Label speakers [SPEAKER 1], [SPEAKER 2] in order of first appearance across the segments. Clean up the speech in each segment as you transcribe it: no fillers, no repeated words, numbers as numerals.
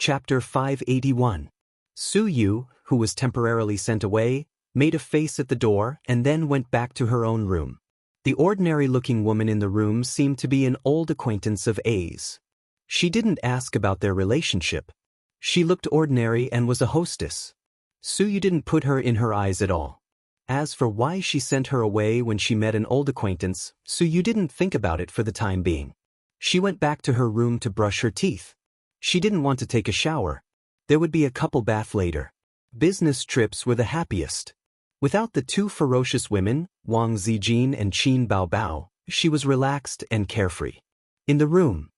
[SPEAKER 1] Chapter 581. Su Yu, who was temporarily sent away, made a face at the door and then went back to her own room. The ordinary-looking woman in the room seemed to be an old acquaintance of A's. She didn't ask about their relationship. She looked ordinary and was a hostess. Su Yu didn't put her in her eyes at all. As for why she sent her away when she met an old acquaintance, Su Yu didn't think about it for the time being. She went back to her room to brush her teeth. She didn't want to take a shower. There would be a couple bath later. Business trips were the happiest. Without the two ferocious women, Wang Zijin and Qin Baobao, she was relaxed and carefree. In the room,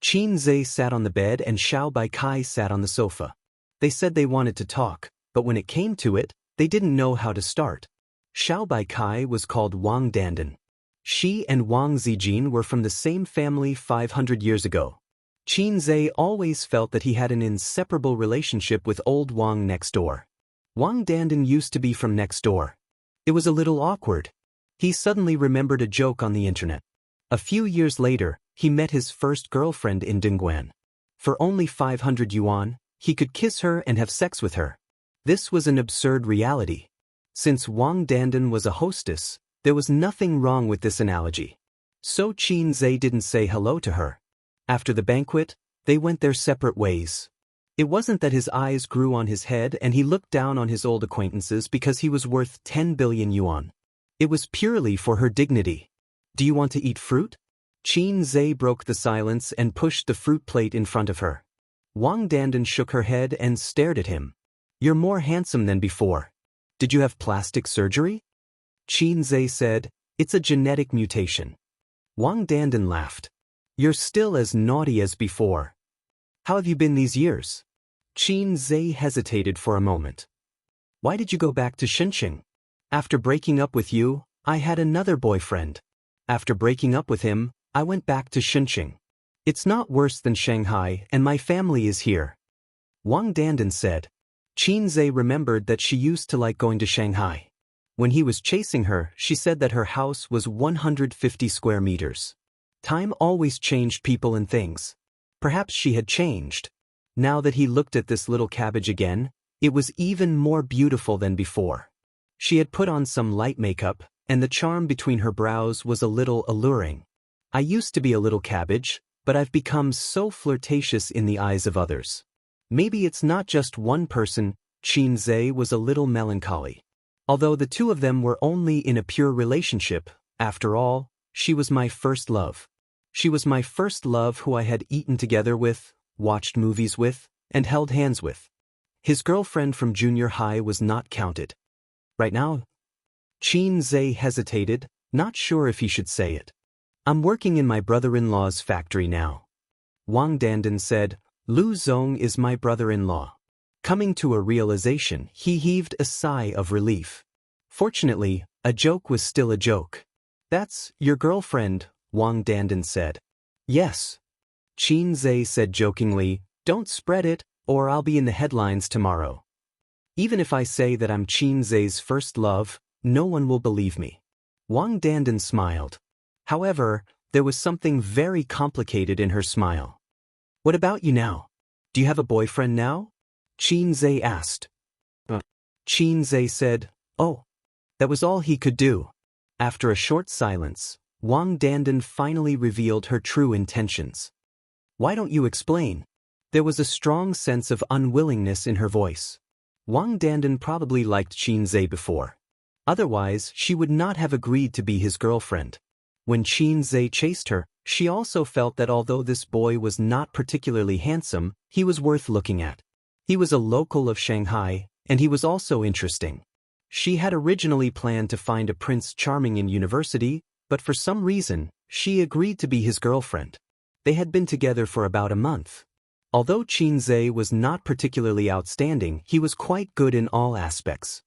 [SPEAKER 1] Qin Zhe sat on the bed and Xiao Baikai sat on the sofa. They said they wanted to talk, but when it came to it, they didn't know how to start. Xiao Baikai was called Wang Dandan. She and Wang Zijin were from the same family 500 years ago. Qin Zhe always felt that he had an inseparable relationship with old Wang next door. Wang Dandan used to be from next door. It was a little awkward. He suddenly remembered a joke on the internet. A few years later, he met his first girlfriend in Dingguan. For only 500 yuan, he could kiss her and have sex with her. This was an absurd reality. Since Wang Dandan was a hostess, there was nothing wrong with this analogy. So Qin Zhe didn't say hello to her. After the banquet, they went their separate ways. It wasn't that his eyes grew on his head and he looked down on his old acquaintances because he was worth 10 billion yuan. It was purely for her dignity. Do you want to eat fruit? Qin Zhe broke the silence and pushed the fruit plate in front of her. Wang Dandan shook her head and stared at him. You're more handsome than before. Did you have plastic surgery? Qin Zhe said, it's a genetic mutation. Wang Dandan laughed. You're still as naughty as before. How have you been these years? Qin Zhe hesitated for a moment. Why did you go back to Xinxing? After breaking up with you, I had another boyfriend. After breaking up with him, I went back to Xinxing. It's not worse than Shanghai and my family is here. Wang Dandan said. Qin Zhe remembered that she used to like going to Shanghai. When he was chasing her, she said that her house was 150 square meters. Time always changed people and things. Perhaps she had changed. Now that he looked at this little cabbage again, it was even more beautiful than before. She had put on some light makeup, and the charm between her brows was a little alluring. I used to be a little cabbage, but I've become so flirtatious in the eyes of others. Maybe it's not just one person. Qin Zhe was a little melancholy. Although the two of them were only in a pure relationship, after all, she was my first love. She was my first love who I had eaten together with, watched movies with, and held hands with. His girlfriend from junior high was not counted. Right now? Qin Zhe hesitated, not sure if he should say it. I'm working in my brother-in-law's factory now. Wang Dandan said, Lu Zong is my brother-in-law. Coming to a realization, he heaved a sigh of relief. Fortunately, a joke was still a joke. That's your girlfriend, Wang Dandan said. Yes. Qin Zhe said jokingly, don't spread it, or I'll be in the headlines tomorrow. Even if I say that I'm Qin Zhe's first love, no one will believe me. Wang Dandan smiled. However, there was something very complicated in her smile. What about you now? Do you have a boyfriend now? Qin Zhe asked. Qin Zhe said, oh. That was all he could do. After a short silence, Wang Dandan finally revealed her true intentions. Why don't you explain? There was a strong sense of unwillingness in her voice. Wang Dandan probably liked Qin Zhe before. Otherwise, she would not have agreed to be his girlfriend. When Qin Zhe chased her, she also felt that although this boy was not particularly handsome, he was worth looking at. He was a local of Shanghai, and he was also interesting. She had originally planned to find a Prince Charming in university, but for some reason, she agreed to be his girlfriend. They had been together for about a month. Although Qin Zhe was not particularly outstanding, he was quite good in all aspects.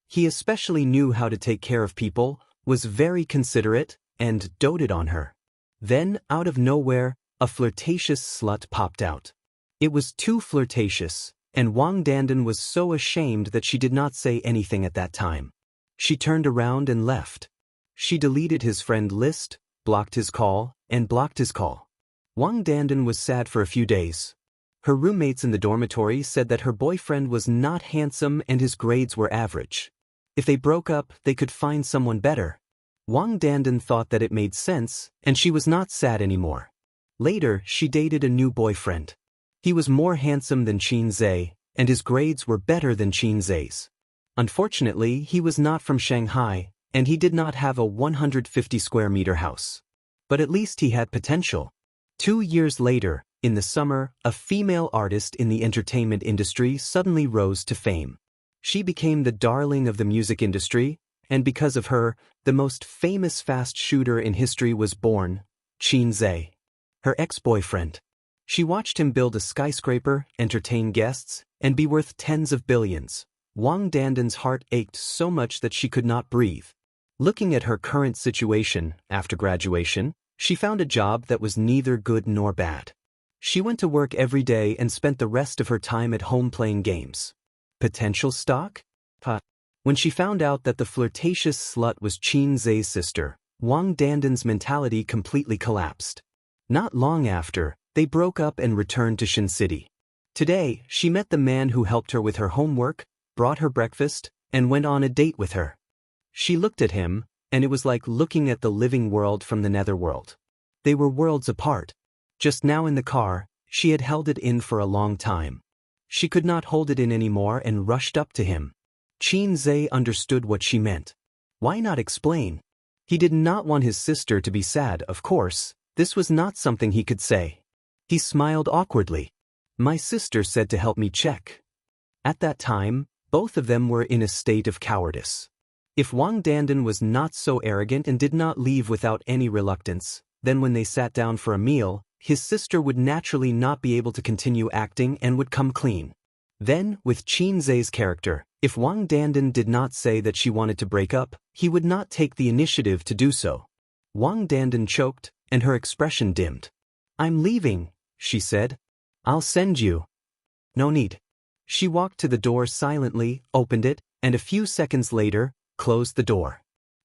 [SPEAKER 1] He especially knew how to take care of people, was very considerate, and doted on her. Then, out of nowhere, a flirtatious slut popped out. It was too flirtatious, and Wang Dandan was so ashamed that she did not say anything at that time. She turned around and left. She deleted his friend list, blocked his call, and blocked his call. Wang Dandan was sad for a few days. Her roommates in the dormitory said that her boyfriend was not handsome and his grades were average. If they broke up, they could find someone better. Wang Dandan thought that it made sense, and she was not sad anymore. Later, she dated a new boyfriend. He was more handsome than Qin Zhe, and his grades were better than Qin Zhe's. Unfortunately, he was not from Shanghai, and he did not have a 150 square meter house. But at least he had potential. 2 years later, in the summer, a female artist in the entertainment industry suddenly rose to fame. She became the darling of the music industry, and because of her, the most famous fast shooter in history was born, Qin Zhe, her ex-boyfriend. She watched him build a skyscraper, entertain guests, and be worth tens of billions. Wang Dandan's heart ached so much that she could not breathe. Looking at her current situation, after graduation, she found a job that was neither good nor bad. She went to work every day and spent the rest of her time at home playing games. Potential stock? When she found out that the flirtatious slut was Qin Zhe's sister, Wang Dandan's mentality completely collapsed. Not long after, they broke up and returned to Shin City. Today, she met the man who helped her with her homework, brought her breakfast, and went on a date with her. She looked at him, and it was like looking at the living world from the netherworld. They were worlds apart. Just now in the car, she had held it in for a long time. She could not hold it in anymore and rushed up to him. Qin Zhe understood what she meant. Why not explain? He did not want his sister to be sad, of course. This was not something he could say. He smiled awkwardly. My sister said to help me check. At that time, both of them were in a state of cowardice. If Wang Dandan was not so arrogant and did not leave without any reluctance, then when they sat down for a meal, his sister would naturally not be able to continue acting and would come clean. Then, with Qin Zhe's character, if Wang Dandan did not say that she wanted to break up, he would not take the initiative to do so. Wang Dandan choked, and her expression dimmed. I'm leaving, she said. I'll send you. No need. She walked to the door silently, opened it, and a few seconds later, closed the door.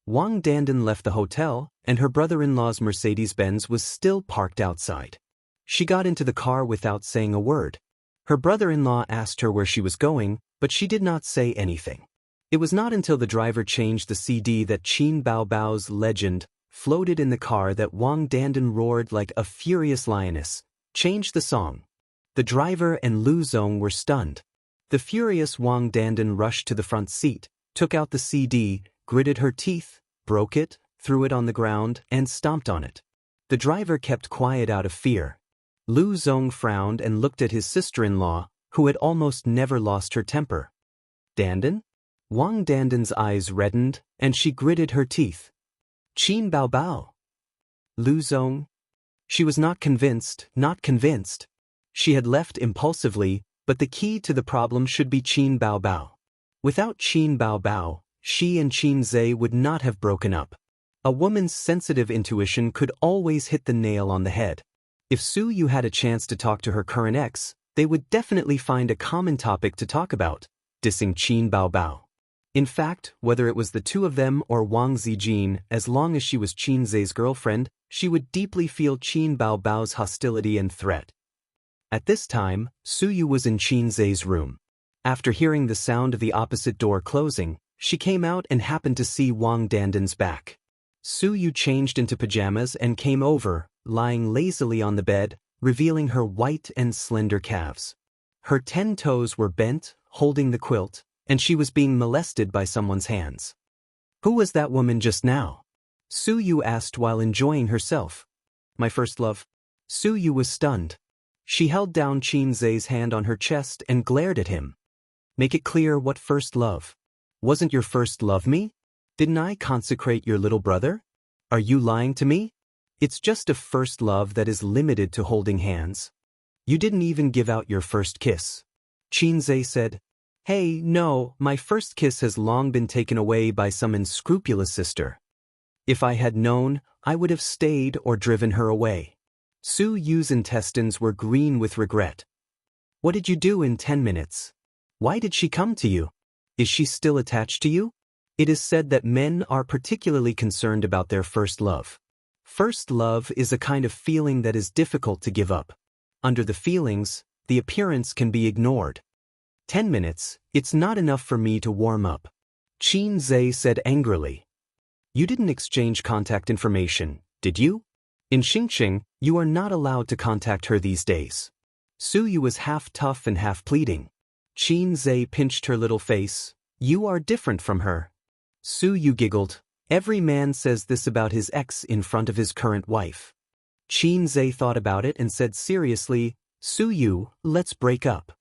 [SPEAKER 1] Wang Dandan left the hotel, and her brother-in-law's Mercedes-Benz was still parked outside. She got into the car without saying a word. Her brother-in-law asked her where she was going, but she did not say anything. It was not until the driver changed the CD that Qin Baobao's Legend floated in the car that Wang Dandan roared like a furious lioness. Changed the song. The driver and Lu Zong were stunned. The furious Wang Dandan rushed to the front seat, took out the CD, gritted her teeth, broke it, threw it on the ground, and stomped on it. The driver kept quiet out of fear. Lu Zong frowned and looked at his sister-in-law, who had almost never lost her temper. Dandan? Wang Dandan's eyes reddened, and she gritted her teeth. Qin Baobao. Lu Zong? She was not convinced, not convinced. She had left impulsively, but the key to the problem should be Qin Baobao. Without Qin Baobao, she and Qin Zhe would not have broken up. A woman's sensitive intuition could always hit the nail on the head. If Su Yu had a chance to talk to her current ex, they would definitely find a common topic to talk about, dissing Qin Baobao. In fact, whether it was the two of them or Wang Zijin, as long as she was Qin Zhe's girlfriend, she would deeply feel Qin Baobao's hostility and threat. At this time, Su Yu was in Qin Zhe's room. After hearing the sound of the opposite door closing, she came out and happened to see Wang Dandan's back. Su Yu changed into pajamas and came over, lying lazily on the bed, revealing her white and slender calves. Her 10 toes were bent, holding the quilt, and she was being molested by someone's hands. Who was that woman just now? Su Yu asked while enjoying herself. My first love. Su Yu was stunned. She held down Qin Zhe's hand on her chest and glared at him. Make it clear what first love. Wasn't your first love me? Didn't I consecrate your little brother? Are you lying to me? It's just a first love that is limited to holding hands. You didn't even give out your first kiss. Qin Zhe said, Hey, no, my first kiss has long been taken away by some unscrupulous sister. If I had known, I would have stayed or driven her away. Su Yu's intestines were green with regret. What did you do in 10 minutes? Why did she come to you? Is she still attached to you? It is said that men are particularly concerned about their first love. First love is a kind of feeling that is difficult to give up. Under the feelings, the appearance can be ignored. 10 minutes, it's not enough for me to warm up. Qin Zhe said angrily. You didn't exchange contact information, did you? In Xingqing, you are not allowed to contact her these days. Su Yu was half tough and half pleading. Qin Zhe pinched her little face. You are different from her. Su Yu giggled. Every man says this about his ex in front of his current wife. Qin Zhe thought about it and said seriously, Su Yu, let's break up.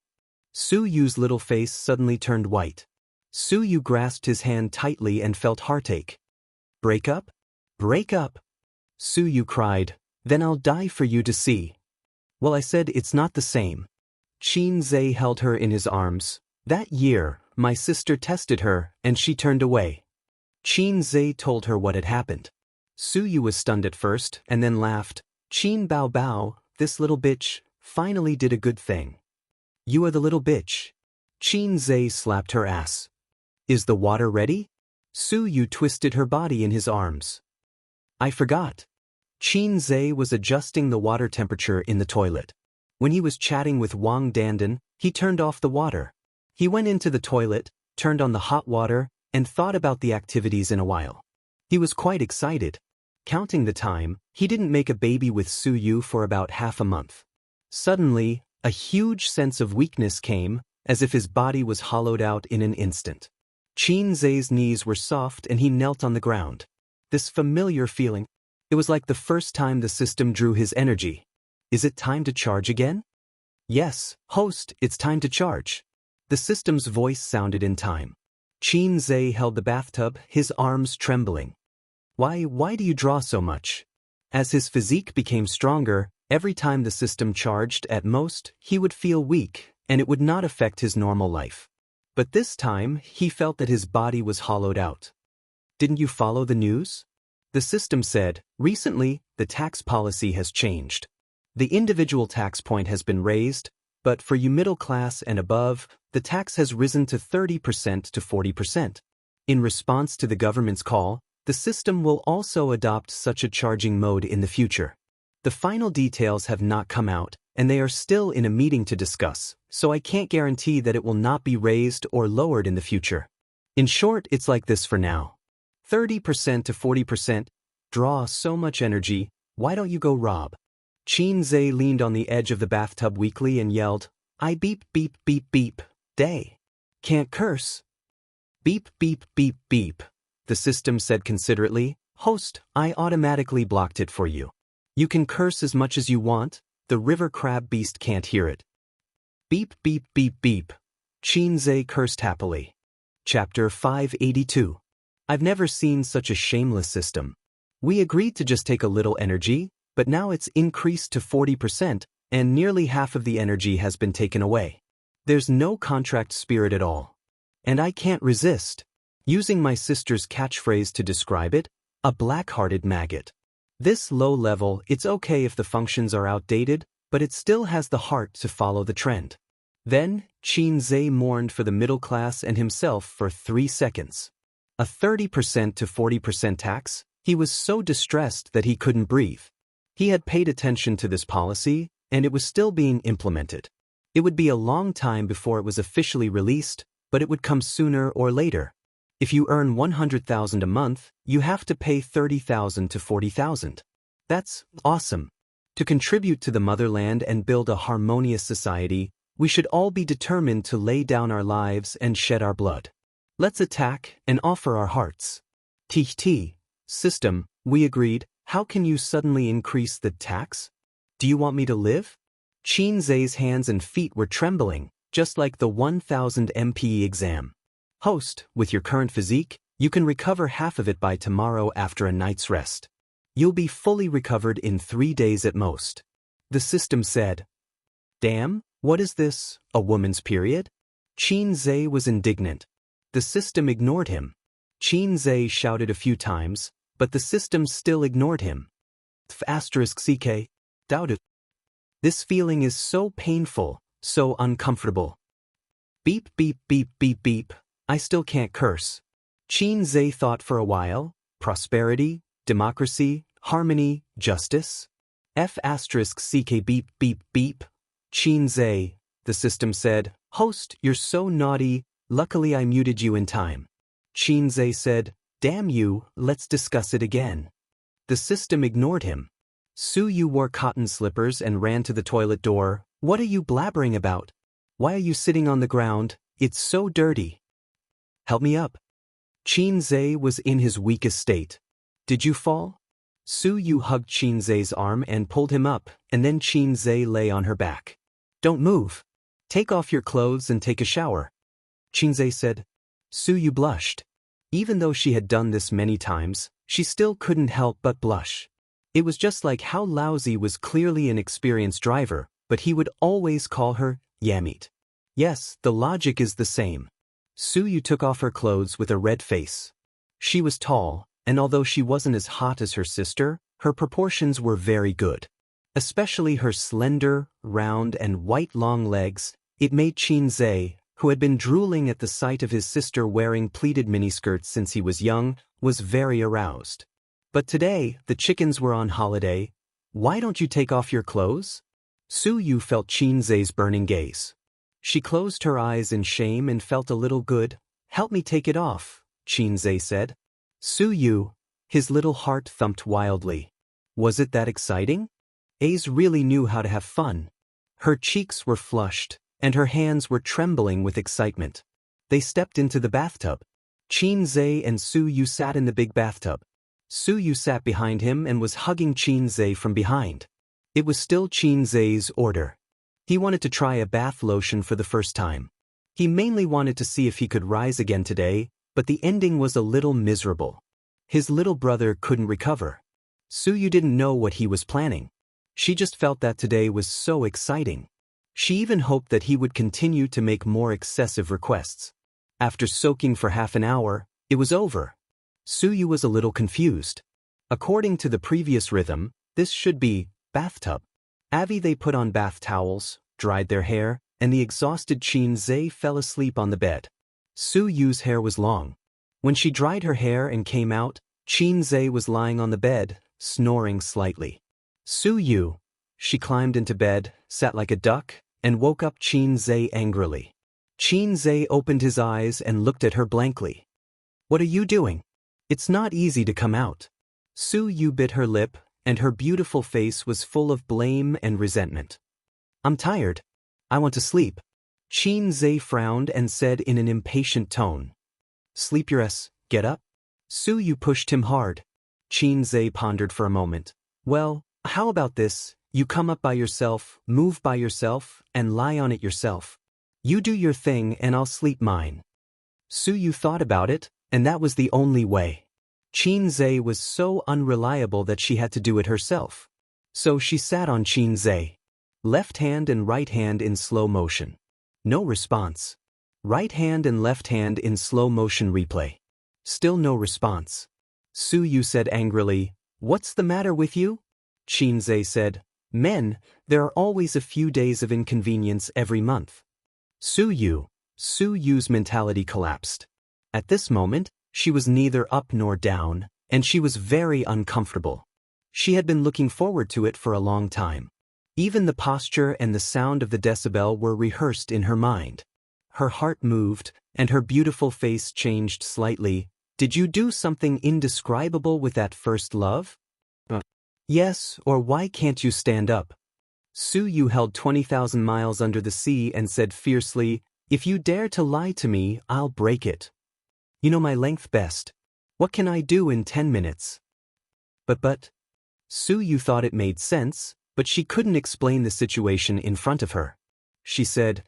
[SPEAKER 1] Su Yu's little face suddenly turned white. Su Yu grasped his hand tightly and felt heartache. Break up? Break up? Su Yu cried. Then I'll die for you to see. Well, I said it's not the same. Qin Zhe held her in his arms. That year, my sister tested her, and she turned away. Qin Zhe told her what had happened. Su Yu was stunned at first, and then laughed. Qin Bao Bao, this little bitch, finally did a good thing. You are the little bitch. Qin Zhe slapped her ass. Is the water ready? Su Yu twisted her body in his arms. I forgot. Qin Zhe was adjusting the water temperature in the toilet. When he was chatting with Wang Dandan, he turned off the water. He went into the toilet, turned on the hot water, and thought about the activities in a while. He was quite excited. Counting the time, he didn't make a baby with Su Yu for about half a month. Suddenly, a huge sense of weakness came, as if his body was hollowed out in an instant. Qin Zhe's knees were soft and he knelt on the ground. This familiar feeling. It was like the first time the system drew his energy. Is it time to charge again? Yes, host, it's time to charge. The system's voice sounded in time. Qin Zhe held the bathtub, his arms trembling. Why do you draw so much? As his physique became stronger, every time the system charged at most, he would feel weak, and it would not affect his normal life. But this time, he felt that his body was hollowed out. Didn't you follow the news? The system said, recently, the tax policy has changed. The individual tax point has been raised, but for you middle class and above, the tax has risen to 30% to 40%. In response to the government's call, the system will also adopt such a charging mode in the future. The final details have not come out, and they are still in a meeting to discuss, so I can't guarantee that it will not be raised or lowered in the future. In short, it's like this for now. 30% to 40%, draw so much energy, why don't you go rob? Qin Zhe leaned on the edge of the bathtub weakly and yelled, I beep beep beep beep, day. Can't curse. Beep beep beep beep, the system said considerately, host, I automatically blocked it for you. You can curse as much as you want, the river crab beast can't hear it. Beep beep beep beep, Qin Zhe cursed happily. Chapter 582. I've never seen such a shameless system. We agreed to just take a little energy, but now it's increased to 40%, and nearly half of the energy has been taken away. There's no contract spirit at all. And I can't resist. Using my sister's catchphrase to describe it, a black-hearted maggot. This low level, it's okay if the functions are outdated, but it still has the heart to follow the trend. Then, Qin Zhe mourned for the middle class and himself for 3 seconds. A 30% to 40% tax, he was so distressed that he couldn't breathe. He had paid attention to this policy, and it was still being implemented. It would be a long time before it was officially released, but it would come sooner or later. If you earn 100,000 a month, you have to pay 30,000 to 40,000. That's awesome. To contribute to the motherland and build a harmonious society, we should all be determined to lay down our lives and shed our blood. Let's attack and offer our hearts. T. System, we agreed. How can you suddenly increase the tax? Do you want me to live? Qin Zhe's hands and feet were trembling, just like the 1000 MPE exam. Host, with your current physique, you can recover half of it by tomorrow after a night's rest. You'll be fully recovered in 3 days at most. The system said. Damn, what is this, a woman's period? Qin Zhe was indignant. The system ignored him. Qin Zhe shouted a few times, but the system still ignored him. *CK, Daoist. This feeling is so painful, so uncomfortable. Beep beep beep beep beep, I still can't curse. Qin Zhe thought for a while, prosperity, democracy, harmony, justice. *CK beep beep beep. Qin Zhe, The system said, "Host, you're so naughty, luckily I muted you in time." Xianxia said, "Damn you, let's discuss it again." The system ignored him. Su Yu wore cotton slippers and ran to the toilet door. "What are you blabbering about? Why are you sitting on the ground? It's so dirty. Help me up." Xianxia was in his weakest state. "Did you fall?" Su Yu hugged Xianxia's arm and pulled him up, and then Xianxia lay on her back. "Don't move. Take off your clothes and take a shower," Xianxia said. Su Yu blushed. Even though she had done this many times, she still couldn't help but blush. It was just like how Laozi was clearly an experienced driver, but he would always call her Yamit. Yes, the logic is the same. Su Yu took off her clothes with a red face. She was tall, and although she wasn't as hot as her sister, her proportions were very good. Especially her slender, round and white long legs, it made Xianxia, who had been drooling at the sight of his sister wearing pleated miniskirts since he was young, was very aroused. But today, the chickens were on holiday. "Why don't you take off your clothes?" Su Yu felt Xianxia's burning gaze. She closed her eyes in shame and felt a little good. "Help me take it off," Xianxia said. Su Yu, his little heart thumped wildly. Was it that exciting? Ace really knew how to have fun. Her cheeks were flushed, and her hands were trembling with excitement. They stepped into the bathtub. Xianxia and Su Yu sat in the big bathtub. Su Yu sat behind him and was hugging Xianxia from behind. It was still Xianxia's order. He wanted to try a bath lotion for the first time. He mainly wanted to see if he could rise again today, but the ending was a little miserable. His little brother couldn't recover. Su Yu didn't know what he was planning. She just felt that today was so exciting. She even hoped that he would continue to make more excessive requests. After soaking for half an hour, it was over. Su Yu was a little confused. According to the previous rhythm, this should be bathtub. They put on bath towels, dried their hair, and the exhausted Xianxia fell asleep on the bed. Su Yu's hair was long. When she dried her hair and came out, Xianxia was lying on the bed, snoring slightly. Su Yu. She climbed into bed, sat like a duck, and woke up Xianxia angrily. Xianxia opened his eyes and looked at her blankly. "What are you doing? It's not easy to come out." Su Yu bit her lip, and her beautiful face was full of blame and resentment. "I'm tired. I want to sleep." Xianxia frowned and said in an impatient tone. "Sleep your ass, get up." Su Yu pushed him hard. Xianxia pondered for a moment. "Well, how about this? You come up by yourself, move by yourself, and lie on it yourself. You do your thing and I'll sleep mine." Su Yu thought about it, and that was the only way. Xianxia was so unreliable that she had to do it herself. So she sat on Xianxia. Left hand and right hand in slow motion. No response. Right hand and left hand in slow motion replay. Still no response. Su Yu said angrily, "What's the matter with you?" Xianxia said, "Men, there are always a few days of inconvenience every month." Su Yu's mentality collapsed. At this moment, she was neither up nor down, and she was very uncomfortable. She had been looking forward to it for a long time. Even the posture and the sound of the decibel were rehearsed in her mind. Her heart moved, and her beautiful face changed slightly. "Did you do something indescribable with that first love?" "Yes, or why can't you stand up?" Su Yu held 20,000 miles under the sea and said fiercely, "If you dare to lie to me, I'll break it. You know my length best. What can I do in 10 minutes? But. Su Yu thought it made sense, but she couldn't explain the situation in front of her. She said,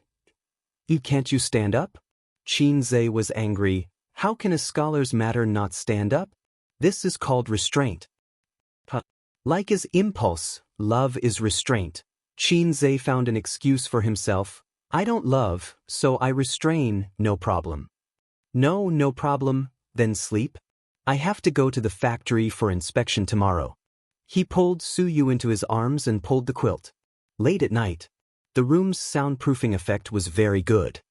[SPEAKER 1] Can't you stand up?" Xianxia was angry. "How can a scholar's matter not stand up? This is called restraint." Like is impulse, love is restraint. Xianxia found an excuse for himself. "I don't love, so I restrain, no problem." No problem, then sleep? "I have to go to the factory for inspection tomorrow." He pulled Su Yu into his arms and pulled the quilt. Late at night. The room's soundproofing effect was very good.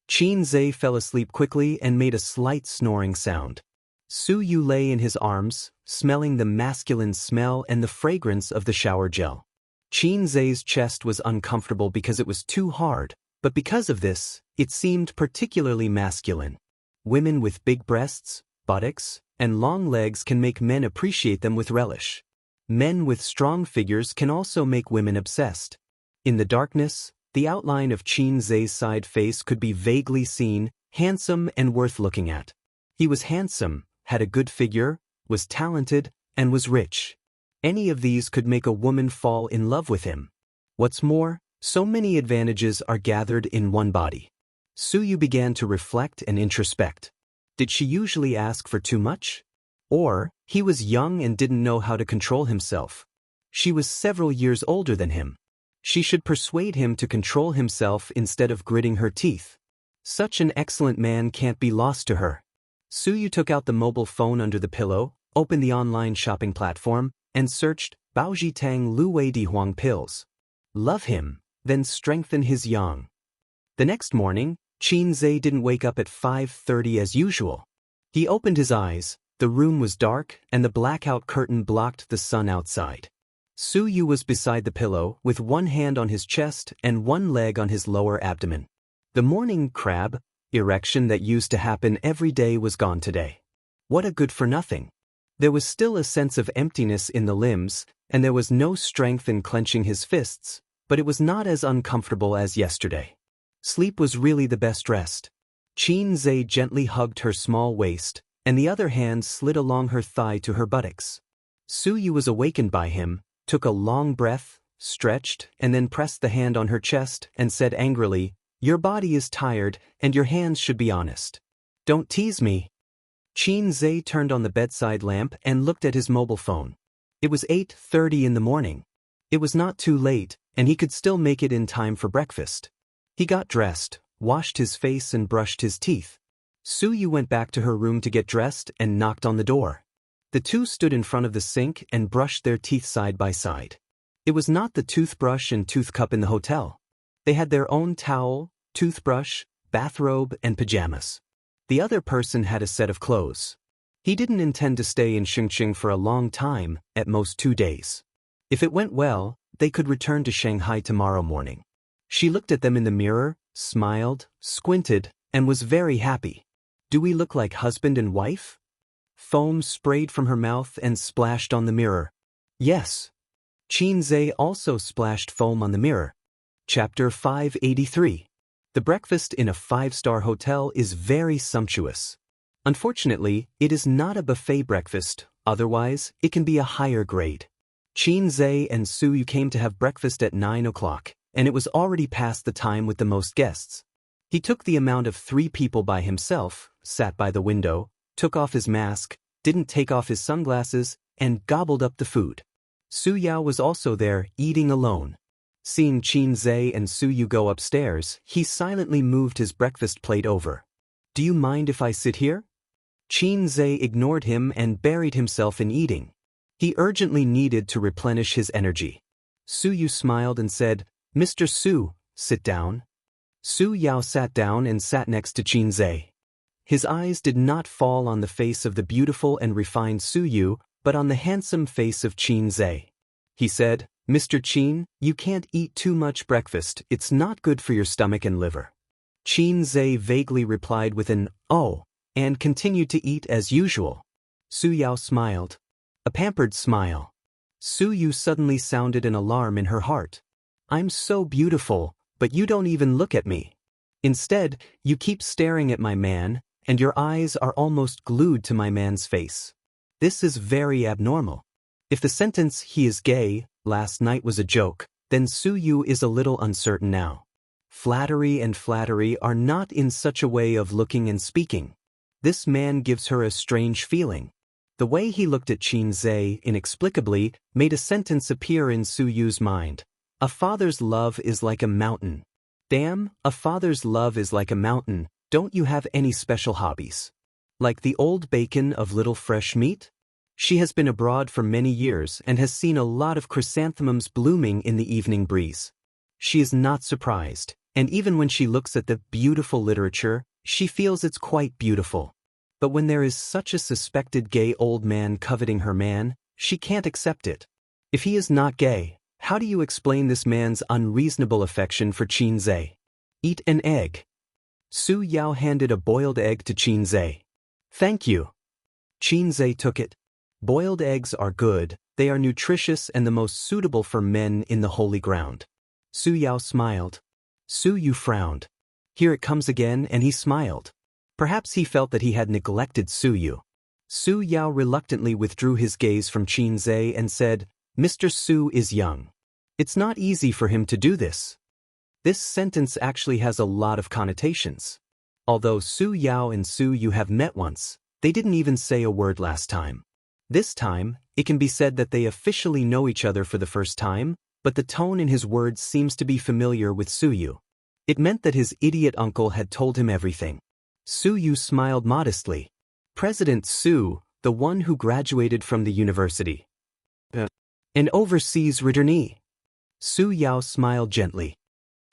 [SPEAKER 1] Xianxia fell asleep quickly and made a slight snoring sound. Su Yu lay in his arms, smelling the masculine smell and the fragrance of the shower gel. Xianxia's chest was uncomfortable because it was too hard, But because of this, it seemed particularly masculine. Women with big breasts, buttocks, and long legs can make men appreciate them with relish. Men with strong figures can also make women obsessed. In the darkness, the outline of Qin Zhe's side face could be vaguely seen, handsome and worth looking at. He was handsome, had a good figure, was talented, and was rich. Any of these could make a woman fall in love with him. What's more, so many advantages are gathered in one body. Suyu began to reflect and introspect. Did she usually ask for too much? Or, he was young and didn't know how to control himself. She was several years older than him. She should persuade him to control himself instead of gritting her teeth. Such an excellent man can't be lost to her. Suyu took out the mobile phone under the pillow, opened the online shopping platform, and searched Baoji Tang Luwei Di Huang pills. Love him, then strengthen his yang. The next morning, Qin Zhe didn't wake up at 5:30 as usual. He opened his eyes, the room was dark, and the blackout curtain blocked the sun outside. Suyu was beside the pillow, with one hand on his chest and one leg on his lower abdomen. The morning crab erection that used to happen every day was gone today. What a good-for-nothing. There was still a sense of emptiness in the limbs, and there was no strength in clenching his fists, but it was not as uncomfortable as yesterday. Sleep was really the best rest. Qin Zhe gently hugged her small waist, and the other hand slid along her thigh to her buttocks. Suyu was awakened by him, took a long breath, stretched, and then pressed the hand on her chest and said angrily, "Your body is tired, and your hands should be honest. Don't tease me." Qin Zhe turned on the bedside lamp and looked at his mobile phone. It was 8:30 in the morning. It was not too late, and he could still make it in time for breakfast. He got dressed, washed his face and brushed his teeth. Suyu went back to her room to get dressed and knocked on the door. The two stood in front of the sink and brushed their teeth side by side. It was not the toothbrush and toothcup in the hotel. They had their own towel, toothbrush, bathrobe, and pajamas. The other person had a set of clothes. He didn't intend to stay in Xianxia for a long time, at most 2 days. If it went well, they could return to Shanghai tomorrow morning. She looked at them in the mirror, smiled, squinted, and was very happy. Do we look like husband and wife? Foam sprayed from her mouth and splashed on the mirror. Yes. Qin Zhe also splashed foam on the mirror. Chapter 583. The breakfast in a 5-star hotel is very sumptuous. Unfortunately, it is not a buffet breakfast, otherwise, it can be a higher grade. Qin Zhe and Suyu came to have breakfast at 9 o'clock, and it was already past the time with the most guests. He took the amount of 3 people by himself, sat by the window, took off his mask, didn't take off his sunglasses, and gobbled up the food. Su Yao was also there, eating alone. Seeing Qin Zhe and Suyu go upstairs, he silently moved his breakfast plate over. "Do you mind if I sit here?" Qin Zhe ignored him and buried himself in eating. He urgently needed to replenish his energy. Suyu smiled and said, "Mr. Su, sit down." Su Yao sat down and sat next to Qin Zhe. His eyes did not fall on the face of the beautiful and refined Suyu, but on the handsome face of Qin Zhe. He said, "Mr. Qin, you can't eat too much breakfast, it's not good for your stomach and liver." Qin Zhe vaguely replied with an "oh," and continued to eat as usual. Su Yao smiled. A pampered smile. Suyu suddenly sounded an alarm in her heart. "I'm so beautiful, but you don't even look at me. Instead, you keep staring at my man, and your eyes are almost glued to my man's face. This is very abnormal. If the sentence 'he is gay' last night was a joke, then Suyu is a little uncertain now. Flattery and flattery are not in such a way of looking and speaking. This man gives her a strange feeling. The way he looked at Qin Zhe inexplicably made a sentence appear in Suyu's mind. A father's love is like a mountain. Damn, a father's love is like a mountain. Don't you have any special hobbies? Like the old bacon of little fresh meat? She has been abroad for many years and has seen a lot of chrysanthemums blooming in the evening breeze. She is not surprised, and even when she looks at the beautiful literature, she feels it's quite beautiful. But when there is such a suspected gay old man coveting her man, she can't accept it. If he is not gay, how do you explain this man's unreasonable affection for Qin Zhe? Eat an egg. Su Yao handed a boiled egg to Qin Zhe. Thank you. Qin Zhe took it. Boiled eggs are good, they are nutritious and the most suitable for men in the holy ground. Su Yao smiled. Su Yu frowned. Here it comes again, and he smiled. Perhaps he felt that he had neglected Su Yu. Su Yao reluctantly withdrew his gaze from Qin Zhe and said, Mr. Su is young. It's not easy for him to do this. This sentence actually has a lot of connotations. Although Su Yao and Su Yu have met once, they didn't even say a word last time. This time, it can be said that they officially know each other for the first time, but the tone in his words seems to be familiar with Su Yu. It meant that his idiot uncle had told him everything. Su Yu smiled modestly. President Su, the one who graduated from the university. An overseas returnee. Su Yao smiled gently.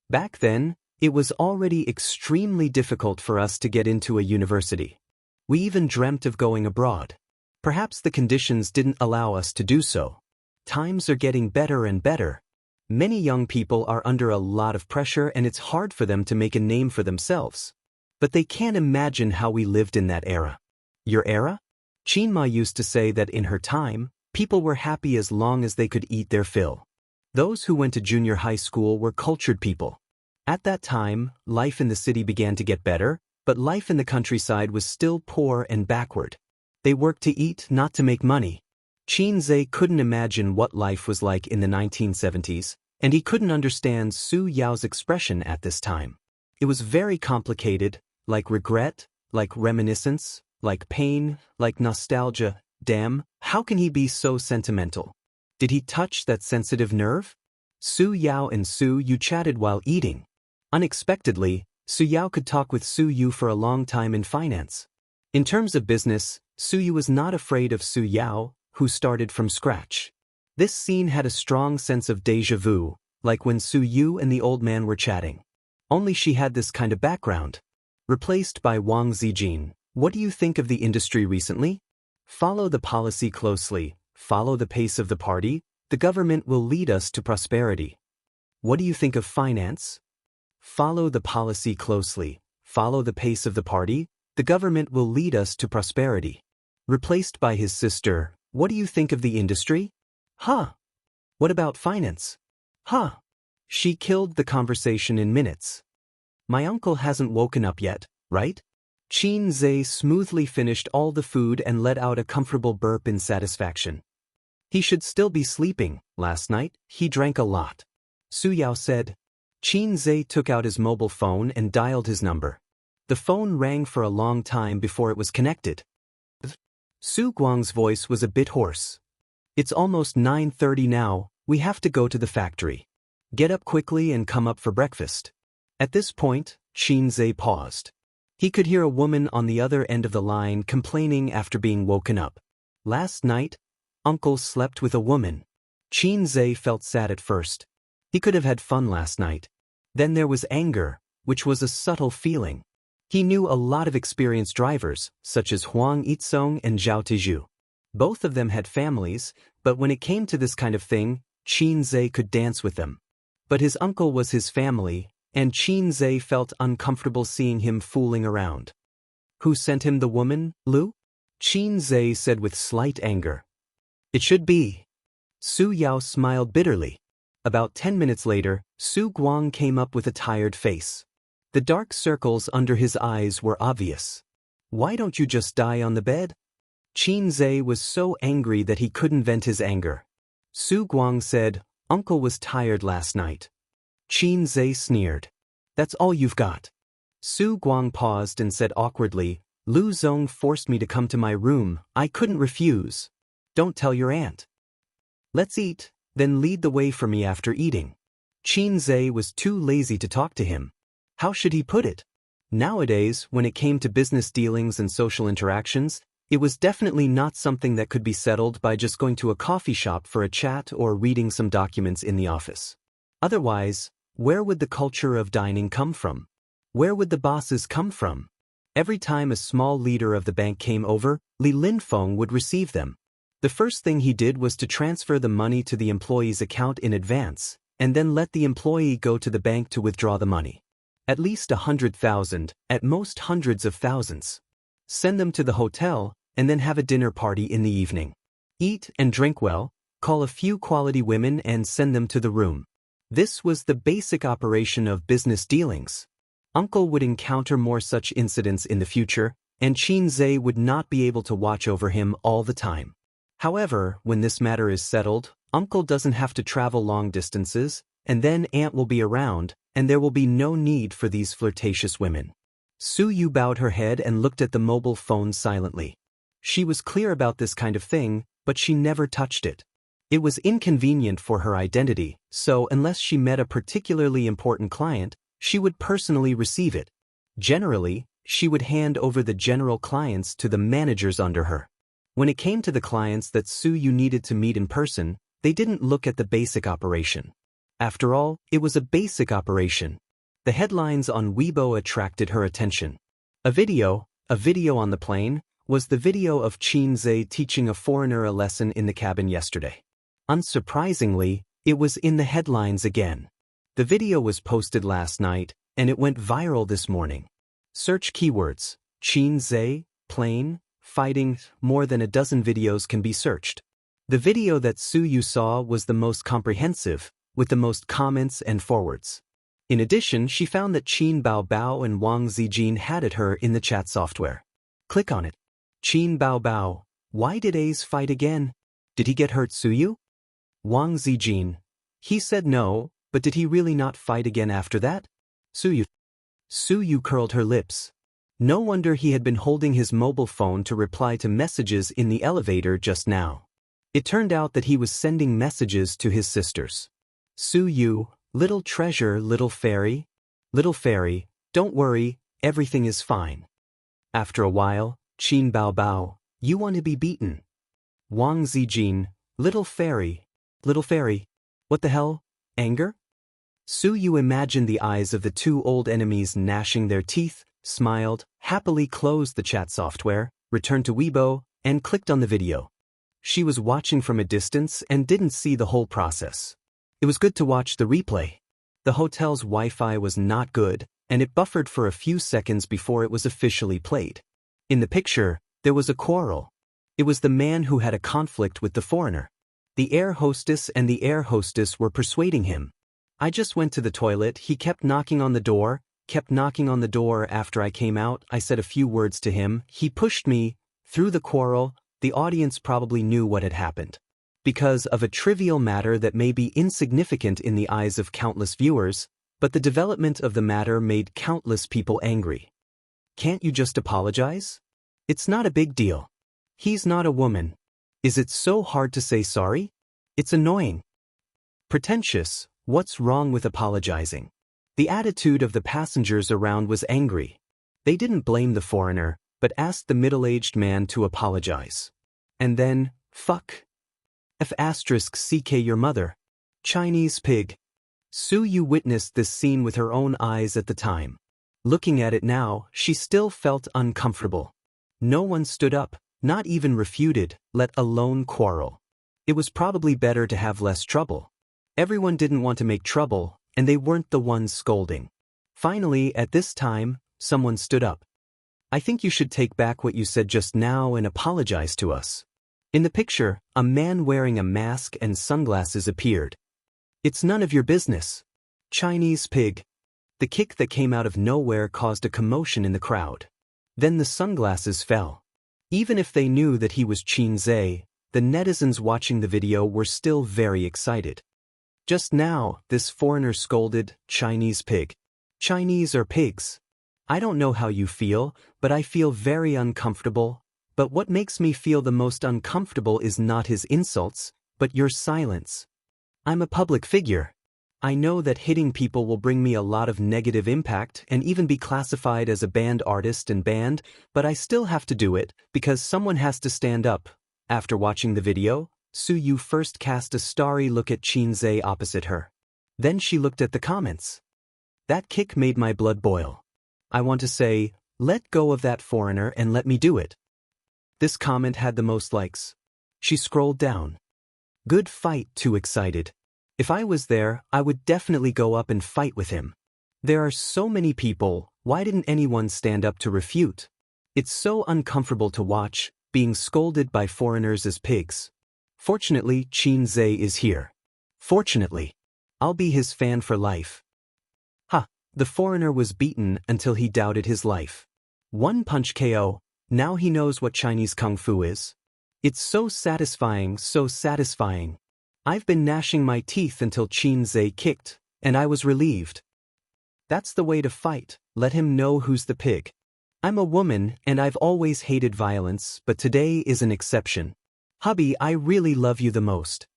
[SPEAKER 1] Back then, it was already extremely difficult for us to get into a university. We even dreamt of going abroad. Perhaps the conditions didn't allow us to do so. Times are getting better and better. Many young people are under a lot of pressure and it's hard for them to make a name for themselves. But they can't imagine how we lived in that era. Your era? Qin Ma used to say that in her time, people were happy as long as they could eat their fill. Those who went to junior high school were cultured people. At that time, life in the city began to get better, but life in the countryside was still poor and backward. They worked to eat, not to make money. Qin Zhe couldn't imagine what life was like in the 1970s, and he couldn't understand Su Yao's expression at this time. It was very complicated, like regret, like reminiscence, like pain, like nostalgia. Damn, how can he be so sentimental? Did he touch that sensitive nerve? Su Yao and Su Yu chatted while eating. Unexpectedly, Su Yao could talk with Su Yu for a long time in finance. In terms of business, Su Yu was not afraid of Su Yao, who started from scratch. This scene had a strong sense of déjà vu, like when Su Yu and the old man were chatting. Only she had this kind of background. Replaced by Wang Zijin. What do you think of the industry recently? Follow the policy closely, follow the pace of the party, the government will lead us to prosperity. What do you think of finance? Follow the policy closely, follow the pace of the party, the government will lead us to prosperity. Replaced by his sister, what do you think of the industry? Huh. What about finance? Huh. She killed the conversation in minutes. My uncle hasn't woken up yet, right? Qin Zhe smoothly finished all the food and let out a comfortable burp in satisfaction. He should still be sleeping. Last night, he drank a lot. Su Yao said. Qin Zhe took out his mobile phone and dialed his number. The phone rang for a long time before it was connected. Su Guang's voice was a bit hoarse. It's almost 9:30 now, we have to go to the factory. Get up quickly and come up for breakfast. At this point, Qin Zhe paused. He could hear a woman on the other end of the line complaining after being woken up. Last night, Uncle slept with a woman. Qin Zhe felt sad at first. He could have had fun last night. Then there was anger, which was a subtle feeling. He knew a lot of experienced drivers, such as Huang Yizong and Zhao Tizhu. Both of them had families, but when it came to this kind of thing, Qin Zhe could dance with them. But his uncle was his family, and Qin Zhe felt uncomfortable seeing him fooling around. Who sent him the woman, Lu? Qin Zhe said with slight anger. It should be. Su Yao smiled bitterly. About 10 minutes later, Su Guang came up with a tired face. The dark circles under his eyes were obvious. Why don't you just die on the bed? Qin Zhe was so angry that he couldn't vent his anger. Su Guang said, Uncle was tired last night. Qin Zhe sneered. That's all you've got. Su Guang paused and said awkwardly, Lu Zong forced me to come to my room, I couldn't refuse. Don't tell your aunt. Let's eat, then lead the way for me after eating. Qin Zhe was too lazy to talk to him. How should he put it? Nowadays, when it came to business dealings and social interactions, it was definitely not something that could be settled by just going to a coffee shop for a chat or reading some documents in the office. Otherwise, where would the culture of dining come from? Where would the bosses come from? Every time a small leader of the bank came over, Li Linfeng would receive them. The first thing he did was to transfer the money to the employee's account in advance, and then let the employee go to the bank to withdraw the money. At least 100,000, at most hundreds of thousands. Send them to the hotel, and then have a dinner party in the evening. Eat and drink well, call a few quality women and send them to the room. This was the basic operation of business dealings. Uncle would encounter more such incidents in the future, and Xianxia would not be able to watch over him all the time. However, when this matter is settled, Uncle doesn't have to travel long distances, and then Aunt will be around, and there will be no need for these flirtatious women. Su Yu bowed her head and looked at the mobile phone silently. She was clear about this kind of thing, but she never touched it. It was inconvenient for her identity, so unless she met a particularly important client, she would personally receive it. Generally, she would hand over the general clients to the managers under her. When it came to the clients that Su Yu needed to meet in person, they didn't look at the basic operation. After all, it was a basic operation. The headlines on Weibo attracted her attention. A video on the plane, was the video of Xianxia teaching a foreigner a lesson in the cabin yesterday. Unsurprisingly, it was in the headlines again. The video was posted last night, and it went viral this morning. Search keywords, Xianxia, plane, fighting, more than a dozen videos can be searched. The video that Su Yu saw was the most comprehensive, with the most comments and forwards. In addition, she found that Qin Baobao and Wang Zijin had at her in the chat software. Click on it. Qin Baobao, why did Ace fight again? Did he get hurt, Su Yu? Wang Zijin, he said no, but did he really not fight again after that? Su Yu curled her lips. No wonder he had been holding his mobile phone to reply to messages in the elevator just now. It turned out that he was sending messages to his sisters. Su Yu, little treasure, little fairy, don't worry, everything is fine. After a while, Qin Baobao, you want to be beaten. Wang Zijin, little fairy, what the hell, anger? Su Yu imagined the eyes of the two old enemies gnashing their teeth, smiled, happily closed the chat software, returned to Weibo, and clicked on the video. She was watching from a distance and didn't see the whole process. It was good to watch the replay. The hotel's Wi-Fi was not good, and it buffered for a few seconds before it was officially played. In the picture, there was a quarrel. It was the man who had a conflict with the foreigner. The air hostess and the air hostess were persuading him. I just went to the toilet, he kept knocking on the door after I came out, I said a few words to him, he pushed me. Through the quarrel, the audience probably knew what had happened. Because of a trivial matter that may be insignificant in the eyes of countless viewers, but the development of the matter made countless people angry. Can't you just apologize? It's not a big deal. He's not a woman. Is it so hard to say sorry? It's annoying. Pretentious, what's wrong with apologizing? The attitude of the passengers around was angry. They didn't blame the foreigner, but asked the middle-aged man to apologize. And then, fuck. F***ck your mother. Chinese pig. Su Yu witnessed this scene with her own eyes at the time. Looking at it now, she still felt uncomfortable. No one stood up, not even refuted, let alone quarrel. It was probably better to have less trouble. Everyone didn't want to make trouble, and they weren't the ones scolding. Finally, at this time, someone stood up. I think you should take back what you said just now and apologize to us. In the picture, a man wearing a mask and sunglasses appeared. It's none of your business. Chinese pig. The kick that came out of nowhere caused a commotion in the crowd. Then the sunglasses fell. Even if they knew that he was Xianxia, the netizens watching the video were still very excited. Just now, this foreigner scolded, Chinese pig. Chinese are pigs. I don't know how you feel, but I feel very uncomfortable. But what makes me feel the most uncomfortable is not his insults, but your silence. I'm a public figure. I know that hitting people will bring me a lot of negative impact and even be classified as a banned artist and banned, but I still have to do it because someone has to stand up. After watching the video, Su Yu first cast a starry look at Xianxia opposite her. Then she looked at the comments. That kick made my blood boil. I want to say, let go of that foreigner and let me do it. This comment had the most likes. She scrolled down. Good fight, too excited. If I was there, I would definitely go up and fight with him. There are so many people, why didn't anyone stand up to refute? It's so uncomfortable to watch, being scolded by foreigners as pigs. Fortunately, Qin Zhe is here. Fortunately. I'll be his fan for life. Ha! The foreigner was beaten until he doubted his life. One punch KO, now he knows what Chinese Kung Fu is. It's so satisfying, so satisfying. I've been gnashing my teeth until Qin Zhe kicked, and I was relieved. That's the way to fight, let him know who's the pig. I'm a woman and I've always hated violence, but today is an exception. Hubby, I really love you the most.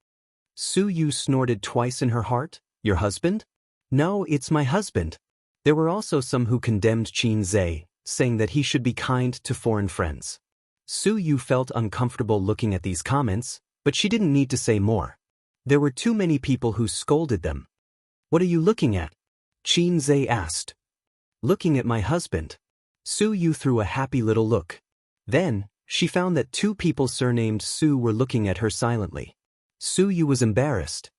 [SPEAKER 1] Su Yu snorted twice in her heart. Your husband? No, it's my husband. There were also some who condemned Qin Zhe, saying that he should be kind to foreign friends. Su Yu felt uncomfortable looking at these comments, but she didn't need to say more. There were too many people who scolded them. What are you looking at? Qin Zhe asked. Looking at my husband. Su Yu threw a happy little look. Then, she found that two people surnamed Su were looking at her silently. Su Yu was embarrassed.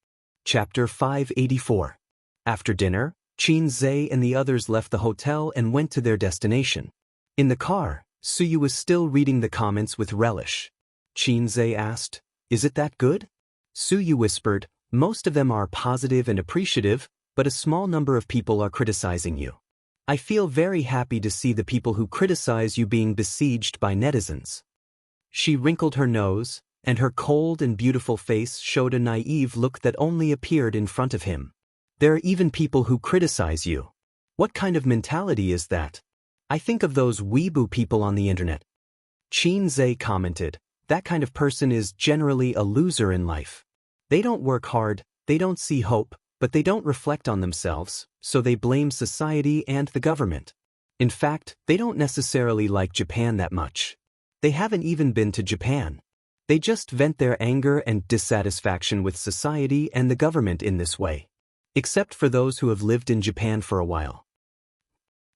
[SPEAKER 1] Chapter 584. After dinner, Qin Zhe and the others left the hotel and went to their destination. In the car, Su Yu was still reading the comments with relish. Qin Zhe asked, "Is it that good?" Su Yu whispered, "Most of them are positive and appreciative, but a small number of people are criticizing you. I feel very happy to see the people who criticize you being besieged by netizens." She wrinkled her nose, and her cold and beautiful face showed a naive look that only appeared in front of him. There are even people who criticize you. What kind of mentality is that? I think of those weeboo people on the internet. Qin Zhe commented, that kind of person is generally a loser in life. They don't work hard, they don't see hope, but they don't reflect on themselves, so they blame society and the government. In fact, they don't necessarily like Japan that much. They haven't even been to Japan. They just vent their anger and dissatisfaction with society and the government in this way. Except for those who have lived in Japan for a while.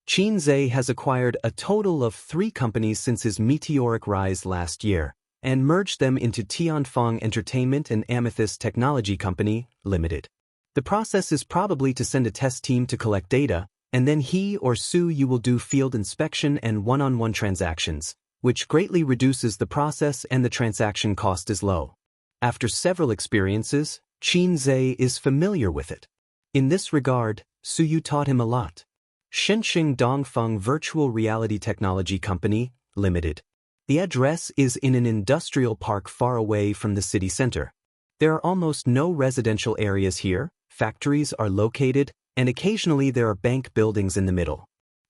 [SPEAKER 1] Qin Zhe has acquired a total of 3 companies since his meteoric rise last year, and merged them into Tianfeng Entertainment and Amethyst Technology Company, Limited. The process is probably to send a test team to collect data, and then he or Su Yu will do field inspection and one-on-one transactions, which greatly reduces the process and the transaction cost is low. After several experiences, Qin Zhe is familiar with it. In this regard, Su Yu taught him a lot. Shenxing Dongfeng Virtual Reality Technology Company, Limited. The address is in an industrial park far away from the city center. There are almost no residential areas here, factories are located, and occasionally there are bank buildings in the middle.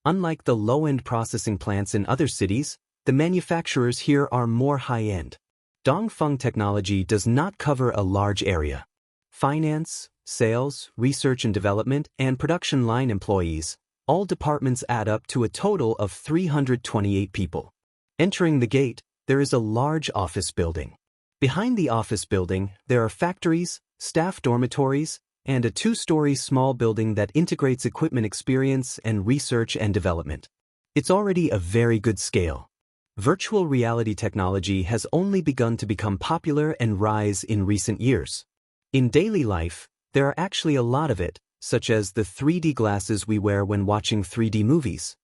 [SPEAKER 1] Unlike the low-end processing plants in other cities, the manufacturers here are more high-end. Dongfeng Technology does not cover a large area. Finance, sales, research and development, and production line employees, all departments add up to a total of 328 people. Entering the gate, there is a large office building. Behind the office building, there are factories, staff dormitories, and a 2-story small building that integrates equipment experience and research and development. It's already a very good scale. Virtual reality technology has only begun to become popular and rise in recent years. In daily life, there are actually a lot of it, such as the 3D glasses we wear when watching 3D movies.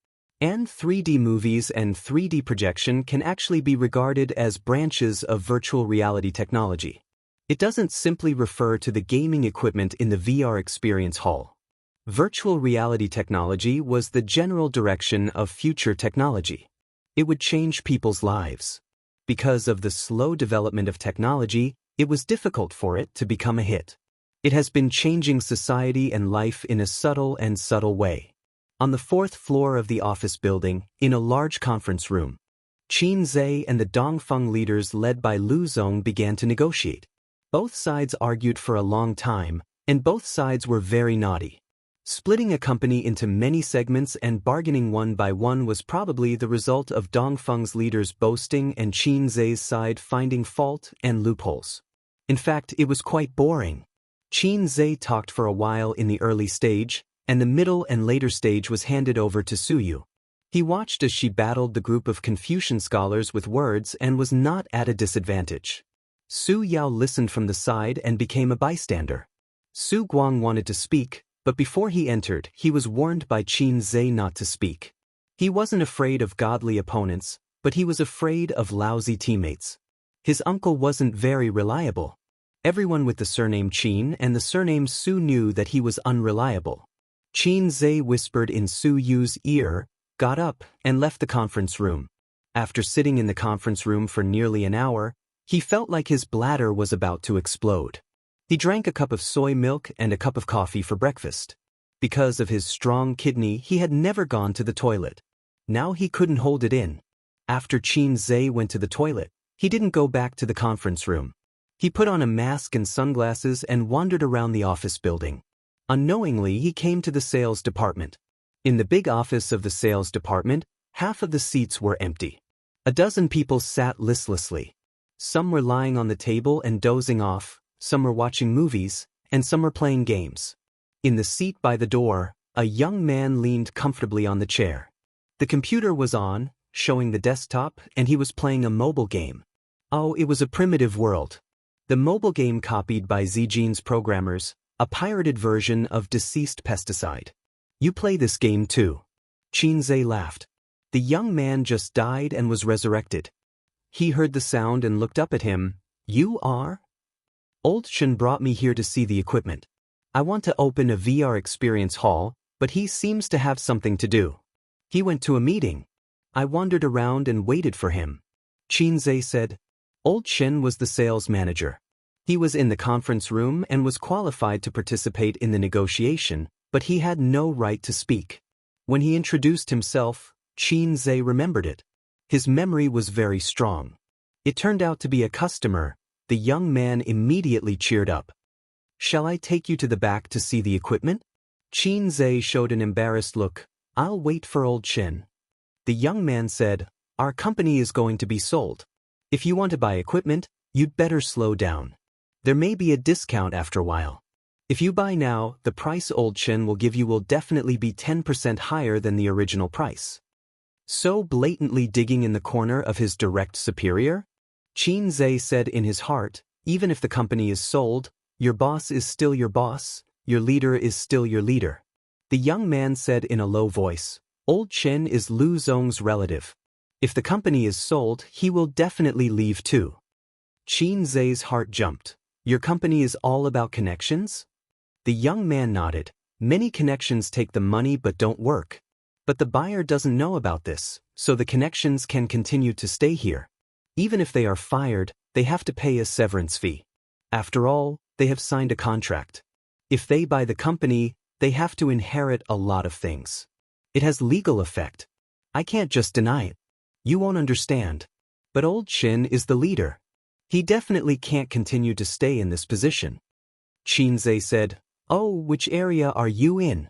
[SPEAKER 1] And 3D movies and 3D projection can actually be regarded as branches of virtual reality technology. It doesn't simply refer to the gaming equipment in the VR experience hall. Virtual reality technology was the general direction of future technology. It would change people's lives. Because of the slow development of technology, it was difficult for it to become a hit. It has been changing society and life in a subtle way. On the 4th floor of the office building, in a large conference room, Qin Zhe and the Dongfeng leaders led by Lu Zong began to negotiate. Both sides argued for a long time, and both sides were very naughty. Splitting a company into many segments and bargaining one by one was probably the result of Dongfeng's leaders boasting and Qin Zhe's side finding fault and loopholes. In fact, it was quite boring. Qin Zhe talked for a while in the early stage, and the middle and later stage was handed over to Su Yu. He watched as she battled the group of Confucian scholars with words and was not at a disadvantage. Su Yao listened from the side and became a bystander. Su Guang wanted to speak, But before he entered, he was warned by Qin Zhe not to speak. He wasn't afraid of godly opponents, but he was afraid of lousy teammates. His uncle wasn't very reliable. Everyone with the surname Qin and the surname Su knew that he was unreliable. Qin Zhe whispered in Su Yu's ear, got up, and left the conference room. After sitting in the conference room for nearly an hour, he felt like his bladder was about to explode. He drank a cup of soy milk and a cup of coffee for breakfast. Because of his strong kidney, he had never gone to the toilet. Now he couldn't hold it in. After Qin Zhe went to the toilet, he didn't go back to the conference room. He put on a mask and sunglasses and wandered around the office building. Unknowingly, he came to the sales department. In the big office of the sales department, half of the seats were empty. A dozen people sat listlessly. Some were lying on the table and dozing off, some were watching movies, and some were playing games. In the seat by the door, a young man leaned comfortably on the chair. The computer was on, showing the desktop, and he was playing a mobile game. Oh, it was a primitive world. The mobile game copied by Zijian's programmers, a pirated version of Deceased Pesticide. You play this game too. Qin Zhe laughed. The young man just died and was resurrected. He heard the sound and looked up at him. You are? Old Shen brought me here to see the equipment. I want to open a VR experience hall, but he seems to have something to do. He went to a meeting. I wandered around and waited for him. Qin Zhe said. Old Shen was the sales manager. He was in the conference room and was qualified to participate in the negotiation, but he had no right to speak. When he introduced himself, Qin Zhe remembered it. His memory was very strong. It turned out to be a customer. The young man immediately cheered up. Shall I take you to the back to see the equipment? Qin Zhe showed an embarrassed look. I'll wait for old Shen. The young man said, Our company is going to be sold. If you want to buy equipment, you'd better slow down. There may be a discount after a while. If you buy now, the price old Shen will give you will definitely be 10% higher than the original price. So blatantly digging in the corner of his direct superior? Qin Zhe said in his heart, even if the company is sold, your boss is still your boss, your leader is still your leader. The young man said in a low voice, Old Shen is Lu Zong's relative. If the company is sold, he will definitely leave too. Qin Zhe's heart jumped. Your company is all about connections? The young man nodded. Many connections take the money but don't work. But the buyer doesn't know about this, so the connections can continue to stay here. Even if they are fired, they have to pay a severance fee. After all, they have signed a contract. If they buy the company, they have to inherit a lot of things. It has legal effect. I can't just deny it. You won't understand. But old Shen is the leader. He definitely can't continue to stay in this position. Qin Zhe said, Oh, which area are you in?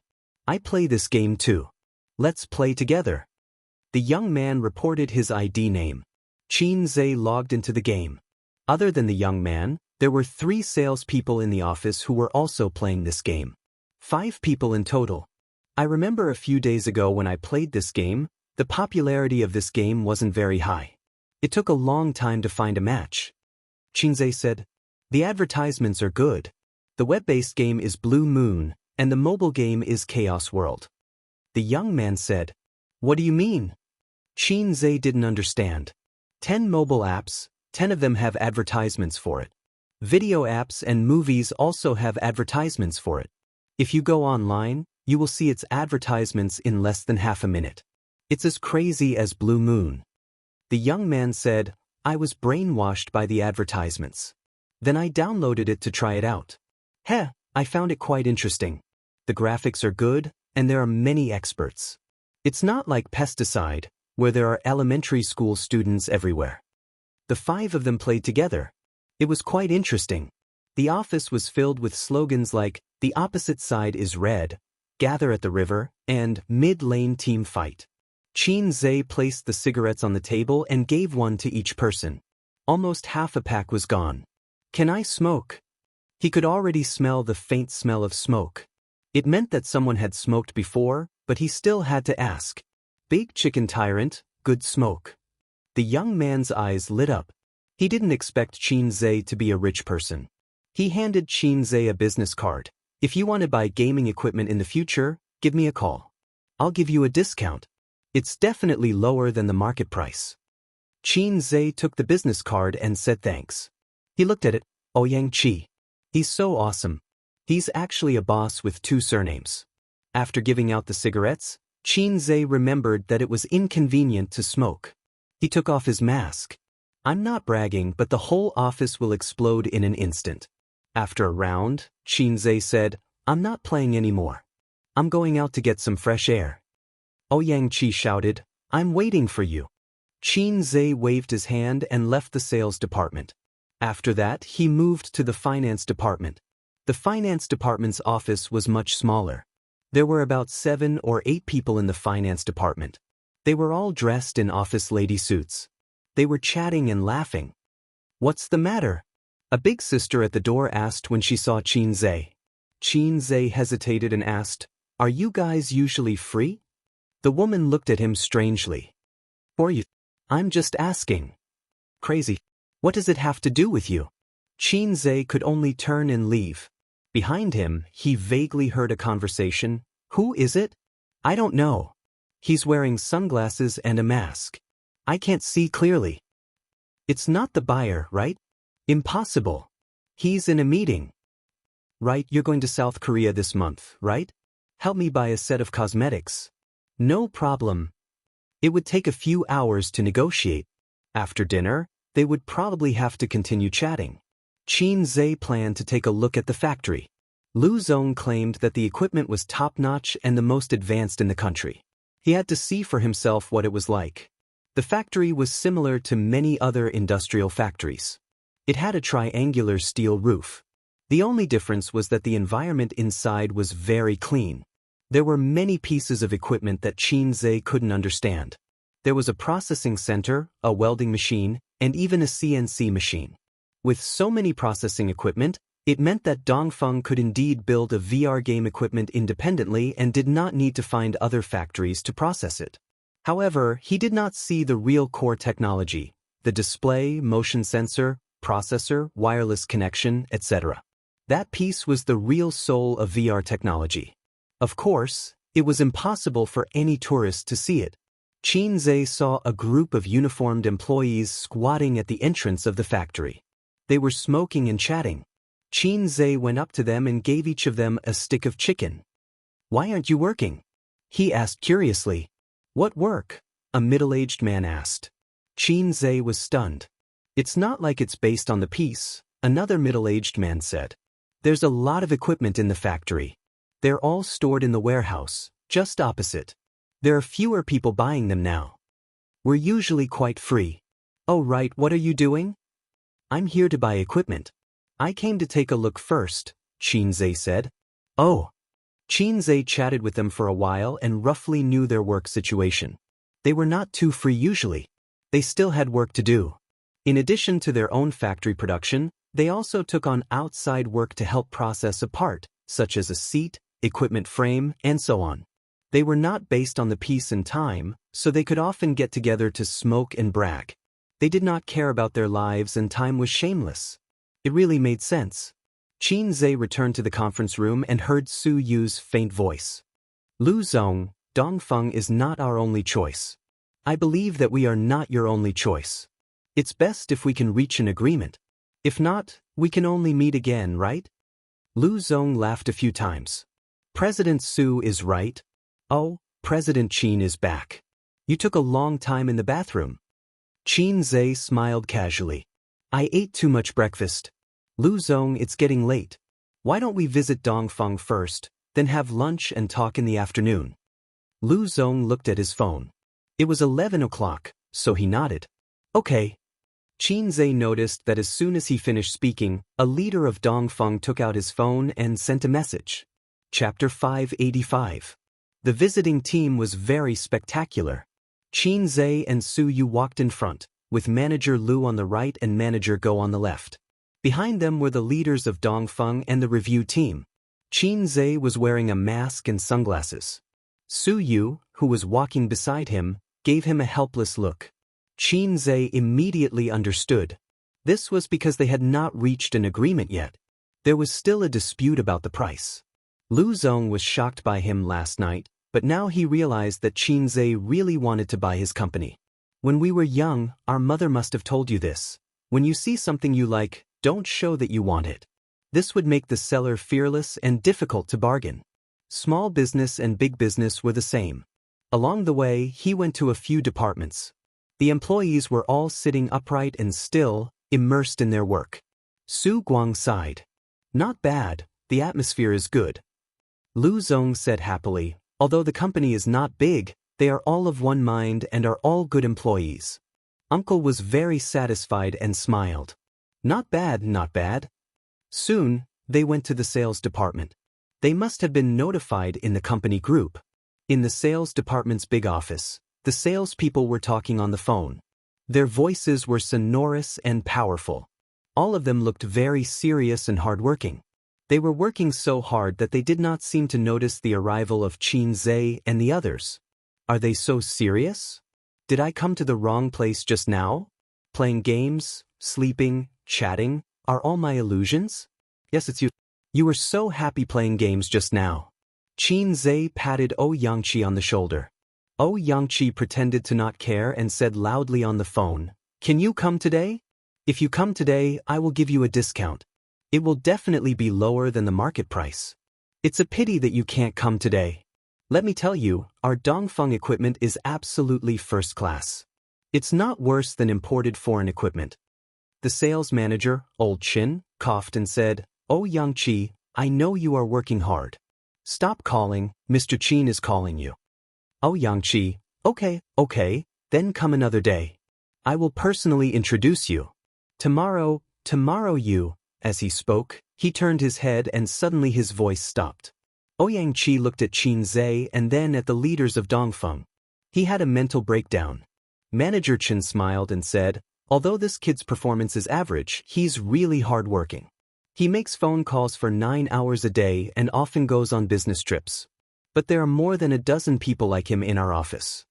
[SPEAKER 1] I play this game too. Let's play together. The young man reported his ID name. Qin Zhe logged into the game. Other than the young man, there were 3 salespeople in the office who were also playing this game. 5 people in total. I remember a few days ago when I played this game, the popularity of this game wasn't very high. It took a long time to find a match. Qin Zhe said, The advertisements are good. The web-based game is Blue Moon, and the mobile game is Chaos World. The young man said, What do you mean? Qin Zhe didn't understand. 10 mobile apps, 10 of them have advertisements for it. Video apps and movies also have advertisements for it. If you go online, you will see its advertisements in less than half a minute. It's as crazy as Blue Moon. The young man said, I was brainwashed by the advertisements. Then I downloaded it to try it out. I found it quite interesting. The graphics are good, and there are many experts. It's not like Pesticide, where there are elementary school students everywhere. The 5 of them played together. It was quite interesting. The office was filled with slogans like, The opposite side is red, Gather at the river, and Mid-lane team fight. Qin Zhe placed the cigarettes on the table and gave one to each person. Almost half a pack was gone. Can I smoke? He could already smell the faint smell of smoke. It meant that someone had smoked before, but he still had to ask. Big chicken tyrant, good smoke. The young man's eyes lit up. He didn't expect Qin Zhe to be a rich person. He handed Qin Zhe a business card. If you want to buy gaming equipment in the future, give me a call. I'll give you a discount. It's definitely lower than the market price. Qin Zhe took the business card and said thanks. He looked at it. Ouyang Qi. He's so awesome. He's actually a boss with 2 surnames. After giving out the cigarettes, Qin Zhe remembered that it was inconvenient to smoke. He took off his mask. I'm not bragging, but the whole office will explode in an instant. After a round, Qin Zhe said, I'm not playing anymore. I'm going out to get some fresh air. Ouyang Qi shouted, I'm waiting for you. Qin Zhe waved his hand and left the sales department. After that, he moved to the finance department. The finance department's office was much smaller. There were about 7 or 8 people in the finance department. They were all dressed in office lady suits. They were chatting and laughing. What's the matter? A big sister at the door asked when she saw Qin Zhe. Qin Zhe hesitated and asked, Are you guys usually free? The woman looked at him strangely. For you? I'm just asking. Crazy. What does it have to do with you? Qin Zhe could only turn and leave. Behind him, he vaguely heard a conversation. Who is it? I don't know. He's wearing sunglasses and a mask. I can't see clearly. It's not the buyer, right? Impossible. He's in a meeting. Right, you're going to South Korea this month, right? Help me buy a set of cosmetics. No problem. It would take a few hours to negotiate. After dinner, they would probably have to continue chatting. Qin Zhe planned to take a look at the factory. Lu Zong claimed that the equipment was top-notch and the most advanced in the country. He had to see for himself what it was like. The factory was similar to many other industrial factories. It had a triangular steel roof. The only difference was that the environment inside was very clean. There were many pieces of equipment that Qin Zhe couldn't understand. There was a processing center, a welding machine, and even a CNC machine. With so many processing equipment, it meant that Dongfeng could indeed build a VR game equipment independently and did not need to find other factories to process it. However, he did not see the real core technology, the display, motion sensor, processor, wireless connection, etc. That piece was the real soul of VR technology. Of course, it was impossible for any tourist to see it. Qin Zhe saw a group of uniformed employees squatting at the entrance of the factory. They were smoking and chatting. Qin Zhe went up to them and gave each of them a stick of chicken. Why aren't you working? He asked curiously. What work? A middle-aged man asked. Qin Zhe was stunned. It's not like it's based on the piece, another middle-aged man said. There's a lot of equipment in the factory. They're all stored in the warehouse, just opposite. There are fewer people buying them now. We're usually quite free. Oh right, what are you doing? I'm here to buy equipment. I came to take a look first, Qin Zhe said. Oh. Qin Zhe chatted with them for a while and roughly knew their work situation. They were not too free usually. They still had work to do. In addition to their own factory production, they also took on outside work to help process a part, such as a seat, equipment frame, and so on. They were not based on the piece and time, so they could often get together to smoke and brag. They did not care about their lives and time was shameless. It really made sense. Qin Zhe returned to the conference room and heard Su Yu's faint voice. Lu Zong, Dongfeng is not our only choice. I believe that we are not your only choice. It's best if we can reach an agreement. If not, we can only meet again, right? Lu Zong laughed a few times. President Su is right. Oh, President Qin is back. You took a long time in the bathroom. Qin Zhe smiled casually. I ate too much breakfast. Lu Zong, it's getting late. Why don't we visit Dongfeng first, then have lunch and talk in the afternoon? Lu Zong looked at his phone. It was 11 o'clock, so he nodded. Okay. Qin Zhe noticed that as soon as he finished speaking, a leader of Dongfeng took out his phone and sent a message. Chapter 585. The visiting team was very spectacular. Qin Zhe and Su Yu walked in front, with Manager Lu on the right and Manager Go on the left. Behind them were the leaders of Dongfeng and the review team. Qin Zhe was wearing a mask and sunglasses. Su Yu, who was walking beside him, gave him a helpless look. Qin Zhe immediately understood. This was because they had not reached an agreement yet. There was still a dispute about the price. Lu Zong was shocked by him last night, but now he realized that Qin Zhe really wanted to buy his company. When we were young, our mother must have told you this. When you see something you like, don't show that you want it. This would make the seller fearless and difficult to bargain. Small business and big business were the same. Along the way, he went to a few departments. The employees were all sitting upright and still, immersed in their work. Su Guang sighed. Not bad, the atmosphere is good. Lu Zong said happily, although the company is not big, they are all of one mind and are all good employees. Uncle was very satisfied and smiled. Not bad, not bad. Soon, they went to the sales department. They must have been notified in the company group. In the sales department's big office, the salespeople were talking on the phone. Their voices were sonorous and powerful. All of them looked very serious and hardworking. They were working so hard that they did not seem to notice the arrival of Qin Zhe and the others. Are they so serious? Did I come to the wrong place just now? Playing games, sleeping, chatting, are all my illusions? Yes, it's you. You were so happy playing games just now. Qin Zhe patted Xianxia on the shoulder. Xianxia pretended to not care and said loudly on the phone, "Can you come today? If you come today, I will give you a discount. It will definitely be lower than the market price. It's a pity that you can't come today. Let me tell you, our Dongfeng equipment is absolutely first class. It's not worse than imported foreign equipment." The sales manager, Old Chin, coughed and said, "Xianxia, I know you are working hard. Stop calling, Mr. Qin is calling you." Xianxia, okay, then come another day. I will personally introduce you. Tomorrow you." As he spoke, he turned his head and suddenly his voice stopped. Xianxia looked at Qin Zhe and then at the leaders of Dongfeng. He had a mental breakdown. Manager Chen smiled and said, "Although this kid's performance is average, he's really hardworking. He makes phone calls for 9 hours a day and often goes on business trips. But there are more than a dozen people like him in our office."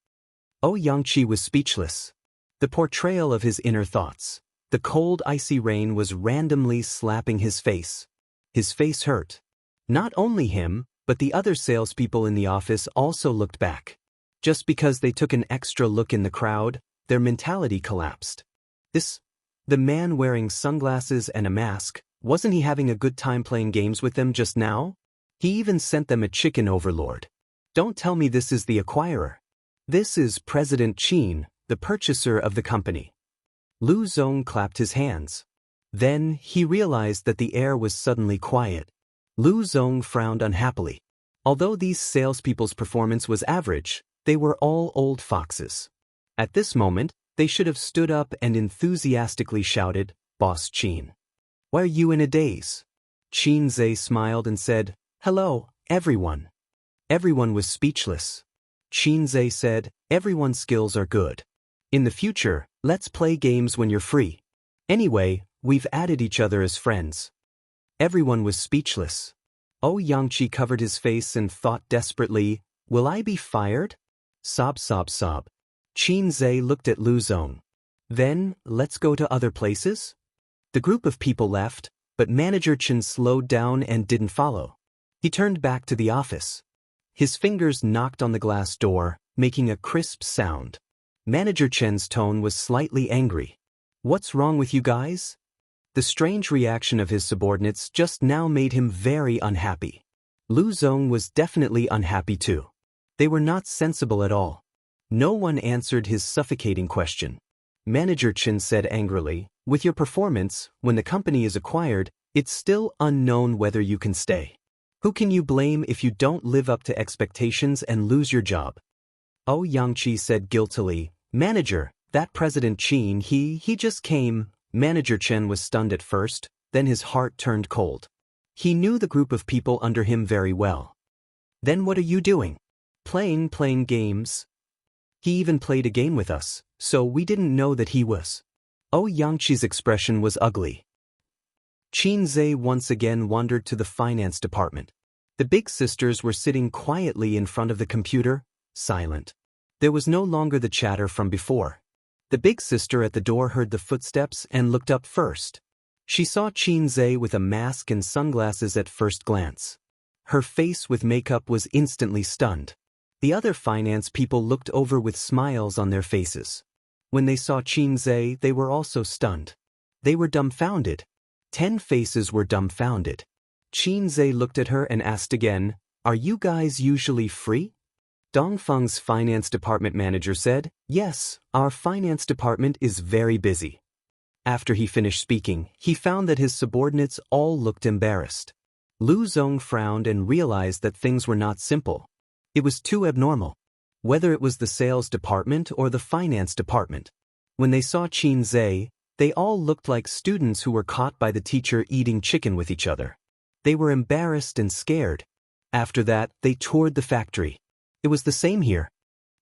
[SPEAKER 1] Xianxia was speechless. The portrayal of his inner thoughts. The cold icy rain was randomly slapping his face. His face hurt. Not only him, but the other salespeople in the office also looked back. Just because they took an extra look in the crowd, their mentality collapsed. The man wearing sunglasses and a mask, wasn't he having a good time playing games with them just now? He even sent them a chicken overlord. Don't tell me this is the acquirer. This is President Qin, the purchaser of the company. Lu Zong clapped his hands. Then he realized that the air was suddenly quiet. Lu Zong frowned unhappily. Although these salespeople's performance was average, they were all old foxes. At this moment, they should have stood up and enthusiastically shouted, "Boss Qin. Why are you in a daze?" Qin Zhe smiled and said, "Hello, everyone." Everyone was speechless. Qin Zhe said, "Everyone's skills are good. In the future, let's play games when you're free. Anyway, we've added each other as friends." Everyone was speechless. Xianxia covered his face and thought desperately, "Will I be fired?" Sob, sob, sob. Qin Zhe looked at Lu Zong. "Then, let's go to other places?" The group of people left, but Manager Chen slowed down and didn't follow. He turned back to the office. His fingers knocked on the glass door, making a crisp sound. Manager Chen's tone was slightly angry. "What's wrong with you guys?" The strange reaction of his subordinates just now made him very unhappy. Lu Zong was definitely unhappy too. They were not sensible at all. No one answered his suffocating question. Manager Chen said angrily, "With your performance, when the company is acquired, it's still unknown whether you can stay. Who can you blame if you don't live up to expectations and lose your job?" Xianxia said guiltily, "Manager, that President Qin, he just came." Manager Chen was stunned at first, then his heart turned cold. He knew the group of people under him very well. "Then what are you doing?" Playing games." "He even played a game with us, so we didn't know that he was." Xianxia's expression was ugly. Qin Zhe once again wandered to the finance department. The big sisters were sitting quietly in front of the computer, silent. There was no longer the chatter from before. The big sister at the door heard the footsteps and looked up first. She saw Qin Zhe with a mask and sunglasses at first glance. Her face with makeup was instantly stunned. The other finance people looked over with smiles on their faces. When they saw Qinze, they were also stunned. They were dumbfounded. 10 faces were dumbfounded. Qinze looked at her and asked again, "Are you guys usually free?" Dongfeng's finance department manager said, "Yes, our finance department is very busy." After he finished speaking, he found that his subordinates all looked embarrassed. Lu Zong frowned and realized that things were not simple. It was too abnormal. Whether it was the sales department or the finance department. When they saw Qinze, they all looked like students who were caught by the teacher eating chicken with each other. They were embarrassed and scared. After that, they toured the factory. It was the same here.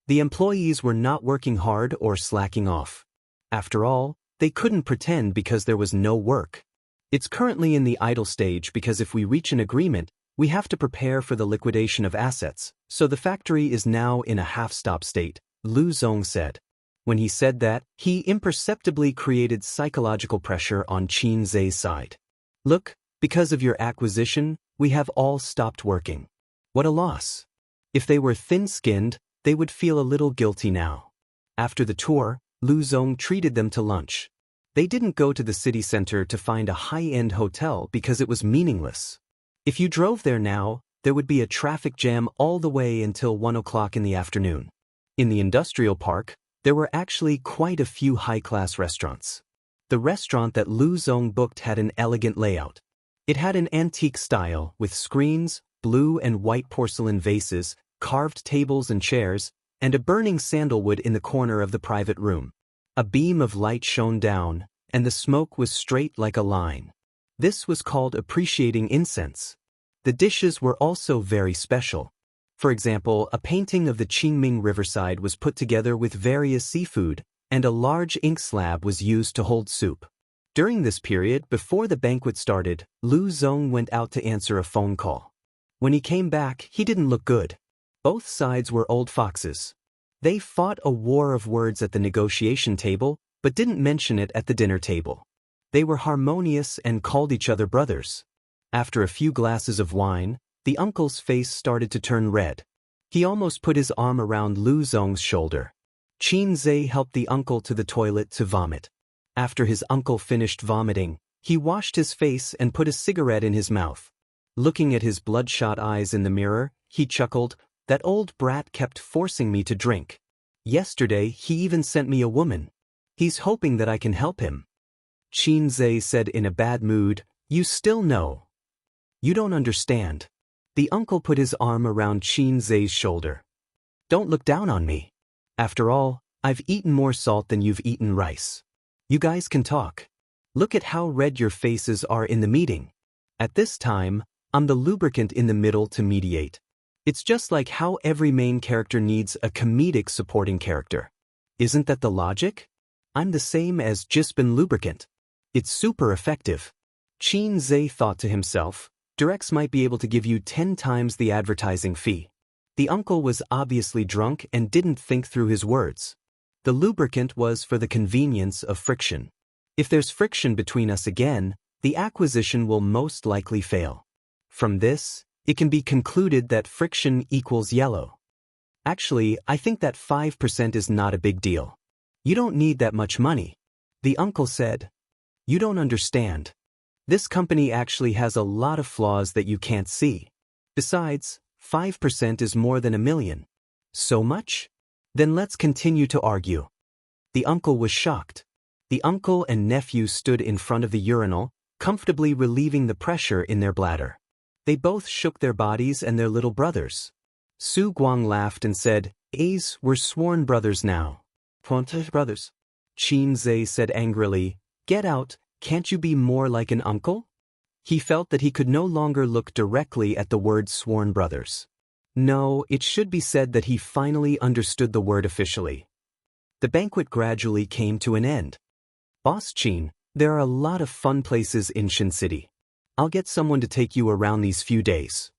[SPEAKER 1] The employees were not working hard or slacking off. After all, they couldn't pretend because there was no work. It's currently in the idle stage because if we reach an agreement, we have to prepare for the liquidation of assets, so the factory is now in a half-stop state, Lu Zong said. When he said that, he imperceptibly created psychological pressure on Qinze's side. Look, because of your acquisition, we have all stopped working. What a loss. If they were thin-skinned, they would feel a little guilty now. After the tour, Lu Zong treated them to lunch. They didn't go to the city center to find a high-end hotel because it was meaningless. If you drove there now, there would be a traffic jam all the way until 1 o'clock in the afternoon. In the industrial park, there were actually quite a few high-class restaurants. The restaurant that Lu Zong booked had an elegant layout. It had an antique style with screens, blue and white porcelain vases, carved tables and chairs, and a burning sandalwood in the corner of the private room. A beam of light shone down, and the smoke was straight like a line. This was called appreciating incense. The dishes were also very special. For example, a painting of the Qingming riverside was put together with various seafood, and a large ink slab was used to hold soup. During this period, before the banquet started, Lu Zong went out to answer a phone call. When he came back, he didn't look good. Both sides were old foxes. They fought a war of words at the negotiation table, but didn't mention it at the dinner table. They were harmonious and called each other brothers. After a few glasses of wine, the uncle's face started to turn red. He almost put his arm around Lu Zong's shoulder. Qinze helped the uncle to the toilet to vomit. After his uncle finished vomiting, he washed his face and put a cigarette in his mouth. Looking at his bloodshot eyes in the mirror, he chuckled, "That old brat kept forcing me to drink. Yesterday he even sent me a woman. He's hoping that I can help him." Qinze said in a bad mood, "You still know. You don't understand." The uncle put his arm around Qinze's shoulder. "Don't look down on me. After all, I've eaten more salt than you've eaten rice. You guys can talk. Look at how red your faces are in the meeting. At this time, I'm the lubricant in the middle to mediate. It's just like how every main character needs a comedic supporting character. Isn't that the logic? I'm the same as Jispin lubricant. It's super effective." Qinze thought to himself, Durex might be able to give you 10 times the advertising fee. The uncle was obviously drunk and didn't think through his words. The lubricant was for the convenience of friction. If there's friction between us again, the acquisition will most likely fail. From this, it can be concluded that friction equals yellow. Actually, I think that 5% is not a big deal. You don't need that much money. The uncle said. You don't understand. This company actually has a lot of flaws that you can't see. Besides, 5% is more than $1 million. So much? Then let's continue to argue. The uncle was shocked. The uncle and nephew stood in front of the urinal, comfortably relieving the pressure in their bladder. They both shook their bodies and their little brothers. Su Guang laughed and said, We're sworn brothers now. Brothers. Qinze said angrily, Get out, can't you be more like an uncle? He felt that he could no longer look directly at the word sworn brothers. No, it should be said that he finally understood the word officially. The banquet gradually came to an end. Boss Qin, there are a lot of fun places in Shin City. I'll get someone to take you around these few days.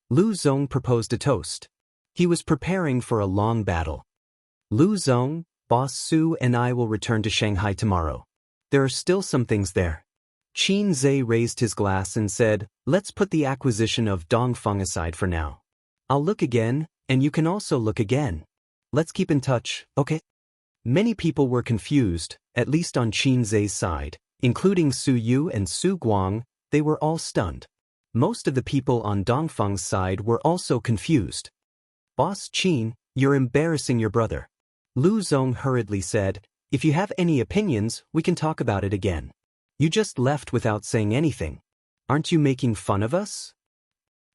[SPEAKER 1] Lu Zong proposed a toast. He was preparing for a long battle. Lu Zong, Boss Su and I will return to Shanghai tomorrow. There are still some things there. Qin Zhe raised his glass and said, "Let's put the acquisition of Dongfeng aside for now. I'll look again, and you can also look again. Let's keep in touch, okay?" Many people were confused, at least on Qin Zhe's side, including Su Yu and Su Guang. They were all stunned. Most of the people on Dongfeng's side were also confused. "Boss Qin, you're embarrassing your brother." Lu Zong hurriedly said, "If you have any opinions, we can talk about it again. You just left without saying anything. Aren't you making fun of us?"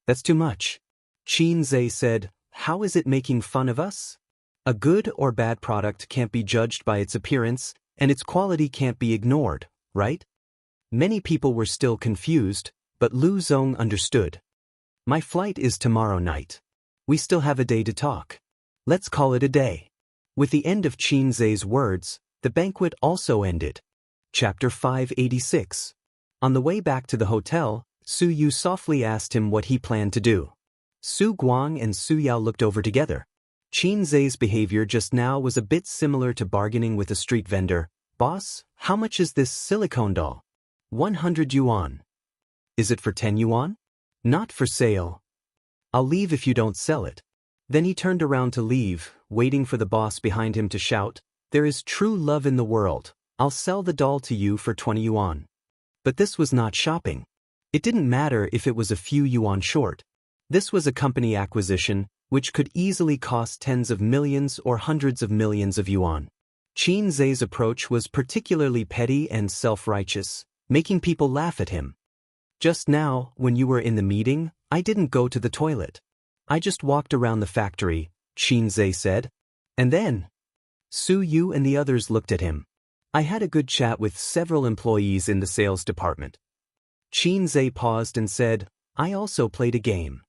[SPEAKER 1] "That's too much." Qin Zhe said, "How is it making fun of us? A good or bad product can't be judged by its appearance, and its quality can't be ignored, right?" Many people were still confused, but Lu Zong understood. "My flight is tomorrow night. We still have a day to talk. Let's call it a day." With the end of Qin Zhe's words, the banquet also ended. Chapter 586. On the way back to the hotel, Su Yu softly asked him what he planned to do. Su Guang and Su Yao looked over together. Qin Zhe's behavior just now was a bit similar to bargaining with a street vendor. "Boss, how much is this silicone doll?" 100 yuan. "Is it for 10 yuan? Not for sale. I'll leave if you don't sell it." Then he turned around to leave, waiting for the boss behind him to shout, "There is true love in the world. I'll sell the doll to you for 20 yuan. But this was not shopping. It didn't matter if it was a few yuan short. This was a company acquisition, which could easily cost tens of millions or hundreds of millions of yuan. Qin Zhe's approach was particularly petty and self-righteous, making people laugh at him. "Just now, when you were in the meeting, I didn't go to the toilet. I just walked around the factory," Qin Zhe said. "And then?" Su Yu and the others looked at him. "I had a good chat with several employees in the sales department." Qin Zhe paused and said, "I also played a game."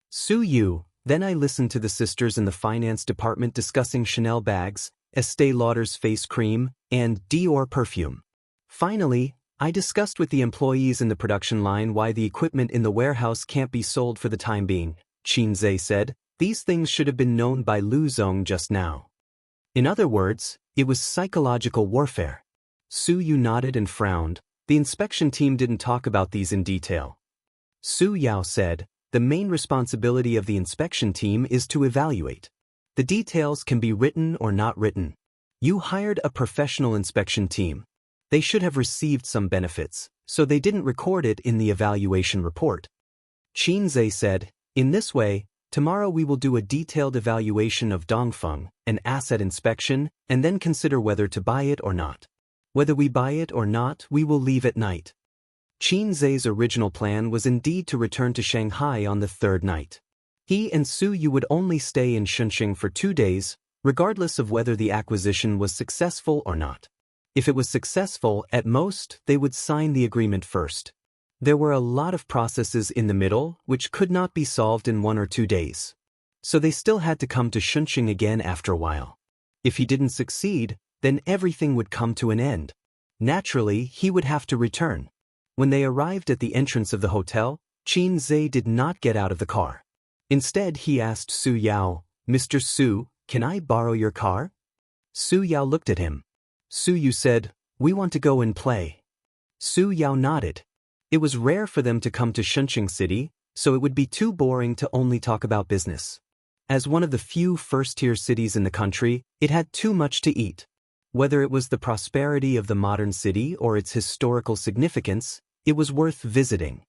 [SPEAKER 1] Su Yu, "Then I listened to the sisters in the finance department discussing Chanel bags, Estée Lauder's face cream, and Dior perfume. Finally, I discussed with the employees in the production line why the equipment in the warehouse can't be sold for the time being," Qin Zhe said. "These things should have been known by Lu Zong just now." In other words, it was psychological warfare. Su Yu nodded and frowned. The inspection team didn't talk about these in detail. Su Yao said, "The main responsibility of the inspection team is to evaluate. The details can be written or not written. You hired a professional inspection team. They should have received some benefits, so they didn't record it in the evaluation report." Qin Zhe said, "In this way, tomorrow we will do a detailed evaluation of Dongfeng, an asset inspection, and then consider whether to buy it or not. Whether we buy it or not, we will leave at night." Qin Zhe's original plan was indeed to return to Shanghai on the third night. He and Su Yu would only stay in Shunxing for 2 days, regardless of whether the acquisition was successful or not. If it was successful, at most, they would sign the agreement first. There were a lot of processes in the middle which could not be solved in 1 or 2 days. So they still had to come to Shunxing again after a while. If he didn't succeed, then everything would come to an end. Naturally, he would have to return. When they arrived at the entrance of the hotel, Qin Zhe did not get out of the car. Instead, he asked Su Yao, "Mr. Su, can I borrow your car?" Su Yao looked at him. Su Yu said, "We want to go and play." Su Yao nodded. It was rare for them to come to Shunxing City, so it would be too boring to only talk about business. As one of the few first-tier cities in the country, it had too much to eat. Whether it was the prosperity of the modern city or its historical significance, it was worth visiting.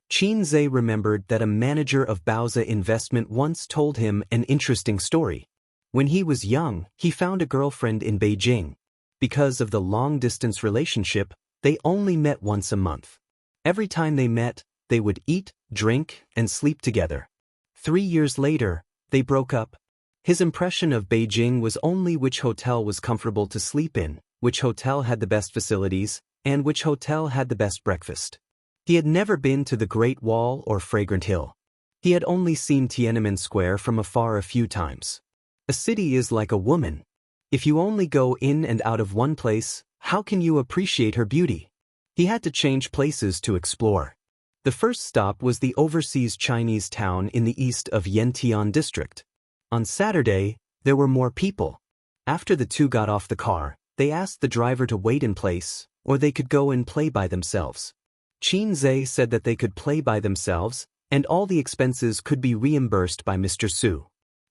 [SPEAKER 1] Qin Zhe remembered that a manager of Baoza Investment once told him an interesting story. When he was young, he found a girlfriend in Beijing. Because of the long-distance relationship, they only met once a month. Every time they met, they would eat, drink, and sleep together. 3 years later, they broke up. His impression of Beijing was only which hotel was comfortable to sleep in, which hotel had the best facilities, and which hotel had the best breakfast. He had never been to the Great Wall or Fragrant Hill. He had only seen Tiananmen Square from afar a few times. A city is like a woman. If you only go in and out of one place, how can you appreciate her beauty? He had to change places to explore. The first stop was the overseas Chinese town in the east of Yantian district. On Saturday, there were more people. After the two got off the car, they asked the driver to wait in place, or they could go and play by themselves. Xianxia said that they could play by themselves, and all the expenses could be reimbursed by Mr. Su.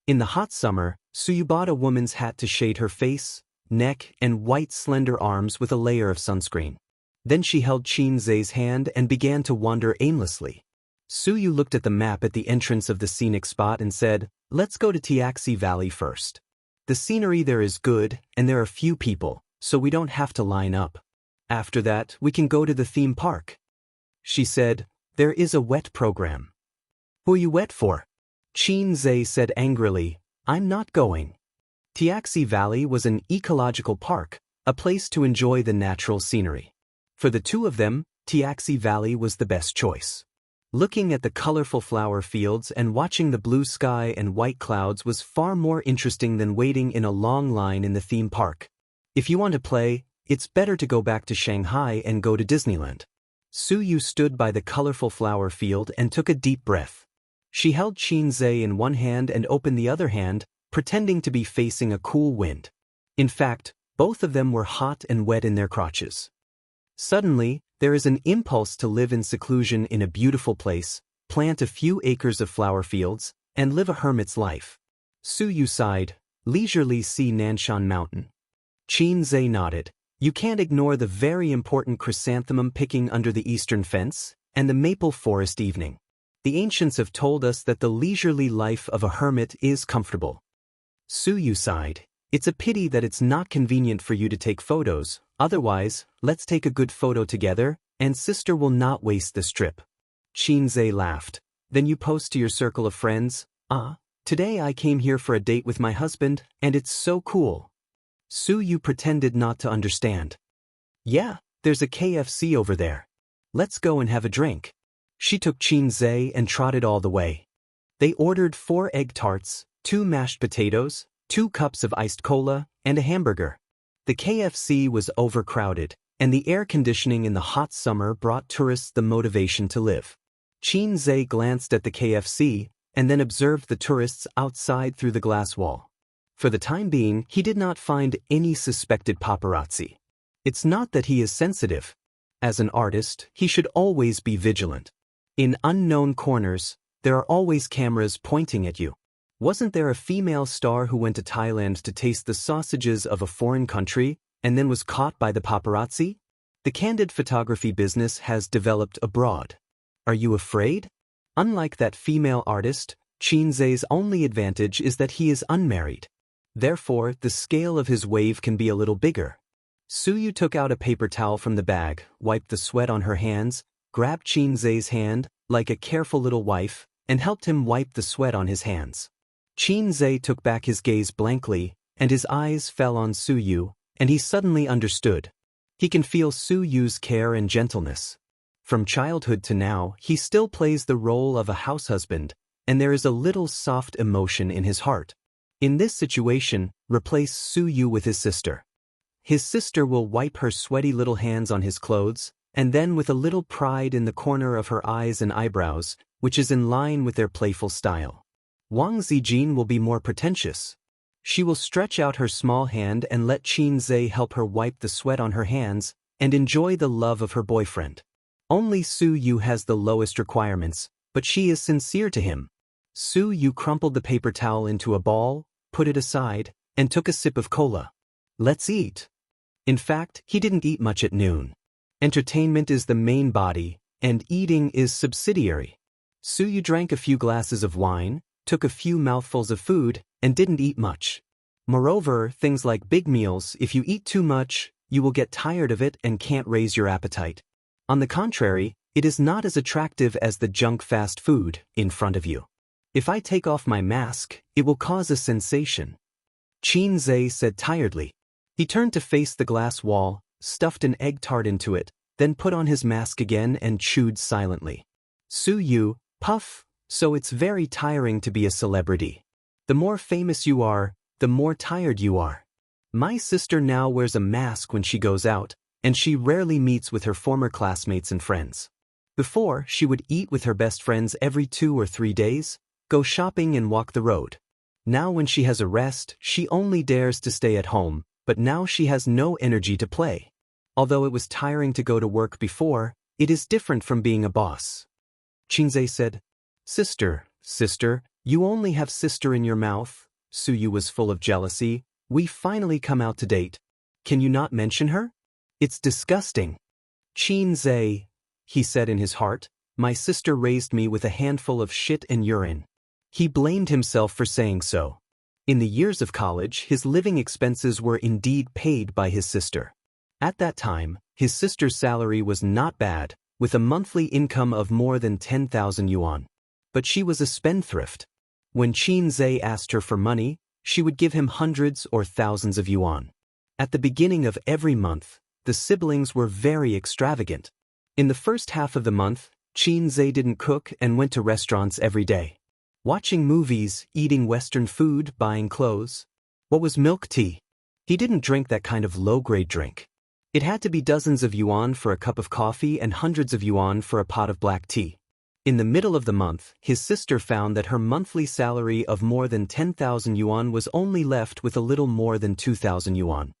[SPEAKER 1] In the hot summer, Su bought a woman's hat to shade her face, neck, and white slender arms with a layer of sunscreen. Then she held Xianxia's hand and began to wander aimlessly. Su looked at the map at the entrance of the scenic spot and said, "Let's go to Tiaxi Valley first. The scenery there is good, and there are few people, so we don't have to line up. After that, we can go to the theme park." She said, "There is a wet program." "Who are you wet for?" Xianxia said angrily, "I'm not going." Tiaxi Valley was an ecological park, a place to enjoy the natural scenery. For the two of them, Tiaxi Valley was the best choice. Looking at the colorful flower fields and watching the blue sky and white clouds was far more interesting than waiting in a long line in the theme park. If you want to play, it's better to go back to Shanghai and go to Disneyland. Su stood by the colorful flower field and took a deep breath. She held Xianxia in one hand and opened the other hand, pretending to be facing a cool wind. In fact, both of them were hot and wet in their crotches. Suddenly, there is an impulse to live in seclusion in a beautiful place, plant a few acres of flower fields, and live a hermit's life. Su sighed, leisurely see Nanshan Mountain. Xianxia nodded. You can't ignore the very important chrysanthemum picking under the eastern fence, and the maple forest evening. The ancients have told us that the leisurely life of a hermit is comfortable. Su sighed. It's a pity that it's not convenient for you to take photos, otherwise, let's take a good photo together, and sister will not waste this trip. Xianxia laughed. Then you post to your circle of friends, today I came here for a date with my husband, and it's so cool. Su pretended not to understand. Yeah, there's a KFC over there. Let's go and have a drink. She took Xianxia and trotted all the way. They ordered 4 egg tarts, 2 mashed potatoes, 2 cups of iced cola, and a hamburger. The KFC was overcrowded, and the air conditioning in the hot summer brought tourists the motivation to live. Xianxia glanced at the KFC, and then observed the tourists outside through the glass wall. For the time being, he did not find any suspected paparazzi. It's not that he is sensitive. As an artist, he should always be vigilant. In unknown corners, there are always cameras pointing at you. Wasn't there a female star who went to Thailand to taste the sausages of a foreign country, and then was caught by the paparazzi? The candid photography business has developed abroad. Are you afraid? Unlike that female artist, Xianxia's only advantage is that he is unmarried. Therefore, the scale of his wave can be a little bigger. Su took out a paper towel from the bag, wiped the sweat on her hands, grabbed Xianxia's hand, like a careful little wife, and helped him wipe the sweat on his hands. Xianxia took back his gaze blankly, and his eyes fell on Su, and he suddenly understood. He can feel Su's care and gentleness. From childhood to now, he still plays the role of a house husband, and there is a little soft emotion in his heart. In this situation, replace Su with his sister. His sister will wipe her sweaty little hands on his clothes, and then with a little pride in the corner of her eyes and eyebrows, which is in line with their playful style. Wang Zijin will be more pretentious. She will stretch out her small hand and let Xianxia help her wipe the sweat on her hands, and enjoy the love of her boyfriend. Only Su has the lowest requirements, but she is sincere to him. Su crumpled the paper towel into a ball, put it aside, and took a sip of cola. Let's eat. In fact, he didn't eat much at noon. Entertainment is the main body, and eating is subsidiary. Su drank a few glasses of wine, took a few mouthfuls of food, and didn't eat much. Moreover, things like big meals, if you eat too much, you will get tired of it and can't raise your appetite. On the contrary, it is not as attractive as the junk fast food in front of you. If I take off my mask, it will cause a sensation. Xianxia said tiredly. He turned to face the glass wall, stuffed an egg tart into it, then put on his mask again and chewed silently. Su, puff. So it's very tiring to be a celebrity. The more famous you are, the more tired you are. My sister now wears a mask when she goes out, and she rarely meets with her former classmates and friends. Before, she would eat with her best friends every 2 or 3 days, go shopping and walk the road. Now when she has a rest, she only dares to stay at home, but now she has no energy to play. Although it was tiring to go to work before, It is different from being a boss. Qinzhe said. Sister, you only have sister in your mouth. Suyu was full of jealousy. We finally come out to date. Can you not mention her? It's disgusting. Qinzhe, he said in his heart, my sister raised me with a handful of shit and urine. He blamed himself for saying so. In the years of college, his living expenses were indeed paid by his sister. At that time, his sister's salary was not bad, with a monthly income of more than 10,000 yuan. But she was a spendthrift. When Qinzhe asked her for money, she would give him hundreds or thousands of yuan. At the beginning of every month, the siblings were very extravagant. In the first half of the month, Qinzhe didn't cook and went to restaurants every day. Watching movies, eating Western food, buying clothes. What was milk tea? He didn't drink that kind of low-grade drink. It had to be dozens of yuan for a cup of coffee and hundreds of yuan for a pot of black tea. In the middle of the month, his sister found that her monthly salary of more than 10,000 yuan was only left with a little more than 2,000 yuan.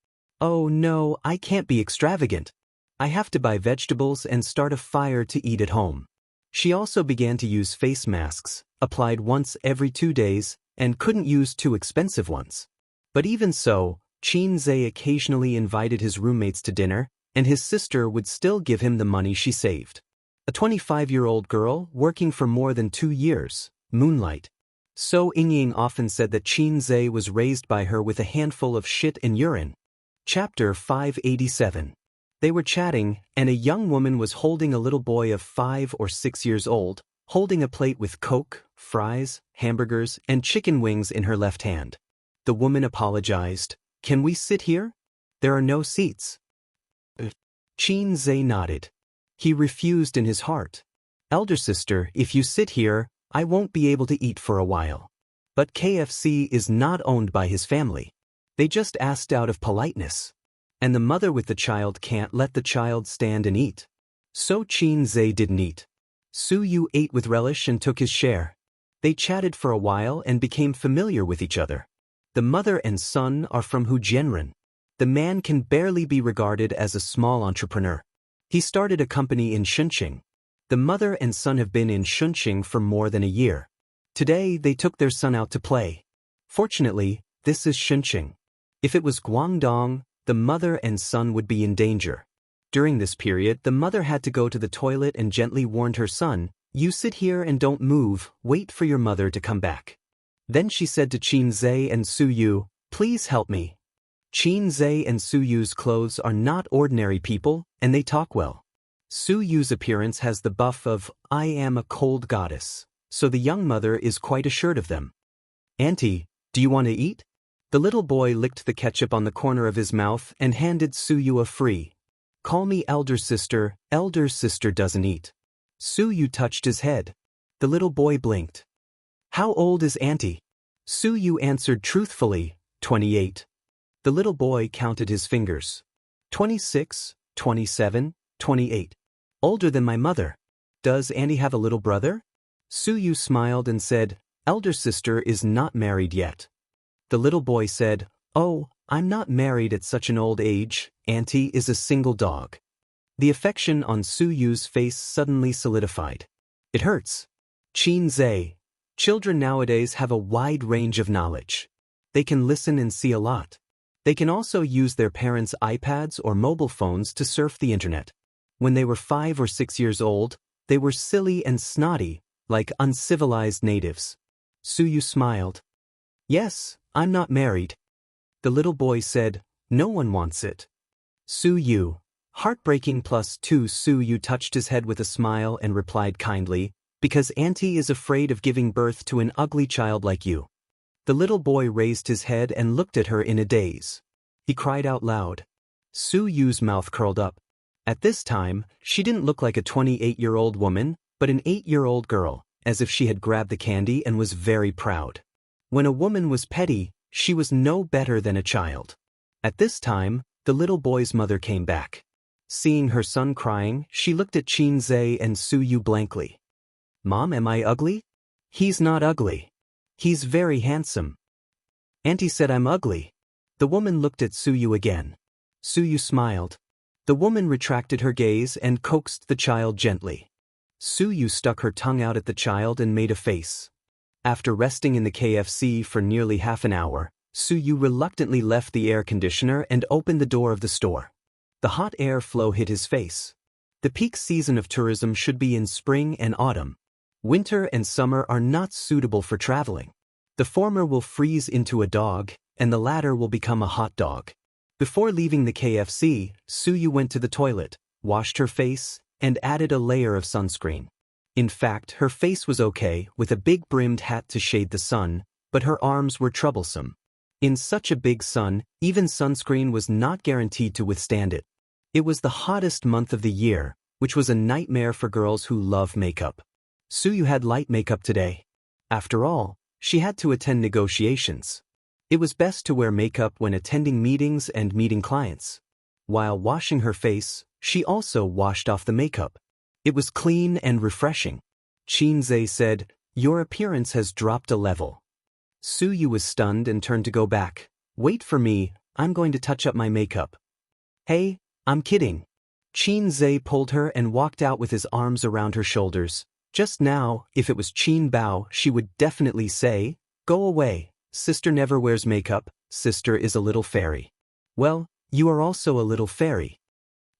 [SPEAKER 1] Oh no, I can't be extravagant. I have to buy vegetables and start a fire to eat at home. She also began to use face masks, applied once every 2 days, and couldn't use too expensive ones. But even so, Qinzhe occasionally invited his roommates to dinner, and his sister would still give him the money she saved. A 25-year-old girl, working for more than 2 years, moonlight. So Yingying often said that Qinzhe was raised by her with a handful of shit and urine. Chapter 587. They were chatting, and a young woman was holding a little boy of 5 or 6 years old, holding a plate with Coke, fries, hamburgers, and chicken wings in her left hand. The woman apologized. Can we sit here? There are no seats. Qinzhe nodded. He refused in his heart. Elder sister, if you sit here, I won't be able to eat for a while. But KFC is not owned by his family. They just asked out of politeness. And the mother with the child can't let the child stand and eat. So Qinzhe didn't eat. Suyu ate with relish and took his share. They chatted for a while and became familiar with each other. The mother and son are from Hujianren. The man can barely be regarded as a small entrepreneur. He started a company in Shunqing. The mother and son have been in Shunqing for more than a year. Today they took their son out to play. Fortunately, this is Shunqing. If it was Guangdong, the mother and son would be in danger. During this period, the mother had to go to the toilet and gently warned her son, "You sit here and don't move, wait for your mother to come back." Then she said to Qinzhe and Suyu, "Please help me." Qinzhe and Suyu's clothes are not ordinary people, and they talk well. Suyu's appearance has the buff of, "I am a cold goddess," so the young mother is quite assured of them. "Auntie, do you want to eat?" The little boy licked the ketchup on the corner of his mouth and handed Suyu a free. "Call me elder sister doesn't eat." Suyu touched his head. The little boy blinked. "How old is Auntie?" Suyu answered truthfully, 28. The little boy counted his fingers. 26, 27, 28. Older than my mother. Does Auntie have a little brother? Suyu smiled and said, "Elder sister is not married yet." The little boy said, "Oh, I'm not married at such an old age, Auntie is a single dog." The affection on Suyu's face suddenly solidified. "It hurts." Qinzhe. Children nowadays have a wide range of knowledge. They can listen and see a lot. They can also use their parents' iPads or mobile phones to surf the internet. When they were 5 or 6 years old, they were silly and snotty, like uncivilized natives. Suyu smiled. "Yes, I'm not married." The little boy said, "No one wants it." Suyu. Heartbreaking +2. Suyu touched his head with a smile and replied kindly, "Because Auntie is afraid of giving birth to an ugly child like you." The little boy raised his head and looked at her in a daze. He cried out loud. Suyu's mouth curled up. At this time, she didn't look like a 28-year-old woman, but an 8-year-old girl, as if she had grabbed the candy and was very proud. When a woman was petty, she was no better than a child. At this time, the little boy's mother came back. Seeing her son crying, she looked at Qinzhe and Suyu blankly. "Mom, am I ugly?" "He's not ugly. He's very handsome." "Auntie said I'm ugly." The woman looked at Suyu again. Suyu smiled. The woman retracted her gaze and coaxed the child gently. Su Yu stuck her tongue out at the child and made a face. After resting in the KFC for nearly half an hour, Su Yu reluctantly left the air conditioner and opened the door of the store. The hot air flow hit his face. The peak season of tourism should be in spring and autumn. Winter and summer are not suitable for traveling. The former will freeze into a dog, and the latter will become a hot dog. Before leaving the KFC, Su Yu went to the toilet, washed her face, and added a layer of sunscreen. In fact, her face was okay, with a big brimmed hat to shade the sun, but her arms were troublesome. In such a big sun, even sunscreen was not guaranteed to withstand it. It was the hottest month of the year, which was a nightmare for girls who love makeup. Su Yu had light makeup today. After all, she had to attend negotiations. It was best to wear makeup when attending meetings and meeting clients. While washing her face, she also washed off the makeup. It was clean and refreshing. Xianxia said, "Your appearance has dropped a level." Su Yu was stunned and turned to go back. "Wait for me, I'm going to touch up my makeup." "Hey, I'm kidding." Xianxia pulled her and walked out with his arms around her shoulders. Just now, if it was Qin Bao, she would definitely say, "Go away, sister never wears makeup, sister is a little fairy." Well, you are also a little fairy.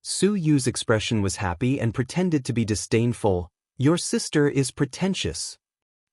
[SPEAKER 1] Su Yu's expression was happy and pretended to be disdainful. "Your sister is pretentious."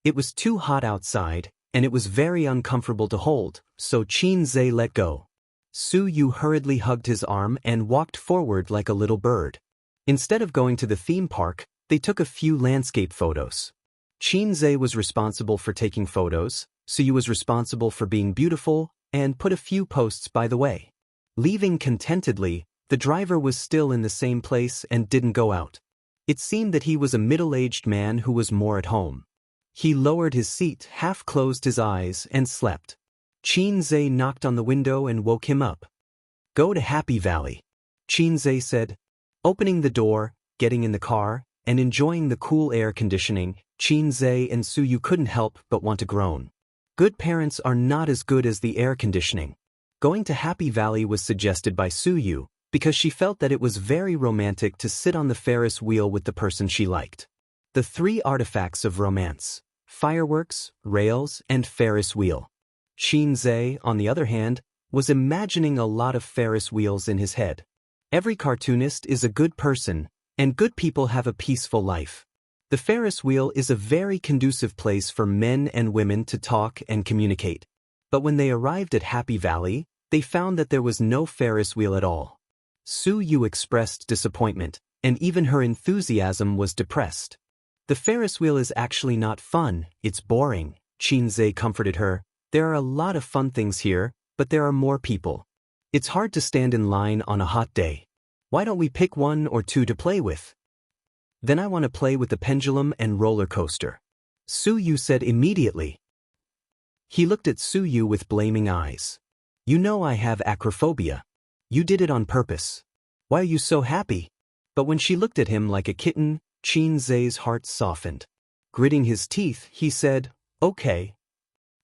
[SPEAKER 1] It was too hot outside, and it was very uncomfortable to hold, so Xianxia let go. Su Yu hurriedly hugged his arm and walked forward like a little bird. Instead of going to the theme park, they took a few landscape photos. Xianxia was responsible for taking photos, Su Yu was responsible for being beautiful, and put a few posts by the way. Leaving contentedly, the driver was still in the same place and didn't go out. It seemed that he was a middle-aged man who was more at home. He lowered his seat, half-closed his eyes, and slept. Xianxia knocked on the window and woke him up. "Go to Happy Valley," Xianxia said. Opening the door, getting in the car, and enjoying the cool air conditioning, Xianxia and Su Yu couldn't help but want to groan. Good parents are not as good as the air conditioning. Going to Happy Valley was suggested by Su Yu, because she felt that it was very romantic to sit on the Ferris wheel with the person she liked. The three artifacts of romance: fireworks, rails, and Ferris wheel. Xianxia, on the other hand, was imagining a lot of Ferris wheels in his head. Every cartoonist is a good person, and good people have a peaceful life. The Ferris wheel is a very conducive place for men and women to talk and communicate. But when they arrived at Happy Valley, they found that there was no Ferris wheel at all. Su Yu expressed disappointment, and even her enthusiasm was depressed. "The Ferris wheel is actually not fun, it's boring," Xianxia comforted her. "There are a lot of fun things here, but there are more people. It's hard to stand in line on a hot day. Why don't we pick one or two to play with?" "Then I want to play with the pendulum and roller coaster," Su Yu said immediately. He looked at Su Yu with blaming eyes. "You know I have acrophobia. You did it on purpose. Why are you so happy?" But when she looked at him like a kitten, Xianxia's heart softened. Gritting his teeth, he said, "Okay."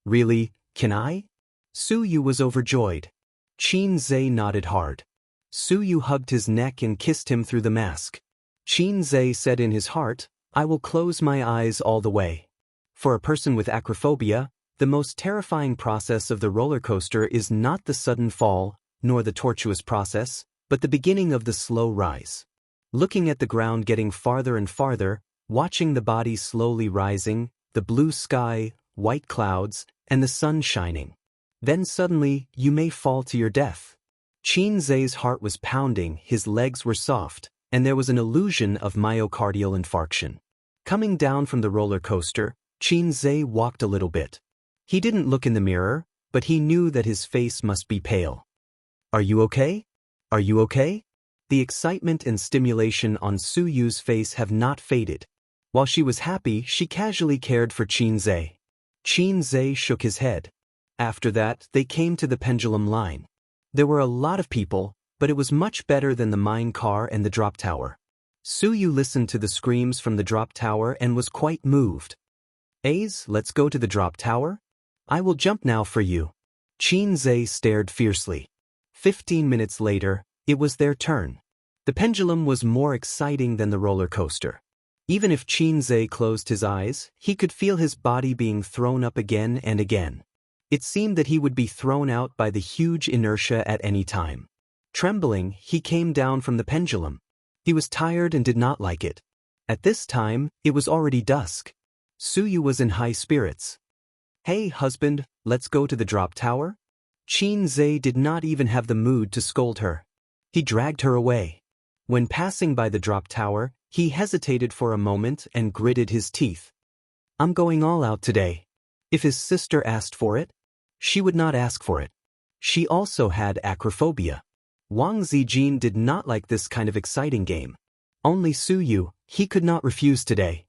[SPEAKER 1] "Really, can I?" Su Yu was overjoyed. Xianxia nodded hard. Su Yu hugged his neck and kissed him through the mask. Xianxia said in his heart, "I will close my eyes all the way." For a person with acrophobia, the most terrifying process of the roller coaster is not the sudden fall, nor the tortuous process, but the beginning of the slow rise. Looking at the ground getting farther and farther, watching the body slowly rising, the blue sky, white clouds, and the sun shining. Then suddenly, you may fall to your death. Xianxia's heart was pounding, his legs were soft, and there was an illusion of myocardial infarction. Coming down from the roller coaster, Xianxia walked a little bit. He didn't look in the mirror, but he knew that his face must be pale. "Are you okay? Are you okay?" The excitement and stimulation on Su Yu's face have not faded. While she was happy, she casually cared for Xianxia. Xianxia shook his head. After that, they came to the pendulum line. There were a lot of people, but it was much better than the mine car and the drop tower. Su Yu listened to the screams from the drop tower and was quite moved. "Ace, let's go to the drop tower? I will jump now for you." Xianxia stared fiercely. 15 minutes later, it was their turn. The pendulum was more exciting than the roller coaster. Even if Qinze closed his eyes, he could feel his body being thrown up again and again. It seemed that he would be thrown out by the huge inertia at any time. Trembling, he came down from the pendulum. He was tired and did not like it. At this time, it was already dusk. Suyu was in high spirits. "Hey, husband, let's go to the drop tower?" Qinze did not even have the mood to scold her. He dragged her away. When passing by the drop tower, he hesitated for a moment and gritted his teeth. "I'm going all out today." If his sister asked for it, she would not ask for it. She also had acrophobia. Wang Zijin did not like this kind of exciting game. Only Suyu, he could not refuse today.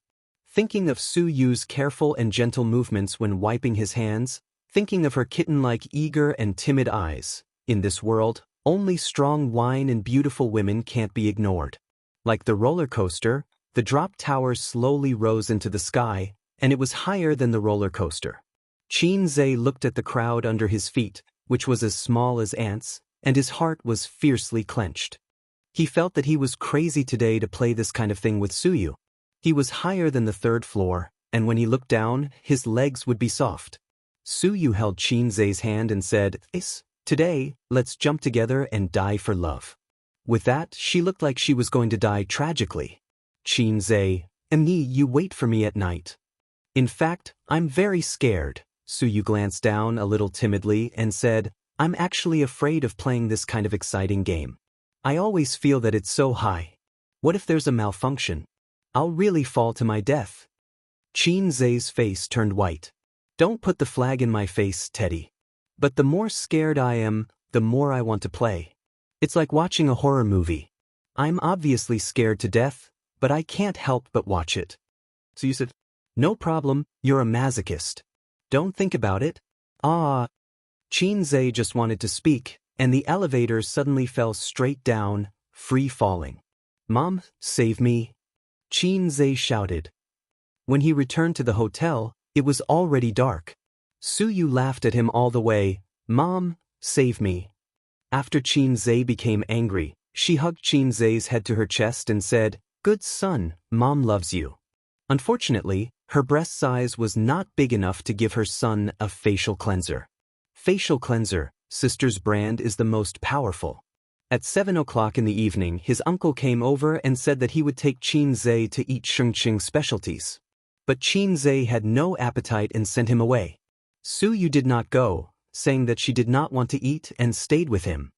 [SPEAKER 1] Thinking of Suyu's careful and gentle movements when wiping his hands, thinking of her kitten-like eager and timid eyes, in this world, only strong wine and beautiful women can't be ignored. Like the roller coaster, the drop tower slowly rose into the sky, and it was higher than the roller coaster. Qinze looked at the crowd under his feet, which was as small as ants, and his heart was fiercely clenched. He felt that he was crazy today to play this kind of thing with Suyu. He was higher than the third floor, and when he looked down, his legs would be soft. Suyu held Qinze's hand and said, "Today, let's jump together and die for love." With that, she looked like she was going to die tragically. "Qinze, you wait for me at night." "In fact, I'm very scared." Suyu glanced down a little timidly and said, "I'm actually afraid of playing this kind of exciting game. I always feel that it's so high. What if there's a malfunction? I'll really fall to my death." Qinze's face turned white. "Don't put the flag in my face, Teddy. But the more scared I am, the more I want to play. It's like watching a horror movie. I'm obviously scared to death, but I can't help but watch it." So you said, "No problem, you're a masochist. Don't think about it." Qinze just wanted to speak, and the elevator suddenly fell straight down, free falling. "Mom, save me!" Qinze shouted. When he returned to the hotel, it was already dark. Suyu laughed at him all the way. "Mom, save me." After Qinze became angry, she hugged Qinze's head to her chest and said, "Good son, Mom loves you." Unfortunately, her breast size was not big enough to give her son a facial cleanser. Facial cleanser, sister's brand, is the most powerful. At 7 o'clock in the evening, his uncle came over and said that he would take Qinze to eat Xianxia specialties. But Qinze had no appetite and sent him away. Suyu did not go, saying that she did not want to eat and stayed with him.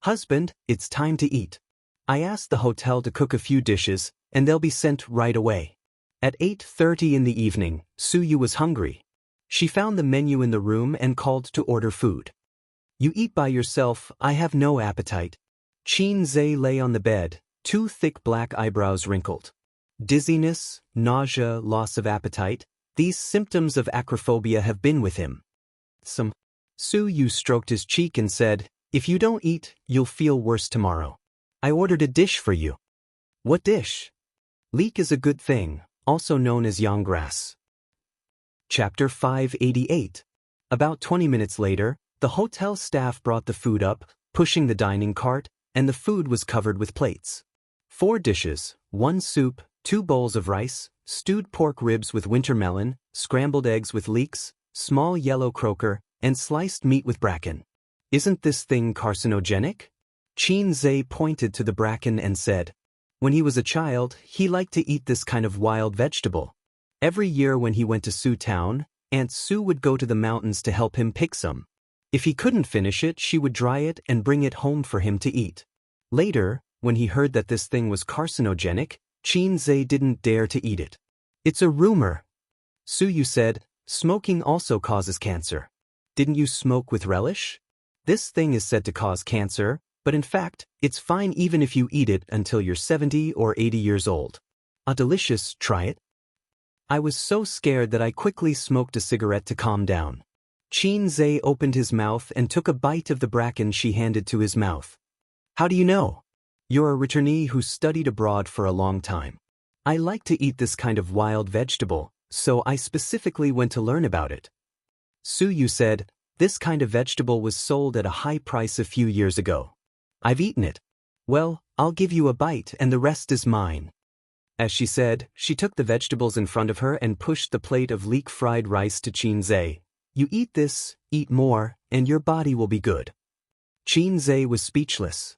[SPEAKER 1] "Husband, it's time to eat. I asked the hotel to cook a few dishes, and they'll be sent right away." At 8:30 in the evening, Suyu was hungry. She found the menu in the room and called to order food. "You eat by yourself, I have no appetite." Qinze lay on the bed, two thick black eyebrows wrinkled. Dizziness, nausea, loss of appetite, these symptoms of acrophobia have been with him. Suyu stroked his cheek and said, "If you don't eat, you'll feel worse tomorrow. I ordered a dish for you." "What dish?" "Leek is a good thing, also known as yanggrass." Chapter 588. About 20 minutes later, the hotel staff brought the food up, pushing the dining cart, and the food was covered with plates. 4 dishes, 1 soup, 2 bowls of rice, stewed pork ribs with winter melon, scrambled eggs with leeks, small yellow croaker, and sliced meat with bracken. "Isn't this thing carcinogenic?" Qinze pointed to the bracken and said. When he was a child, he liked to eat this kind of wild vegetable. Every year when he went to Su Town, Aunt Su would go to the mountains to help him pick some. If he couldn't finish it, she would dry it and bring it home for him to eat. Later, when he heard that this thing was carcinogenic, Qinze didn't dare to eat it. "It's a rumor." Suyu said, "Smoking also causes cancer. Didn't you smoke with relish? This thing is said to cause cancer, but in fact, it's fine even if you eat it until you're 70 or 80 years old. Delicious, try it." I was so scared that I quickly smoked a cigarette to calm down. Qinze opened his mouth and took a bite of the bracken she handed to his mouth. "How do you know?" "You're a returnee who studied abroad for a long time. I like to eat this kind of wild vegetable, so I specifically went to learn about it." Suyu said, "This kind of vegetable was sold at a high price a few years ago. I've eaten it. Well, I'll give you a bite and the rest is mine. As she said, she took the vegetables in front of her and pushed the plate of leek-fried rice to Qinzhe. You eat this, eat more, and your body will be good. Qinzhe was speechless.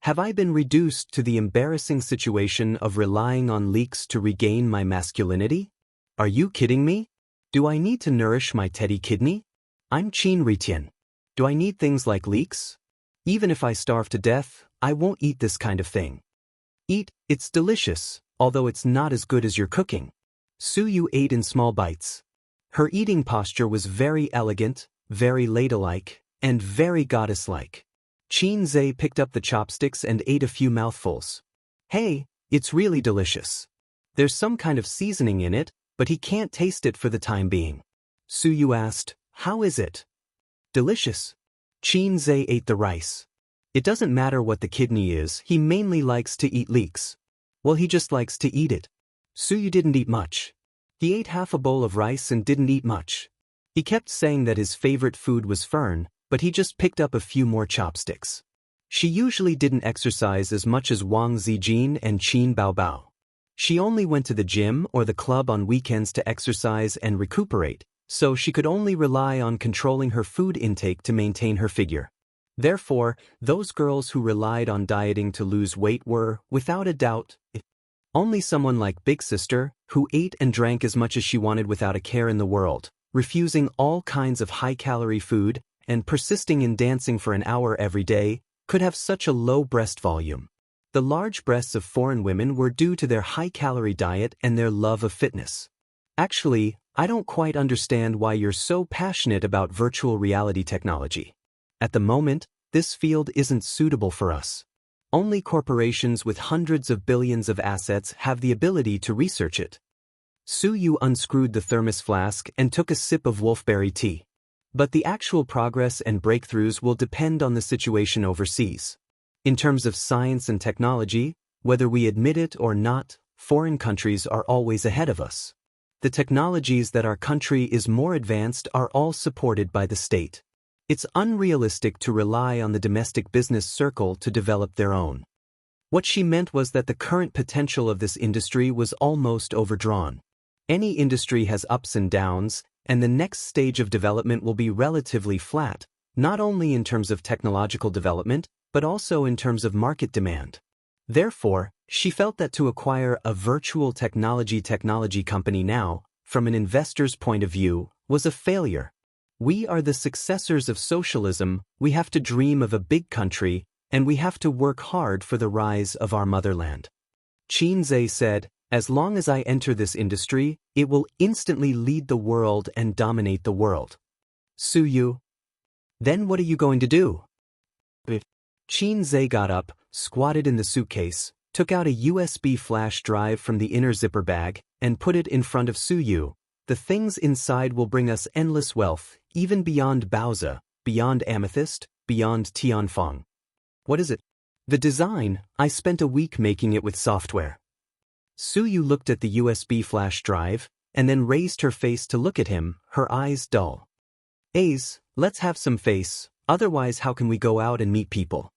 [SPEAKER 1] Have I been reduced to the embarrassing situation of relying on leeks to regain my masculinity? Are you kidding me? Do I need to nourish my teddy kidney? I'm Qin Ritian. Do I need things like leeks? Even if I starve to death, I won't eat this kind of thing. Eat, it's delicious, although it's not as good as your cooking. Suyu ate in small bites. Her eating posture was very elegant, very ladylike, and very goddess-like. Qinzhe picked up the chopsticks and ate a few mouthfuls. Hey, it's really delicious. There's some kind of seasoning in it, but he can't taste it for the time being. Suyu asked, how is it? Delicious. Qinzhe ate the rice. It doesn't matter what the kidney is, he mainly likes to eat leeks. Well, he just likes to eat it. Suyu didn't eat much. He ate half a bowl of rice and didn't eat much. He kept saying that his favorite food was fern, but he just picked up a few more chopsticks. She usually didn't exercise as much as Wang Zijin and Qin Baobao. She only went to the gym or the club on weekends to exercise and recuperate, so she could only rely on controlling her food intake to maintain her figure. Therefore, those girls who relied on dieting to lose weight were, without a doubt, only someone like Big Sister, who ate and drank as much as she wanted without a care in the world, refusing all kinds of high-calorie food, and persisting in dancing for an hour every day, could have such a low breast volume. The large breasts of foreign women were due to their high-calorie diet and their love of fitness. Actually, I don't quite understand why you're so passionate about virtual reality technology. At the moment, this field isn't suitable for us. Only corporations with hundreds of billions of assets have the ability to research it. Suyu unscrewed the thermos flask and took a sip of wolfberry tea. But the actual progress and breakthroughs will depend on the situation overseas. In terms of science and technology, whether we admit it or not, foreign countries are always ahead of us. The technologies that our country is more advanced are all supported by the state. It's unrealistic to rely on the domestic business circle to develop their own. What she meant was that the current potential of this industry was almost overdrawn. Any industry has ups and downs, and the next stage of development will be relatively flat, not only in terms of technological development, but also in terms of market demand. Therefore, she felt that to acquire a virtual technology company now, from an investor's point of view, was a failure. We are the successors of socialism, we have to dream of a big country, and we have to work hard for the rise of our motherland. Qinzhe said, as long as I enter this industry, it will instantly lead the world and dominate the world. Suyu, then what are you going to do? Qinzhe got up, squatted in the suitcase, took out a USB flash drive from the inner zipper bag, and put it in front of Suyu. The things inside will bring us endless wealth, even beyond Baozi, beyond Amethyst, beyond Tianfeng. What is it? The design, I spent a week making it with software. Suyu looked at the USB flash drive, and then raised her face to look at him, her eyes dull. Let's have some face, otherwise how can we go out and meet people?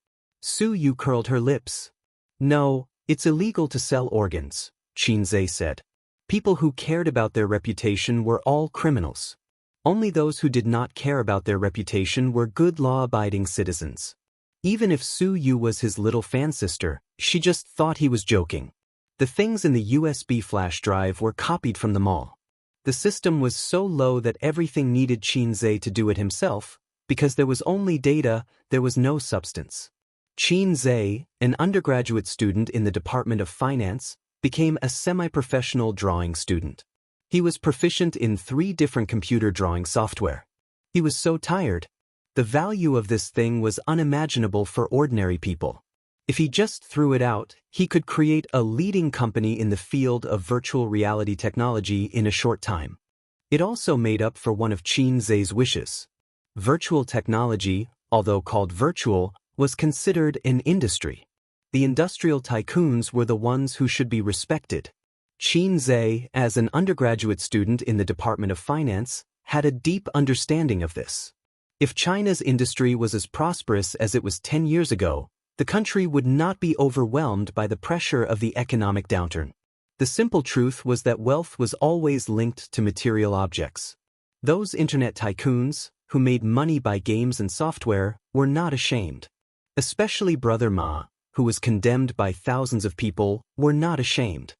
[SPEAKER 1] Suyu curled her lips. No, it's illegal to sell organs, Qinzhe said. People who cared about their reputation were all criminals. Only those who did not care about their reputation were good law-abiding citizens. Even if Suyu was his little fan sister, she just thought he was joking. The things in the USB flash drive were copied from the mall. The system was so low that everything needed Qinzhe to do it himself, because there was only data, there was no substance. Qinzhe, an undergraduate student in the Department of Finance, became a semi-professional drawing student. He was proficient in 3 different computer drawing software. He was so tired. The value of this thing was unimaginable for ordinary people. If he just threw it out, he could create a leading company in the field of virtual reality technology in a short time. It also made up for one of Qinzhe's wishes. Virtual technology, although called virtual, was considered an industry. The industrial tycoons were the ones who should be respected. Qinzhe, as an undergraduate student in the Department of Finance, had a deep understanding of this. If China's industry was as prosperous as it was 10 years ago, the country would not be overwhelmed by the pressure of the economic downturn. The simple truth was that wealth was always linked to material objects. Those internet tycoons, who made money by games and software, were not ashamed. Especially Brother Ma, who was condemned by thousands of people, were not ashamed.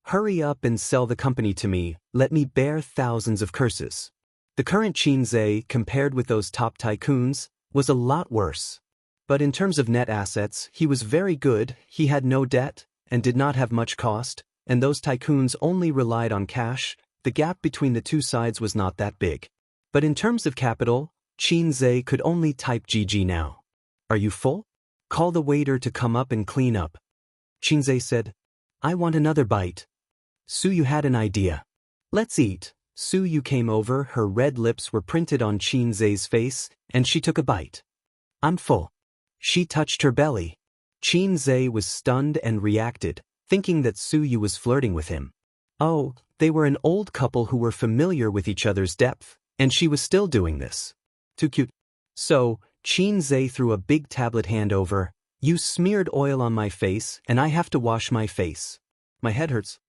[SPEAKER 1] Hurry up and sell the company to me, let me bear thousands of curses. The current Qin Zhe, compared with those top tycoons, was a lot worse. But in terms of net assets, he was very good, he had no debt, and did not have much cost, and those tycoons only relied on cash. The gap between the two sides was not that big. But in terms of capital, Qin Zhe could only type GG now. Are you full? Call the waiter to come up and clean up. Qin Zhe said, I want another bite. Su Yu had an idea. Let's eat. Su Yu came over, her red lips were printed on Qin Zhe's face, and she took a bite. I'm full. She touched her belly. Qin Zhe was stunned and reacted, thinking that Su Yu was flirting with him. Oh, they were an old couple who were familiar with each other's depth, and she was still doing this. Too cute. So, Qin Zhe threw a big tablet hand over. You smeared oil on my face, and I have to wash my face. My head hurts.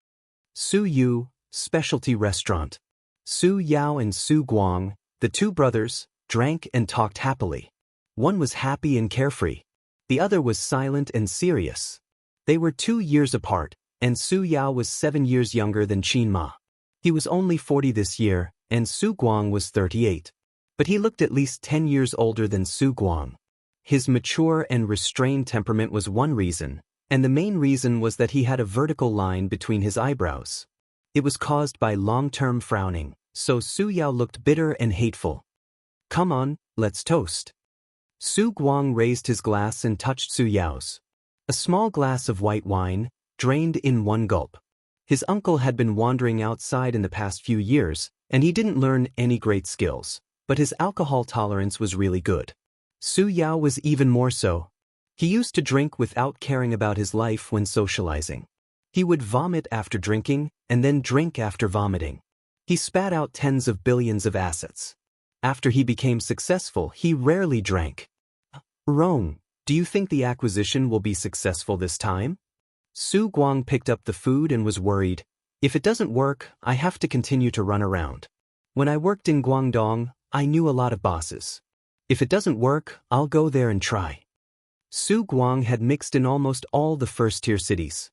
[SPEAKER 1] Su Yu, specialty restaurant. Su Yao and Su Guang, the two brothers, drank and talked happily. One was happy and carefree. The other was silent and serious. They were 2 years apart, and Su Yao was 7 years younger than Qin Ma. He was only 40 this year, and Su Guang was 38. But he looked at least 10 years older than Su Guang. His mature and restrained temperament was one reason, and the main reason was that he had a vertical line between his eyebrows. It was caused by long-term frowning, so Su Yao looked bitter and hateful. Come on, let's toast. Su Guang raised his glass and touched Su Yao's. A small glass of white wine, drained in one gulp. His uncle had been wandering outside in the past few years, and he didn't learn any great skills, but his alcohol tolerance was really good. Su Yao was even more so. He used to drink without caring about his life when socializing. He would vomit after drinking, and then drink after vomiting. He spat out tens of billions of assets. After he became successful, he rarely drank. Rong, do you think the acquisition will be successful this time? Su Guang picked up the food and was worried. If it doesn't work, I have to continue to run around. When I worked in Guangdong, I knew a lot of bosses. If it doesn't work, I'll go there and try. Su Guang had mixed in almost all the first-tier cities.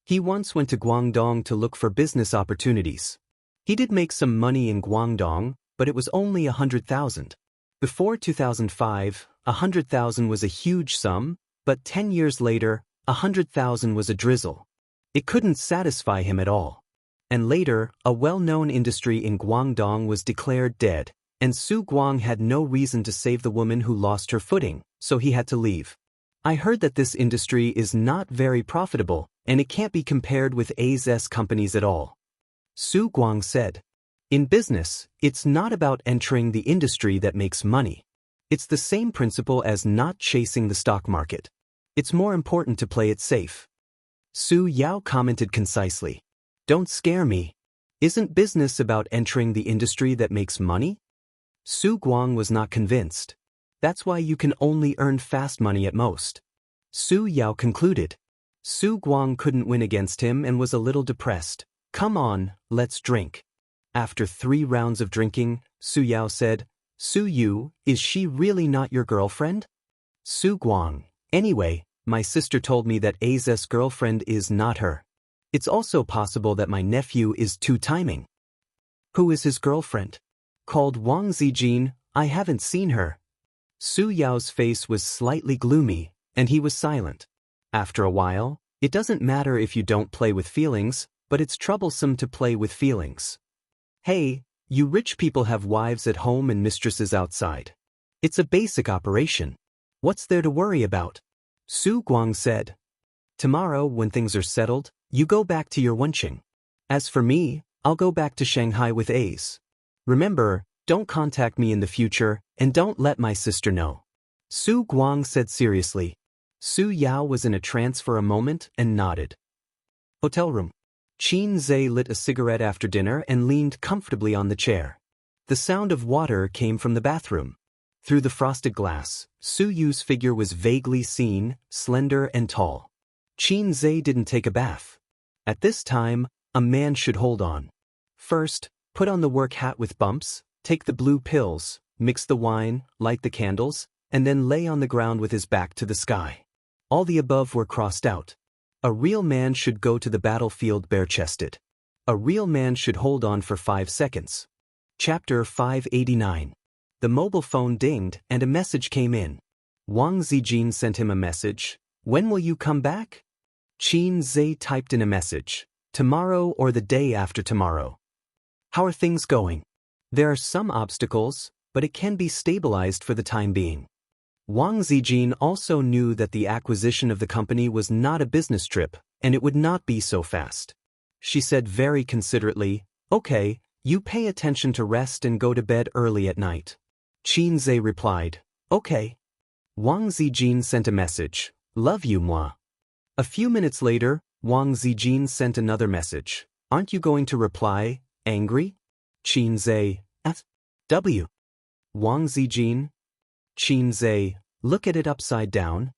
[SPEAKER 1] He once went to Guangdong to look for business opportunities. He did make some money in Guangdong, but it was only 100,000. Before 2005, 100,000 was a huge sum, but 10 years later, 100,000 was a drizzle. It couldn't satisfy him at all. And later, a well-known industry in Guangdong was declared dead, and Su Guang had no reason to save the woman who lost her footing, so he had to leave. I heard that this industry is not very profitable, and it can't be compared with AZ's companies at all. Su Guang said, in business, it's not about entering the industry that makes money. It's the same principle as not chasing the stock market. It's more important to play it safe. Su Yao commented concisely, don't scare me. Isn't business about entering the industry that makes money? Su Guang was not convinced. That's why you can only earn fast money at most. Su Yao concluded. Su Guang couldn't win against him and was a little depressed. Come on, let's drink. After 3 rounds of drinking, Su Yao said, Su Yu, is she really not your girlfriend? Su Guang, anyway, my sister told me that AZ's girlfriend is not her. It's also possible that my nephew is two-timing. Who is his girlfriend? Called Wang Zijin, I haven't seen her. Su Yao's face was slightly gloomy, and he was silent. After a while, it doesn't matter if you don't play with feelings, but it's troublesome to play with feelings. Hey, you rich people have wives at home and mistresses outside. It's a basic operation. What's there to worry about? Su Guang said. Tomorrow, when things are settled, you go back to your Wenqing. As for me, I'll go back to Shanghai with A's. Remember, don't contact me in the future, and don't let my sister know. Su Guang said seriously. Su Yao was in a trance for a moment and nodded. Hotel room. Qin Zhe lit a cigarette after dinner and leaned comfortably on the chair. The sound of water came from the bathroom. Through the frosted glass, Su Yu's figure was vaguely seen, slender and tall. Qin Zhe didn't take a bath. At this time, a man should hold on. First, put on the work hat with bumps, take the blue pills, mix the wine, light the candles, and then lay on the ground with his back to the sky. All the above were crossed out. A real man should go to the battlefield bare-chested. A real man should hold on for 5 seconds. Chapter 589. The mobile phone dinged and a message came in. Wang Zijin sent him a message. When will you come back? Qin Zhe typed in a message. Tomorrow or the day after tomorrow. How are things going? There are some obstacles, but it can be stabilized for the time being. Wang Zijin also knew that the acquisition of the company was not a business trip, and it would not be so fast. She said very considerately, "Okay, you pay attention to rest and go to bed early at night." Qin Zhe replied, "Okay." Wang Zijin sent a message, "Love you, moi." A few minutes later, Wang Zijin sent another message, "Aren't you going to reply, angry?" Qin Zhe, "W." Wang Zijin. Qin Zhe, "Look at it upside down."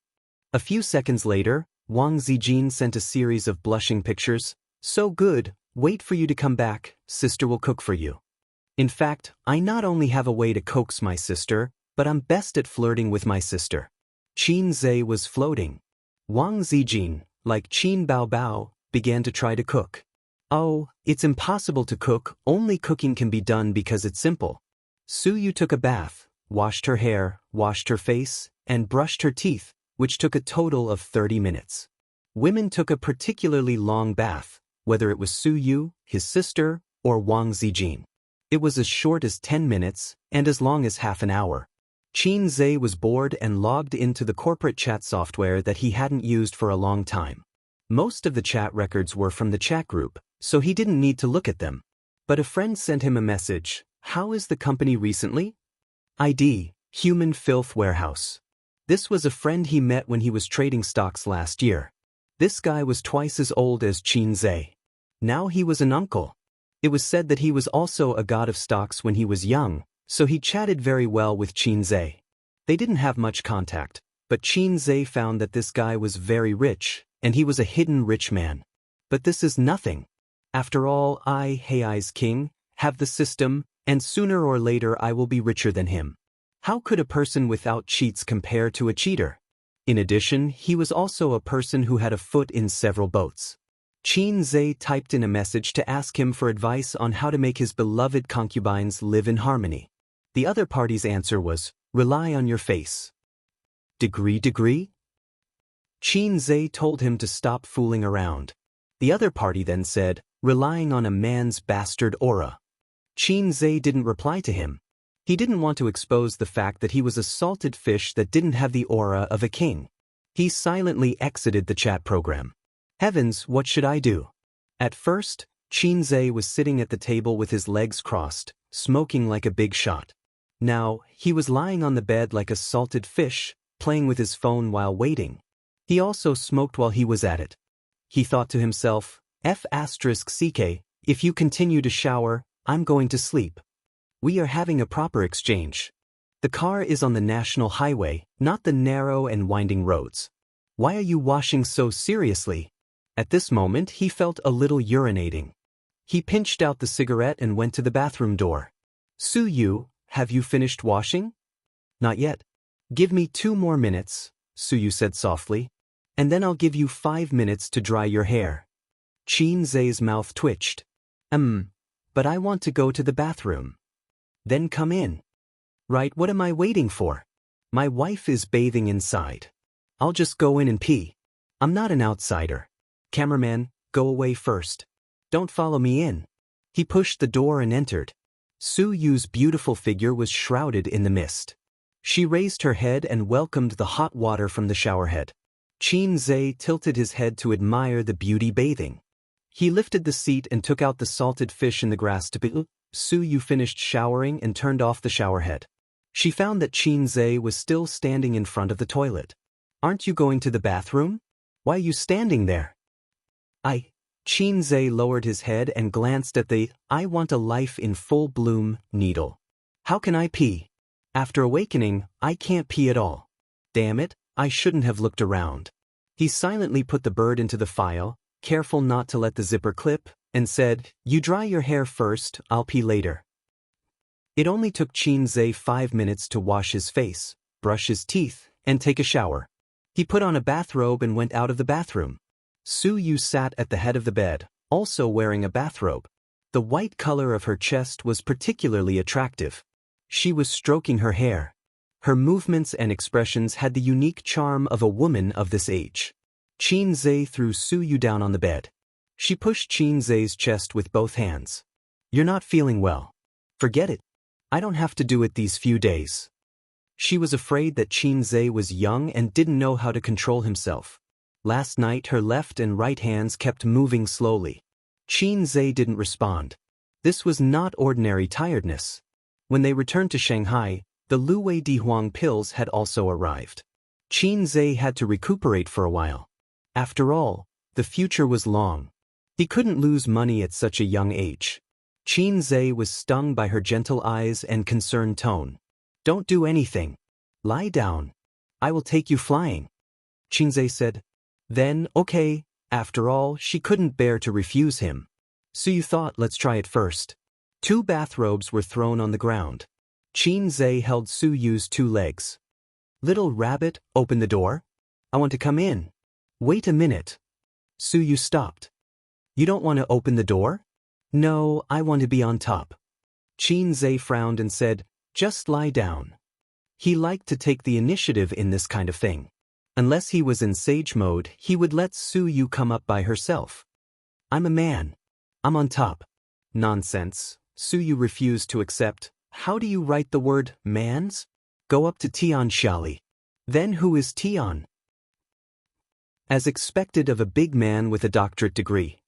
[SPEAKER 1] A few seconds later, Wang Zijin sent a series of blushing pictures. "So good, wait for you to come back, sister will cook for you." In fact, I not only have a way to coax my sister, but I'm best at flirting with my sister. Qin Zhe was floating. Wang Zijin, like Qin Bao Bao, began to try to cook. "Oh, it's impossible to cook, only cooking can be done because it's simple." Su Yu took a bath, washed her hair, washed her face, and brushed her teeth, which took a total of 30 minutes. Women took a particularly long bath, whether it was Su Yu, his sister, or Wang Zijin. It was as short as 10 minutes, and as long as half an hour. Qin Zhe was bored and logged into the corporate chat software that he hadn't used for a long time. Most of the chat records were from the chat group, so he didn't need to look at them. But a friend sent him a message, "How is the company recently?" ID, Human Filth Warehouse. This was a friend he met when he was trading stocks last year. This guy was twice as old as Qin Zhe. Now he was an uncle. It was said that he was also a god of stocks when he was young, so he chatted very well with Qin Zhe. They didn't have much contact, but Qin Zhe found that this guy was very rich, and he was a hidden rich man. But this is nothing. After all, I, Hei's king, have the system, and sooner or later I will be richer than him. How could a person without cheats compare to a cheater? In addition, he was also a person who had a foot in several boats. Qin Zhe typed in a message to ask him for advice on how to make his beloved concubines live in harmony. The other party's answer was, "Rely on your face." Degree? Qin Zhe told him to stop fooling around. The other party then said, "Relying on a man's bastard aura." Qin Zhe didn't reply to him. He didn't want to expose the fact that he was a salted fish that didn't have the aura of a king. He silently exited the chat program. Heavens, what should I do? At first, Qin Zhe was sitting at the table with his legs crossed, smoking like a big shot. Now, he was lying on the bed like a salted fish, playing with his phone while waiting. He also smoked while he was at it. He thought to himself, F***CK, if you continue to shower, I'm going to sleep. We are having a proper exchange. The car is on the national highway, not the narrow and winding roads. Why are you washing so seriously? At this moment he felt a little urinating. He pinched out the cigarette and went to the bathroom door. Su Yu, have you finished washing? Not yet. Give me 2 more minutes, Su Yu said softly, and then I'll give you 5 minutes to dry your hair. Qin Zhe's mouth twitched. But I want to go to the bathroom. Then come in. Right, what am I waiting for? My wife is bathing inside. I'll just go in and pee. I'm not an outsider. Cameraman, go away first. Don't follow me in. He pushed the door and entered. Su Yu's beautiful figure was shrouded in the mist. She raised her head and welcomed the hot water from the showerhead. Qin Zhe tilted his head to admire the beauty bathing. He lifted the seat and took out the salted fish in the grass to pee. Su Yu finished showering and turned off the showerhead. She found that Qin Zhe was still standing in front of the toilet. Aren't you going to the bathroom? Why are you standing there? Qin Zhe lowered his head and glanced at the I want a life in full bloom needle. How can I pee? After awakening, I can't pee at all. Damn it, I shouldn't have looked around. He silently put the bird into the file, careful not to let the zipper clip, and said, "You dry your hair first, I'll pee later." It only took Qinzhe 5 minutes to wash his face, brush his teeth, and take a shower. He put on a bathrobe and went out of the bathroom. Su Yu sat at the head of the bed, also wearing a bathrobe. The white color of her chest was particularly attractive. She was stroking her hair. Her movements and expressions had the unique charm of a woman of this age. Qinzhe threw Su Yu down on the bed. She pushed Qinzhe's chest with both hands. "You're not feeling well. Forget it. I don't have to do it these few days." She was afraid that Qinzhe was young and didn't know how to control himself. Last night her left and right hands kept moving slowly. Qinzhe didn't respond. This was not ordinary tiredness. When they returned to Shanghai, the Luwei Dihuang pills had also arrived. Qinzhe had to recuperate for a while. After all, the future was long. He couldn't lose money at such a young age. Qinzhe was stung by her gentle eyes and concerned tone. "Don't do anything. Lie down. I will take you flying," Qinzhe said. Then, okay, after all, she couldn't bear to refuse him. "So you thought, let's try it first." 2 bathrobes were thrown on the ground. Qinzhe held Su Yu's 2 legs. "Little rabbit, open the door. I want to come in." "Wait a minute." Su Yu stopped. "You don't want to open the door?" "No, I want to be on top." Qinzhe frowned and said, "Just lie down." He liked to take the initiative in this kind of thing. Unless he was in sage mode, he would let Su Yu come up by herself. "I'm a man. I'm on top." "Nonsense." Su Yu refused to accept. "How do you write the word mans?" "Go up to Tian Xiali." "Then who is Tian?" As expected of a big man with a doctorate degree.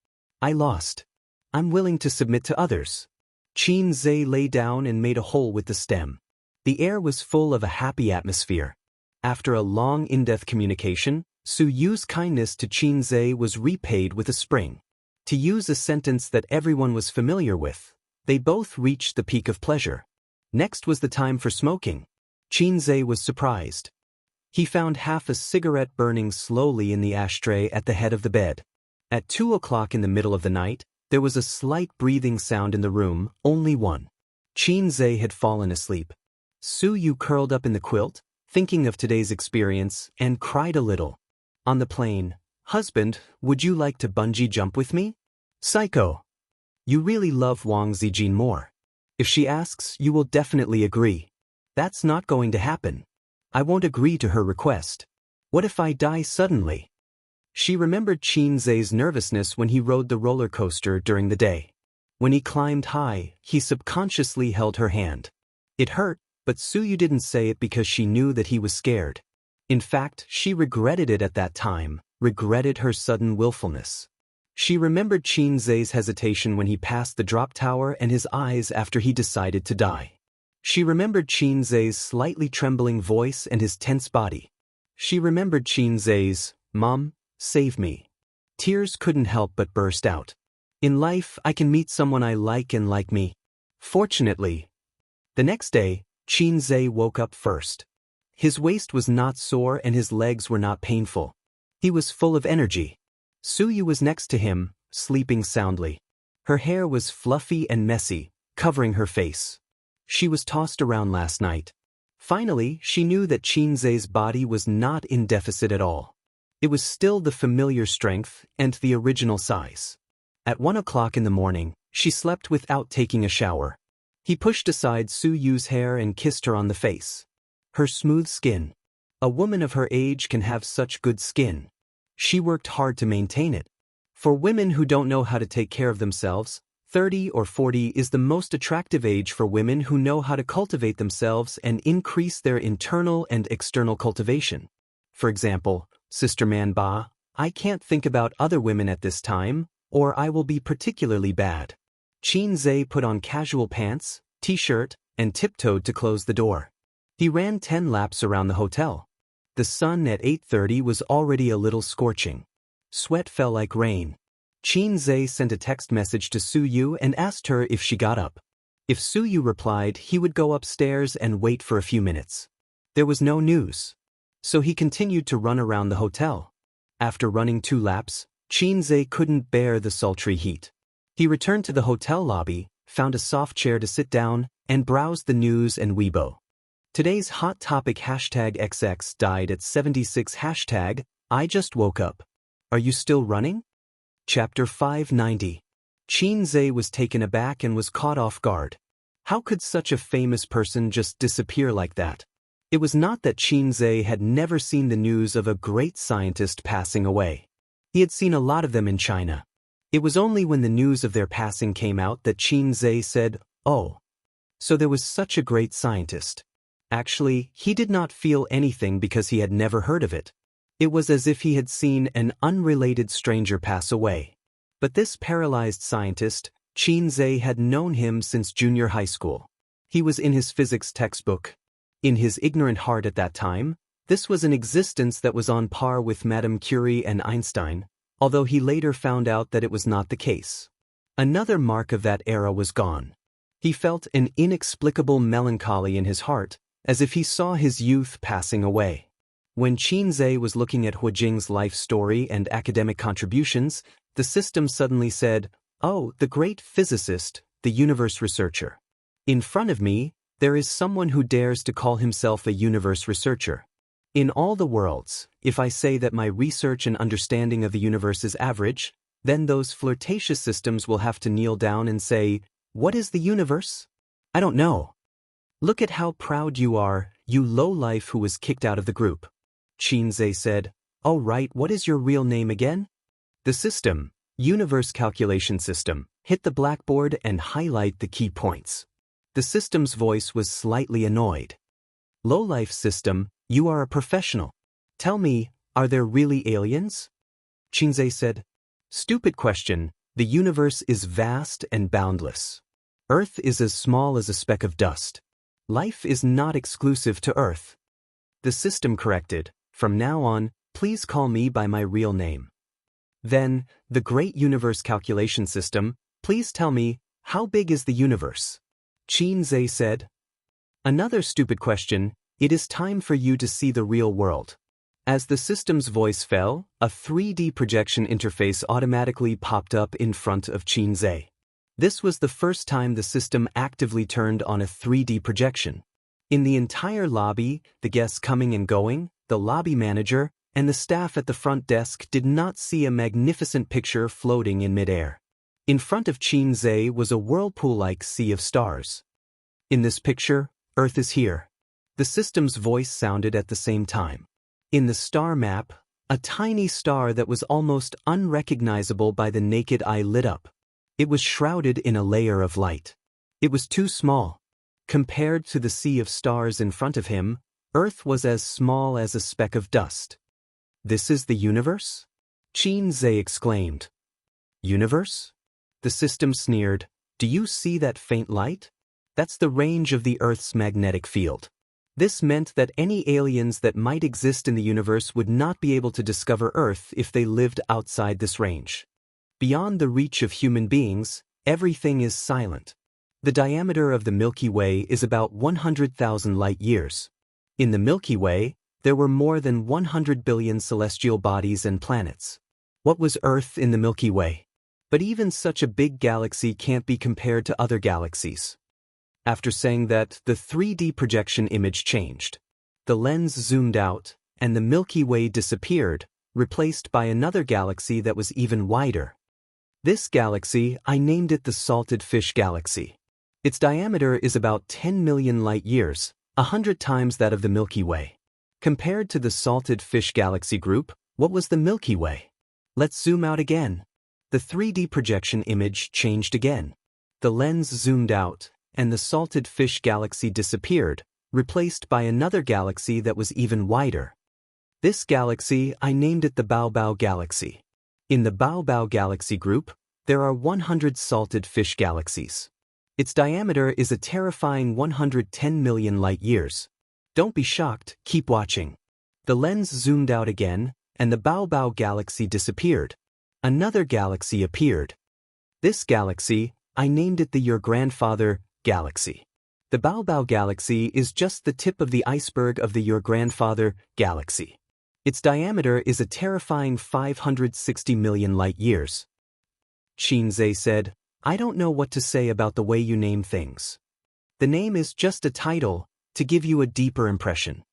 [SPEAKER 1] "I lost. I'm willing to submit to others." Qinzhe lay down and made a hole with the stem. The air was full of a happy atmosphere. After a long in-depth communication, Su Yu's kindness to Qinzhe was repaid with a spring. To use a sentence that everyone was familiar with, they both reached the peak of pleasure. Next was the time for smoking. Qinzhe was surprised. He found half a cigarette burning slowly in the ashtray at the head of the bed. At 2 o'clock in the middle of the night, there was a slight breathing sound in the room, only one. Qinzhe had fallen asleep. Su Yu curled up in the quilt, thinking of today's experience, and cried a little. On the plane, "Husband, would you like to bungee jump with me?" "Psycho. You really love Wang Zijin more. If she asks, you will definitely agree." "That's not going to happen. I won't agree to her request." "What if I die suddenly?" She remembered Qinzhe's nervousness when he rode the roller coaster during the day. When he climbed high, he subconsciously held her hand. It hurt, but Su Yu didn't say it because she knew that he was scared. In fact, she regretted it at that time, regretted her sudden willfulness. She remembered Qinzhe's hesitation when he passed the drop tower and his eyes after he decided to die. She remembered Qinzhe's slightly trembling voice and his tense body. She remembered Qinzhe's, "Mom, save me." Tears couldn't help but burst out. In life, I can meet someone I like and like me. Fortunately. The next day, Qinzhe woke up first. His waist was not sore and his legs were not painful. He was full of energy. Su Yu was next to him, sleeping soundly. Her hair was fluffy and messy, covering her face. She was tossed around last night. Finally, she knew that Qinzhe's body was not in deficit at all. It was still the familiar strength and the original size. At 1 o'clock in the morning, she slept without taking a shower. He pushed aside Su Yu's hair and kissed her on the face. Her smooth skin. A woman of her age can have such good skin. She worked hard to maintain it. For women who don't know how to take care of themselves, 30 or 40 is the most attractive age for women who know how to cultivate themselves and increase their internal and external cultivation. For example, Sister Manba, "I can't think about other women at this time, or I will be particularly bad." Qinzhe put on casual pants, t-shirt, and tiptoed to close the door. He ran 10 laps around the hotel. The sun at 8:30 was already a little scorching. Sweat fell like rain. Qinzhe sent a text message to Su Yu and asked her if she got up. If Suyu replied, he would go upstairs and wait for a few minutes. There was no news. So he continued to run around the hotel. After running 2 laps, Qinze couldn't bear the sultry heat. He returned to the hotel lobby, found a soft chair to sit down, and browsed the news and Weibo. Today's hot topic #XX died at 76 #I just woke up. Are you still running? Chapter 590. Qinze was taken aback and was caught off guard. How could such a famous person just disappear like that? It was not that Qinze had never seen the news of a great scientist passing away. He had seen a lot of them in China. It was only when the news of their passing came out that Qinze said, "Oh. So there was such a great scientist." Actually, he did not feel anything because he had never heard of it. It was as if he had seen an unrelated stranger pass away. But this paralyzed scientist, Qinze had known him since junior high school. He was in his physics textbook. In his ignorant heart at that time, this was an existence that was on par with Madame Curie and Einstein, although he later found out that it was not the case. Another mark of that era was gone. He felt an inexplicable melancholy in his heart, as if he saw his youth passing away. When Qinze was looking at Huijing's life story and academic contributions, the system suddenly said, "Oh, the great physicist, the universe researcher. In front of me, there is someone who dares to call himself a universe researcher. In all the worlds, if I say that my research and understanding of the universe is average, then those flirtatious systems will have to kneel down and say, 'What is the universe? I don't know.' Look at how proud you are, you lowlife who was kicked out of the group." Qinze said, "Oh right, what is your real name again?" The system, Universe Calculation System, hit the blackboard and highlight the key points. The system's voice was slightly annoyed. "Lowlife system, you are a professional. Tell me, are there really aliens?" Qinze said, "Stupid question, the universe is vast and boundless. Earth is as small as a speck of dust. Life is not exclusive to Earth." The system corrected, "From now on, please call me by my real name." Then, the great universe calculation system, "Please tell me, how big is the universe?" Qinze said, "Another stupid question, it is time for you to see the real world." As the system's voice fell, a 3D projection interface automatically popped up in front of Qinze. This was the first time the system actively turned on a 3D projection. In the entire lobby, the guests coming and going, the lobby manager, and the staff at the front desk did not see a magnificent picture floating in midair. In front of Qinze was a whirlpool-like sea of stars. "In this picture, Earth is here." The system's voice sounded at the same time. In the star map, a tiny star that was almost unrecognizable by the naked eye lit up. It was shrouded in a layer of light. It was too small. Compared to the sea of stars in front of him, Earth was as small as a speck of dust. "This is the universe?" Qinze exclaimed. "Universe?" The system sneered, "Do you see that faint light? That's the range of the Earth's magnetic field." This meant that any aliens that might exist in the universe would not be able to discover Earth if they lived outside this range. Beyond the reach of human beings, everything is silent. The diameter of the Milky Way is about 100,000 light-years. In the Milky Way, there were more than 100 billion celestial bodies and planets. What was Earth in the Milky Way? But even such a big galaxy can't be compared to other galaxies. After saying that, the 3D projection image changed. The lens zoomed out, and the Milky Way disappeared, replaced by another galaxy that was even wider. This galaxy, I named it the Salted Fish Galaxy. Its diameter is about 10 million light-years, 100 times that of the Milky Way. Compared to the Salted Fish Galaxy group, what was the Milky Way? Let's zoom out again. The 3D projection image changed again. The lens zoomed out, and the Salted Fish Galaxy disappeared, replaced by another galaxy that was even wider. This galaxy, I named it the Baobao Galaxy. In the Baobao Galaxy group, there are 100 Salted Fish Galaxies. Its diameter is a terrifying 110 million light-years. Don't be shocked, keep watching. The lens zoomed out again, and the Baobao Galaxy disappeared. Another galaxy appeared. This galaxy, I named it the Your Grandfather, galaxy. The Bao galaxy is just the tip of the iceberg of the Your Grandfather galaxy. Its diameter is a terrifying 560 million light-years. Xianxia said, I don't know what to say about the way you name things. The name is just a title, to give you a deeper impression.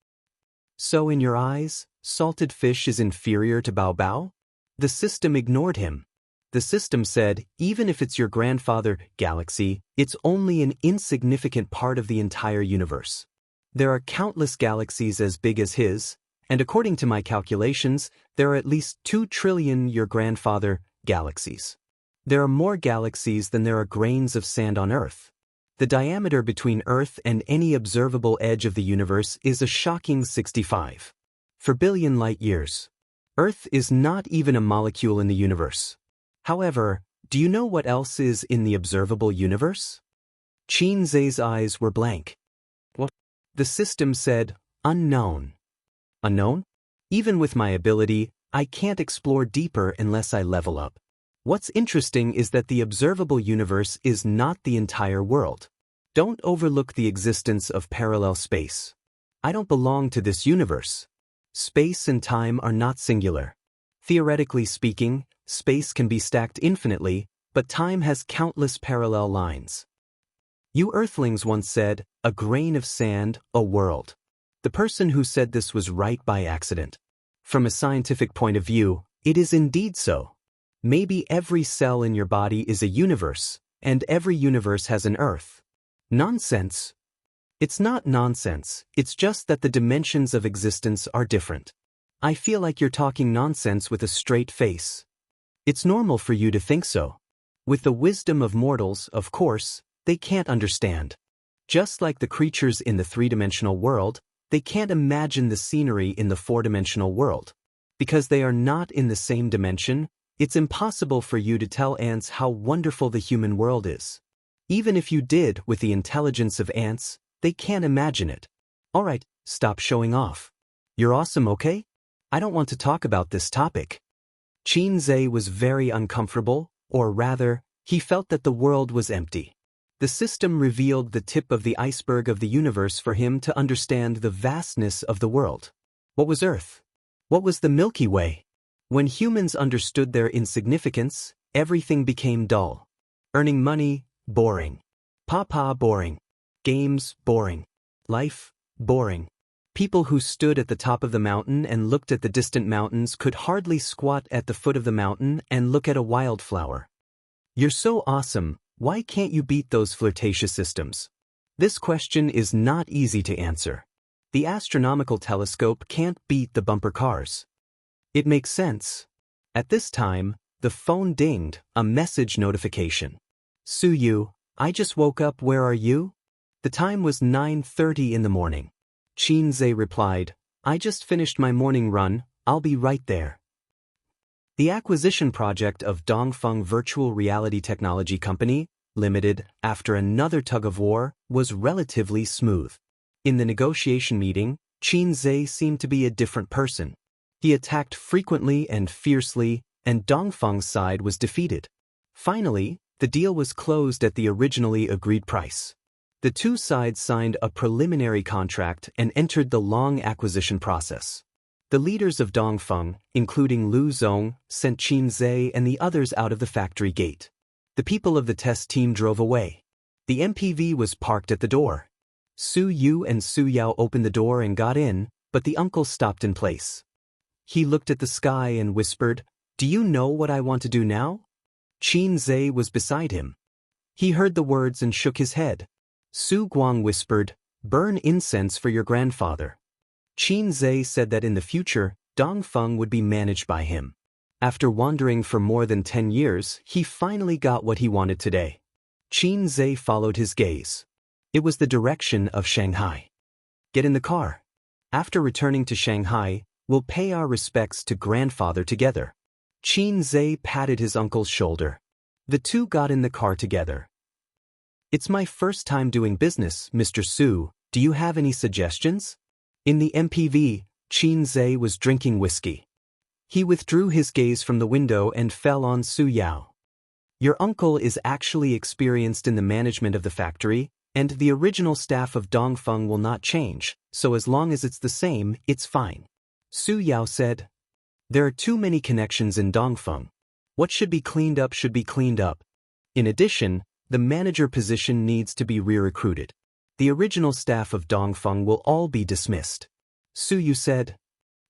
[SPEAKER 1] So in your eyes, salted fish is inferior to Bao? The system ignored him. The system said, even if it's your grandfather galaxy, it's only an insignificant part of the entire universe. There are countless galaxies as big as his, and according to my calculations, there are at least 2 trillion your grandfather galaxies. There are more galaxies than there are grains of sand on Earth. The diameter between Earth and any observable edge of the universe is a shocking 65 billion light-years. Earth is not even a molecule in the universe. However, do you know what else is in the observable universe? Xianxia's eyes were blank. What? The system said, unknown. Unknown? Even with my ability, I can't explore deeper unless I level up. What's interesting is that the observable universe is not the entire world. Don't overlook the existence of parallel space. I don't belong to this universe. Space and time are not singular. Theoretically speaking, space can be stacked infinitely, but time has countless parallel lines. You Earthlings once said, a grain of sand, a world. The person who said this was right by accident. From a scientific point of view, it is indeed so. Maybe every cell in your body is a universe, and every universe has an Earth. Nonsense. It's not nonsense, it's just that the dimensions of existence are different. I feel like you're talking nonsense with a straight face. It's normal for you to think so. With the wisdom of mortals, of course, they can't understand. Just like the creatures in the 3-dimensional world, they can't imagine the scenery in the 4-dimensional world. Because they are not in the same dimension, it's impossible for you to tell ants how wonderful the human world is. Even if you did with the intelligence of ants, they can't imagine it. Alright, stop showing off. You're awesome, okay? I don't want to talk about this topic. Xianxia was very uncomfortable, or rather, he felt that the world was empty. The system revealed the tip of the iceberg of the universe for him to understand the vastness of the world. What was Earth? What was the Milky Way? When humans understood their insignificance, everything became dull. Earning money, boring. Papa, boring. Games, boring. Life, boring. People who stood at the top of the mountain and looked at the distant mountains could hardly squat at the foot of the mountain and look at a wildflower. You're so awesome, why can't you beat those flirtatious systems? This question is not easy to answer. The astronomical telescope can't beat the bumper cars. It makes sense. At this time, the phone dinged, a message notification. Suyu, I just woke up, where are you? The time was 9:30 in the morning. Xianxia replied, I just finished my morning run, I'll be right there. The acquisition project of Dongfeng Virtual Reality Technology Company, Limited, after another tug-of-war, was relatively smooth. In the negotiation meeting, Xianxia seemed to be a different person. He attacked frequently and fiercely, and Dongfeng's side was defeated. Finally, the deal was closed at the originally agreed price. The two sides signed a preliminary contract and entered the long acquisition process. The leaders of Dongfeng, including Lu Zong, sent Xianxia and the others out of the factory gate. The people of the test team drove away. The MPV was parked at the door. Su Yu and Su Yao opened the door and got in, but the uncle stopped in place. He looked at the sky and whispered, Do you know what I want to do now? Xianxia was beside him. He heard the words and shook his head. Su Guang whispered, Burn incense for your grandfather. Xianxia said that in the future, Dongfeng would be managed by him. After wandering for more than 10 years, he finally got what he wanted today. Xianxia followed his gaze. It was the direction of Shanghai. Get in the car. After returning to Shanghai, we'll pay our respects to grandfather together. Xianxia patted his uncle's shoulder. The two got in the car together. It's my first time doing business, Mr. Su. Do you have any suggestions? In the MPV, Xianxia was drinking whiskey. He withdrew his gaze from the window and fell on Su Yao. Your uncle is actually experienced in the management of the factory, And the original staff of Dongfeng will not change, so as long as it's the same, it's fine. Su Yao said. There are too many connections in Dongfeng. What should be cleaned up should be cleaned up. In addition, the manager position needs to be re-recruited. The original staff of Dongfeng will all be dismissed. Su Yu said.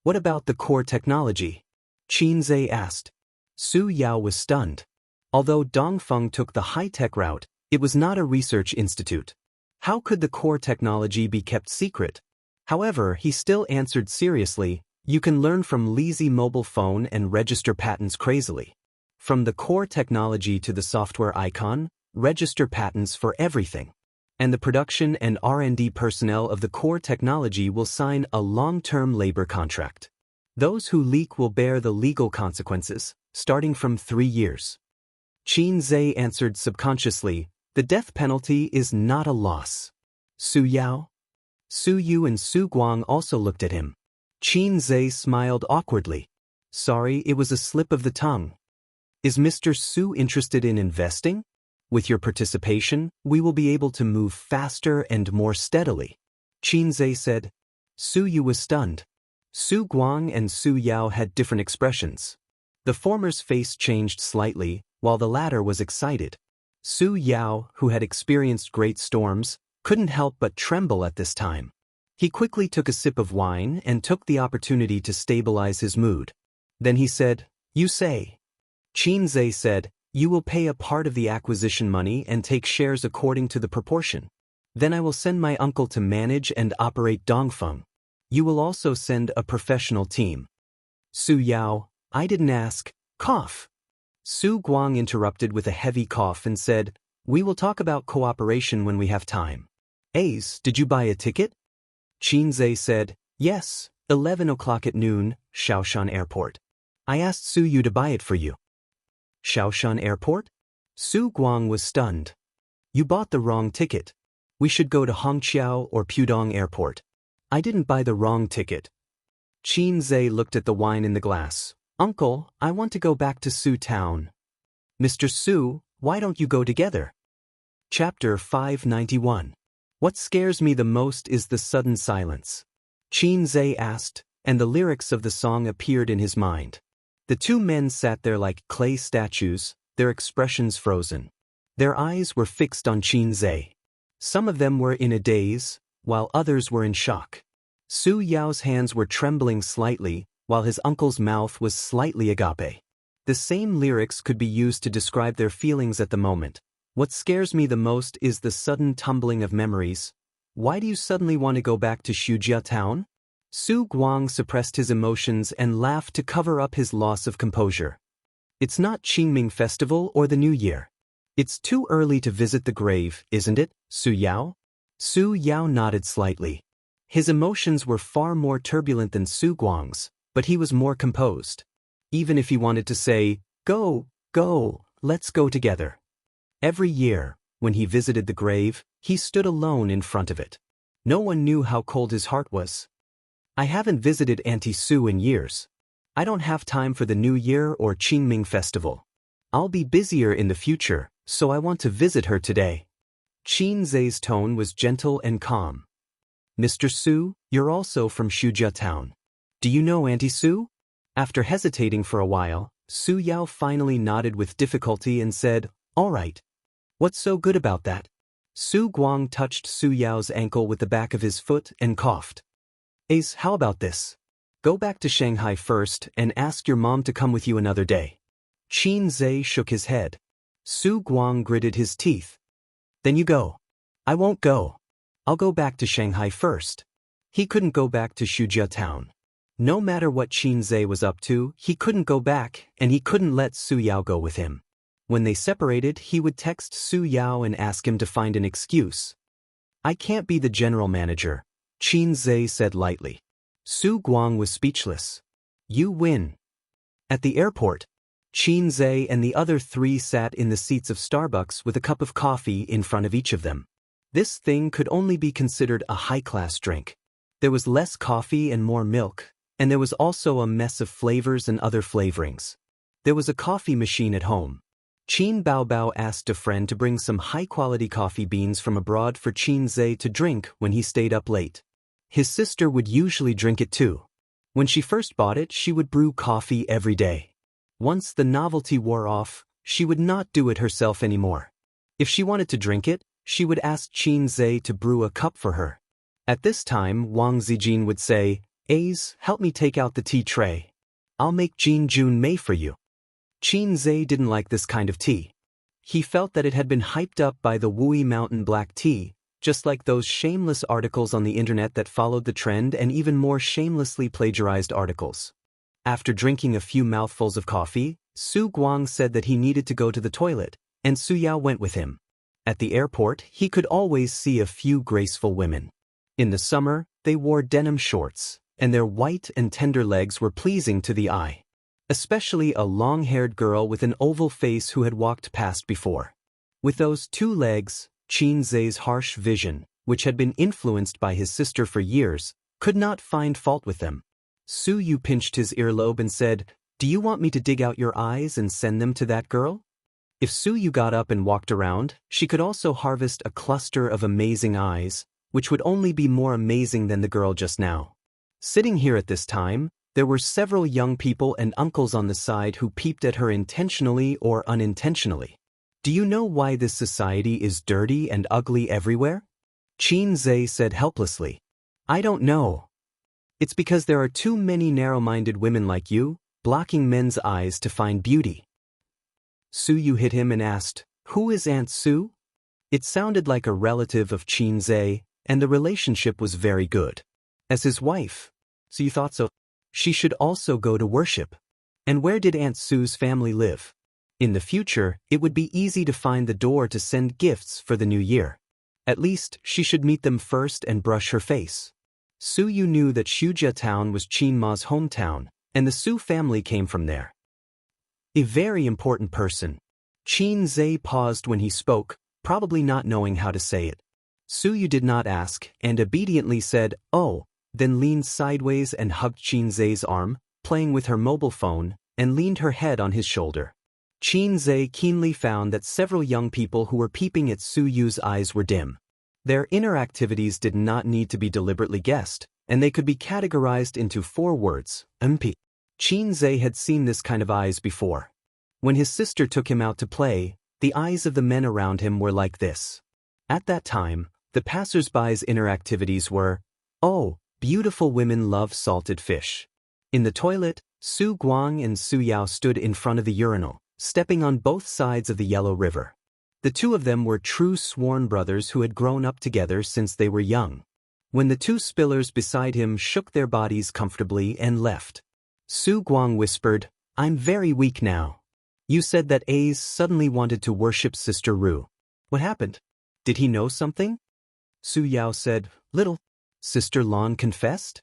[SPEAKER 1] What about the core technology? Qin Zhe asked. Su Yao was stunned. Although Dongfeng took the high-tech route, it was not a research institute. How could the core technology be kept secret? However, he still answered seriously, you can learn from lazy mobile phone and register patents crazily. From the core technology to the software icon, register patents for everything. And the production and R&D personnel of the core technology will sign a long-term labor contract. Those who leak will bear the legal consequences, starting from 3 years. Qin Zhe answered subconsciously, the death penalty is not a loss. Su Yao? Su Yu and Su Guang also looked at him. Qin Zhe smiled awkwardly. Sorry, it was a slip of the tongue. Is Mr. Su interested in investing? With your participation, we will be able to move faster and more steadily. Qin Zhe said. Su Yu was stunned. Su Guang and Su Yao had different expressions. The former's face changed slightly, while the latter was excited. Su Yao, who had experienced great storms, couldn't help but tremble at this time. He quickly took a sip of wine and took the opportunity to stabilize his mood. Then he said, You say. Qin Zhe said, You will pay a part of the acquisition money and take shares according to the proportion. Then I will send my uncle to manage and operate Dongfeng. You will also send a professional team. Su Yao, I didn't ask. Cough. Su Guang interrupted with a heavy cough and said, We will talk about cooperation when we have time. Ace, did you buy a ticket? Qin Zhe said, Yes, 11 o'clock at noon, Shaoshan Airport. I asked Su Yu to buy it for you. Shaoshan Airport? Su Guang was stunned. You bought the wrong ticket. We should go to Hongqiao or Pudong Airport. I didn't buy the wrong ticket. Qin Zhe looked at the wine in the glass. Uncle, I want to go back to Su Town. Mr. Su, why don't you go together? Chapter 591. What scares me the most is the sudden silence. Qin Zhe asked, and the lyrics of the song appeared in his mind. The two men sat there like clay statues, their expressions frozen. Their eyes were fixed on Qin Zhe. Some of them were in a daze, while others were in shock. Su Yao's hands were trembling slightly, while his uncle's mouth was slightly agape. The same lyrics could be used to describe their feelings at the moment. What scares me the most is the sudden tumbling of memories. Why do you suddenly want to go back to Shujia Town? Su Guang suppressed his emotions and laughed to cover up his loss of composure. It's not Qingming Festival or the New Year. It's too early to visit the grave, isn't it, Su Yao? Su Yao nodded slightly. His emotions were far more turbulent than Su Guang's, but he was more composed. Even if he wanted to say, Go, let's go together. Every year, when he visited the grave, he stood alone in front of it. No one knew how cold his heart was. I haven't visited Auntie Su in years. I don't have time for the New Year or Qingming Festival. I'll be busier in the future, so I want to visit her today. Qin Zhe's tone was gentle and calm. Mr. Su, you're also from Shujia Town. Do you know Auntie Su? After hesitating for a while, Su Yao finally nodded with difficulty and said, All right. What's so good about that? Su Guang touched Su Yao's ankle with the back of his foot and coughed. Ace, how about this? Go back to Shanghai first and ask your mom to come with you another day. Qin Zhe shook his head. Su Guang gritted his teeth. Then you go. I won't go. I'll go back to Shanghai first. He couldn't go back to Shujia Town. No matter what Qin Zhe was up to, he couldn't go back, and he couldn't let Su Yao go with him. When they separated, he would text Su Yao and ask him to find an excuse. I can't be the general manager, Qin Zhe said lightly. Su Guang was speechless. You win. At the airport, Qin Zhe and the other three sat in the seats of Starbucks with a cup of coffee in front of each of them. This thing could only be considered a high-class drink. There was less coffee and more milk, and there was also a mess of flavors and other flavorings. There was a coffee machine at home. Qin Baobao asked a friend to bring some high-quality coffee beans from abroad for Qin Zhe to drink when he stayed up late. His sister would usually drink it too. When she first bought it, she would brew coffee every day. Once the novelty wore off, she would not do it herself anymore. If she wanted to drink it, she would ask Qin Zhe to brew a cup for her. At this time, Wang Zijin would say, "Ace, help me take out the tea tray. I'll make Jin Jun Mei for you." Qin Zhe didn't like this kind of tea. He felt that it had been hyped up by the Wui Mountain black tea, just like those shameless articles on the internet that followed the trend and even more shamelessly plagiarized articles. After drinking a few mouthfuls of coffee, Su Guang said that he needed to go to the toilet, and Su Yao went with him. At the airport, he could always see a few graceful women. In the summer, they wore denim shorts, and their white and tender legs were pleasing to the eye. Especially a long-haired girl with an oval face who had walked past before. With those two legs, Qin Zhe's harsh vision, which had been influenced by his sister for years, could not find fault with them. Su Yu pinched his earlobe and said, "Do you want me to dig out your eyes and send them to that girl?" If Su Yu got up and walked around, she could also harvest a cluster of amazing eyes, which would only be more amazing than the girl just now. Sitting here at this time, there were several young people and uncles on the side who peeped at her intentionally or unintentionally. "Do you know why this society is dirty and ugly everywhere?" Qin Zhe said helplessly. "I don't know. It's because there are too many narrow-minded women like you, blocking men's eyes to find beauty." Su Yu hit him and asked, "Who is Aunt Su?" It sounded like a relative of Qin Zhe, and the relationship was very good. As his wife, so you thought so? She should also go to worship. And where did Aunt Su's family live? In the future, it would be easy to find the door to send gifts for the new year. At least, she should meet them first and brush her face. Su Yu knew that Shujia town was Qin Ma's hometown, and the Su family came from there. A very important person. Qin Zhe paused when he spoke, probably not knowing how to say it. Su Yu did not ask, and obediently said, "Oh," then leaned sideways and hugged Qin Zhe's arm, playing with her mobile phone, and leaned her head on his shoulder. Qin Zhe keenly found that several young people who were peeping at Su Yu's eyes were dim. Their inner activities did not need to be deliberately guessed, and they could be categorized into 4 words, MP. Qin Zhe had seen this kind of eyes before. When his sister took him out to play, the eyes of the men around him were like this. At that time, the passers-by's inner activities were, "Oh, beautiful women love salted fish." In the toilet, Su Guang and Su Yao stood in front of the urinal, stepping on both sides of the Yellow River. The two of them were true sworn brothers who had grown up together since they were young. When the 2 spillers beside him shook their bodies comfortably and left, Su Guang whispered, "I'm very weak now. You said that A's suddenly wanted to worship Sister Ru. What happened? Did he know something?" Su Yao said, "Little. Sister Lan confessed?"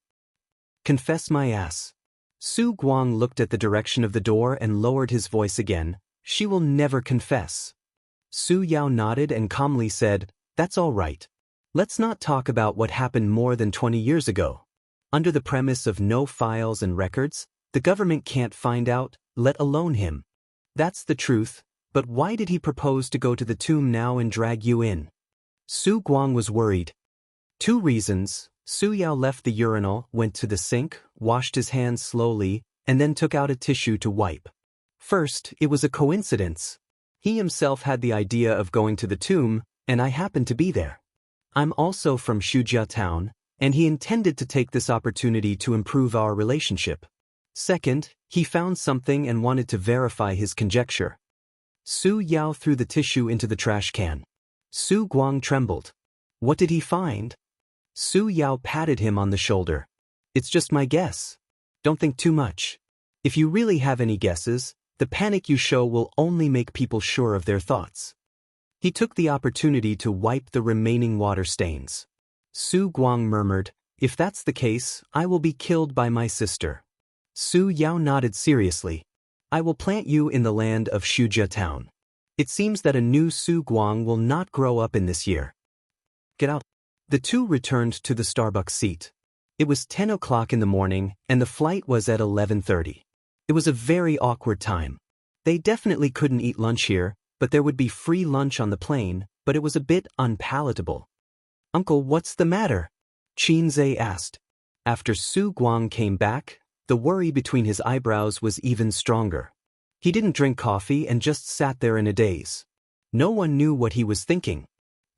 [SPEAKER 1] "Confess my ass." Su Guang looked at the direction of the door and lowered his voice again. "She will never confess." Su Yao nodded and calmly said, "That's all right. Let's not talk about what happened more than 20 years ago. Under the premise of no files and records, the government can't find out, let alone him. That's the truth, but why did he propose to go to the tomb now and drag you in?" Su Guang was worried. 2 reasons. Su Yao left the urinal, went to the sink, washed his hands slowly, and then took out a tissue to wipe. First, it was a coincidence. He himself had the idea of going to the tomb, and I happened to be there. I'm also from Shujia town, and he intended to take this opportunity to improve our relationship. Second, he found something and wanted to verify his conjecture. Su Yao threw the tissue into the trash can. Su Guang trembled. What did he find? Su Yao patted him on the shoulder. "It's just my guess. Don't think too much. If you really have any guesses, the panic you show will only make people sure of their thoughts." He took the opportunity to wipe the remaining water stains. Su Guang murmured, "If that's the case, I will be killed by my sister." Su Yao nodded seriously. "I will plant you in the land of Shujia town. It seems that a new Su Guang will not grow up in this year. Get out." The 2 returned to the Starbucks seat. It was 10 o'clock in the morning, and the flight was at 11:30. It was a very awkward time. They definitely couldn't eat lunch here, but there would be free lunch on the plane, but it was a bit unpalatable. Uncle, what's the matter? Xianxia asked. After Su Guang came back, the worry between his eyebrows was even stronger. He didn't drink coffee and just sat there in a daze. No one knew what he was thinking.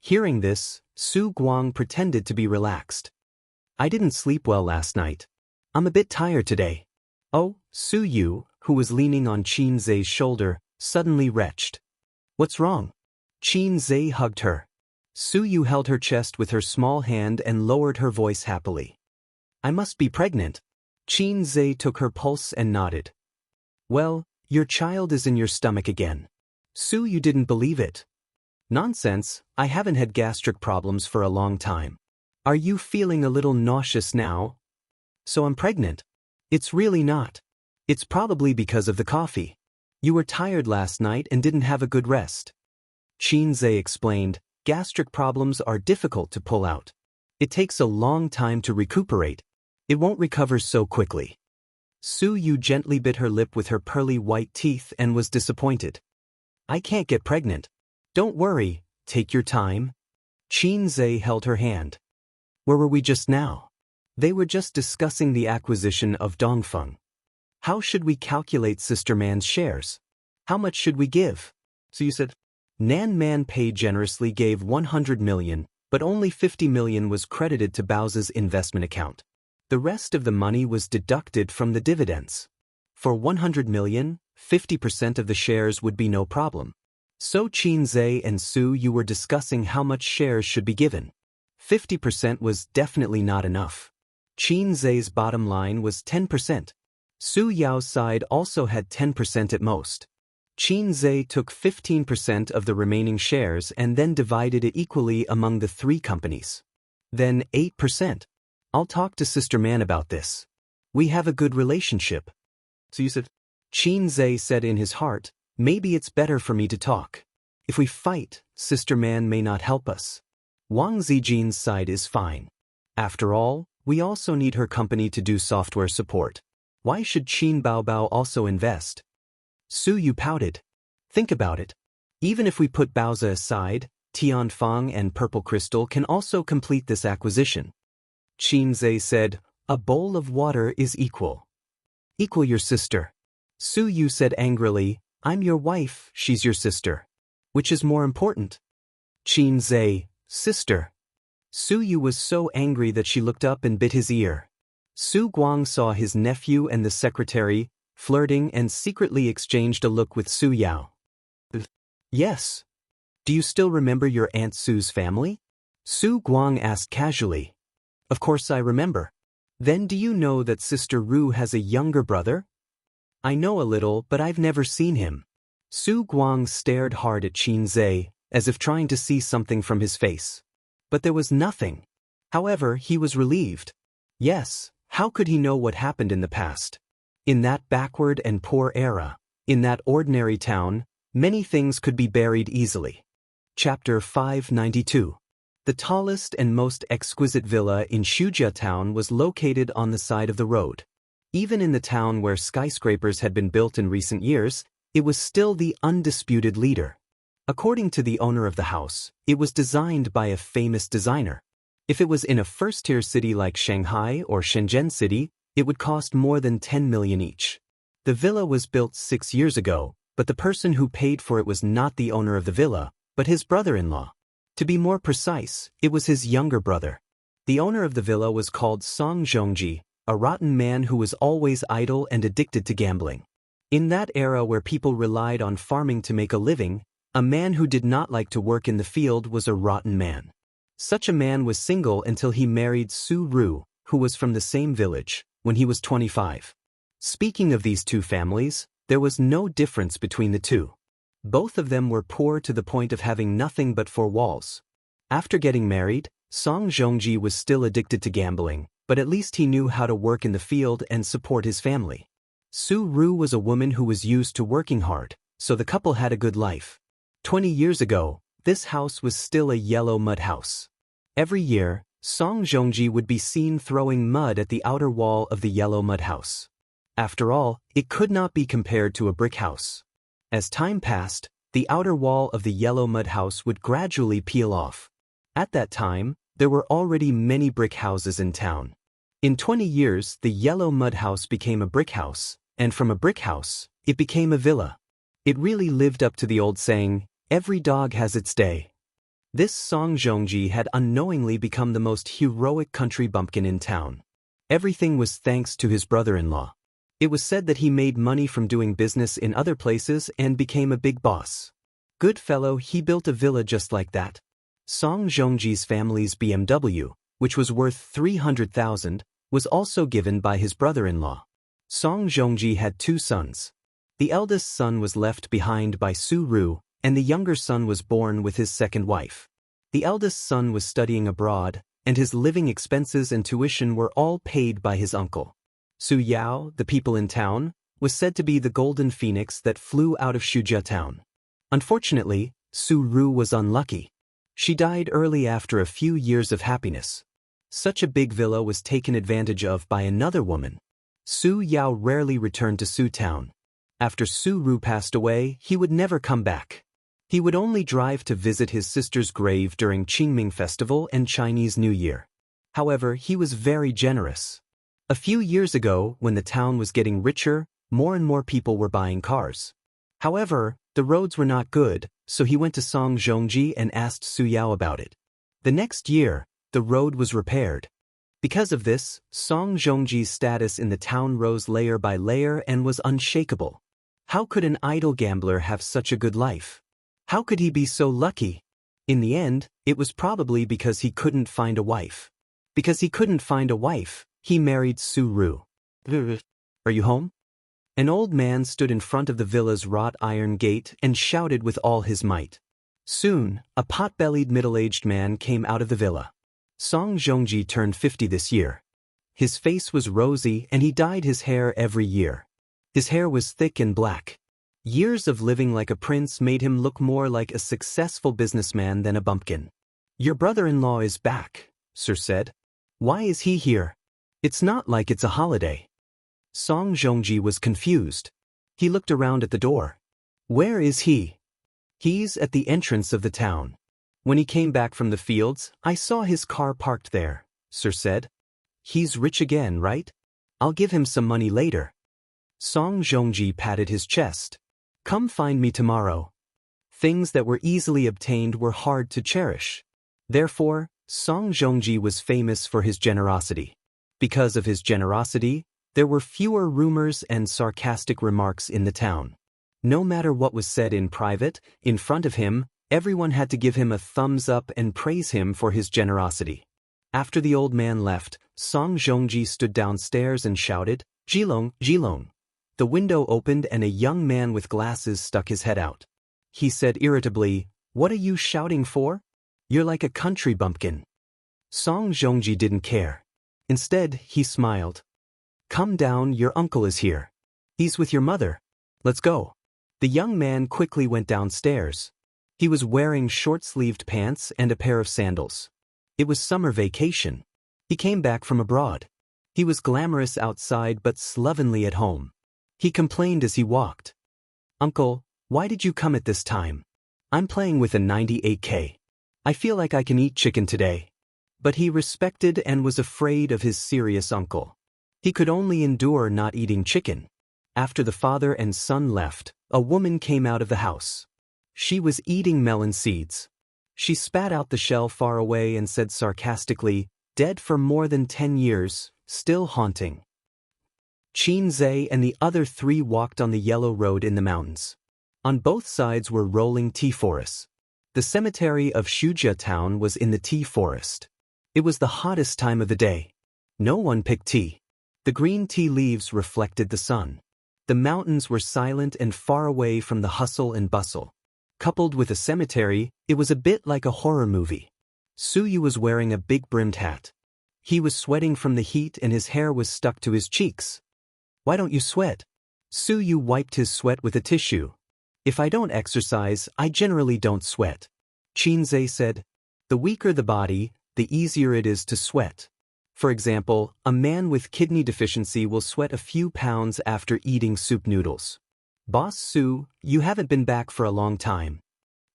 [SPEAKER 1] Hearing this, Su Guang pretended to be relaxed. I didn't sleep well last night. I'm a bit tired today. Oh, Su Yu, who was leaning on Xianxia's shoulder, suddenly retched. What's wrong? Xianxia hugged her. Su Yu held her chest with her small hand and lowered her voice happily. I must be pregnant. Xianxia took her pulse and nodded. Well, your child is in your stomach again. Su Yu didn't believe it. Nonsense, I haven't had gastric problems for a long time. Are you feeling a little nauseous now? So I'm pregnant. It's really not. It's probably because of the coffee. You were tired last night and didn't have a good rest. Xianxia explained, gastric problems are difficult to pull out. It takes a long time to recuperate. It won't recover so quickly. Su Yu gently bit her lip with her pearly white teeth and was disappointed. I can't get pregnant. Don't worry, take your time. Xianxia held her hand. Where were we just now? They were just discussing the acquisition of Dongfeng. How should we calculate Sister Man's shares? How much should we give? So you said, Nan Man Pei generously gave 100 million, but only 50 million was credited to Bao's investment account. The rest of the money was deducted from the dividends. For 100 million, 50% of the shares would be no problem. So Xianxia and Su Yu were discussing how much shares should be given. 50% was definitely not enough. Xianxia's bottom line was 10%. Su Yao's side also had 10% at most. Xianxia took 15% of the remaining shares and then divided it equally among the three companies. Then 8%. I'll talk to Sister Man about this. We have a good relationship. So you said? Xianxia said in his heart, maybe it's better for me to talk. If we fight, Sister Man may not help us. Wang Zijin's side is fine. After all, we also need her company to do software support. Why should Qin Baobao also invest? Su Yu pouted. Think about it. Even if we put Baoza aside, Tianfang and Purple Crystal can also complete this acquisition. Xianxia said, a bowl of water is equal. Equal your sister. Su Yu said angrily, I'm your wife, she's your sister. Which is more important? Xianxia, sister. Su Yu was so angry that she looked up and bit his ear. Su Guang saw his nephew and the secretary flirting and secretly exchanged a look with Su Yao. Yes. Do you still remember your Aunt Su's family? Su Guang asked casually. Of course I remember. Then do you know that Sister Ru has a younger brother? I know a little, but I've never seen him. Su Guang stared hard at Xianxia, as if trying to see something from his face. But there was nothing. However, he was relieved. Yes, how could he know what happened in the past? In that backward and poor era, in that ordinary town, many things could be buried easily. Chapter 592. The tallest and most exquisite villa in Shujia town was located on the side of the road. Even in the town where skyscrapers had been built in recent years, it was still the undisputed leader. According to the owner of the house, it was designed by a famous designer. If it was in a first-tier city like Shanghai or Shenzhen City, it would cost more than 10 million each. The villa was built 6 years ago, but the person who paid for it was not the owner of the villa, but his brother-in-law. To be more precise, it was his younger brother. The owner of the villa was called Song Zhongji, a rotten man who was always idle and addicted to gambling. In that era where people relied on farming to make a living, a man who did not like to work in the field was a rotten man. Such a man was single until he married Su Ru, who was from the same village, when he was 25. Speaking of these two families, there was no difference between the two. Both of them were poor to the point of having nothing but four walls. After getting married, Song Zhongji was still addicted to gambling, but at least he knew how to work in the field and support his family. Su Ru was a woman who was used to working hard, so the couple had a good life. 20 years ago, this house was still a yellow mud house. Every year, Song Zhongji would be seen throwing mud at the outer wall of the yellow mud house. After all, it could not be compared to a brick house. As time passed, the outer wall of the yellow mud house would gradually peel off. At that time, there were already many brick houses in town. In 20 years, the yellow mud house became a brick house, and from a brick house, it became a villa. It really lived up to the old saying, "Every dog has its day." This Song Zhongji had unknowingly become the most heroic country bumpkin in town. Everything was thanks to his brother-in-law. It was said that he made money from doing business in other places and became a big boss. Good fellow, he built a villa just like that. Song Zhongji's family's BMW, which was worth 300,000, was also given by his brother-in-law. Song Zhongji had 2 sons. The eldest son was left behind by Su Ru, and the younger son was born with his second wife. The eldest son was studying abroad, and his living expenses and tuition were all paid by his uncle. Su Yao, the people in town, was said to be the golden phoenix that flew out of Shujia town. Unfortunately, Su Ru was unlucky. She died early after a few years of happiness. Such a big villa was taken advantage of by another woman. Su Yao rarely returned to Su town. After Su Ru passed away, he would never come back. He would only drive to visit his sister's grave during Qingming Festival and Chinese New Year. However, he was very generous. A few years ago, when the town was getting richer, more and more people were buying cars. However, the roads were not good, so he went to Song Zhongji and asked Su Yao about it. The next year, the road was repaired. Because of this, Song Zhongji's status in the town rose layer by layer and was unshakable. How could an idle gambler have such a good life? How could he be so lucky? In the end, it was probably because he couldn't find a wife. Because he couldn't find a wife, he married Su Ru. Are you home? An old man stood in front of the villa's wrought iron gate and shouted with all his might. Soon, a pot-bellied middle-aged man came out of the villa. Song Zhongji turned 50 this year. His face was rosy and he dyed his hair every year. His hair was thick and black. Years of living like a prince made him look more like a successful businessman than a bumpkin. Your brother-in-law is back, Sir said. Why is he here? It's not like it's a holiday. Song Zhongji was confused. He looked around at the door. Where is he? He's at the entrance of the town. When he came back from the fields, I saw his car parked there, Sir said. He's rich again, right? I'll give him some money later. Song Zhongji patted his chest. Come find me tomorrow. Things that were easily obtained were hard to cherish. Therefore, Song Zhongji was famous for his generosity. Because of his generosity, there were fewer rumors and sarcastic remarks in the town. No matter what was said in private, in front of him, everyone had to give him a thumbs up and praise him for his generosity. After the old man left, Song Zhongji stood downstairs and shouted, Jilong, Jilong. The window opened and a young man with glasses stuck his head out. He said irritably, What are you shouting for? You're like a country bumpkin. Song Zhongji didn't care. Instead, he smiled. Come down, your uncle is here. He's with your mother. Let's go. The young man quickly went downstairs. He was wearing short-sleeved pants and a pair of sandals. It was summer vacation. He came back from abroad. He was glamorous outside but slovenly at home. He complained as he walked. Uncle, why did you come at this time? I'm playing with a 98K. I feel like I can eat chicken today. But he respected and was afraid of his serious uncle. He could only endure not eating chicken. After the father and son left, a woman came out of the house. She was eating melon seeds. She spat out the shell far away and said sarcastically, Dead for more than 10 years, still haunting. Qin Zhe and the other 3 walked on the yellow road in the mountains. On both sides were rolling tea forests. The cemetery of Shujia town was in the tea forest. It was the hottest time of the day. No one picked tea. The green tea leaves reflected the sun. The mountains were silent and far away from the hustle and bustle. Coupled with a cemetery, it was a bit like a horror movie. Su Yu was wearing a big brimmed hat. He was sweating from the heat and his hair was stuck to his cheeks. Why don't you sweat? Su Yu wiped his sweat with a tissue. If I don't exercise, I generally don't sweat. Qin Zhe said, The weaker the body, the easier it is to sweat. For example, a man with kidney deficiency will sweat a few pounds after eating soup noodles. Boss Su, you haven't been back for a long time.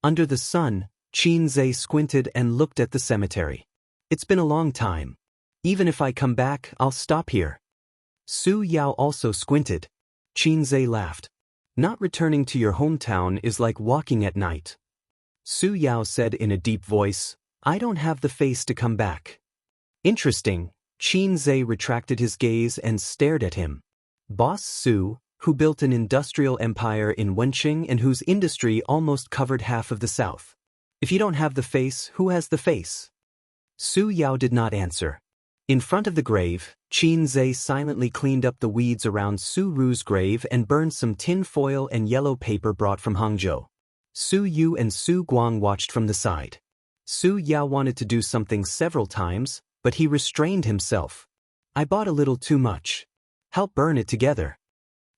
[SPEAKER 1] Under the sun, Xianxia squinted and looked at the cemetery. It's been a long time. Even if I come back, I'll stop here. Su Yao also squinted. Xianxia laughed. Not returning to your hometown is like walking at night. Su Yao said in a deep voice, I don't have the face to come back. Interesting. Xianxia retracted his gaze and stared at him. Boss Su, who built an industrial empire in Wenqing and whose industry almost covered half of the south. If you don't have the face, who has the face? Su Yao did not answer. In front of the grave, Xianxia silently cleaned up the weeds around Su Ru's grave and burned some tin foil and yellow paper brought from Hangzhou. Su Yu and Su Guang watched from the side. Su Yao wanted to do something several times, but he restrained himself. I bought a little too much. Help burn it together.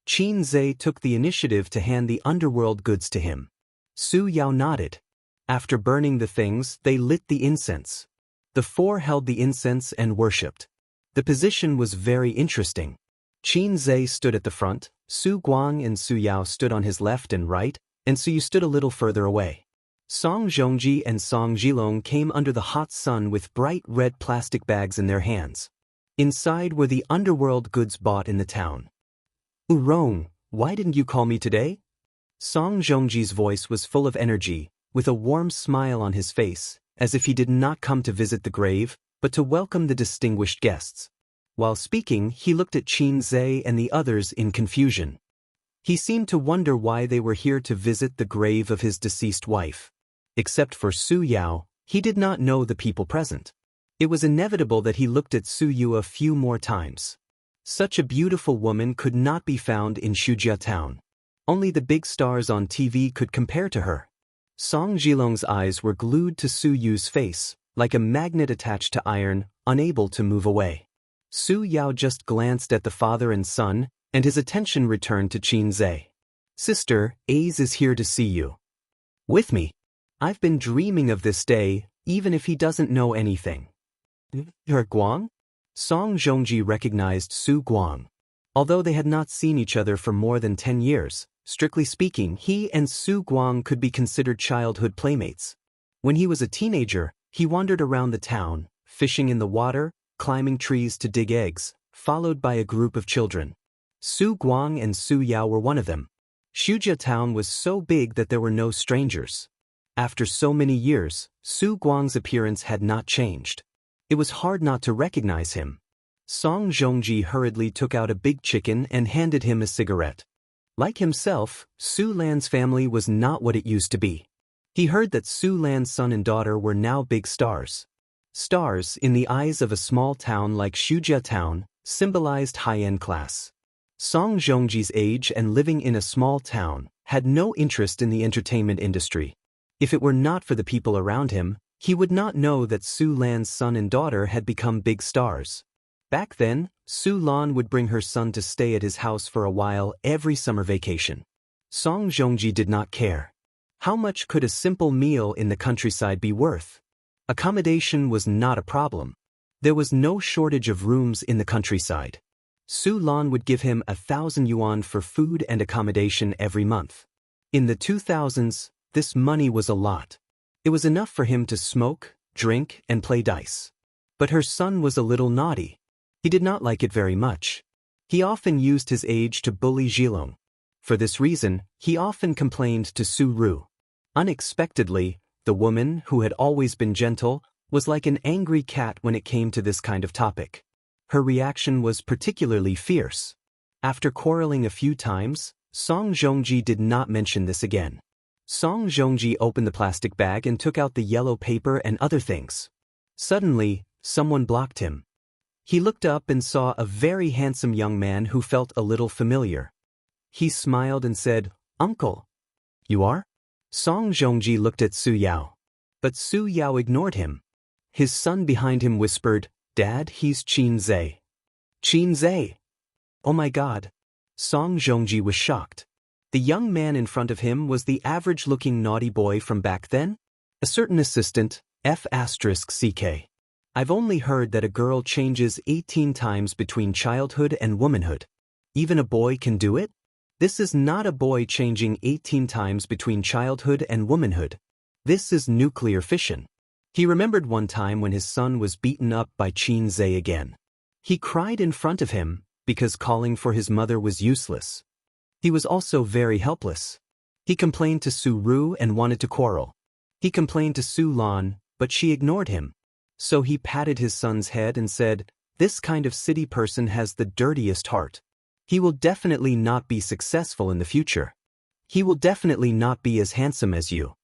[SPEAKER 1] Xianxia took the initiative to hand the underworld goods to him. Su Yao nodded. After burning the things, they lit the incense. The four held the incense and worshipped. The position was very interesting. Xianxia stood at the front, Su Guang and Su Yao stood on his left and right, and Su Yu stood a little further away. Song Zhongji and Song Zhilong came under the hot sun with bright red plastic bags in their hands. Inside were the underworld goods bought in the town. Urong, why didn't you call me today? Song Zhongji's voice was full of energy, with a warm smile on his face, as if he did not come to visit the grave, but to welcome the distinguished guests. While speaking, he looked at Xianxia and the others in confusion. He seemed to wonder why they were here to visit the grave of his deceased wife. Except for Su Yao, he did not know the people present. It was inevitable that he looked at Su Yu a few more times. Such a beautiful woman could not be found in Shujia town. Only the big stars on TV could compare to her. Song Zhilong's eyes were glued to Su Yu's face, like a magnet attached to iron, unable to move away. Su Yao just glanced at the father and son, and his attention returned to Xianxia. Sister, Ace is here to see you. With me. I've been dreaming of this day, even if he doesn't know anything. Her Guang? Song Zhongji recognized Su Guang. Although they had not seen each other for more than 10 years, strictly speaking, he and Su Guang could be considered childhood playmates. When he was a teenager, he wandered around the town, fishing in the water, climbing trees to dig eggs, followed by a group of children. Su Guang and Su Yao were one of them. Shujia town was so big that there were no strangers. After so many years, Su Guang's appearance had not changed. It was hard not to recognize him. Song Zhongji hurriedly took out a big chicken and handed him a cigarette. Like himself, Su Lan's family was not what it used to be. He heard that Su Lan's son and daughter were now big stars. Stars, in the eyes of a small town like Shujia town, symbolized high-end class. Song Zhongji's age and living in a small town had no interest in the entertainment industry. If it were not for the people around him, he would not know that Su Lan's son and daughter had become big stars. Back then, Su Lan would bring her son to stay at his house for a while every summer vacation. Song Zhongji did not care. How much could a simple meal in the countryside be worth? Accommodation was not a problem. There was no shortage of rooms in the countryside. Su Lan would give him 1,000 yuan for food and accommodation every month. In the 2000s, this money was a lot. It was enough for him to smoke, drink, and play dice. But her son was a little naughty. He did not like it very much. He often used his age to bully Zhilong. For this reason, he often complained to Su Ru. Unexpectedly, the woman, who had always been gentle, was like an angry cat when it came to this kind of topic. Her reaction was particularly fierce. After quarreling a few times, Song Zhongji did not mention this again. Song Zhongji opened the plastic bag and took out the yellow paper and other things. Suddenly, someone blocked him. He looked up and saw a very handsome young man who felt a little familiar. He smiled and said, "Uncle." "You are?" Song Zhongji looked at Su Yao. But Su Yao ignored him. His son behind him whispered, "Dad, he's Xianxia." "Xianxia? Oh my God." Song Zhongji was shocked. The young man in front of him was the average-looking naughty boy from back then? A certain assistant, F***CK. I've only heard that a girl changes 18 times between childhood and womanhood. Even a boy can do it? This is not a boy changing 18 times between childhood and womanhood. This is nuclear fission. He remembered one time when his son was beaten up by Xianxia again. He cried in front of him because calling for his mother was useless. He was also very helpless. He complained to Su Ru and wanted to quarrel. He complained to Su Lan, but she ignored him. So he patted his son's head and said, "This kind of city person has the dirtiest heart. He will definitely not be successful in the future. He will definitely not be as handsome as you."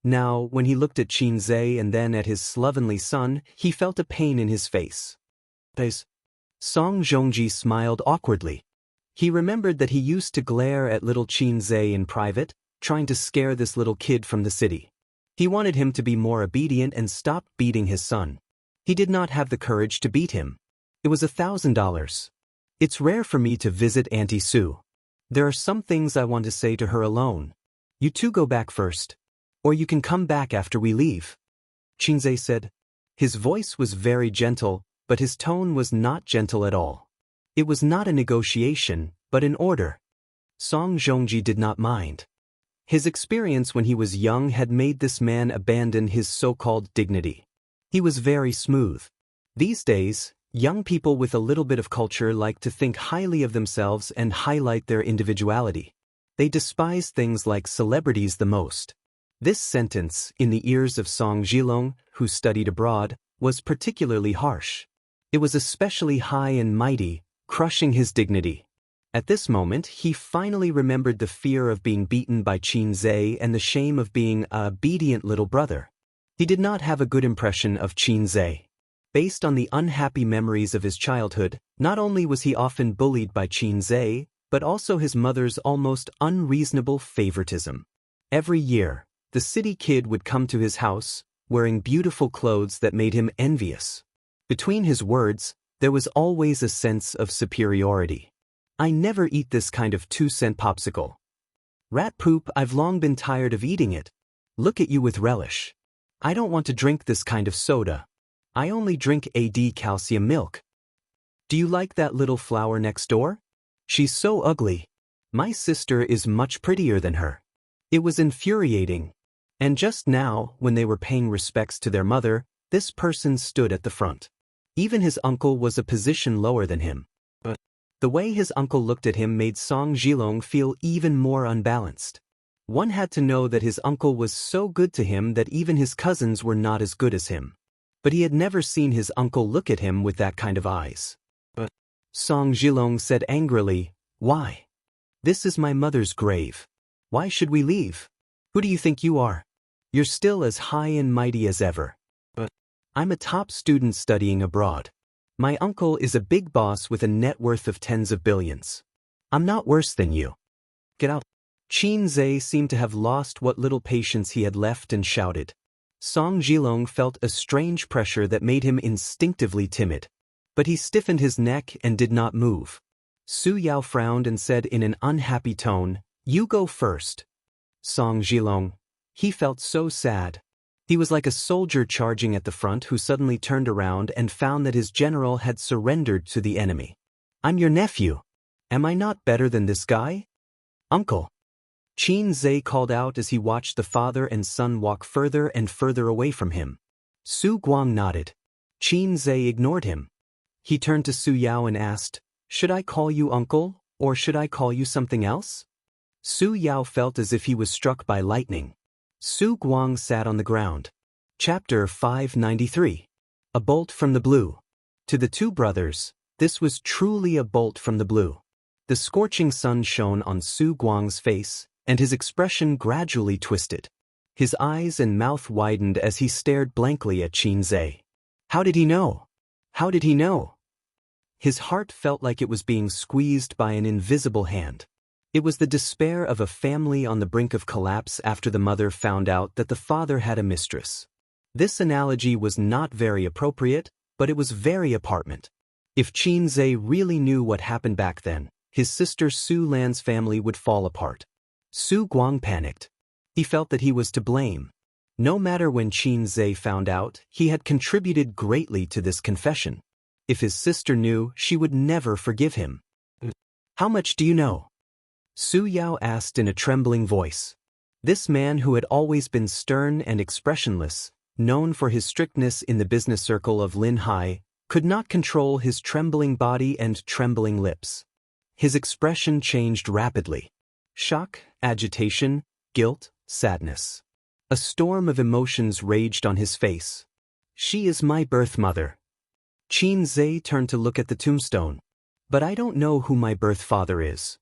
[SPEAKER 1] Now, when he looked at Xianxia and then at his slovenly son, he felt a pain in his face. Song Zhongji smiled awkwardly. He remembered that he used to glare at little Xianxia in private, trying to scare this little kid from the city. He wanted him to be more obedient and stop beating his son. He did not have the courage to beat him. It was $1,000. It's rare for me to visit Auntie Sue. There are some things I want to say to her alone. You two go back first. Or you can come back after we leave. Xianxia said. His voice was very gentle, but his tone was not gentle at all. It was not a negotiation, but an order. Song Zhongji did not mind. His experience when he was young had made this man abandon his so-called dignity. He was very smooth. These days, young people with a little bit of culture like to think highly of themselves and highlight their individuality. They despise things like celebrities the most. This sentence, in the ears of Song Zhilong, who studied abroad, was particularly harsh. It was especially high and mighty, crushing his dignity. At this moment, he finally remembered the fear of being beaten by Xianxia and the shame of being an obedient little brother. He did not have a good impression of Xianxia. Based on the unhappy memories of his childhood, not only was he often bullied by Xianxia, but also his mother's almost unreasonable favoritism. Every year, the city kid would come to his house, wearing beautiful clothes that made him envious. Between his words, there was always a sense of superiority. "I never eat this kind of 2-cent popsicle. Rat poop, I've long been tired of eating it. Look at you with relish. I don't want to drink this kind of soda. I only drink AD calcium milk. Do you like that little flower next door? She's so ugly. My sister is much prettier than her." It was infuriating. And just now, when they were paying respects to their mother, this person stood at the front. Even his uncle was a position lower than him. But the way his uncle looked at him made Song Zhilong feel even more unbalanced. One had to know that his uncle was so good to him that even his cousins were not as good as him. But he had never seen his uncle look at him with that kind of eyes. But Song Zhilong said angrily, "Why? This is my mother's grave. Why should we leave? Who do you think you are? You're still as high and mighty as ever. But I'm a top student studying abroad. My uncle is a big boss with a net worth of tens of billions. I'm not worse than you. Get out." Xianxia seemed to have lost what little patience he had left and shouted. Song Zhilong felt a strange pressure that made him instinctively timid. But he stiffened his neck and did not move. Su Yao frowned and said in an unhappy tone, "You go first." Song Zhilong. He felt so sad. He was like a soldier charging at the front who suddenly turned around and found that his general had surrendered to the enemy. "I'm your nephew. Am I not better than this guy? Uncle." Xianxia called out as he watched the father and son walk further and further away from him. Su Guang nodded. Xianxia ignored him. He turned to Su Yao and asked, "Should I call you uncle, or should I call you something else?" Su Yao felt as if he was struck by lightning. Su Guang sat on the ground. Chapter 593. A Bolt from the Blue. To the two brothers, this was truly a bolt from the blue. The scorching sun shone on Su Guang's face, and his expression gradually twisted. His eyes and mouth widened as he stared blankly at Xianxia. How did he know? How did he know? His heart felt like it was being squeezed by an invisible hand. It was the despair of a family on the brink of collapse after the mother found out that the father had a mistress. This analogy was not very appropriate, but it was very apparent. If Xianxia really knew what happened back then, his sister Su Lan's family would fall apart. Su Guang panicked. He felt that he was to blame. No matter when Xianxia found out, he had contributed greatly to this confession. If his sister knew, she would never forgive him. "How much do you know?" Su Yao asked in a trembling voice. This man who had always been stern and expressionless, known for his strictness in the business circle of Lin Hai, could not control his trembling body and trembling lips. His expression changed rapidly. Shock, agitation, guilt, sadness. A storm of emotions raged on his face. She is my birth mother. Qin Zhe turned to look at the tombstone. But I don't know who my birth father is.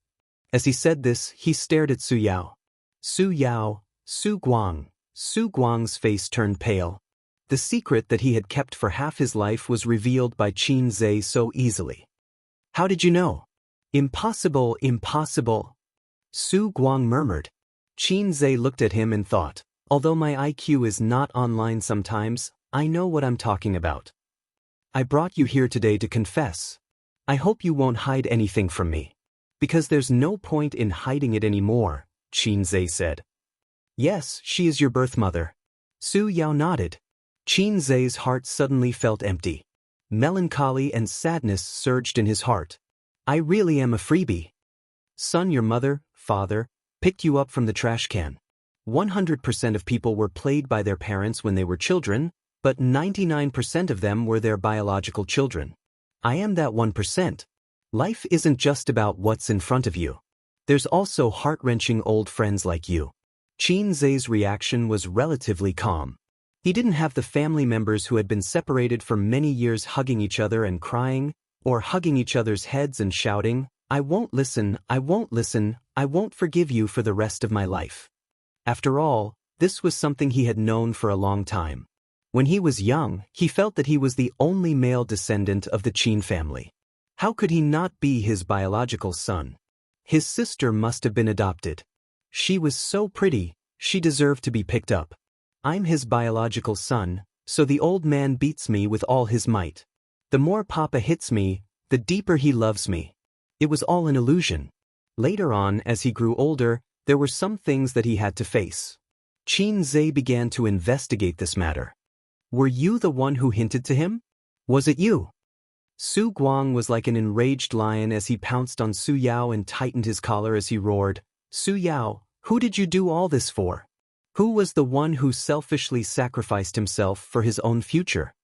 [SPEAKER 1] As he said this, he stared at Su Yao. Su Yao, Su Guang. Su Guang's face turned pale. The secret that he had kept for half his life was revealed by Qin Zhe so easily. How did you know? Impossible, impossible. Su Guang murmured. Qin Zhe looked at him and thought, although my IQ is not online sometimes, I know what I'm talking about. I brought you here today to confess. I hope you won't hide anything from me. Because there's no point in hiding it anymore, Qin Zhe said. Yes, she is your birth mother. Su Yao nodded. Qin Zhe's heart suddenly felt empty. Melancholy and sadness surged in his heart. I really am a freebie. Son, your mother, father, picked you up from the trash can. 100% of people were played by their parents when they were children, but 99% of them were their biological children. I am that 1%. Life isn't just about what's in front of you. There's also heart-wrenching old friends like you. Qin Zhe's reaction was relatively calm. He didn't have the family members who had been separated for many years hugging each other and crying, or hugging each other's heads and shouting, I won't listen, I won't listen, I won't forgive you for the rest of my life. After all, this was something he had known for a long time. When he was young, he felt that he was the only male descendant of the Qin family. How could he not be his biological son? His sister must have been adopted. She was so pretty, she deserved to be picked up. I'm his biological son, so the old man beats me with all his might. The more Papa hits me, the deeper he loves me. It was all an illusion. Later on, as he grew older, there were some things that he had to face. Qin Zhe began to investigate this matter. Were you the one who hinted to him? Was it you? Su Guang was like an enraged lion as he pounced on Su Yao and tightened his collar as he roared, Su Yao, who did you do all this for? Who was the one who selfishly sacrificed himself for his own future?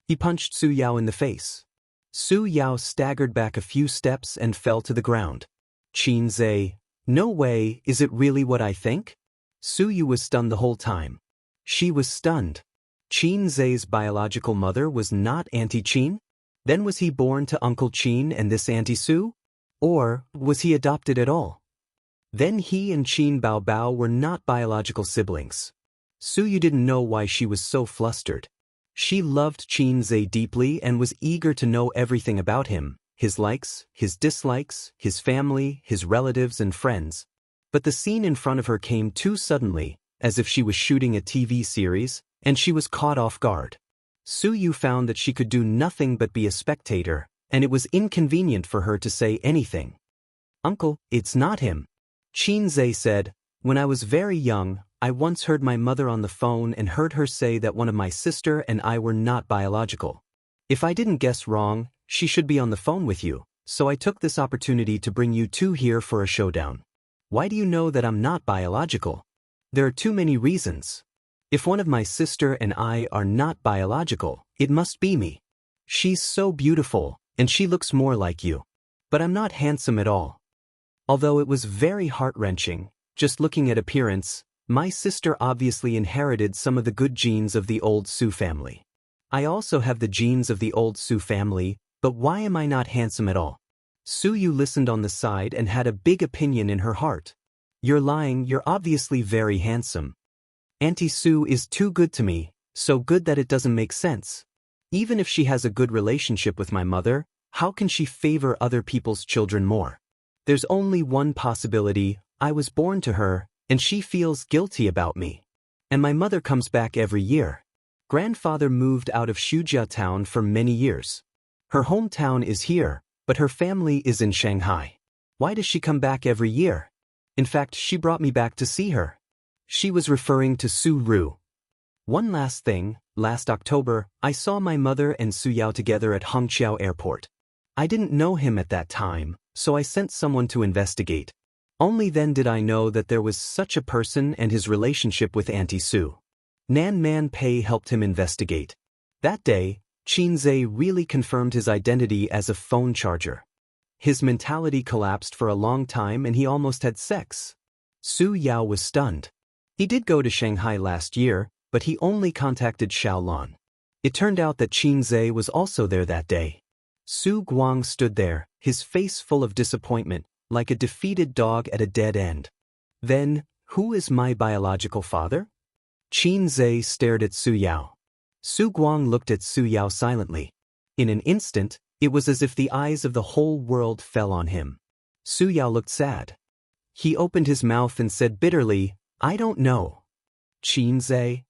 [SPEAKER 1] He punched Su Yao in the face. Su Yao staggered back a few steps and fell to the ground. Qin Zhe, no way, is it really what I think? Su Yu was stunned the whole time. She was stunned. Qin Zhe's biological mother was not Auntie Qin? Then was he born to Uncle Qin and this Auntie Su? Or was he adopted at all? Then he and Qin Baobao were not biological siblings. Su Yu didn't know why she was so flustered. She loved Qin Zhe deeply and was eager to know everything about him, his likes, his dislikes, his family, his relatives and friends. But the scene in front of her came too suddenly, as if she was shooting a TV series, and she was caught off guard. Su Yu found that she could do nothing but be a spectator, and it was inconvenient for her to say anything. Uncle, it's not him. Qin Zhe said, when I was very young, I once heard my mother on the phone and heard her say that one of my sister and I were not biological. If I didn't guess wrong, she should be on the phone with you, so I took this opportunity to bring you two here for a showdown. Why do you know that I'm not biological? There are too many reasons. If one of my sister and I are not biological, it must be me. She's so beautiful, and she looks more like you. But I'm not handsome at all. Although it was very heart-wrenching, just looking at appearance, my sister obviously inherited some of the good genes of the old Su family. I also have the genes of the old Su family, but why am I not handsome at all? Su Yu listened on the side and had a big opinion in her heart. You're lying, you're obviously very handsome. Auntie Su is too good to me, so good that it doesn't make sense. Even if she has a good relationship with my mother, how can she favor other people's children more? There's only one possibility, I was born to her, and she feels guilty about me. And my mother comes back every year. Grandfather moved out of Shujia town for many years. Her hometown is here, but her family is in Shanghai. Why does she come back every year? In fact, she brought me back to see her. She was referring to Su Ru. One last thing, last October, I saw my mother and Su Yao together at Hongqiao Airport. I didn't know him at that time, so I sent someone to investigate. Only then did I know that there was such a person and his relationship with Auntie Sue. Nan Man Pei helped him investigate. That day, Qinzhe really confirmed his identity as a phone charger. His mentality collapsed for a long time and he almost had sex. Su Yao was stunned. He did go to Shanghai last year, but he only contacted Xiaolon. It turned out that Qinzhe was also there that day. Su Guang stood there, his face full of disappointment, like a defeated dog at a dead end. Then, who is my biological father? Qinzhe stared at Su Yao. Su Guang looked at Su Yao silently. In an instant, it was as if the eyes of the whole world fell on him. Su Yao looked sad. He opened his mouth and said bitterly, I don't know. Qinzhe?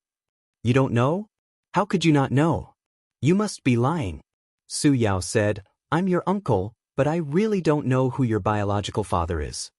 [SPEAKER 1] You don't know? How could you not know? You must be lying. Su Yao said, I'm your uncle, but I really don't know who your biological father is.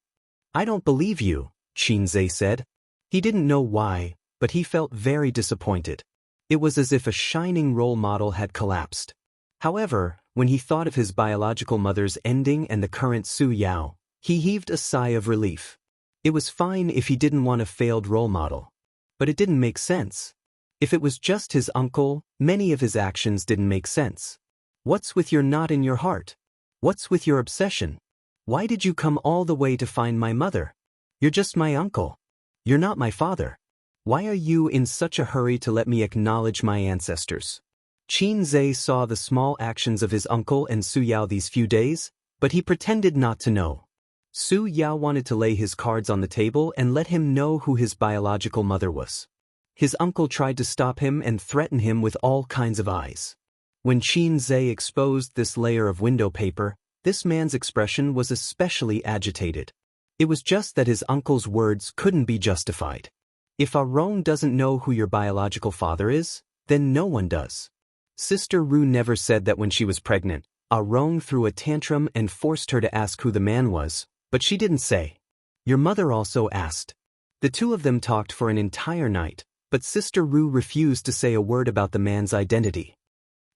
[SPEAKER 1] I don't believe you, Qinzhe said. He didn't know why, but he felt very disappointed. It was as if a shining role model had collapsed. However, when he thought of his biological mother's ending and the current Su Yao, he heaved a sigh of relief. It was fine if he didn't want a failed role model. But it didn't make sense. If it was just his uncle, many of his actions didn't make sense. What's with your knot in your heart? What's with your obsession? Why did you come all the way to find my mother? You're just my uncle. You're not my father. Why are you in such a hurry to let me acknowledge my ancestors? Qinzhe saw the small actions of his uncle and Su Yao these few days, but he pretended not to know. Su Yao wanted to lay his cards on the table and let him know who his biological mother was. His uncle tried to stop him and threaten him with all kinds of eyes. When Qinzhe exposed this layer of window paper, this man's expression was especially agitated. It was just that his uncle's words couldn't be justified. If Arong doesn't know who your biological father is, then no one does. Sister Ru never said that when she was pregnant, Arong threw a tantrum and forced her to ask who the man was, but she didn't say. Your mother also asked. The two of them talked for an entire night, but Sister Ru refused to say a word about the man's identity.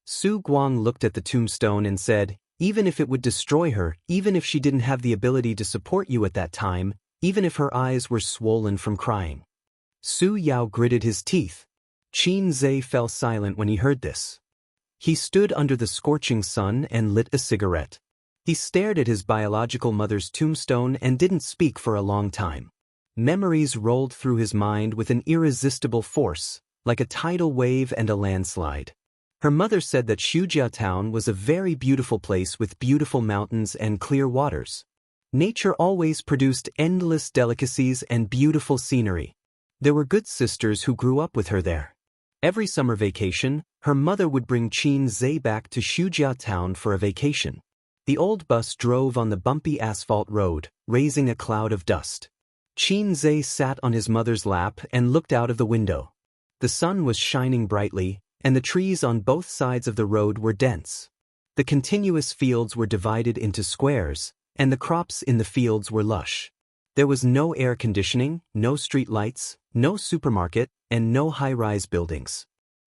[SPEAKER 1] Su Guang looked at the tombstone and said, even if it would destroy her, even if she didn't have the ability to support you at that time, even if her eyes were swollen from crying. Su Yao gritted his teeth. Qinzhe fell silent when he heard this. He stood under the scorching sun and lit a cigarette. He stared at his biological mother's tombstone and didn't speak for a long time. Memories rolled through his mind with an irresistible force, like a tidal wave and a landslide. Her mother said that Shujia town was a very beautiful place with beautiful mountains and clear waters. Nature always produced endless delicacies and beautiful scenery. There were good sisters who grew up with her there. Every summer vacation, her mother would bring Qinzhe back to Shujia town for a vacation. The old bus drove on the bumpy asphalt road, raising a cloud of dust. Qinzhe sat on his mother's lap and looked out of the window. The sun was shining brightly, and the trees on both sides of the road were dense. The continuous fields were divided into squares, and the crops in the fields were lush. There was no air conditioning, no street lights, no supermarket, and no high-rise buildings.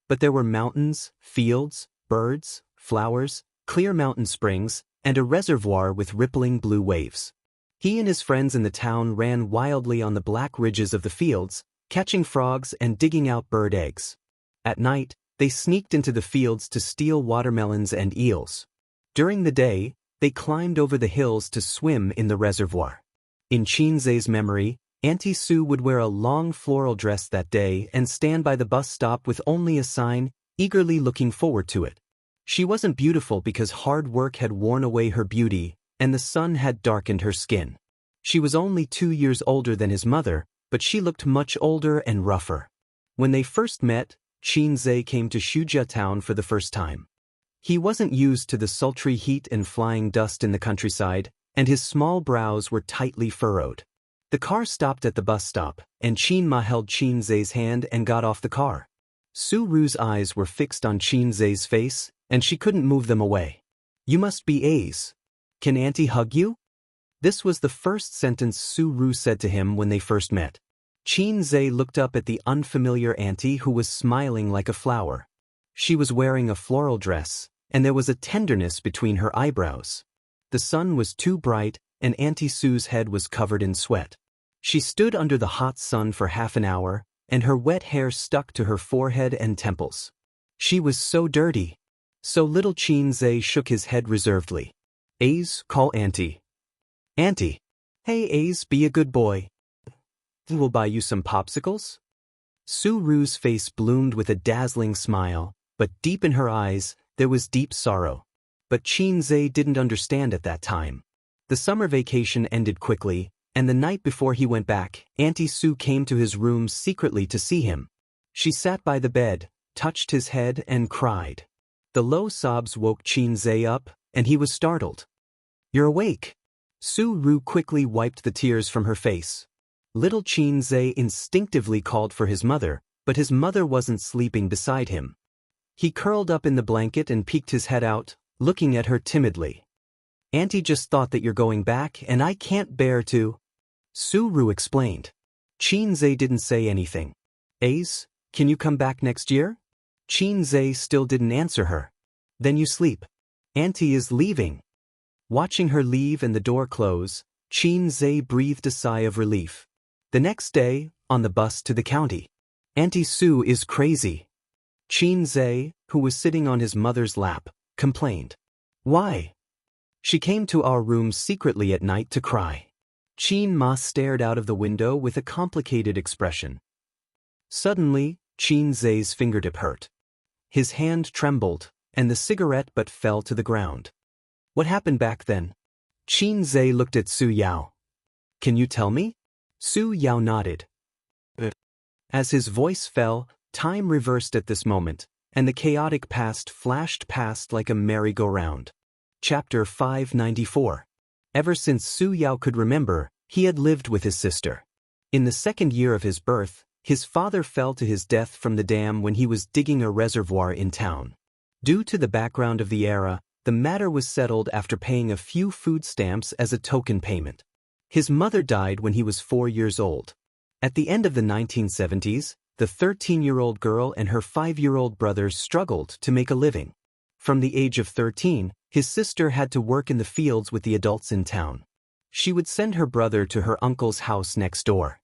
[SPEAKER 1] But there were mountains, fields, birds, flowers, clear mountain springs, and a reservoir with rippling blue waves. He and his friends in the town ran wildly on the black ridges of the fields, catching frogs and digging out bird eggs. At night, they sneaked into the fields to steal watermelons and eels. During the day, they climbed over the hills to swim in the reservoir. In Qinzhe's memory, Auntie Sue would wear a long floral dress that day and stand by the bus stop with only a sign, eagerly looking forward to it. She wasn't beautiful because hard work had worn away her beauty, and the sun had darkened her skin. She was only 2 years older than his mother, but she looked much older and rougher. When they first met, Qinzhe came to Shujia town for the first time. He wasn't used to the sultry heat and flying dust in the countryside, and his small brows were tightly furrowed. The car stopped at the bus stop, and Qinma held Qinzhe's hand and got off the car. Su Ru's eyes were fixed on Qinzhe's face, and she couldn't move them away. You must be A's. Can Auntie hug you? This was the first sentence Su Ru said to him when they first met. Qinzhe looked up at the unfamiliar auntie who was smiling like a flower. She was wearing a floral dress, and there was a tenderness between her eyebrows. the sun was too bright, and Auntie Sue's head was covered in sweat. She stood under the hot sun for half an hour, and her wet hair stuck to her forehead and temples. She was so dirty. So little Xianxia shook his head reservedly. "Ace, call Auntie." "Auntie." "Hey Ace, be a good boy. We'll buy you some popsicles?" Su Ru's face bloomed with a dazzling smile, but deep in her eyes, there was deep sorrow. But Xianxia didn't understand at that time. The summer vacation ended quickly, and the night before he went back, Auntie Su came to his room secretly to see him. She sat by the bed, touched his head, and cried. The low sobs woke Xianxia up, and he was startled. "You're awake." Su Ru quickly wiped the tears from her face. Little Xianxia instinctively called for his mother, but his mother wasn't sleeping beside him. He curled up in the blanket and peeked his head out, looking at her timidly. "Auntie just thought that you're going back, and I can't bear to." Su Ru explained. Xianxia didn't say anything. "Ace, can you come back next year?" Xianxia still didn't answer her. "Then you sleep. Auntie is leaving." Watching her leave and the door close, Xianxia breathed a sigh of relief. The next day, on the bus to the county. "Auntie Su is crazy." Xianxia, who was sitting on his mother's lap, complained. "Why?" "She came to our room secretly at night to cry." Qian Ma stared out of the window with a complicated expression. Suddenly, Xianxia's fingertip hurt. His hand trembled, and the cigarette butt fell to the ground. "What happened back then?" Xianxia looked at Su Yao. "Can you tell me?" Su Yao nodded. As his voice fell, time reversed at this moment, and the chaotic past flashed past like a merry-go-round. Chapter 594. Ever since Su Yao could remember, he had lived with his sister. In the second year of his birth, his father fell to his death from the dam when he was digging a reservoir in town. Due to the background of the era, the matter was settled after paying a few food stamps as a token payment. His mother died when he was 4 years old. At the end of the 1970s, the 13-year-old girl and her 5-year-old brother struggled to make a living. From the age of 13, his sister had to work in the fields with the adults in town. She would send her brother to her uncle's house next door.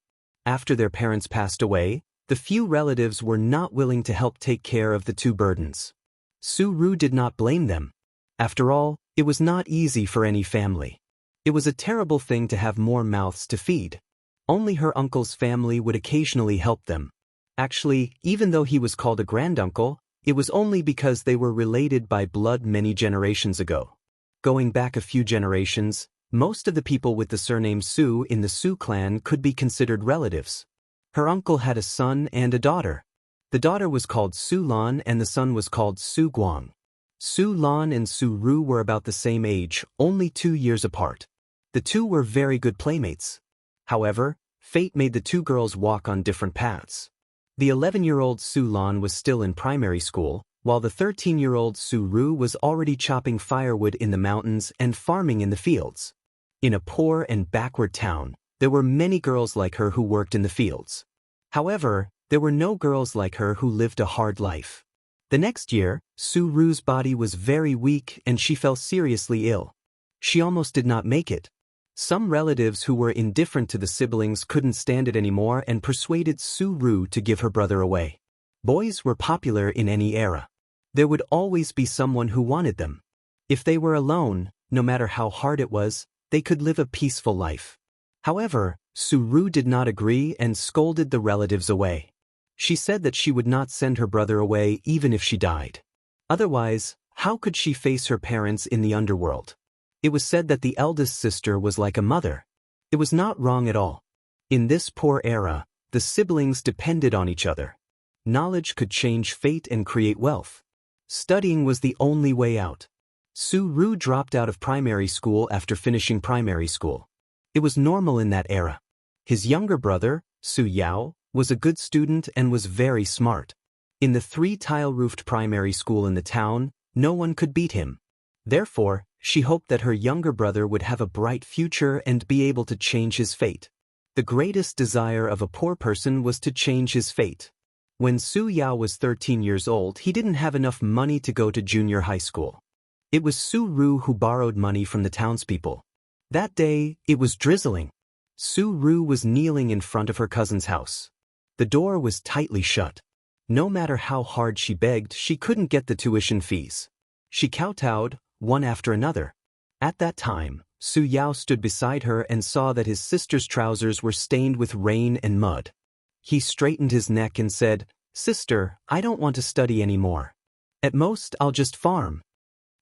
[SPEAKER 1] After their parents passed away, the few relatives were not willing to help take care of the two burdens. Su Ru did not blame them. After all, it was not easy for any family. It was a terrible thing to have more mouths to feed. Only her uncle's family would occasionally help them. Actually, even though he was called a granduncle, it was only because they were related by blood many generations ago. Going back a few generations, most of the people with the surname Su in the Su clan could be considered relatives. Her uncle had a son and a daughter. The daughter was called Su Lan and the son was called Su Guang. Su Lan and Su Ru were about the same age, only 2 years apart. The two were very good playmates. However, fate made the two girls walk on different paths. The 11-year-old Su Lan was still in primary school, while the 13-year-old Su Ru was already chopping firewood in the mountains and farming in the fields. In a poor and backward town, there were many girls like her who worked in the fields. However, there were no girls like her who lived a hard life. The next year, Su Ru's body was very weak and she fell seriously ill. She almost did not make it. Some relatives who were indifferent to the siblings couldn't stand it anymore and persuaded Su Ru to give her brother away. Boys were popular in any era. There would always be someone who wanted them. If they were alone, no matter how hard it was, they could live a peaceful life. However, Su Ru did not agree and scolded the relatives away. She said that she would not send her brother away even if she died. Otherwise, how could she face her parents in the underworld? It was said that the eldest sister was like a mother. It was not wrong at all. In this poor era, the siblings depended on each other. Knowledge could change fate and create wealth. Studying was the only way out. Su Ru dropped out of primary school after finishing primary school. It was normal in that era. His younger brother, Su Yao, was a good student and was very smart. In the 3-tile-roofed primary school in the town, no one could beat him. Therefore, she hoped that her younger brother would have a bright future and be able to change his fate. The greatest desire of a poor person was to change his fate. When Su Yao was 13 years old, he didn't have enough money to go to junior high school. It was Su Ru who borrowed money from the townspeople. That day, it was drizzling. Su Ru was kneeling in front of her cousin's house. The door was tightly shut. No matter how hard she begged, she couldn't get the tuition fees. She kowtowed, one after another. At that time, Su Yao stood beside her and saw that his sister's trousers were stained with rain and mud. He straightened his neck and said, "Sister, I don't want to study anymore. At most, I'll just farm."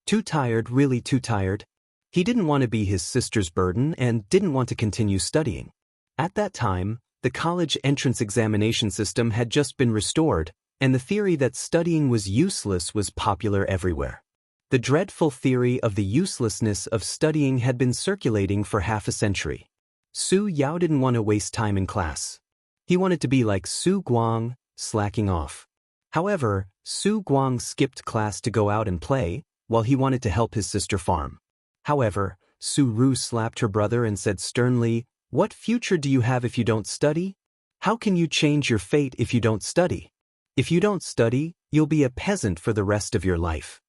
[SPEAKER 1] Too tired, really too tired. He didn't want to be his sister's burden and didn't want to continue studying. At that time, the college entrance examination system had just been restored, and the theory that studying was useless was popular everywhere. The dreadful theory of the uselessness of studying had been circulating for half a century. Su Yao didn't want to waste time in class. He wanted to be like Su Guang, slacking off. However, Su Guang skipped class to go out and play, while he wanted to help his sister farm. However, Su Ru slapped her brother and said sternly, "What future do you have if you don't study? How can you change your fate if you don't study? If you don't study, you'll be a peasant for the rest of your life."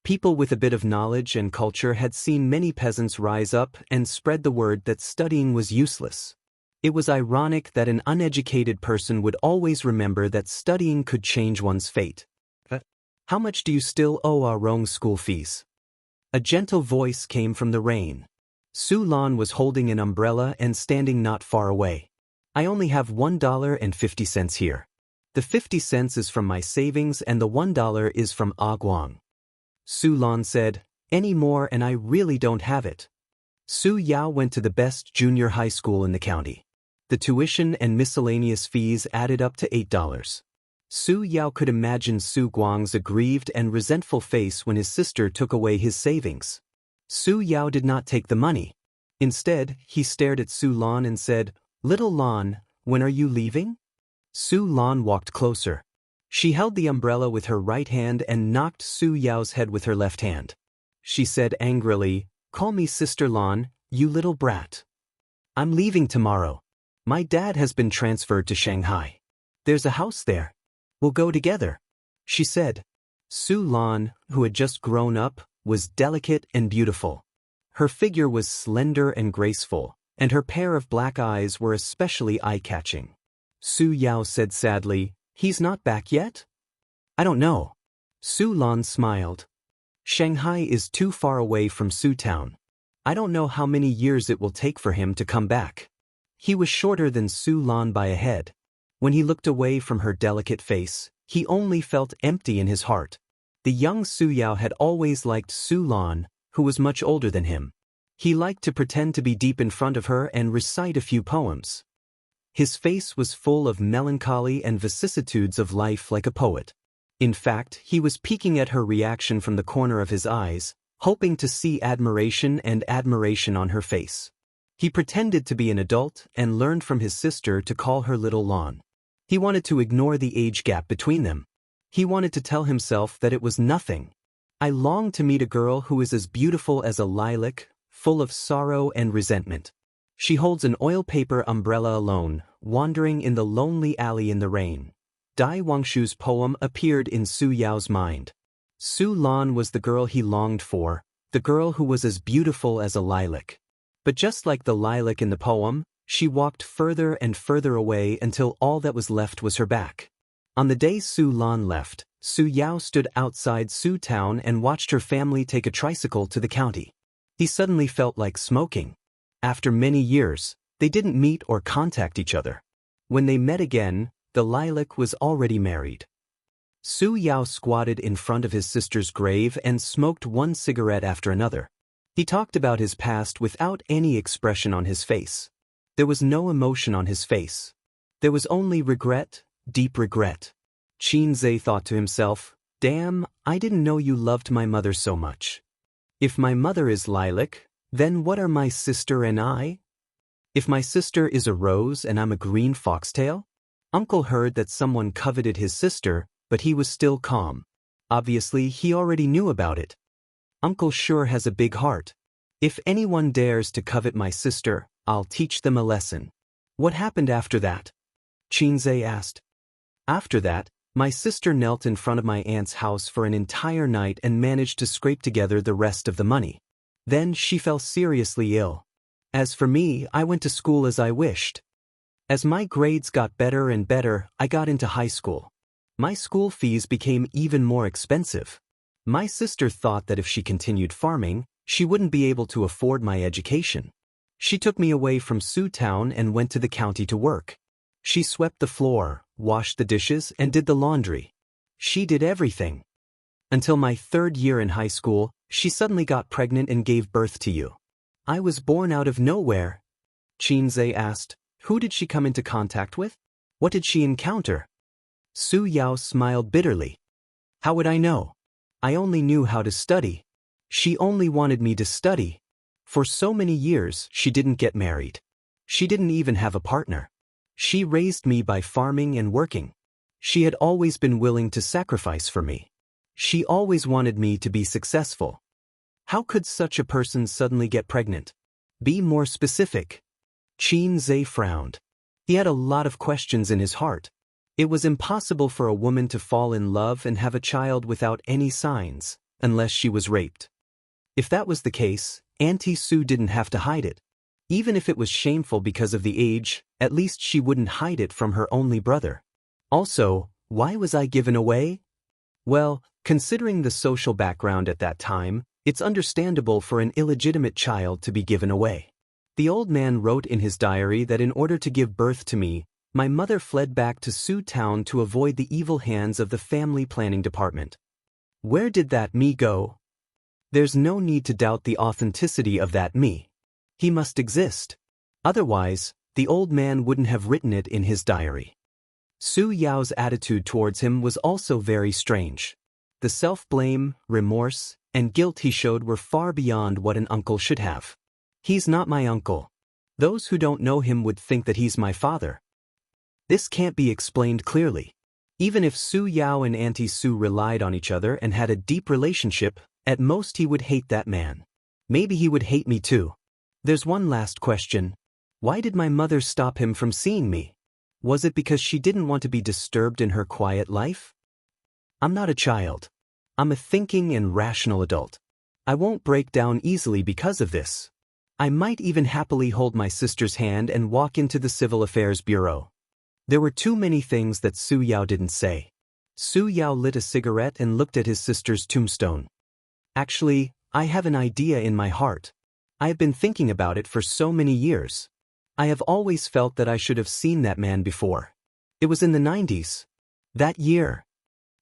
[SPEAKER 1] People with a bit of knowledge and culture had seen many peasants rise up and spread the word that studying was useless. It was ironic that an uneducated person would always remember that studying could change one's fate. "How much do you still owe our Rong school fees?" A gentle voice came from the rain. Su Lan was holding an umbrella and standing not far away. "I only have $1.50 here. The 50 cents is from my savings and the $1 is from Ah Guang." Su Lan said, "Any more and I really don't have it." Su Yao went to the best junior high school in the county. The tuition and miscellaneous fees added up to $8. Su Yao could imagine Su Guang's aggrieved and resentful face when his sister took away his savings. Su Yao did not take the money. Instead, he stared at Su Lan and said, "Little Lan, when are you leaving?" Su Lan walked closer. She held the umbrella with her right hand and knocked Su Yao's head with her left hand. She said angrily, "Call me Sister Lan, you little brat. I'm leaving tomorrow. My dad has been transferred to Shanghai. There's a house there. We'll go together," she said. Su Lan, who had just grown up, was delicate and beautiful. Her figure was slender and graceful, and her pair of black eyes were especially eye-catching. Su Yao said sadly, "He's not back yet?" "I don't know." Su Lan smiled. "Shanghai is too far away from Su Town. I don't know how many years it will take for him to come back." He was shorter than Su Lan by a head. When he looked away from her delicate face, he only felt empty in his heart. The young Su Yao had always liked Su Lan, who was much older than him. He liked to pretend to be deep in front of her and recite a few poems. His face was full of melancholy and vicissitudes of life like a poet. In fact, he was peeking at her reaction from the corner of his eyes, hoping to see admiration on her face. He pretended to be an adult and learned from his sister to call her Little Lan. He wanted to ignore the age gap between them. He wanted to tell himself that it was nothing. "I long to meet a girl who is as beautiful as a lilac, full of sorrow and resentment. She holds an oil paper umbrella alone, wandering in the lonely alley in the rain." Dai Wangshu's poem appeared in Su Yao's mind. Su Lan was the girl he longed for, the girl who was as beautiful as a lilac. But just like the lilac in the poem, she walked further and further away until all that was left was her back. On the day Su Lan left, Su Yao stood outside Su Town and watched her family take a tricycle to the county. He suddenly felt like smoking. After many years, they didn't meet or contact each other. When they met again, the lilac was already married. Su Yao squatted in front of his sister's grave and smoked one cigarette after another. He talked about his past without any expression on his face. There was no emotion on his face. There was only regret, deep regret. Qinze thought to himself, "Damn, I didn't know you loved my mother so much. If my mother is lilac, then what are my sister and I? If my sister is a rose and I'm a green foxtail?" Uncle heard that someone coveted his sister, but he was still calm. Obviously, he already knew about it. "Uncle sure has a big heart. If anyone dares to covet my sister, I'll teach them a lesson." "What happened after that?" Qinze asked. "After that, My sister knelt in front of my aunt's house for an entire night and managed to scrape together the rest of the money. Then she fell seriously ill. As for me, I went to school as I wished. As my grades got better and better, I got into high school. My school fees became even more expensive. My sister thought that if she continued farming, she wouldn't be able to afford my education. She took me away from Sioux Town and went to the county to work. She swept the floor, washed the dishes, and did the laundry. She did everything. Until my 3rd year in high school, she suddenly got pregnant and gave birth to you. I was born out of nowhere. Xianxia asked. Who did she come into contact with? What did she encounter? Su Yao smiled bitterly. How would I know? I only knew how to study. She only wanted me to study. For so many years, she didn't get married. She didn't even have a partner. She raised me by farming and working. She had always been willing to sacrifice for me. She always wanted me to be successful. How could such a person suddenly get pregnant? Be more specific. Xianxia frowned. He had a lot of questions in his heart. It was impossible for a woman to fall in love and have a child without any signs, unless she was raped. If that was the case, Auntie Sue didn't have to hide it. Even if it was shameful because of the age, at least she wouldn't hide it from her only brother. Also, why was I given away? Well, considering the social background at that time, it's understandable for an illegitimate child to be given away. The old man wrote in his diary that in order to give birth to me, my mother fled back to Sioux Town to avoid the evil hands of the family planning department. Where did that me go? There's no need to doubt the authenticity of that me. He must exist. Otherwise, the old man wouldn't have written it in his diary. Su Yao's attitude towards him was also very strange. The self-blame, remorse, and guilt he showed were far beyond what an uncle should have. He's not my uncle. Those who don't know him would think that he's my father. This can't be explained clearly. Even if Su Yao and Auntie Sue relied on each other and had a deep relationship, at most he would hate that man. Maybe he would hate me too. There's one last question. Why did my mother stop him from seeing me? Was it because she didn't want to be disturbed in her quiet life? I'm not a child. I'm a thinking and rational adult. I won't break down easily because of this. I might even happily hold my sister's hand and walk into the Civil Affairs Bureau. There were too many things that Su Yao didn't say. Su Yao lit a cigarette and looked at his sister's tombstone. Actually, I have an idea in my heart. I have been thinking about it for so many years. I have always felt that I should have seen that man before. It was in the 90s. That year.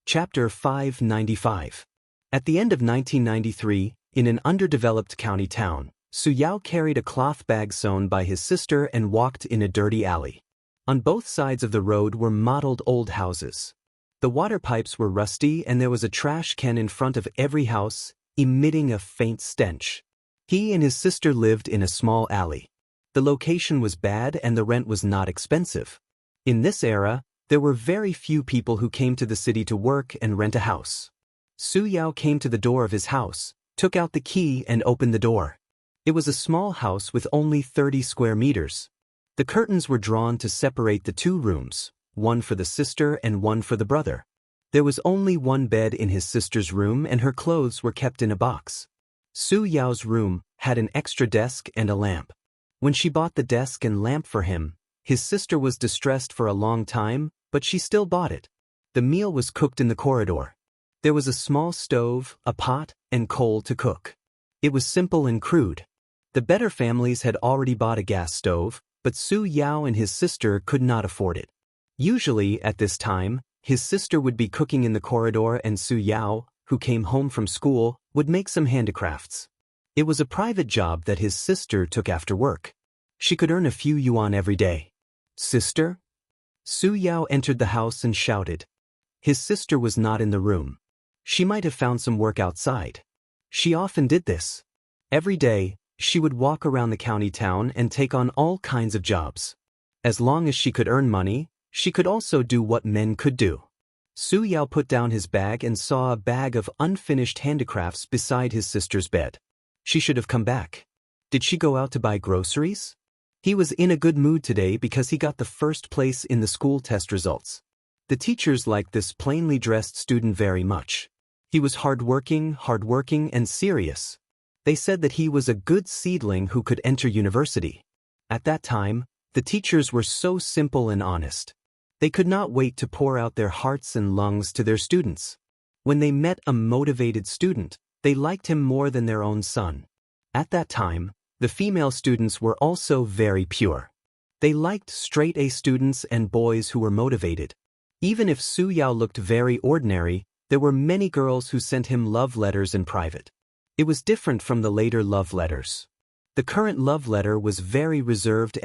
[SPEAKER 1] Chapter 595. At the end of 1993, in an underdeveloped county town, Su Yao carried a cloth bag sewn by his sister and walked in a dirty alley. On both sides of the road were mottled old houses. The water pipes were rusty and there was a trash can in front of every house, emitting a faint stench. He and his sister lived in a small alley. The location was bad and the rent was not expensive. In this era, there were very few people who came to the city to work and rent a house. Su Yao came to the door of his house, took out the key and opened the door. It was a small house with only 30 square meters. The curtains were drawn to separate the two rooms, one for the sister and one for the brother. There was only one bed in his sister's room and her clothes were kept in a box. Su Yao's room had an extra desk and a lamp. When she bought the desk and lamp for him, his sister was distressed for a long time, but she still bought it. The meal was cooked in the corridor. There was a small stove, a pot, and coal to cook. It was simple and crude. The better families had already bought a gas stove, but Su Yao and his sister could not afford it. Usually, at this time, his sister would be cooking in the corridor and Su Yao, who came home from school, would make some handicrafts. It was a private job that his sister took after work. She could earn a few yuan every day. Sister? Su Yao entered the house and shouted. His sister was not in the room. She might have found some work outside. She often did this. Every day, she would walk around the county town and take on all kinds of jobs. As long as she could earn money, she could also do what men could do. Su Yao put down his bag and saw a bag of unfinished handicrafts beside his sister's bed. She should have come back. Did she go out to buy groceries? He was in a good mood today because he got the first place in the school test results. The teachers liked this plainly dressed student very much. He was hardworking, and serious. They said that he was a good seedling who could enter university. At that time, the teachers were so simple and honest. They could not wait to pour out their hearts and lungs to their students. When they met a motivated student, they liked him more than their own son. At that time, the female students were also very pure. They liked straight-A students and boys who were motivated. Even if Su Yao looked very ordinary, there were many girls who sent him love letters in private. It was different from the later love letters. The current love letter was very reserved.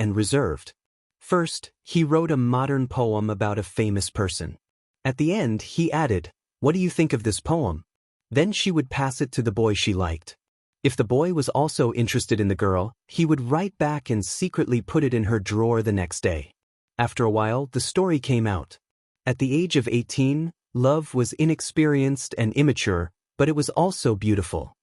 [SPEAKER 1] First, he wrote a modern poem about a famous person. At the end, he added, "What do you think of this poem?" Then she would pass it to the boy she liked. If the boy was also interested in the girl, he would write back and secretly put it in her drawer the next day. After a while, the story came out. At the age of 18, love was inexperienced and immature, but it was also beautiful.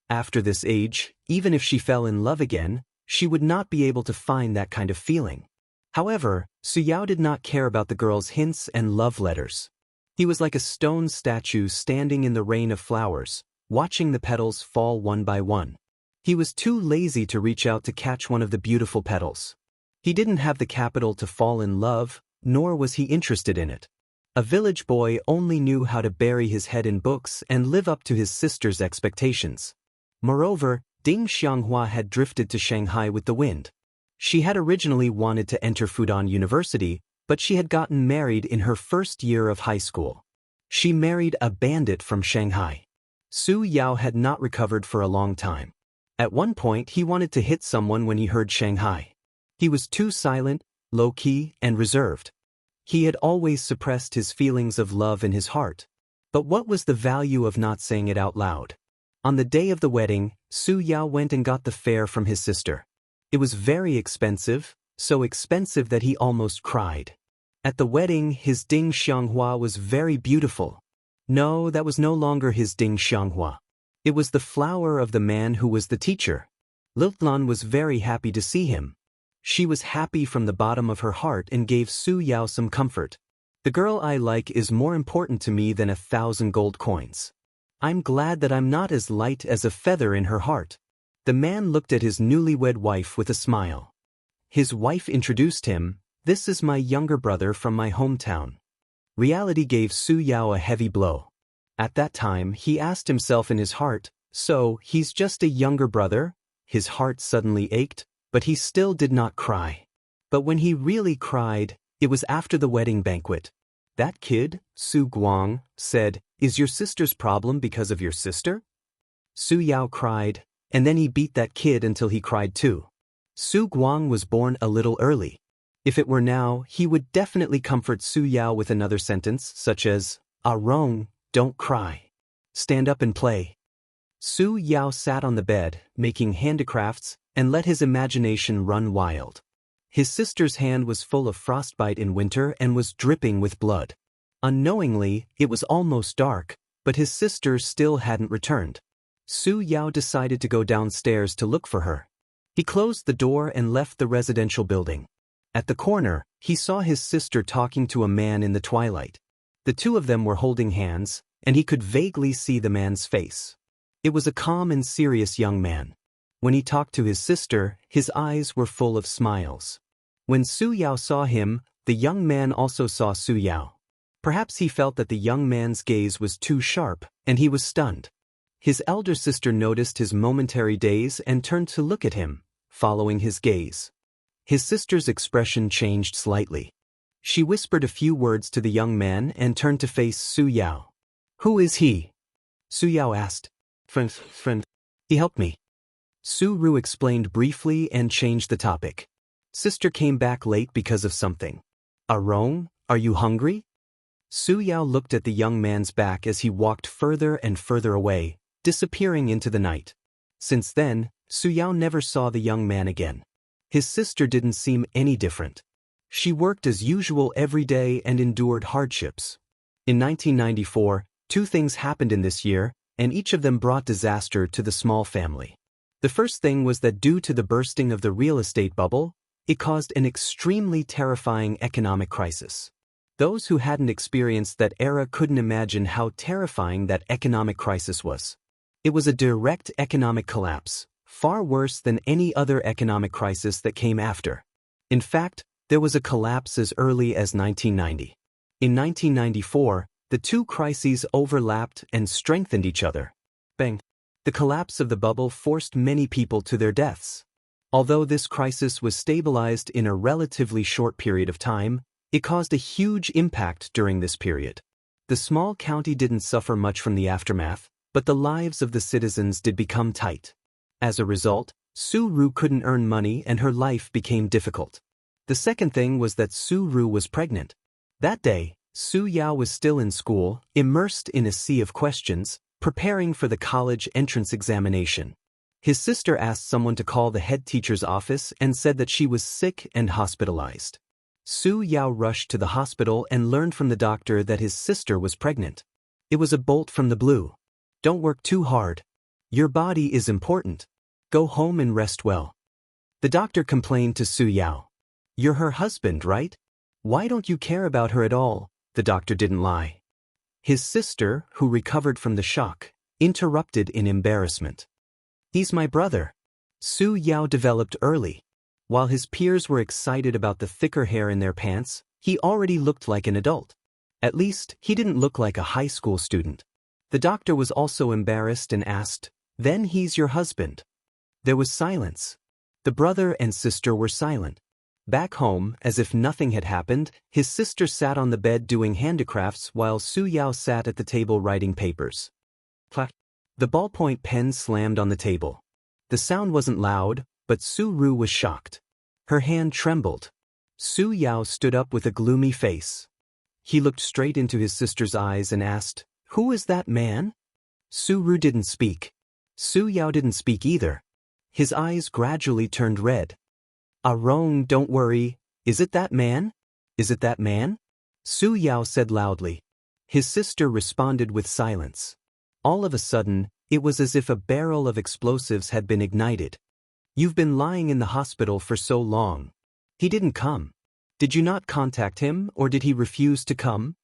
[SPEAKER 1] After this age, even if she fell in love again, she would not be able to find that kind of feeling. However, Su Yao did not care about the girl's hints and love letters. He was like a stone statue standing in the rain of flowers, watching the petals fall one by one. He was too lazy to reach out to catch one of the beautiful petals. He didn't have the capital to fall in love, nor was he interested in it. A village boy only knew how to bury his head in books and live up to his sister's expectations. Moreover, Ding Xianxia had drifted to Shanghai with the wind. She had originally wanted to enter Fudan University, but she had gotten married in her first year of high school. She married a bandit from Shanghai. Su Yao had not recovered for a long time. At one point he wanted to hit someone when he heard Shanghai. He was too silent, low-key, and reserved. He had always suppressed his feelings of love in his heart. But what was the value of not saying it out loud? On the day of the wedding, Su Yao went and got the fare from his sister. It was very expensive, so expensive that he almost cried. At the wedding, his Ding Xianxia was very beautiful. No, that was no longer his Ding Xianxia. It was the flower of the man who was the teacher. Liltlan was very happy to see him. She was happy from the bottom of her heart and gave Su Yao some comfort. "The girl I like is more important to me than 1,000 gold coins. I'm glad that I'm not as light as a feather in her heart." The man looked at his newlywed wife with a smile. His wife introduced him, "This is my younger brother from my hometown." Reality gave Su Yao a heavy blow. At that time, he asked himself in his heart, "So, he's just a younger brother?" His heart suddenly ached, but he still did not cry. But when he really cried, it was after the wedding banquet. "That kid," Su Guang said, "is your sister's problem because of your sister?" Su Yao cried, and then he beat that kid until he cried too. Su Guang was born a little early. If it were now, he would definitely comfort Su Yao with another sentence, such as, "Rong, don't cry. Stand up and play." Su Yao sat on the bed, making handicrafts, and let his imagination run wild. His sister's hand was full of frostbite in winter and was dripping with blood. Unknowingly, it was almost dark, but his sister still hadn't returned. Su Yao decided to go downstairs to look for her. He closed the door and left the residential building. At the corner, he saw his sister talking to a man in the twilight. The two of them were holding hands, and he could vaguely see the man's face. It was a calm and serious young man. When he talked to his sister, his eyes were full of smiles. When Su Yao saw him, the young man also saw Su Yao. Perhaps he felt that the young man's gaze was too sharp, and he was stunned. His elder sister noticed his momentary daze and turned to look at him, following his gaze. His sister's expression changed slightly. She whispered a few words to the young man and turned to face Su Yao. "Who is he?" Su Yao asked. Friend. He helped me." Su Ru explained briefly and changed the topic. "Sister came back late because of something." "Rong, are you hungry?" Su Yao looked at the young man's back as he walked further and further away, disappearing into the night. Since then, Su Yao never saw the young man again. His sister didn't seem any different. She worked as usual every day and endured hardships. In 1994, two things happened in this year, and each of them brought disaster to the small family. The first thing was that due to the bursting of the real estate bubble, it caused an extremely terrifying economic crisis. Those who hadn't experienced that era couldn't imagine how terrifying that economic crisis was. It was a direct economic collapse, far worse than any other economic crisis that came after. In fact, there was a collapse as early as 1990. In 1994, the two crises overlapped and strengthened each other. Bang! The collapse of the bubble forced many people to their deaths. Although this crisis was stabilized in a relatively short period of time, it caused a huge impact during this period. The small county didn't suffer much from the aftermath, but the lives of the citizens did become tight. As a result, Su Ru couldn't earn money and her life became difficult. The second thing was that Su Ru was pregnant. That day, Su Yao was still in school, immersed in a sea of questions, preparing for the college entrance examination. His sister asked someone to call the head teacher's office and said that she was sick and hospitalized. Su Yao rushed to the hospital and learned from the doctor that his sister was pregnant. It was a bolt from the blue. Don't work too hard. Your body is important. Go home and rest well. The doctor complained to Su Yao. You're her husband, right? Why don't you care about her at all? The doctor didn't lie. His sister, who recovered from the shock, interrupted in embarrassment. He's my brother. Su Yao developed early. While his peers were excited about the thicker hair in their pants, he already looked like an adult. At least, he didn't look like a high school student. The doctor was also embarrassed and asked, "Then he's your husband?" There was silence. The brother and sister were silent. Back home, as if nothing had happened, his sister sat on the bed doing handicrafts while Su Yao sat at the table writing papers. Clack. The ballpoint pen slammed on the table. The sound wasn't loud, but Su Ru was shocked. Her hand trembled. Su Yao stood up with a gloomy face. He looked straight into his sister's eyes and asked, "Who is that man?" Su Ru didn't speak. Su Yao didn't speak either. His eyes gradually turned red. "Arong, don't worry. Is it that man? Is it that man?" Su Yao said loudly. His sister responded with silence. All of a sudden, it was as if a barrel of explosives had been ignited. "You've been lying in the hospital for so long. He didn't come. Did you not contact him, or did he refuse to come?"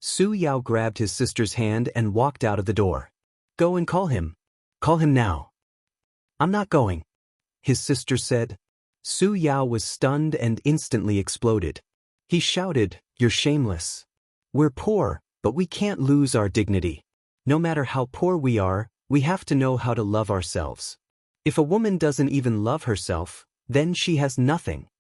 [SPEAKER 1] Su Yao grabbed his sister's hand and walked out of the door. "Go and call him. Call him now." "I'm not going," his sister said. Su Yao was stunned and instantly exploded. He shouted, "You're shameless. We're poor, but we can't lose our dignity. No matter how poor we are, we have to know how to love ourselves. If a woman doesn't even love herself, then she has nothing.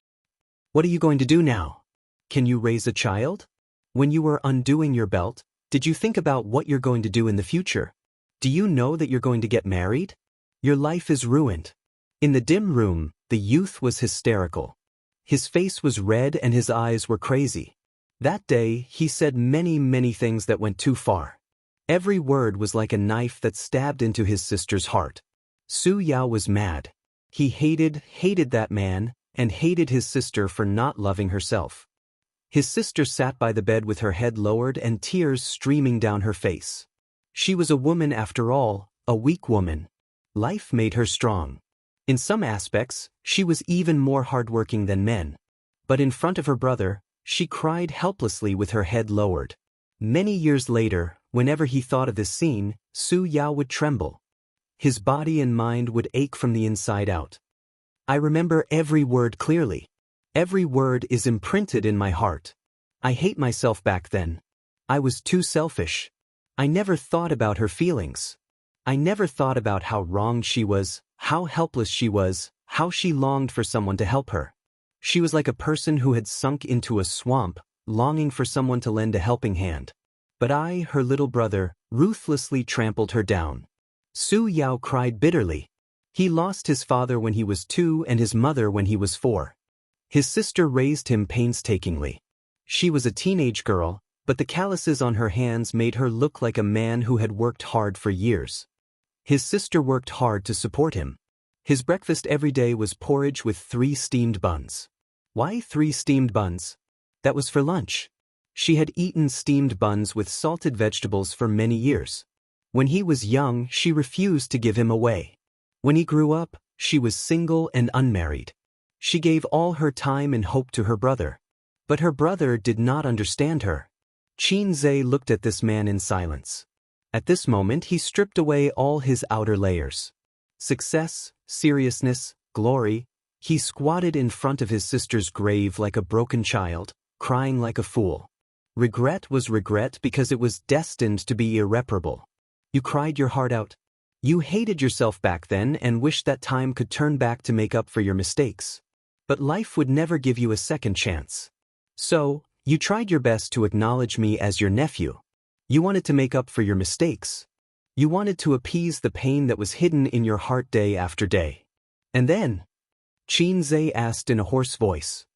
[SPEAKER 1] What are you going to do now? Can you raise a child? When you were undoing your belt, did you think about what you're going to do in the future? Do you know that you're going to get married? Your life is ruined." In the dim room, the youth was hysterical. His face was red and his eyes were crazy. That day, he said many things that went too far. Every word was like a knife that stabbed into his sister's heart. Su Yao was mad. He hated that man, and hated his sister for not loving herself. His sister sat by the bed with her head lowered and tears streaming down her face. She was a woman after all, a weak woman. Life made her strong. In some aspects, she was even more hardworking than men. But in front of her brother, she cried helplessly with her head lowered. Many years later, whenever he thought of this scene, Su Yao would tremble. His body and mind would ache from the inside out. "I remember every word clearly. Every word is imprinted in my heart. I hate myself back then. I was too selfish. I never thought about her feelings. I never thought about how wronged she was, how helpless she was, how she longed for someone to help her. She was like a person who had sunk into a swamp, longing for someone to lend a helping hand. But I, her little brother, ruthlessly trampled her down." Su Yao cried bitterly. He lost his father when he was 2 and his mother when he was 4. His sister raised him painstakingly. She was a teenage girl, but the calluses on her hands made her look like a man who had worked hard for years. His sister worked hard to support him. His breakfast every day was porridge with 3 steamed buns. Why 3 steamed buns? That was for lunch. She had eaten steamed buns with salted vegetables for many years. When he was young, she refused to give him away. When he grew up, she was single and unmarried. She gave all her time and hope to her brother. But her brother did not understand her. Qinze looked at this man in silence. At this moment he stripped away all his outer layers. Success, seriousness, glory. He squatted in front of his sister's grave like a broken child, crying like a fool. Regret was regret because it was destined to be irreparable. You cried your heart out. You hated yourself back then and wished that time could turn back to make up for your mistakes. But life would never give you a second chance. So, you tried your best to acknowledge me as your nephew. You wanted to make up for your mistakes. You wanted to appease the pain that was hidden in your heart day after day. And then, Qinze asked in a hoarse voice.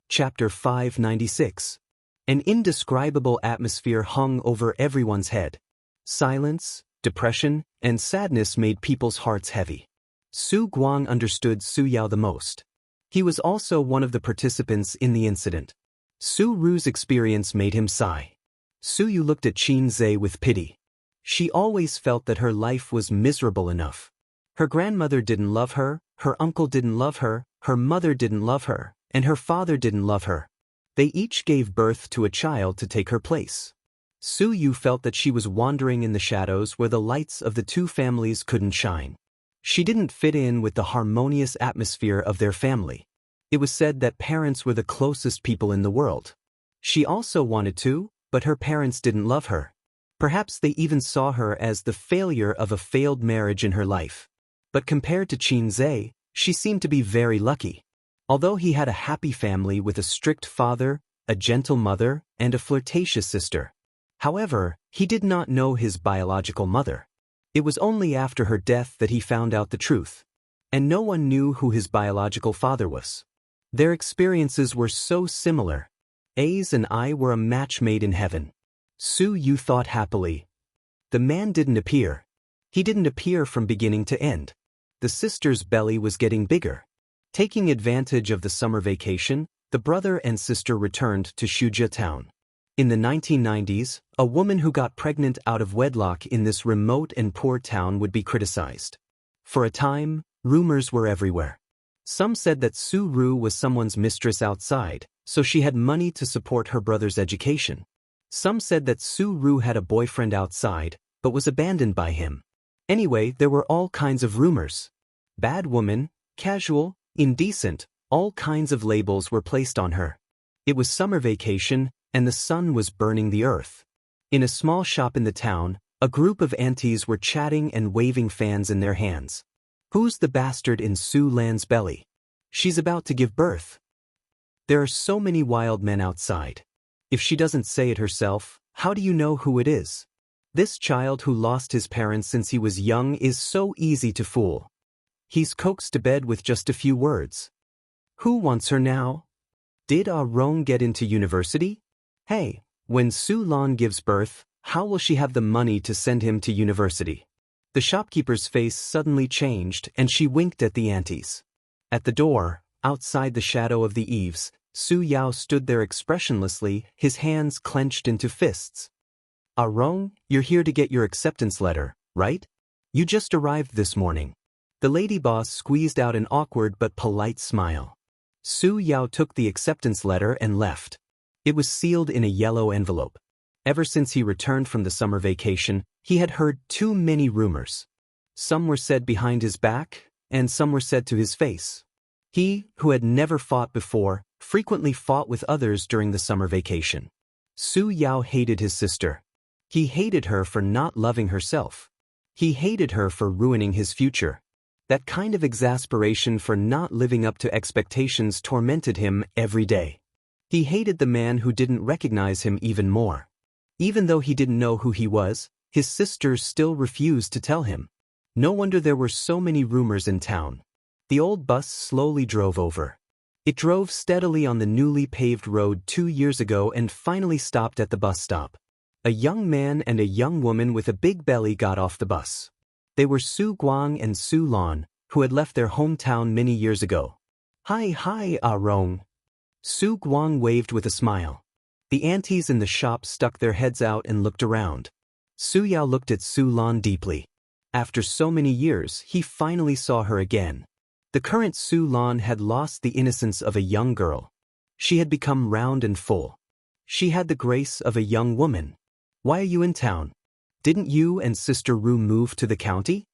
[SPEAKER 1] Chapter 596. An indescribable atmosphere hung over everyone's head. Silence, depression, and sadness made people's hearts heavy. Su Guang understood Su Yao the most. He was also one of the participants in the incident. Su Ru's experience made him sigh. Su Yu looked at Qinze with pity. She always felt that her life was miserable enough. Her grandmother didn't love her, her uncle didn't love her, her mother didn't love her, and her father didn't love her. They each gave birth to a child to take her place. Su Yu felt that she was wandering in the shadows where the lights of the two families couldn't shine. She didn't fit in with the harmonious atmosphere of their family. It was said that parents were the closest people in the world. She also wanted to, but her parents didn't love her. Perhaps they even saw her as the failure of a failed marriage in her life. But compared to Qinze, she seemed to be very lucky. Although he had a happy family with a strict father, a gentle mother, and a flirtatious sister. However, he did not know his biological mother. It was only after her death that he found out the truth. And no one knew who his biological father was. Their experiences were so similar. A's and I were a match made in heaven. Su Yu thought happily. The man didn't appear. He didn't appear from beginning to end. The sister's belly was getting bigger. Taking advantage of the summer vacation, the brother and sister returned to Shujia town. In the 1990s, a woman who got pregnant out of wedlock in this remote and poor town would be criticized. For a time, rumors were everywhere. Some said that Su Ru was someone's mistress outside, so she had money to support her brother's education. Some said that Su Ru had a boyfriend outside, but was abandoned by him. Anyway, there were all kinds of rumors. Bad woman, casual, indecent, all kinds of labels were placed on her. It was summer vacation, and the sun was burning the earth. In a small shop in the town, a group of aunties were chatting and waving fans in their hands. Who's the bastard in Su Lan's belly? She's about to give birth. There are so many wild men outside. If she doesn't say it herself, how do you know who it is? This child who lost his parents since he was young is so easy to fool. He's coaxed to bed with just a few words. Who wants her now? Did Ah Rong get into university? Hey, when Su Lan gives birth, how will she have the money to send him to university? The shopkeeper's face suddenly changed and she winked at the aunties. At the door, outside the shadow of the eaves, Su Yao stood there expressionlessly, his hands clenched into fists. Ah Rong, you're here to get your acceptance letter, right? You just arrived this morning. The lady boss squeezed out an awkward but polite smile. Su Yao took the acceptance letter and left. It was sealed in a yellow envelope. Ever since he returned from the summer vacation, he had heard too many rumors. Some were said behind his back, and some were said to his face. He, who had never fought before, frequently fought with others during the summer vacation. Su Yao hated his sister. He hated her for not loving herself. He hated her for ruining his future. That kind of exasperation for not living up to expectations tormented him every day. He hated the man who didn't recognize him even more. Even though he didn't know who he was, his sisters still refused to tell him. No wonder there were so many rumors in town. The old bus slowly drove over. It drove steadily on the newly paved road 2 years ago and finally stopped at the bus stop. A young man and a young woman with a big belly got off the bus. They were Su Guang and Su Lan, who had left their hometown many years ago. Hi, Ah Rong. Su Guang waved with a smile. The aunties in the shop stuck their heads out and looked around. Su Yao looked at Su Lan deeply. After so many years, he finally saw her again. The current Su Lan had lost the innocence of a young girl. She had become round and full. She had the grace of a young woman. Why are you in town? Didn't you and Sister Ru move to the county?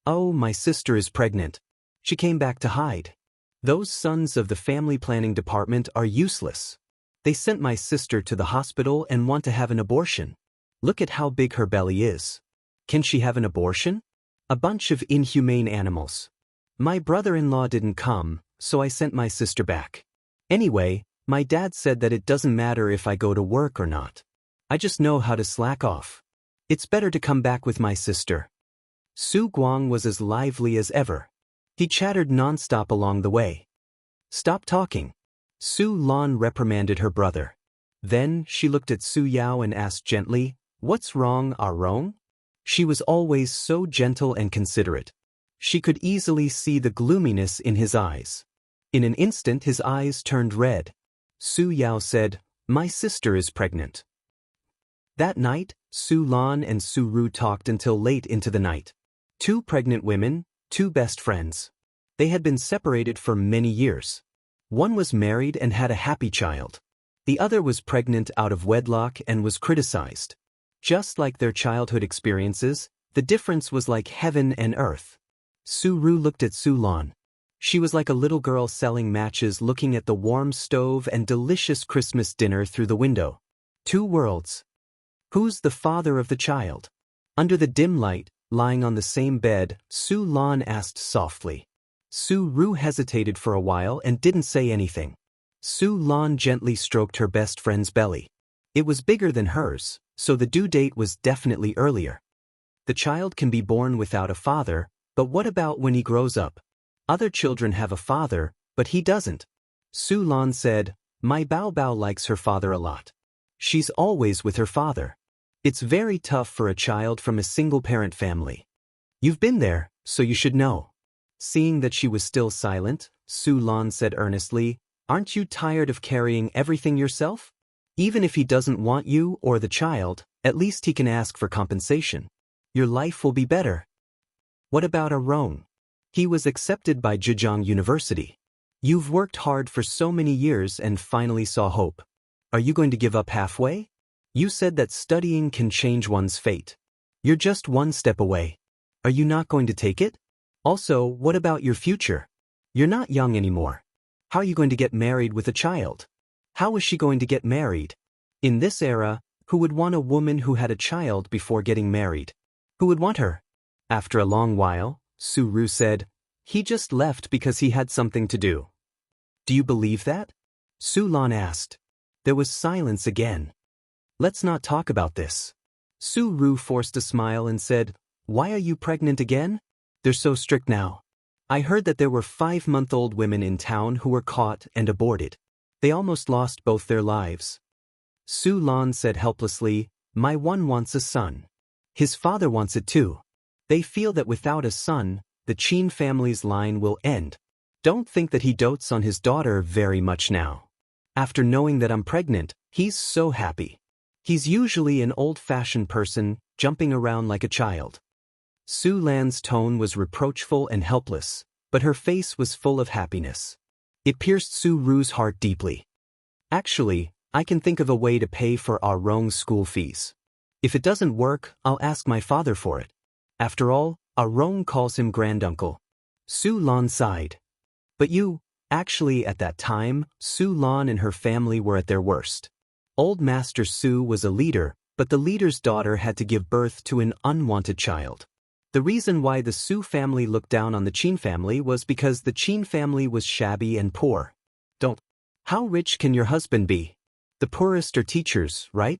[SPEAKER 1] Oh, my sister is pregnant. She came back to hide. Those sons of the family planning department are useless. They sent my sister to the hospital and want to have an abortion. Look at how big her belly is. Can she have an abortion? A bunch of inhumane animals. My brother-in-law didn't come, so I sent my sister back. Anyway, my dad said that it doesn't matter if I go to work or not. I just know how to slack off. It's better to come back with my sister. Su Guang was as lively as ever. He chattered non-stop along the way. Stop talking. Su Lan reprimanded her brother. Then she looked at Su Yao and asked gently, "What's wrong, Arong?" She was always so gentle and considerate. She could easily see the gloominess in his eyes. In an instant his eyes turned red. Su Yao said, "My sister is pregnant." That night, Su Lan and Su Ru talked until late into the night. Two pregnant women, two best friends. They had been separated for many years. One was married and had a happy child. The other was pregnant out of wedlock and was criticized. Just like their childhood experiences, the difference was like heaven and earth. Su Ru looked at Su Lan. She was like a little girl selling matches looking at the warm stove and delicious Christmas dinner through the window. Two worlds. Who's the father of the child? Under the dim light, lying on the same bed, Su Lan asked softly. Su Ru hesitated for a while and didn't say anything. Su Lan gently stroked her best friend's belly. It was bigger than hers, so the due date was definitely earlier. The child can be born without a father, but what about when he grows up? Other children have a father, but he doesn't. Su Lan said, "My Bao Bao likes her father a lot. She's always with her father. It's very tough for a child from a single-parent family. You've been there, so you should know." Seeing that she was still silent, Su Lan said earnestly, "Aren't you tired of carrying everything yourself? Even if he doesn't want you or the child, at least he can ask for compensation. Your life will be better." What about Arong? He was accepted by Zhejiang University. You've worked hard for so many years and finally saw hope. Are you going to give up halfway? You said that studying can change one's fate. You're just one step away. Are you not going to take it? Also, what about your future? You're not young anymore. How are you going to get married with a child? How is she going to get married? In this era, who would want a woman who had a child before getting married? Who would want her? After a long while, Su Ru said, "He just left because he had something to do." Do you believe that? Su Lan asked. There was silence again. Let's not talk about this. Su Ru forced a smile and said, "Why are you pregnant again? They're so strict now. I heard that there were 5-month-old women in town who were caught and aborted. They almost lost both their lives." Su Lan said helplessly, "My one wants a son. His father wants it too. They feel that without a son, the Qin family's line will end. Don't think that he dotes on his daughter very much now. After knowing that I'm pregnant, he's so happy. He's usually an old-fashioned person, jumping around like a child." Su Lan's tone was reproachful and helpless, but her face was full of happiness. It pierced Su Ru's heart deeply. "Actually, I can think of a way to pay for Arong's school fees. If it doesn't work, I'll ask my father for it. After all, Arong calls him granduncle." Su Lan sighed. But actually at that time, Su Lan and her family were at their worst. Old Master Su was a leader, but the leader's daughter had to give birth to an unwanted child. The reason why the Su family looked down on the Qin family was because the Qin family was shabby and poor. How rich can your husband be? The poorest are teachers, right?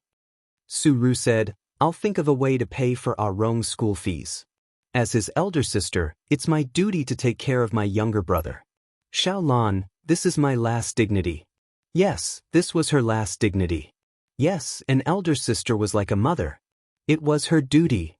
[SPEAKER 1] Su Ru said, "I'll think of a way to pay for Arong's school fees. As his elder sister, it's my duty to take care of my younger brother. Xiao Lan, this is my last dignity." Yes, this was her last dignity. Yes, an elder sister was like a mother. It was her duty.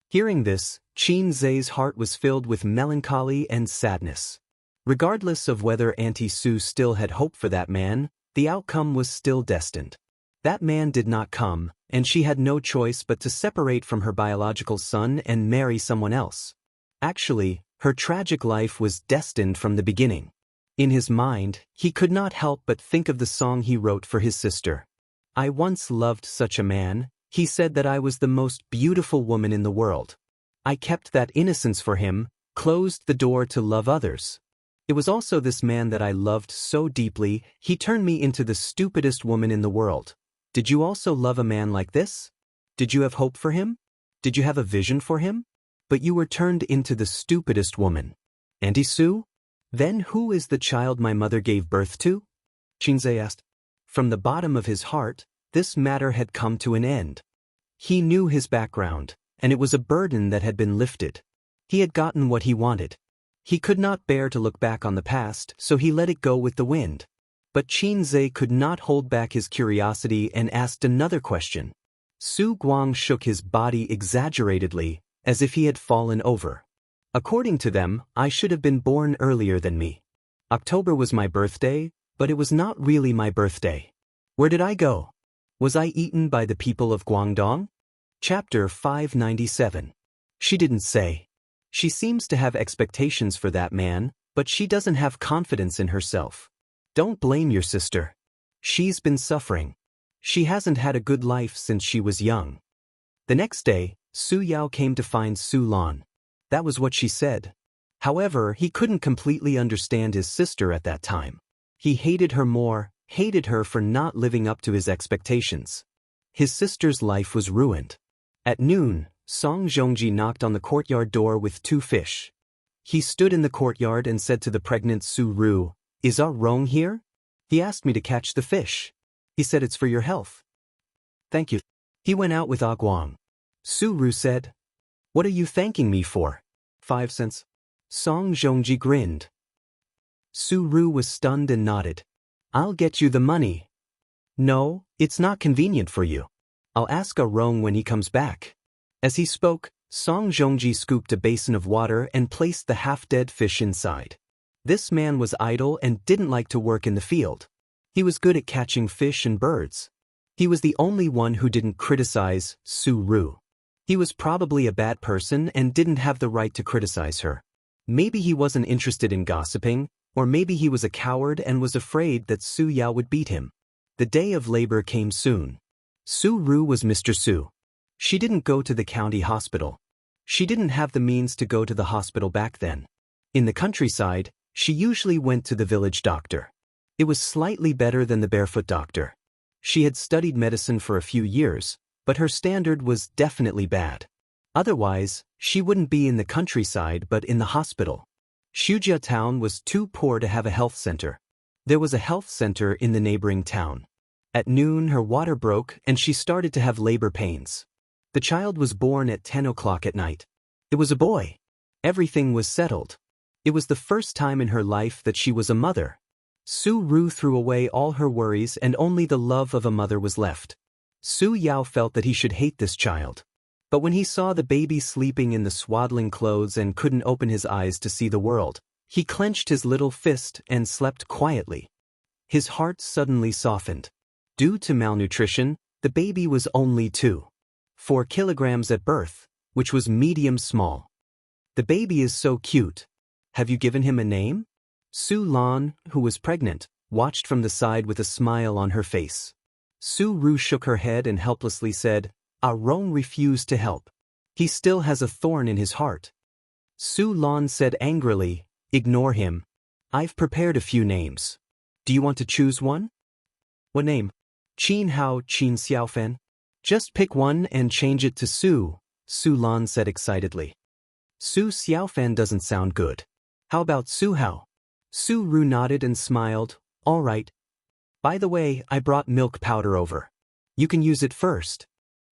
[SPEAKER 1] Hearing this, Qin Zhe's heart was filled with melancholy and sadness. Regardless of whether Auntie Su still had hope for that man, the outcome was still destined. That man did not come, and she had no choice but to separate from her biological son and marry someone else. Actually, her tragic life was destined from the beginning. In his mind, he could not help but think of the song he wrote for his sister. I once loved such a man, he said that I was the most beautiful woman in the world. I kept that innocence for him, closed the door to love others. It was also this man that I loved so deeply, he turned me into the stupidest woman in the world. Did you also love a man like this? Did you have hope for him? Did you have a vision for him? But you were turned into the stupidest woman. Auntie Sue? Then who is the child my mother gave birth to? Xianxia asked. From the bottom of his heart, this matter had come to an end. He knew his background, and it was a burden that had been lifted. He had gotten what he wanted. He could not bear to look back on the past, so he let it go with the wind. But Xianxia could not hold back his curiosity and asked another question. Su Guang shook his body exaggeratedly, as if he had fallen over. According to them, I should have been born earlier than me. October was my birthday, but it was not really my birthday. Where did I go? Was I eaten by the people of Guangdong? Chapter 597. She didn't say. She seems to have expectations for that man, but she doesn't have confidence in herself. Don't blame your sister. She's been suffering. She hasn't had a good life since she was young. The next day, Su Yao came to find Su Lan. That was what she said. However, he couldn't completely understand his sister at that time. He hated her more, hated her for not living up to his expectations. His sister's life was ruined. At noon, Song Zhongji knocked on the courtyard door with 2 fish. He stood in the courtyard and said to the pregnant Su Ru, "Is our Rong here? He asked me to catch the fish. He said it's for your health." "Thank you." He went out with Ah Guang. Su Ru said, "What are you thanking me for?" 5 cents. Song Zhongji grinned. Su Ru was stunned and nodded. "I'll get you the money." "No, it's not convenient for you. I'll ask Ah Rong when he comes back." As he spoke, Song Zhongji scooped a basin of water and placed the half-dead fish inside. This man was idle and didn't like to work in the field. He was good at catching fish and birds. He was the only one who didn't criticize Su Ru. He was probably a bad person and didn't have the right to criticize her. Maybe he wasn't interested in gossiping, or maybe he was a coward and was afraid that Su Yao would beat him. The day of labor came soon. Su Ru was Mr. Su. She didn't go to the county hospital. She didn't have the means to go to the hospital back then. In the countryside, she usually went to the village doctor. It was slightly better than the barefoot doctor. She had studied medicine for a few years, but her standard was definitely bad. Otherwise, she wouldn't be in the countryside but in the hospital. Shujia town was too poor to have a health center. There was a health center in the neighboring town. At noon, her water broke and she started to have labor pains. The child was born at 10 o'clock at night. It was a boy. Everything was settled. It was the first time in her life that she was a mother. Su Ru threw away all her worries and only the love of a mother was left. Su Yao felt that he should hate this child. But when he saw the baby sleeping in the swaddling clothes and couldn't open his eyes to see the world, he clenched his little fist and slept quietly. His heart suddenly softened. Due to malnutrition, the baby was only 2.4 kilograms at birth, which was medium small. "The baby is so cute. Have you given him a name?" Su Lan, who was pregnant, watched from the side with a smile on her face. Su Ru shook her head and helplessly said, "Ah Rong refused to help. He still has a thorn in his heart." Su Lan said angrily, "Ignore him. I've prepared a few names. Do you want to choose one?" "What name?" "Qin Hao Qin Xiaofen." "Just pick one and change it to Su," Su Lan said excitedly. "Su Xiaofan doesn't sound good. How about Su Hao?" Su Ru nodded and smiled. "All right. By the way, I brought milk powder over. You can use it first.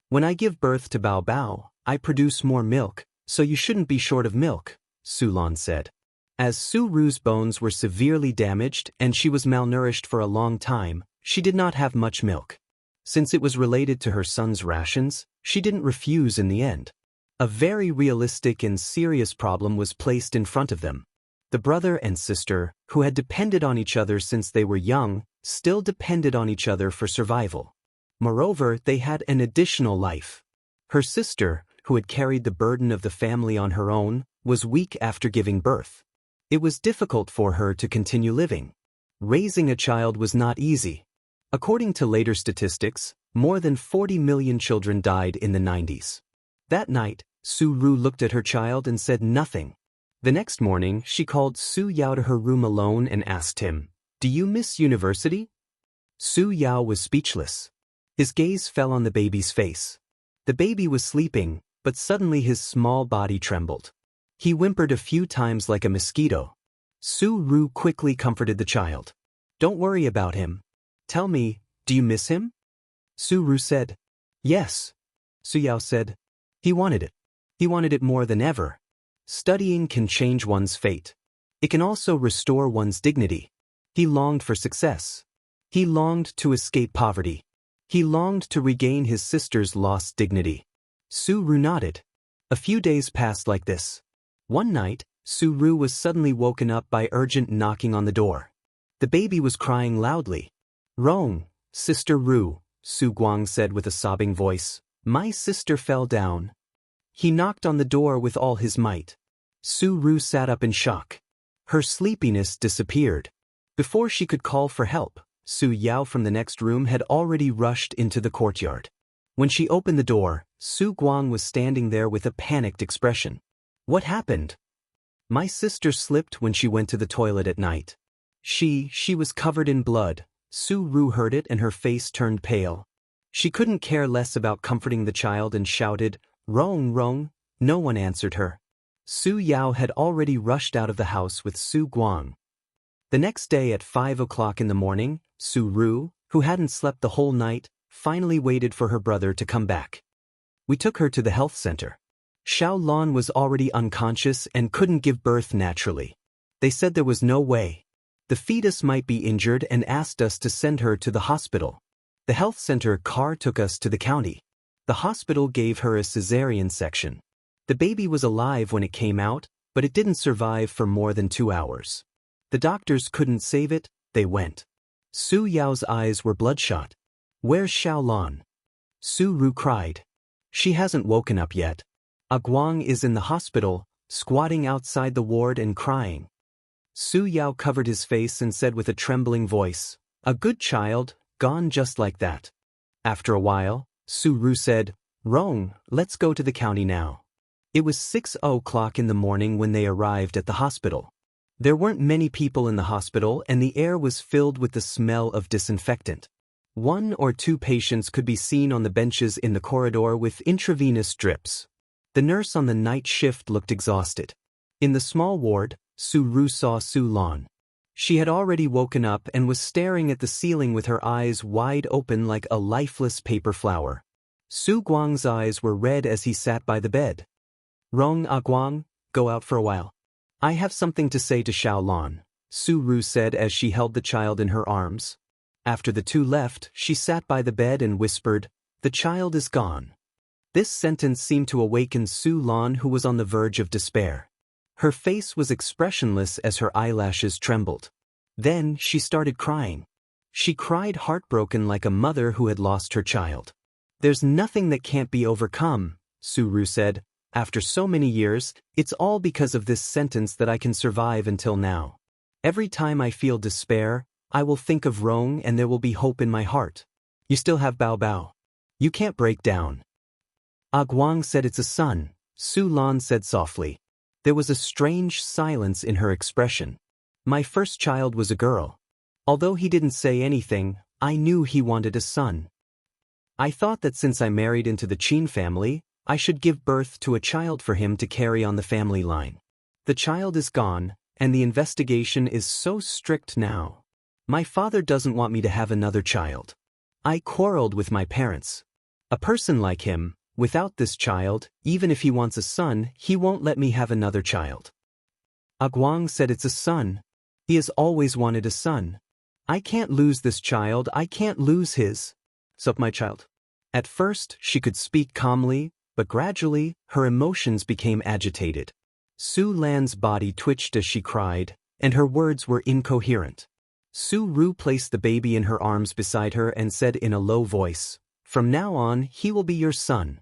[SPEAKER 1] When I give birth to Bao Bao, I produce more milk, so you shouldn't be short of milk," Su Lan said. As Su Ru's bones were severely damaged and she was malnourished for a long time, she did not have much milk. Since it was related to her son's rations, she didn't refuse in the end. A very realistic and serious problem was placed in front of them. The brother and sister, who had depended on each other since they were young, still depended on each other for survival. Moreover, they had an additional life. Her sister, who had carried the burden of the family on her own, was weak after giving birth. It was difficult for her to continue living. Raising a child was not easy. According to later statistics, more than 40 million children died in the 90s. That night, Su Ru looked at her child and said nothing. The next morning, she called Su Yao to her room alone and asked him, "Do you miss university?" Su Yao was speechless. His gaze fell on the baby's face. The baby was sleeping, but suddenly his small body trembled. He whimpered a few times like a mosquito. Su Ru quickly comforted the child. "Don't worry about him. Tell me, do you miss him?" Su Ru said, "Yes." Su Yao said, "He wanted it. He wanted it more than ever." Studying can change one's fate. It can also restore one's dignity. He longed for success. He longed to escape poverty. He longed to regain his sister's lost dignity. Su Ru nodded. A few days passed like this. One night, Su Ru was suddenly woken up by urgent knocking on the door. The baby was crying loudly. "Rong, Sister Ru," Su Guang said with a sobbing voice. "My sister fell down." He knocked on the door with all his might. Su Ru sat up in shock. Her sleepiness disappeared. Before she could call for help, Su Yao from the next room had already rushed into the courtyard. When she opened the door, Su Guang was standing there with a panicked expression. "What happened?" "My sister slipped when she went to the toilet at night. She was covered in blood." Su Ru heard it and her face turned pale. She couldn't care less about comforting the child and shouted, "Rong, Rong." No one answered her. Su Yao had already rushed out of the house with Su Guang. The next day at 5 o'clock in the morning, Su Ru, who hadn't slept the whole night, finally waited for her brother to come back. We took her to the health center. Xiao Lan was already unconscious and couldn't give birth naturally. They said there was no way. The fetus might be injured and asked us to send her to the hospital. The health center car took us to the county. The hospital gave her a cesarean section. The baby was alive when it came out, but it didn't survive for more than 2 hours. The doctors couldn't save it, they went. Su Yao's eyes were bloodshot. "Where's Xiao Lan?" Su Ru cried. "She hasn't woken up yet. Guang is in the hospital, squatting outside the ward and crying." Su Yao covered his face and said with a trembling voice, "A good child, gone just like that." After a while, Su Ru said, "Rong, let's go to the county now." It was 6 o'clock in the morning when they arrived at the hospital. There weren't many people in the hospital and the air was filled with the smell of disinfectant. 1 or 2 patients could be seen on the benches in the corridor with intravenous drips. The nurse on the night shift looked exhausted. In the small ward, Su Ru saw Su Lan. She had already woken up and was staring at the ceiling with her eyes wide open like a lifeless paper flower. Su Guang's eyes were red as he sat by the bed. "Rong, Guang, go out for a while. I have something to say to Xiao Lan," Su Ru said as she held the child in her arms. After the two left, she sat by the bed and whispered, "The child is gone." This sentence seemed to awaken Su Lan, who was on the verge of despair. Her face was expressionless as her eyelashes trembled. Then she started crying. She cried heartbroken like a mother who had lost her child. "There's nothing that can't be overcome," Su Ru said. "After so many years, it's all because of this sentence that I can survive until now. Every time I feel despair, I will think of Rong and there will be hope in my heart. You still have Bao Bao. You can't break down." Guang said, "It's a son," Su Lan said softly. There was a strange silence in her expression. "My first child was a girl. Although he didn't say anything, I knew he wanted a son. I thought that since I married into the Qin family, I should give birth to a child for him to carry on the family line. The child is gone, and the investigation is so strict now. My father doesn't want me to have another child. I quarreled with my parents. A person like him, without this child, even if he wants a son, he won't let me have another child." Guang said, "It's a son. He has always wanted a son. I can't lose this child, I can't lose his. So my child." At first, she could speak calmly, but gradually, her emotions became agitated. Su Lan's body twitched as she cried, and her words were incoherent. Su Ru placed the baby in her arms beside her and said in a low voice, "From now on, he will be your son."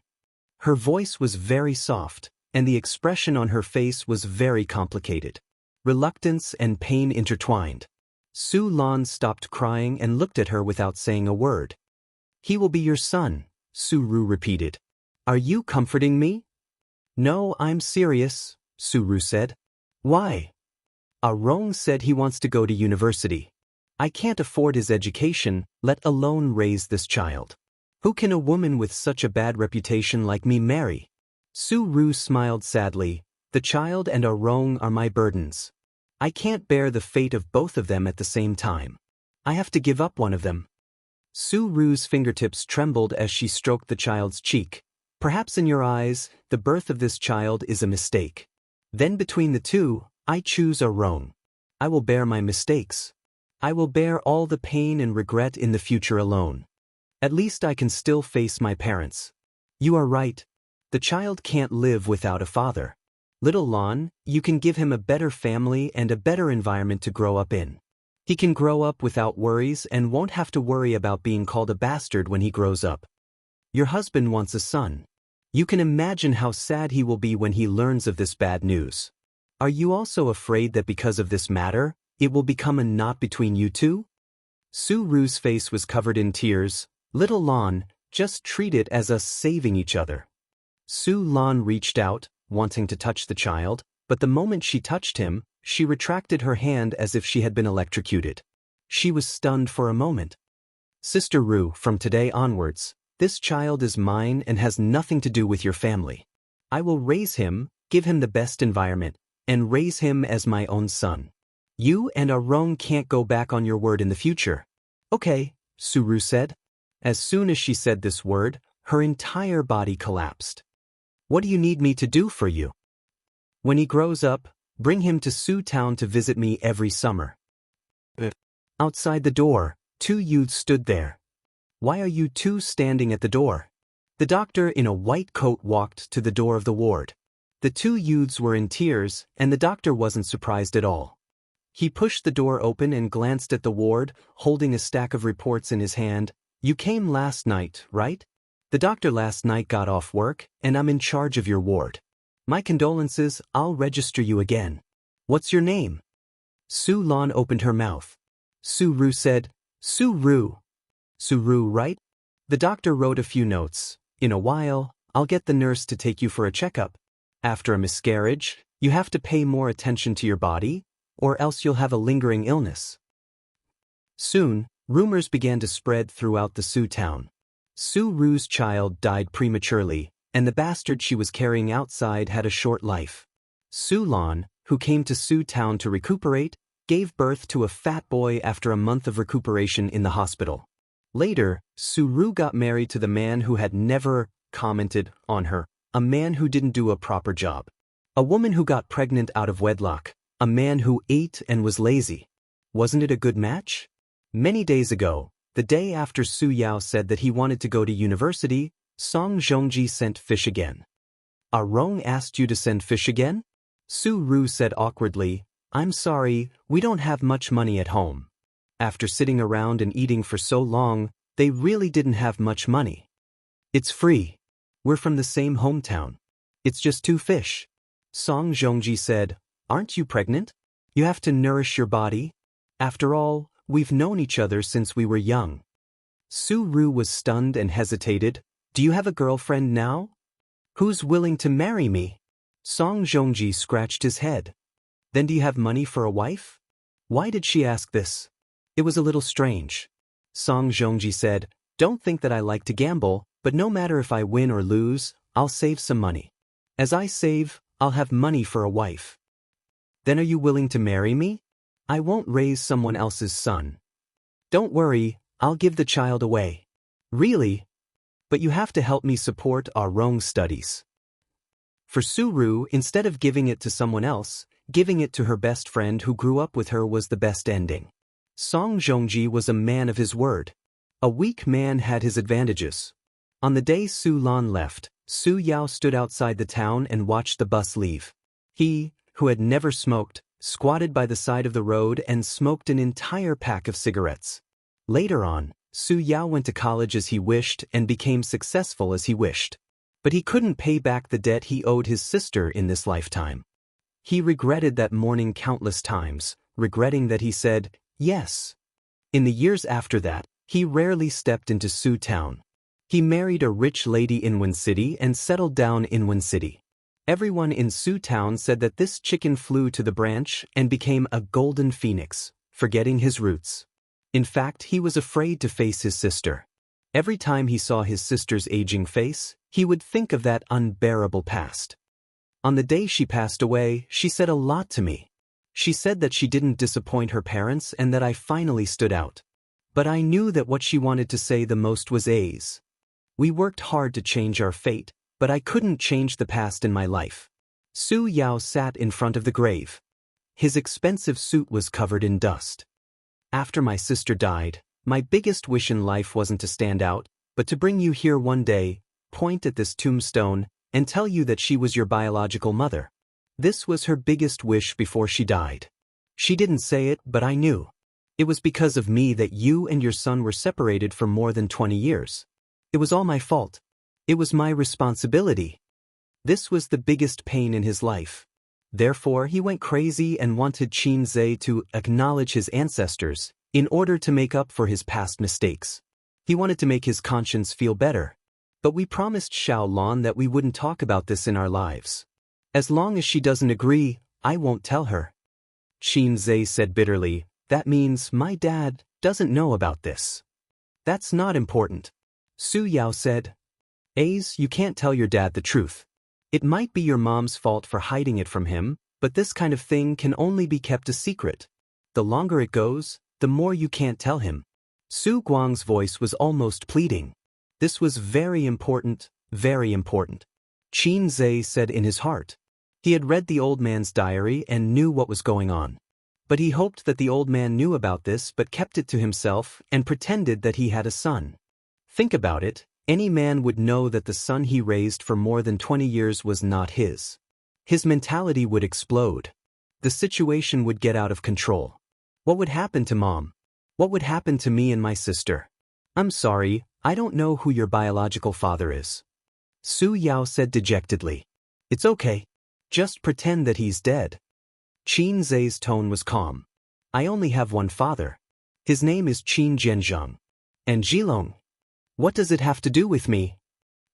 [SPEAKER 1] Her voice was very soft, and the expression on her face was very complicated. reluctance and pain intertwined. Su Lan stopped crying and looked at her without saying a word. "He will be your son," Su Ru repeated. "Are you comforting me?" "No, I'm serious," Su Ru said. "Why?" "Rong said he wants to go to university. I can't afford his education, let alone raise this child. Who can a woman with such a bad reputation like me marry?" Su Ru smiled sadly. "The child and Rong are my burdens. I can't bear the fate of both of them at the same time. I have to give up one of them." Su Ru's fingertips trembled as she stroked the child's cheek. "Perhaps in your eyes, the birth of this child is a mistake. Then between the two, I choose Rong. I will bear my mistakes. I will bear all the pain and regret in the future alone. At least I can still face my parents. You are right. The child can't live without a father. Little Lan, you can give him a better family and a better environment to grow up in. He can grow up without worries and won't have to worry about being called a bastard when he grows up. Your husband wants a son. You can imagine how sad he will be when he learns of this bad news. Are you also afraid that because of this matter, it will become a knot between you two?" Su Ru's face was covered in tears. "Little Lan, just treat it as us saving each other." Su Lan reached out, wanting to touch the child, but the moment she touched him, she retracted her hand as if she had been electrocuted. She was stunned for a moment. "Sister Ru, from today onwards, this child is mine and has nothing to do with your family. I will raise him, give him the best environment, and raise him as my own son. You and Rong can't go back on your word in the future." "Okay," Su Ru said. As soon as she said this word, her entire body collapsed. "What do you need me to do for you?" "When he grows up, bring him to Su Town to visit me every summer." Outside the door, two youths stood there. "Why are you two standing at the door?" The doctor in a white coat walked to the door of the ward. The two youths were in tears, and the doctor wasn't surprised at all. He pushed the door open and glanced at the ward, holding a stack of reports in his hand. "You came last night, right? The doctor last night got off work, and I'm in charge of your ward. My condolences, I'll register you again. What's your name?" Su Lan opened her mouth. Su Ru said, "Su Ru." "Su Ru, right?" The doctor wrote a few notes. "In a while, I'll get the nurse to take you for a checkup. After a miscarriage, you have to pay more attention to your body, or else you'll have a lingering illness." Soon, rumors began to spread throughout the Su town. Su Ru's child died prematurely, and the bastard she was carrying outside had a short life. Su Lan, who came to Su town to recuperate, gave birth to a fat boy after a month of recuperation in the hospital. Later, Su Ru got married to the man who had never commented on her, a man who didn't do a proper job. A woman who got pregnant out of wedlock, a man who ate and was lazy. Wasn't it a good match? Many days ago, the day after Su Yao said that he wanted to go to university, Song Zhongji sent fish again. "Rong asked you to send fish again?" Su Ru said awkwardly, "I'm sorry, we don't have much money at home." After sitting around and eating for so long, they really didn't have much money. "It's free. We're from the same hometown. It's just 2 fish." Song Zhongji said, "Aren't you pregnant? You have to nourish your body. After all, we've known each other since we were young." Su Ru was stunned and hesitated. "Do you have a girlfriend now? Who's willing to marry me?" Song Zhongji scratched his head. "Then do you have money for a wife?" Why did she ask this? It was a little strange. Song Zhongji said, "Don't think that I like to gamble, but no matter if I win or lose, I'll save some money. As I save, I'll have money for a wife." "Then are you willing to marry me? I won't raise someone else's son." "Don't worry, I'll give the child away." "Really? But you have to help me support our Rong's studies." For Su Ru, instead of giving it to someone else, giving it to her best friend who grew up with her was the best ending. Song Zhongji was a man of his word. A weak man had his advantages. On the day Su Lan left, Su Yao stood outside the town and watched the bus leave. He, who had never smoked, squatted by the side of the road and smoked an entire pack of cigarettes. Later on, Su Yao went to college as he wished and became successful as he wished. But he couldn't pay back the debt he owed his sister in this lifetime. He regretted that morning countless times, regretting that he said, yes. In the years after that, he rarely stepped into Su Town. He married a rich lady in Wen City and settled down in Wen City. Everyone in Su Town said that this chicken flew to the branch and became a golden phoenix, forgetting his roots. In fact, he was afraid to face his sister. Every time he saw his sister's aging face, he would think of that unbearable past. On the day she passed away, she said a lot to me. She said that she didn't disappoint her parents and that I finally stood out. But I knew that what she wanted to say the most was A's. We worked hard to change our fate, but I couldn't change the past in my life. Su Yao sat in front of the grave. His expensive suit was covered in dust. After my sister died, my biggest wish in life wasn't to stand out, but to bring you here one day, point at this tombstone, and tell you that she was your biological mother. This was her biggest wish before she died. She didn't say it, but I knew. It was because of me that you and your son were separated for more than 20 years. It was all my fault. It was my responsibility. This was the biggest pain in his life. Therefore, he went crazy and wanted Qin Zhe to acknowledge his ancestors in order to make up for his past mistakes. He wanted to make his conscience feel better. But we promised Xiaolon that we wouldn't talk about this in our lives. As long as she doesn't agree, I won't tell her. Qin Zhe said bitterly, that means my dad doesn't know about this. That's not important. Su Yao said, Ace, you can't tell your dad the truth. It might be your mom's fault for hiding it from him, but this kind of thing can only be kept a secret. The longer it goes, the more you can't tell him. Su Guang's voice was almost pleading. This was very important, very important. Qin Zhe said in his heart. He had read the old man's diary and knew what was going on. But he hoped that the old man knew about this but kept it to himself and pretended that he had a son. Think about it, any man would know that the son he raised for more than 20 years was not his. His mentality would explode. The situation would get out of control. What would happen to Mom? What would happen to me and my sister? I'm sorry, I don't know who your biological father is. Su Yao said dejectedly. It's okay. Just pretend that he's dead. Qin Zhe's tone was calm. I only have one father. His name is Qin Zhenjiang. And Zhilong. What does it have to do with me?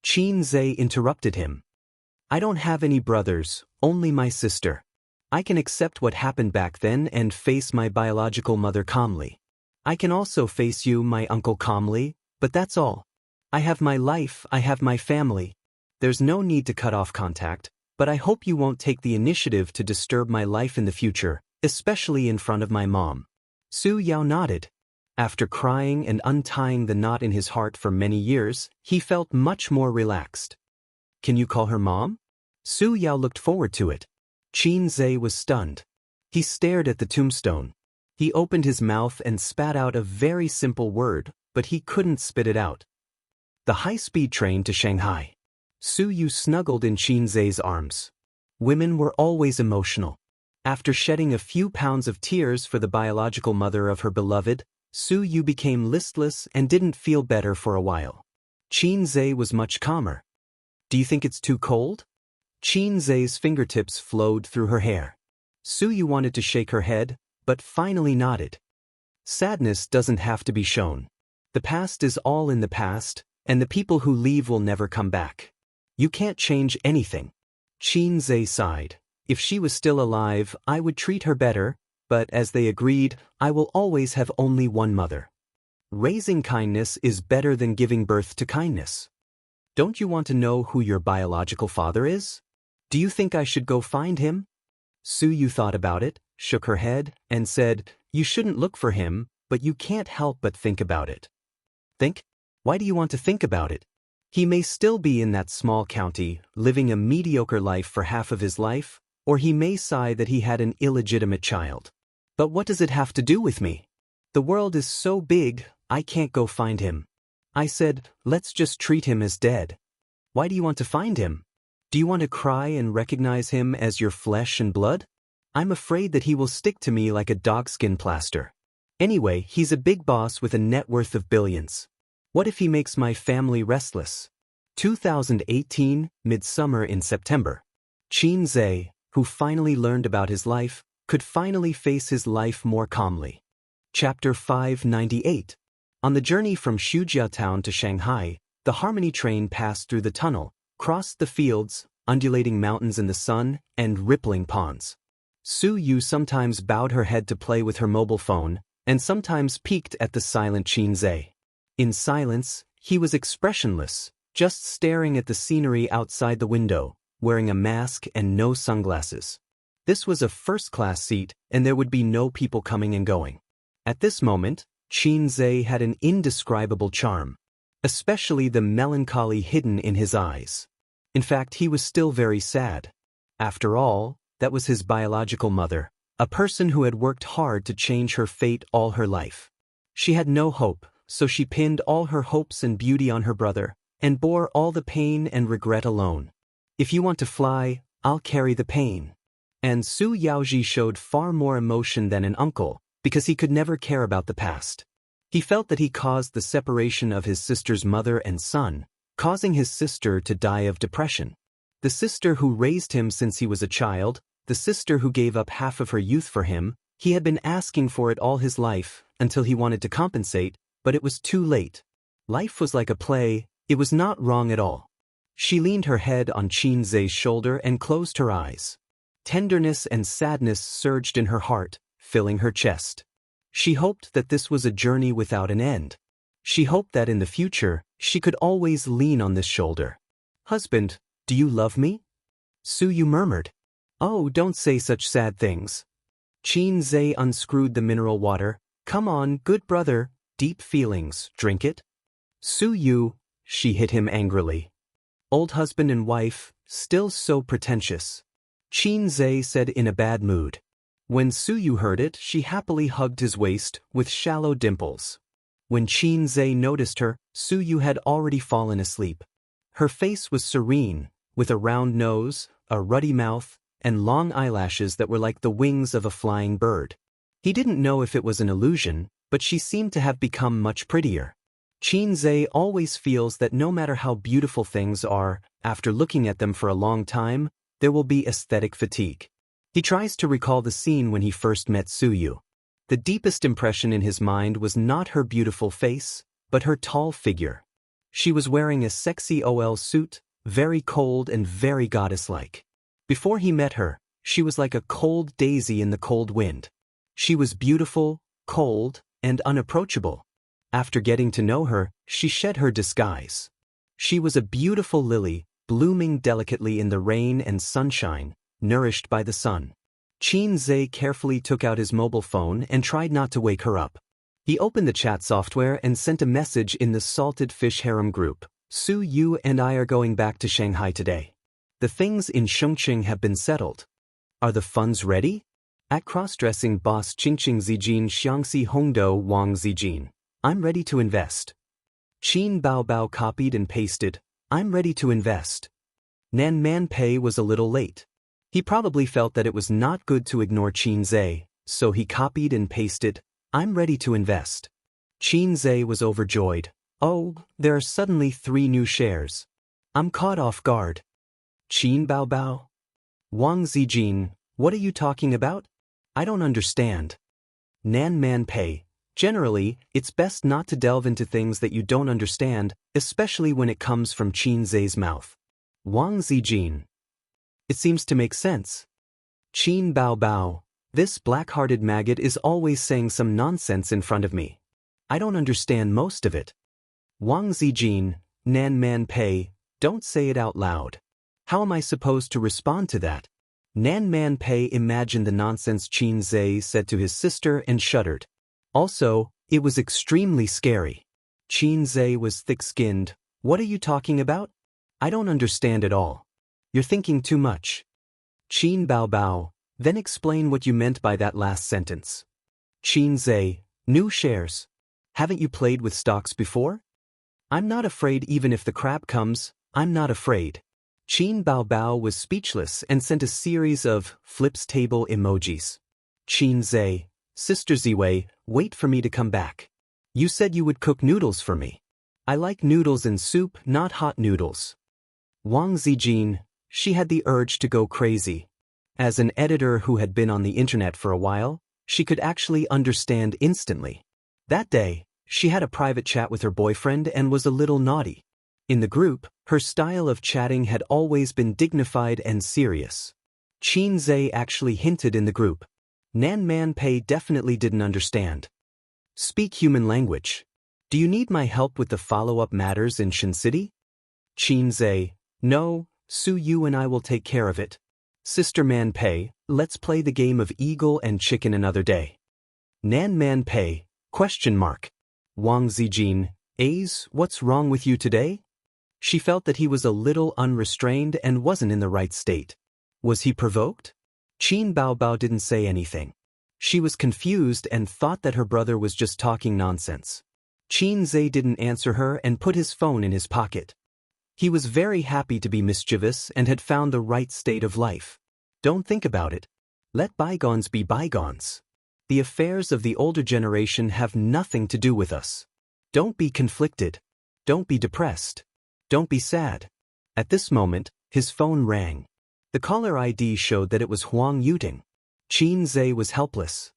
[SPEAKER 1] Qin Zhe interrupted him. I don't have any brothers, only my sister. I can accept what happened back then and face my biological mother calmly. I can also face you, my uncle, calmly, but that's all. I have my life, I have my family. There's no need to cut off contact, but I hope you won't take the initiative to disturb my life in the future, especially in front of my mom. Su Yao nodded. After crying and untying the knot in his heart for many years, he felt much more relaxed. Can you call her Mom? Su Yao looked forward to it. Qin Zhe was stunned. He stared at the tombstone. He opened his mouth and spat out a very simple word, but he couldn't spit it out. The high-speed train to Shanghai. Su Yu snuggled in Qin Zhe's arms. Women were always emotional. After shedding a few pounds of tears for the biological mother of her beloved, Su Yu became listless and didn't feel better for a while. Qin Zhe was much calmer. Do you think it's too cold? Qin Zhe's fingertips flowed through her hair. Su Yu wanted to shake her head, but finally nodded. Sadness doesn't have to be shown. The past is all in the past, and the people who leave will never come back. You can't change anything. Qin Zhe sighed. If she was still alive, I would treat her better, but as they agreed, I will always have only one mother. Raising kindness is better than giving birth to kindness. Don't you want to know who your biological father is? Do you think I should go find him? Su Yu thought about it, shook her head, and said, You shouldn't look for him, but you can't help but think about it. Think? Why do you want to think about it? He may still be in that small county, living a mediocre life for half of his life, or he may sigh that he had an illegitimate child. But what does it have to do with me? The world is so big, I can't go find him. I said, let's just treat him as dead. Why do you want to find him? Do you want to cry and recognize him as your flesh and blood? I'm afraid that he will stick to me like a dogskin plaster. Anyway, he's a big boss with a net worth of billions. What if he makes my family restless? 2018, midsummer in September. Qin Zhe, who finally learned about his life, could finally face his life more calmly. Chapter 598. On the journey from Shujia town to Shanghai, the Harmony train passed through the tunnel, crossed the fields, undulating mountains in the sun, and rippling ponds. Su Yu sometimes bowed her head to play with her mobile phone, and sometimes peeked at the silent Qin Zhe. In silence, he was expressionless, just staring at the scenery outside the window, wearing a mask and no sunglasses. This was a first-class seat, and there would be no people coming and going. At this moment, Qin Zhe had an indescribable charm, especially the melancholy hidden in his eyes. In fact, he was still very sad. After all, that was his biological mother, a person who had worked hard to change her fate all her life. She had no hope, so she pinned all her hopes and beauty on her brother, and bore all the pain and regret alone. If you want to fly, I'll carry the pain. And Su Yaoji showed far more emotion than an uncle, because he could never care about the past. He felt that he caused the separation of his sister's mother and son, causing his sister to die of depression. The sister who raised him since he was a child, the sister who gave up half of her youth for him, he had been asking for it all his life, until he wanted to compensate, but it was too late. Life was like a play, it was not wrong at all. She leaned her head on Qin Zhe's shoulder and closed her eyes. Tenderness and sadness surged in her heart, filling her chest. She hoped that this was a journey without an end. She hoped that in the future, she could always lean on this shoulder. "Husband, do you love me?" Su Yu murmured. "Oh, don't say such sad things." Qin Zhe unscrewed the mineral water. "Come on, good brother, deep feelings, drink it." Su Yu, she hit him angrily. Old husband and wife, still so pretentious. Qin Zhe said in a bad mood. When Su Yu heard it, she happily hugged his waist, with shallow dimples. When Qin Zhe noticed her, Su Yu had already fallen asleep. Her face was serene, with a round nose, a ruddy mouth, and long eyelashes that were like the wings of a flying bird. He didn't know if it was an illusion, but she seemed to have become much prettier. Qin Zhe always feels that no matter how beautiful things are, after looking at them for a long time, there will be aesthetic fatigue. He tries to recall the scene when he first met Su Yu. The deepest impression in his mind was not her beautiful face, but her tall figure. She was wearing a sexy OL suit, very cold and very goddess-like. Before he met her, she was like a cold daisy in the cold wind. She was beautiful, cold, and unapproachable. After getting to know her, she shed her disguise. She was a beautiful lily, blooming delicately in the rain and sunshine, nourished by the sun. Qin Zhe carefully took out his mobile phone and tried not to wake her up. He opened the chat software and sent a message in the Salted Fish Harem group. "Su Yu and I are going back to Shanghai today. The things in Chongqing have been settled. Are the funds ready? At cross-dressing boss Qingqing Zijin Xiangxi Hongdo Wang Zijin. I'm ready to invest." Qin Baobao copied and pasted, "I'm ready to invest." Nan Man Pei was a little late. He probably felt that it was not good to ignore Qin Zhe, so he copied and pasted, "I'm ready to invest." Qin Zhe was overjoyed. "Oh, there are suddenly 3 new shares. I'm caught off guard." Qin Baobao? Wang Zijin, what are you talking about? I don't understand. Nan Man Pei, generally, it's best not to delve into things that you don't understand, especially when it comes from Qin Zhe's mouth. Wang Zijin. It seems to make sense. Qin Baobao, this black-hearted maggot is always saying some nonsense in front of me. I don't understand most of it. Wang Zijin, Nan Man Pei, don't say it out loud. How am I supposed to respond to that? Nan Man Pei imagined the nonsense Qin Zhe said to his sister and shuddered. Also, it was extremely scary. Qin Zhe was thick-skinned. What are you talking about? I don't understand at all. You're thinking too much. Qin Baobao, then explain what you meant by that last sentence. Qin Zhe, new shares. Haven't you played with stocks before? I'm not afraid even if the crap comes, I'm not afraid. Qin Baobao was speechless and sent a series of flips table emojis. Qin Zhe, Sister Ziwei, wait for me to come back. You said you would cook noodles for me. I like noodles in soup, not hot noodles. Wang Zijin, she had the urge to go crazy. As an editor who had been on the internet for a while, she could actually understand instantly. That day, she had a private chat with her boyfriend and was a little naughty. In the group, her style of chatting had always been dignified and serious. Xianxia actually hinted in the group. Nan Man Pei definitely didn't understand. Speak human language. Do you need my help with the follow-up matters in Shin City? Xianxia, no, Su Yu and I will take care of it. Sister Man Pei, let's play the game of eagle and chicken another day. Nan Man Pei, ? Wang Zijin, what's wrong with you today? She felt that he was a little unrestrained and wasn't in the right state. Was he provoked? Qin Baobao didn't say anything. She was confused and thought that her brother was just talking nonsense. Xianxia didn't answer her and put his phone in his pocket. He was very happy to be mischievous and had found the right state of life. Don't think about it. Let bygones be bygones. The affairs of the older generation have nothing to do with us. Don't be conflicted. Don't be depressed. Don't be sad. At this moment, his phone rang. The caller ID showed that it was Huang Yuting. Xianxia was helpless.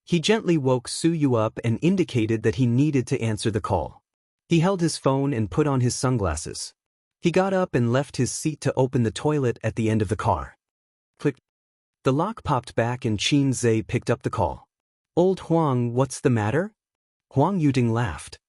[SPEAKER 1] He gently woke Su Yu up and indicated that he needed to answer the call. He held his phone and put on his sunglasses. He got up and left his seat to open the toilet at the end of the car. Click. The lock popped back and Xianxia picked up the call. Old Huang, what's the matter? Huang Yuting laughed.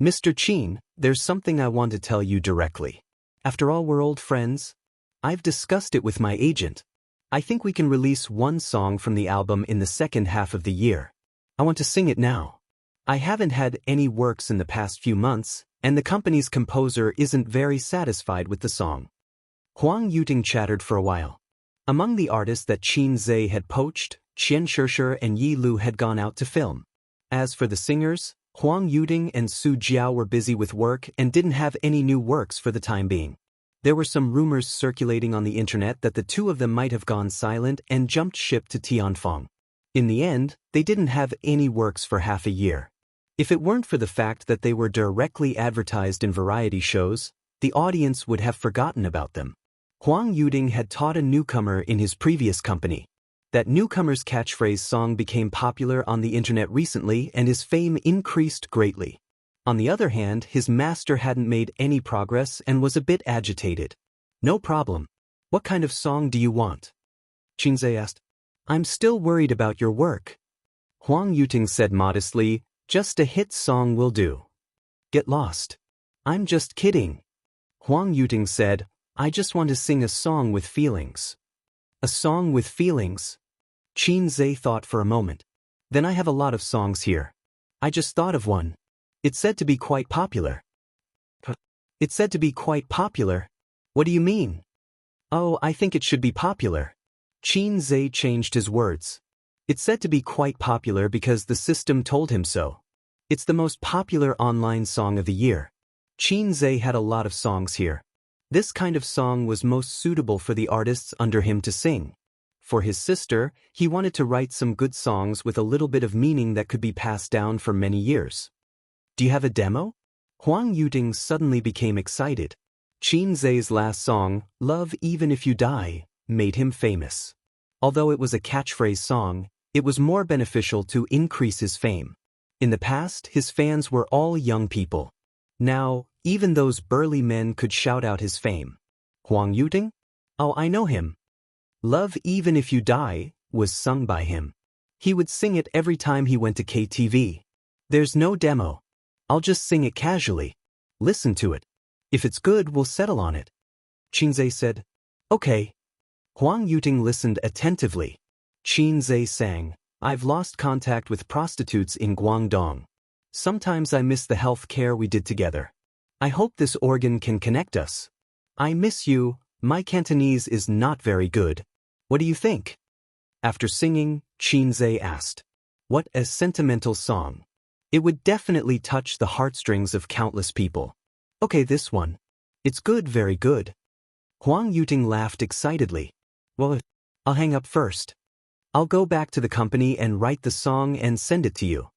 [SPEAKER 1] Mr. Qin, there's something I want to tell you directly. After all, we're old friends. I've discussed it with my agent. I think we can release one song from the album in the second half of the year. I want to sing it now. I haven't had any works in the past few months, and the company's composer isn't very satisfied with the song. Huang Yuting chattered for a while. Among the artists that Xianxia had poached, Qian Shishir and Yi Lu had gone out to film. As for the singers, Huang Yuting and Su Jiao were busy with work and didn't have any new works for the time being. There were some rumors circulating on the internet that the two of them might have gone silent and jumped ship to Tianfeng. In the end, they didn't have any works for half a year. If it weren't for the fact that they were directly advertised in variety shows, the audience would have forgotten about them. Huang Yuting had taught a newcomer in his previous company. That newcomer's catchphrase song became popular on the internet recently and his fame increased greatly. On the other hand, his master hadn't made any progress and was a bit agitated. No problem. What kind of song do you want? Xianxia asked. I'm still worried about your work. Huang Yuting said modestly, just a hit song will do. Get lost. I'm just kidding. Huang Yuting said, I just want to sing a song with feelings. A song with feelings? Xianxia thought for a moment. Then I have a lot of songs here. I just thought of one. It's said to be quite popular. It's said to be quite popular? What do you mean? Oh, I think it should be popular. Xianxia changed his words. It's said to be quite popular because the system told him so. It's the most popular online song of the year. Xianxia had a lot of songs here. This kind of song was most suitable for the artists under him to sing. For his sister, he wanted to write some good songs with a little bit of meaning that could be passed down for many years. Do you have a demo? Huang Yuting suddenly became excited. Xianxia's last song, Love Even If You Die, made him famous. Although it was a catchphrase song, it was more beneficial to increase his fame. In the past, his fans were all young people. Now, even those burly men could shout out his fame. Huang Yuting? Oh, I know him. Love Even If You Die was sung by him. He would sing it every time he went to KTV. There's no demo. I'll just sing it casually. Listen to it. If it's good, we'll settle on it. Xianxia said. Okay. Huang Yuting listened attentively. Xianxia sang, I've lost contact with prostitutes in Guangdong. Sometimes I miss the health care we did together. I hope this organ can connect us. I miss you. My Cantonese is not very good. What do you think? After singing, Xianxia asked, what a sentimental song. It would definitely touch the heartstrings of countless people. Okay, this one. It's good, very good. Huang Yuting laughed excitedly. Well, I'll hang up first. I'll go back to the company and write the song and send it to you.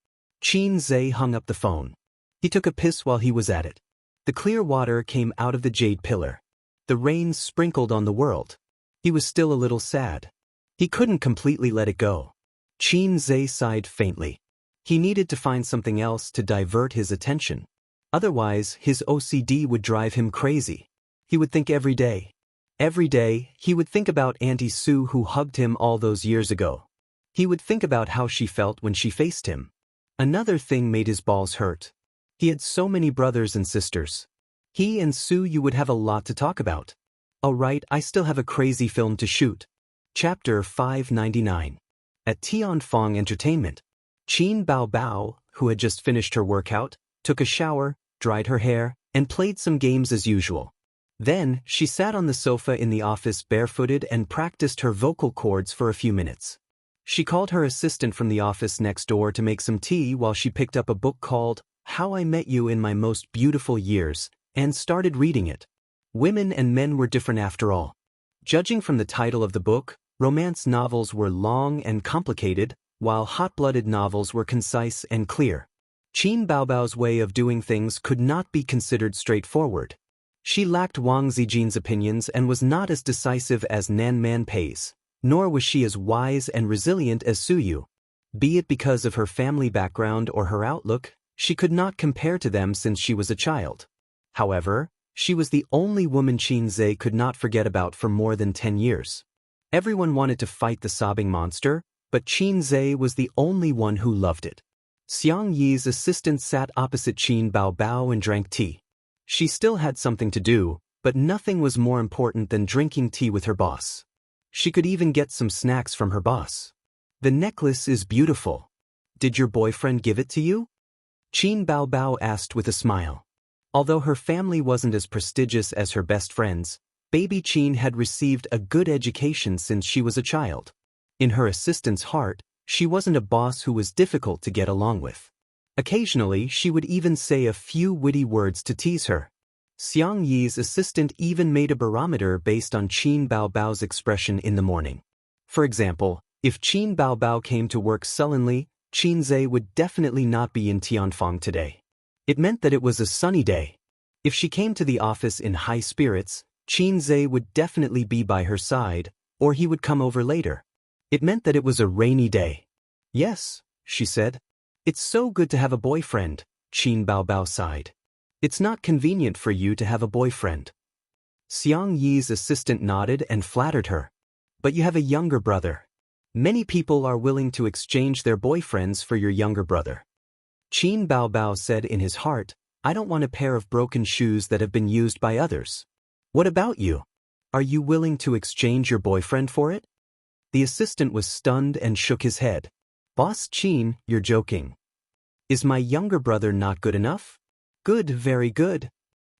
[SPEAKER 1] Xianxia hung up the phone. He took a piss while he was at it. The clear water came out of the jade pillar. The rain sprinkled on the world. He was still a little sad. He couldn't completely let it go. Qin Zhe sighed faintly. He needed to find something else to divert his attention. Otherwise, his OCD would drive him crazy. He would think every day. Every day, he would think about Auntie Sue who hugged him all those years ago. He would think about how she felt when she faced him. Another thing made his balls hurt. He had so many brothers and sisters. He and Sue you would have a lot to talk about. Oh right, I still have a crazy film to shoot. Chapter 599. At Tianfeng Entertainment. Qin Bao Bao, who had just finished her workout, took a shower, dried her hair, and played some games as usual. Then, she sat on the sofa in the office barefooted and practiced her vocal cords for a few minutes. She called her assistant from the office next door to make some tea while she picked up a book called How I Met You in My Most Beautiful Years, and started reading it. Women and men were different after all. Judging from the title of the book, romance novels were long and complicated, while hot-blooded novels were concise and clear. Qin Baobao's way of doing things could not be considered straightforward. She lacked Wang Zijin's opinions and was not as decisive as Nan Man Pei's, nor was she as wise and resilient as Su Yu. Be it because of her family background or her outlook, she could not compare to them since she was a child. However, she was the only woman Qin Zhe could not forget about for more than 10 years. Everyone wanted to fight the sobbing monster, but Qin Zhe was the only one who loved it. Xiang Yi's assistant sat opposite Qin Bao Bao and drank tea. She still had something to do, but nothing was more important than drinking tea with her boss. She could even get some snacks from her boss. The necklace is beautiful. Did your boyfriend give it to you? Qin Bao Bao asked with a smile. Although her family wasn't as prestigious as her best friends, baby Qin had received a good education since she was a child. In her assistant's heart, she wasn't a boss who was difficult to get along with. Occasionally, she would even say a few witty words to tease her. Xiang Yi's assistant even made a barometer based on Qin Bao Bao's expression in the morning. For example, if Qin Bao Bao came to work sullenly, Qin Zhe would definitely not be in Tianfeng today. It meant that it was a sunny day. If she came to the office in high spirits, Qin Zhe would definitely be by her side, or he would come over later. It meant that it was a rainy day. Yes, she said. It's so good to have a boyfriend, Qin Bao Bao sighed. It's not convenient for you to have a boyfriend. Xiang Yi's assistant nodded and flattered her. But you have a younger brother. Many people are willing to exchange their boyfriends for your younger brother. Qin Bao Bao said in his heart, I don't want a pair of broken shoes that have been used by others. What about you? Are you willing to exchange your boyfriend for it? The assistant was stunned and shook his head. Boss Qin, you're joking. Is my younger brother not good enough? Good, very good.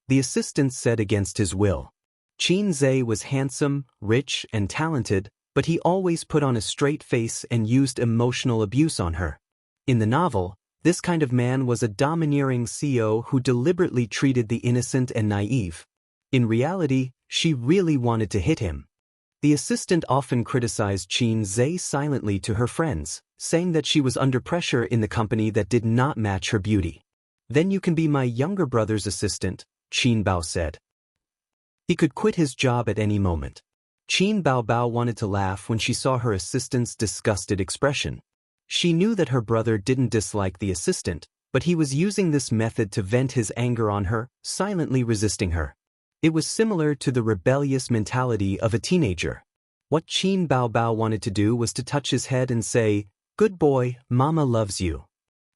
[SPEAKER 1] The assistant said against his will. Qin Zhe was handsome, rich, and talented, but he always put on a straight face and used emotional abuse on her. In the novel, this kind of man was a domineering CEO who deliberately treated the innocent and naive. In reality, she really wanted to hit him. The assistant often criticized Qin Zhe silently to her friends, saying that she was under pressure in the company that did not match her beauty. Then you can be my younger brother's assistant, Qin Bao said. He could quit his job at any moment. Qin Bao Bao wanted to laugh when she saw her assistant's disgusted expression. She knew that her brother didn't dislike the assistant, but he was using this method to vent his anger on her, silently resisting her. It was similar to the rebellious mentality of a teenager. What Qin Bao Bao wanted to do was to touch his head and say, "Good boy, Mama loves you."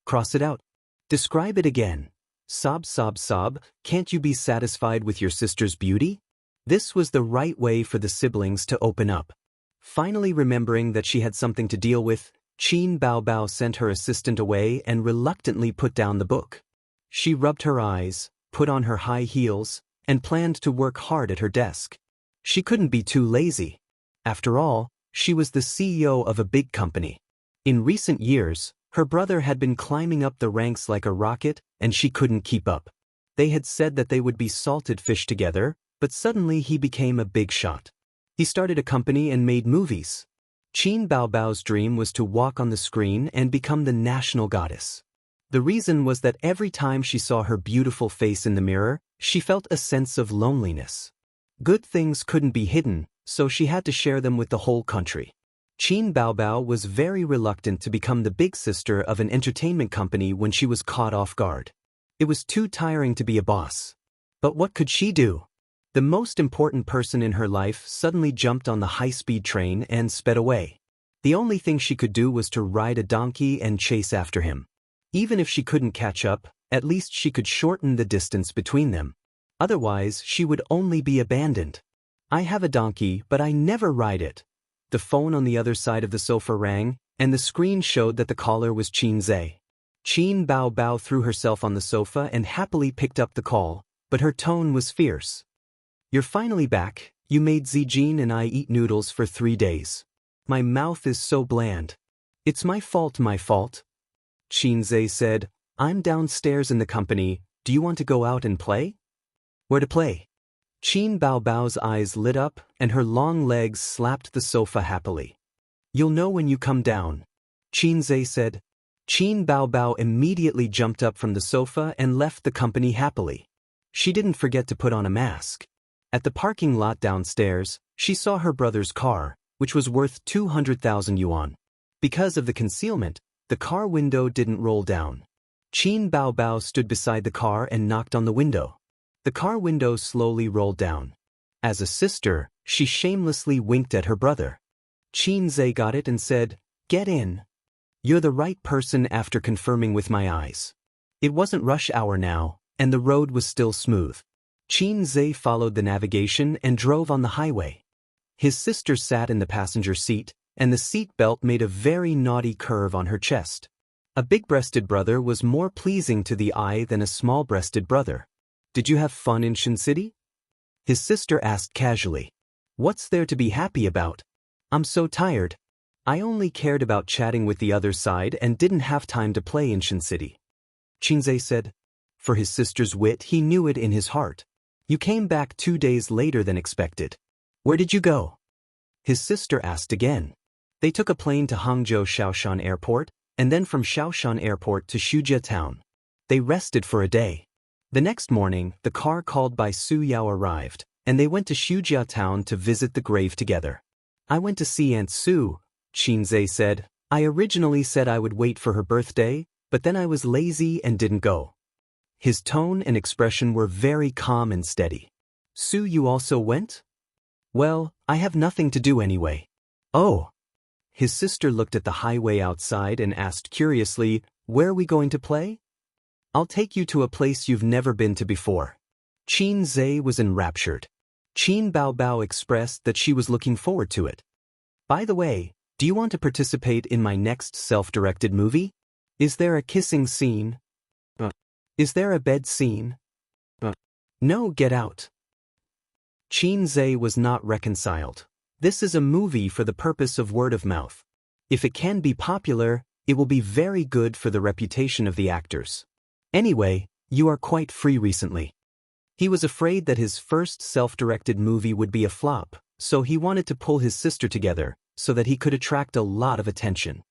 [SPEAKER 1] Cross it out. Describe it again. Sob, sob, sob, can't you be satisfied with your sister's beauty? This was the right way for the siblings to open up. Finally remembering that she had something to deal with, Qin Bao Bao sent her assistant away and reluctantly put down the book. She rubbed her eyes, put on her high heels, and planned to work hard at her desk. She couldn't be too lazy. After all, she was the CEO of a big company. In recent years, her brother had been climbing up the ranks like a rocket, and she couldn't keep up. They had said that they would be salted fish together, but suddenly he became a big shot. He started a company and made movies. Qin Bao Bao's dream was to walk on the screen and become the national goddess. The reason was that every time she saw her beautiful face in the mirror, she felt a sense of loneliness. Good things couldn't be hidden, so she had to share them with the whole country. Qin Baobao was very reluctant to become the big sister of an entertainment company when she was caught off guard. It was too tiring to be a boss. But what could she do? The most important person in her life suddenly jumped on the high-speed train and sped away. The only thing she could do was to ride a donkey and chase after him. Even if she couldn't catch up, at least she could shorten the distance between them. Otherwise, she would only be abandoned. I have a donkey, but I never ride it. The phone on the other side of the sofa rang, and the screen showed that the caller was Qin Zhe. Qin Baobao threw herself on the sofa and happily picked up the call, but her tone was fierce. You're finally back. You made Zijin and I eat noodles for 3 days. My mouth is so bland. It's my fault, my fault. Qin Zhe said, I'm downstairs in the company. Do you want to go out and play? Where to play? Qin Baobao's eyes lit up, and her long legs slapped the sofa happily. You'll know when you come down, Qin Zhe said. Qin Baobao immediately jumped up from the sofa and left the company happily. She didn't forget to put on a mask. At the parking lot downstairs, she saw her brother's car, which was worth 200,000 yuan. Because of the concealment, the car window didn't roll down. Qin Baobao stood beside the car and knocked on the window. The car window slowly rolled down. As a sister, she shamelessly winked at her brother. Qin Zhe got it and said, Get in. You're the right person after confirming with my eyes. It wasn't rush hour now, and the road was still smooth. Qin Zhe followed the navigation and drove on the highway. His sister sat in the passenger seat, and the seat belt made a very naughty curve on her chest. A big-breasted brother was more pleasing to the eye than a small-breasted brother. Did you have fun in Shin City? His sister asked casually. What's there to be happy about? I'm so tired. I only cared about chatting with the other side and didn't have time to play in Shin City. Qin Zhe said. For his sister's wit, he knew it in his heart. You came back 2 days later than expected. Where did you go? His sister asked again. They took a plane to Hangzhou Shaoshan Airport, and then from Shaoshan Airport to Shujia Town. They rested for a day. The next morning, the car called by Su Yao arrived, and they went to Shujia Town to visit the grave together. I went to see Aunt Su, Qin Zhe said. I originally said I would wait for her birthday, but then I was lazy and didn't go. His tone and expression were very calm and steady. Su, you also went? Well, I have nothing to do anyway. Oh. His sister looked at the highway outside and asked curiously, Where are we going to play? I'll take you to a place you've never been to before. Qin Zhe was enraptured. Qin Baobao expressed that she was looking forward to it. By the way, do you want to participate in my next self-directed movie? Is there a kissing scene? Is there a bed scene? No, get out. Qin Zhe was not reconciled. This is a movie for the purpose of word of mouth. If it can be popular, it will be very good for the reputation of the actors. Anyway, you are quite free recently. He was afraid that his first self-directed movie would be a flop, so he wanted to pull his sister together so that he could attract a lot of attention.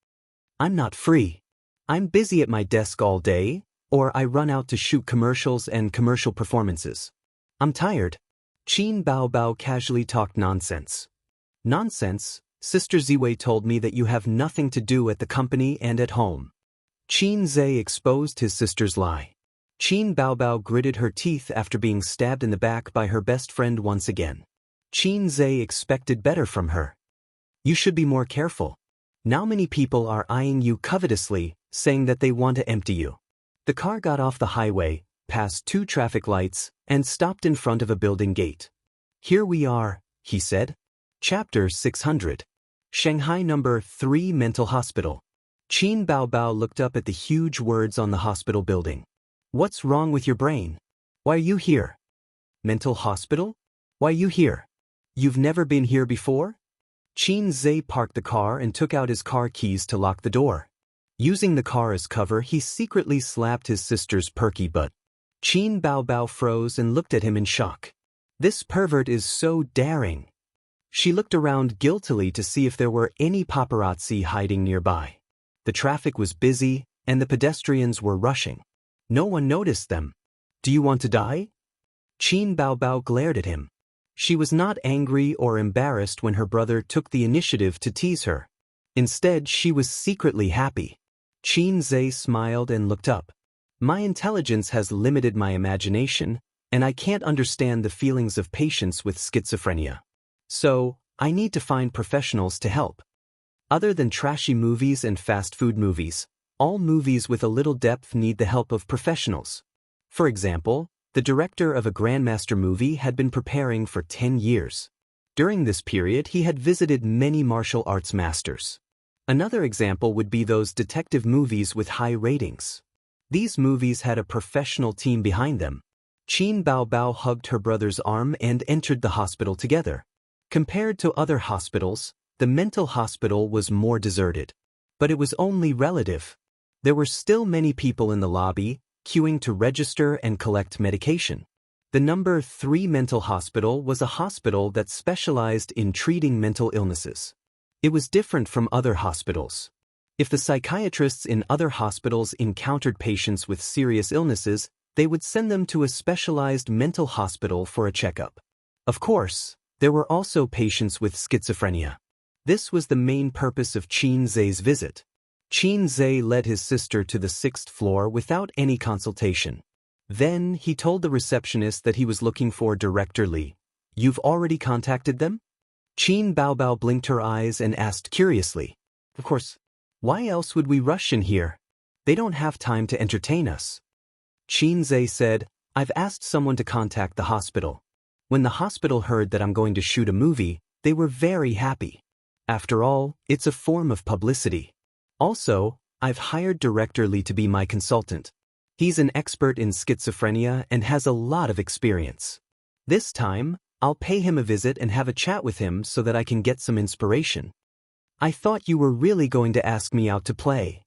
[SPEAKER 1] I'm not free. I'm busy at my desk all day, or I run out to shoot commercials and commercial performances. I'm tired. Qin Baobao casually talked nonsense. Nonsense? Sister Ziwei told me that you have nothing to do at the company and at home. Qin Zhe exposed his sister's lie. Qin Baobao gritted her teeth after being stabbed in the back by her best friend once again. Qin Zhe expected better from her. You should be more careful. Now many people are eyeing you covetously, saying that they want to empty you. The car got off the highway, passed 2 traffic lights, and stopped in front of a building gate. Here we are, he said. Chapter 600. Shanghai Number 3 Mental Hospital. Qin Baobao looked up at the huge words on the hospital building. What's wrong with your brain? Why are you here? Mental hospital? Why are you here? You've never been here before? Qin Zhe parked the car and took out his car keys to lock the door. Using the car as cover, he secretly slapped his sister's perky butt. Qin Baobao froze and looked at him in shock. This pervert is so daring. She looked around guiltily to see if there were any paparazzi hiding nearby. The traffic was busy, and the pedestrians were rushing. No one noticed them. Do you want to die? Qin Baobao glared at him. She was not angry or embarrassed when her brother took the initiative to tease her. Instead, she was secretly happy. Qin Zhe smiled and looked up. My intelligence has limited my imagination, and I can't understand the feelings of patients with schizophrenia. So, I need to find professionals to help. Other than trashy movies and fast food movies, all movies with a little depth need the help of professionals. For example, the director of a Grandmaster movie had been preparing for 10 years. During this period, he had visited many martial arts masters. Another example would be those detective movies with high ratings. These movies had a professional team behind them. Qin Baobao hugged her brother's arm and entered the hospital together. Compared to other hospitals, the mental hospital was more deserted. But it was only relative. There were still many people in the lobby, queuing to register and collect medication. The number 3 mental hospital was a hospital that specialized in treating mental illnesses. It was different from other hospitals. If the psychiatrists in other hospitals encountered patients with serious illnesses, they would send them to a specialized mental hospital for a checkup. Of course, there were also patients with schizophrenia. This was the main purpose of Qin Zhe's visit. Qin Zhe led his sister to the 6th floor without any consultation. Then he told the receptionist that he was looking for Director Li. You've already contacted them? Qin Baobao blinked her eyes and asked curiously. Of course. Why else would we rush in here? They don't have time to entertain us. Qin Zhe said, I've asked someone to contact the hospital. When the hospital heard that I'm going to shoot a movie, they were very happy. After all, it's a form of publicity. Also, I've hired Director Li to be my consultant. He's an expert in schizophrenia and has a lot of experience. This time, I'll pay him a visit and have a chat with him so that I can get some inspiration. I thought you were really going to ask me out to play.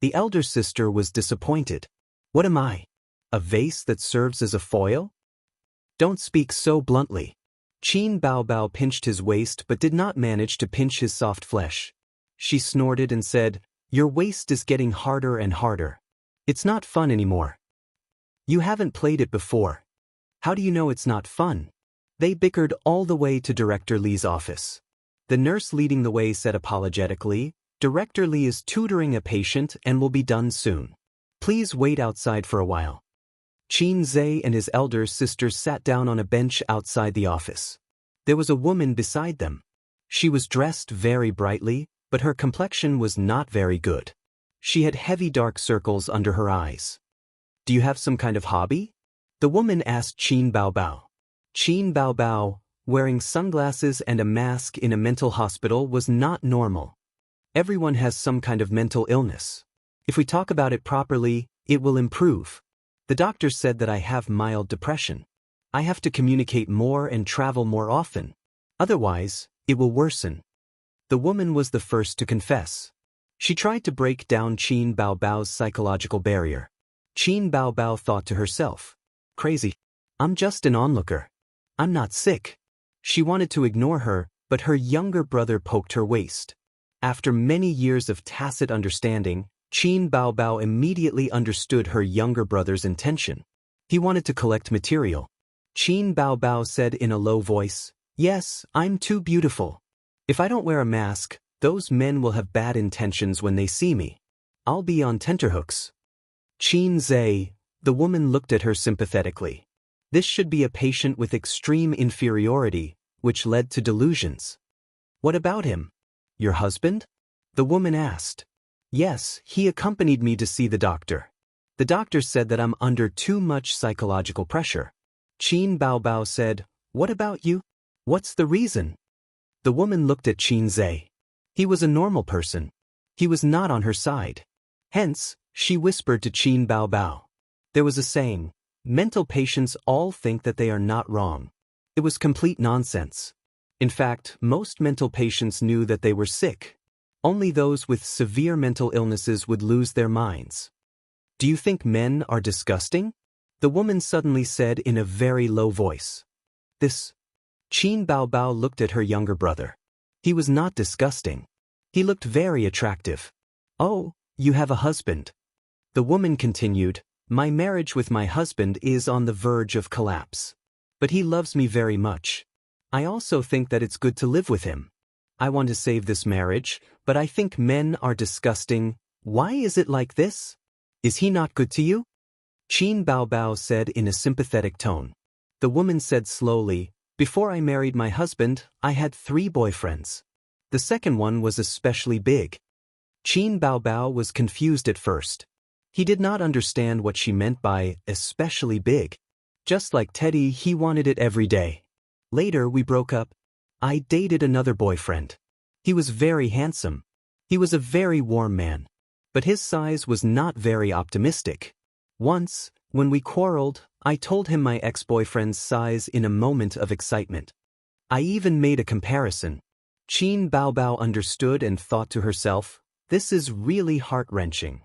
[SPEAKER 1] The elder sister was disappointed. What am I? A vase that serves as a foil? Don't speak so bluntly. Qin Baobao pinched his waist but did not manage to pinch his soft flesh. She snorted and said, Your waist is getting harder and harder. It's not fun anymore. You haven't played it before. How do you know it's not fun? They bickered all the way to Director Li's office. The nurse leading the way said apologetically, Director Li is tutoring a patient and will be done soon. Please wait outside for a while. Qin Zhe and his elder sister sat down on a bench outside the office. There was a woman beside them. She was dressed very brightly, but her complexion was not very good. She had heavy dark circles under her eyes. Do you have some kind of hobby? The woman asked Qin Baobao. Qin Baobao, wearing sunglasses and a mask in a mental hospital was not normal. Everyone has some kind of mental illness. If we talk about it properly, it will improve. The doctor said that I have mild depression. I have to communicate more and travel more often. Otherwise, it will worsen. The woman was the first to confess. She tried to break down Qin Baobao's psychological barrier. Qin Baobao thought to herself, crazy. I'm just an onlooker. I'm not sick. She wanted to ignore her, but her younger brother poked her waist. After many years of tacit understanding, Qin Baobao immediately understood her younger brother's intention. He wanted to collect material. Qin Baobao said in a low voice, Yes, I'm too beautiful. If I don't wear a mask, those men will have bad intentions when they see me. I'll be on tenterhooks. Qin Zhe, the woman looked at her sympathetically. This should be a patient with extreme inferiority, which led to delusions. What about him? Your husband? The woman asked. Yes, he accompanied me to see the doctor. The doctor said that I'm under too much psychological pressure. Qin Baobao said, What about you? What's the reason? The woman looked at Qin Zhe. He was a normal person. He was not on her side. Hence, she whispered to Qin Baobao. There was a saying, mental patients all think that they are not wrong. It was complete nonsense. In fact, most mental patients knew that they were sick. Only those with severe mental illnesses would lose their minds. Do you think men are disgusting? The woman suddenly said in a very low voice. This. Qin Baobao looked at her younger brother. He was not disgusting. He looked very attractive. Oh, you have a husband. The woman continued, My marriage with my husband is on the verge of collapse. But he loves me very much. I also think that it's good to live with him. I want to save this marriage, But I think men are disgusting. Why is it like this? Is he not good to you? Qin Baobao said in a sympathetic tone. The woman said slowly, before I married my husband, I had 3 boyfriends. The second one was especially big. Qin Baobao was confused at first. He did not understand what she meant by especially big. Just like Teddy, he wanted it every day. Later we broke up. I dated another boyfriend. He was very handsome. He was a very warm man. But his size was not very optimistic. Once, when we quarreled, I told him my ex-boyfriend's size in a moment of excitement. I even made a comparison. Qin Baobao understood and thought to herself, this is really heart-wrenching.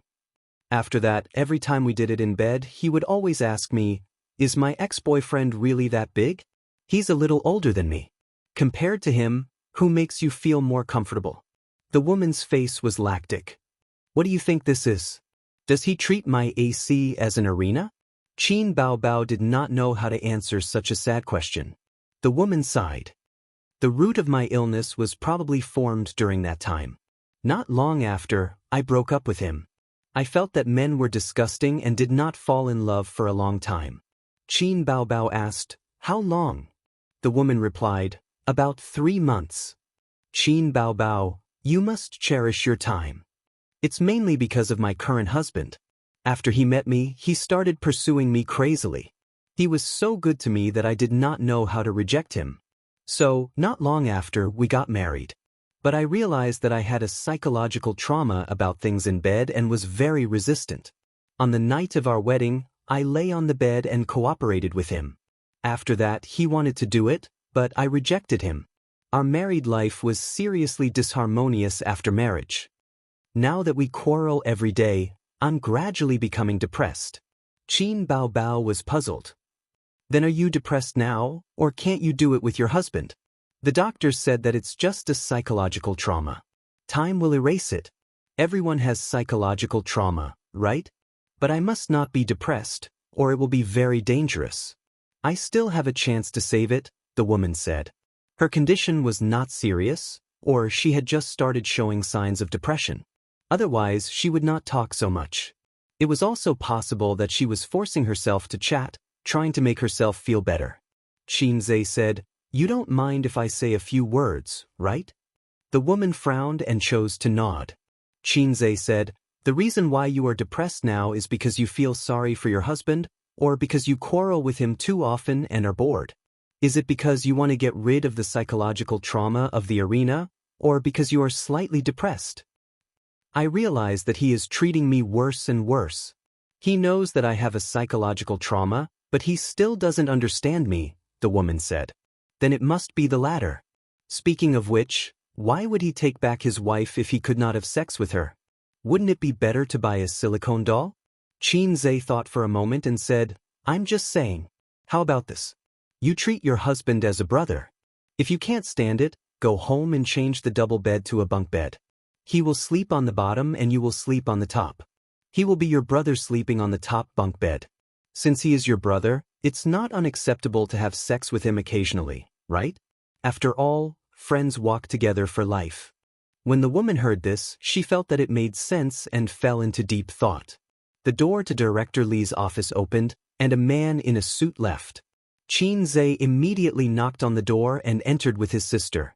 [SPEAKER 1] After that, every time we did it in bed, he would always ask me, is my ex-boyfriend really that big? He's a little older than me. Compared to him, who makes you feel more comfortable? The woman's face was lactic. What do you think this is? Does he treat my AC as an arena? Qin Baobao did not know how to answer such a sad question. The woman sighed. The root of my illness was probably formed during that time. Not long after, I broke up with him. I felt that men were disgusting and did not fall in love for a long time. Qin Baobao asked, how long? The woman replied, about 3 months. Qin Baobao, you must cherish your time. It's mainly because of my current husband. After he met me, he started pursuing me crazily. He was so good to me that I did not know how to reject him. So, not long after, we got married. But I realized that I had a psychological trauma about things in bed and was very resistant. On the night of our wedding, I lay on the bed and cooperated with him. After that, he wanted to do it, but I rejected him. Our married life was seriously disharmonious after marriage. Now that we quarrel every day, I'm gradually becoming depressed. Qin Baobao was puzzled. Then are you depressed now, or can't you do it with your husband? The doctors said that it's just a psychological trauma. Time will erase it. Everyone has psychological trauma, right? But I must not be depressed, or it will be very dangerous. I still have a chance to save it, the woman said. Her condition was not serious, or she had just started showing signs of depression. Otherwise, she would not talk so much. It was also possible that she was forcing herself to chat, trying to make herself feel better. Qin Zhe said, you don't mind if I say a few words, right? The woman frowned and chose to nod. Qin Zhe said, the reason why you are depressed now is because you feel sorry for your husband, or because you quarrel with him too often and are bored. Is it because you want to get rid of the psychological trauma of the arena, or because you are slightly depressed? I realize that he is treating me worse and worse. He knows that I have a psychological trauma, but he still doesn't understand me, the woman said. Then it must be the latter. Speaking of which, why would he take back his wife if he could not have sex with her? Wouldn't it be better to buy a silicone doll? Qin Zhe thought for a moment and said, I'm just saying. How about this? You treat your husband as a brother. If you can't stand it, go home and change the double bed to a bunk bed. He will sleep on the bottom and you will sleep on the top. He will be your brother sleeping on the top bunk bed. Since he is your brother, it's not unacceptable to have sex with him occasionally, right? After all, friends walk together for life. When the woman heard this, she felt that it made sense and fell into deep thought. The door to Director Li's office opened, and a man in a suit left. Qin Zhe immediately knocked on the door and entered with his sister.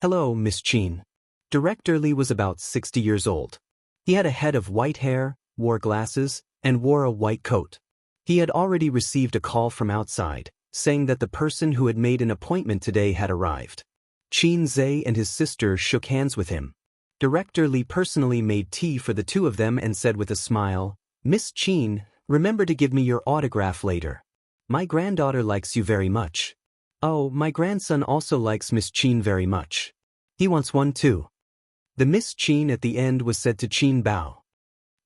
[SPEAKER 1] Hello, Miss Qin. Director Li was about 60 years old. He had a head of white hair, wore glasses, and wore a white coat. He had already received a call from outside, saying that the person who had made an appointment today had arrived. Qin Zhe and his sister shook hands with him. Director Li personally made tea for the two of them and said with a smile, Miss Qin, remember to give me your autograph later. My granddaughter likes you very much. Oh, my grandson also likes Miss Qin very much. He wants one too. The Miss Qin at the end was said to Qin Bao.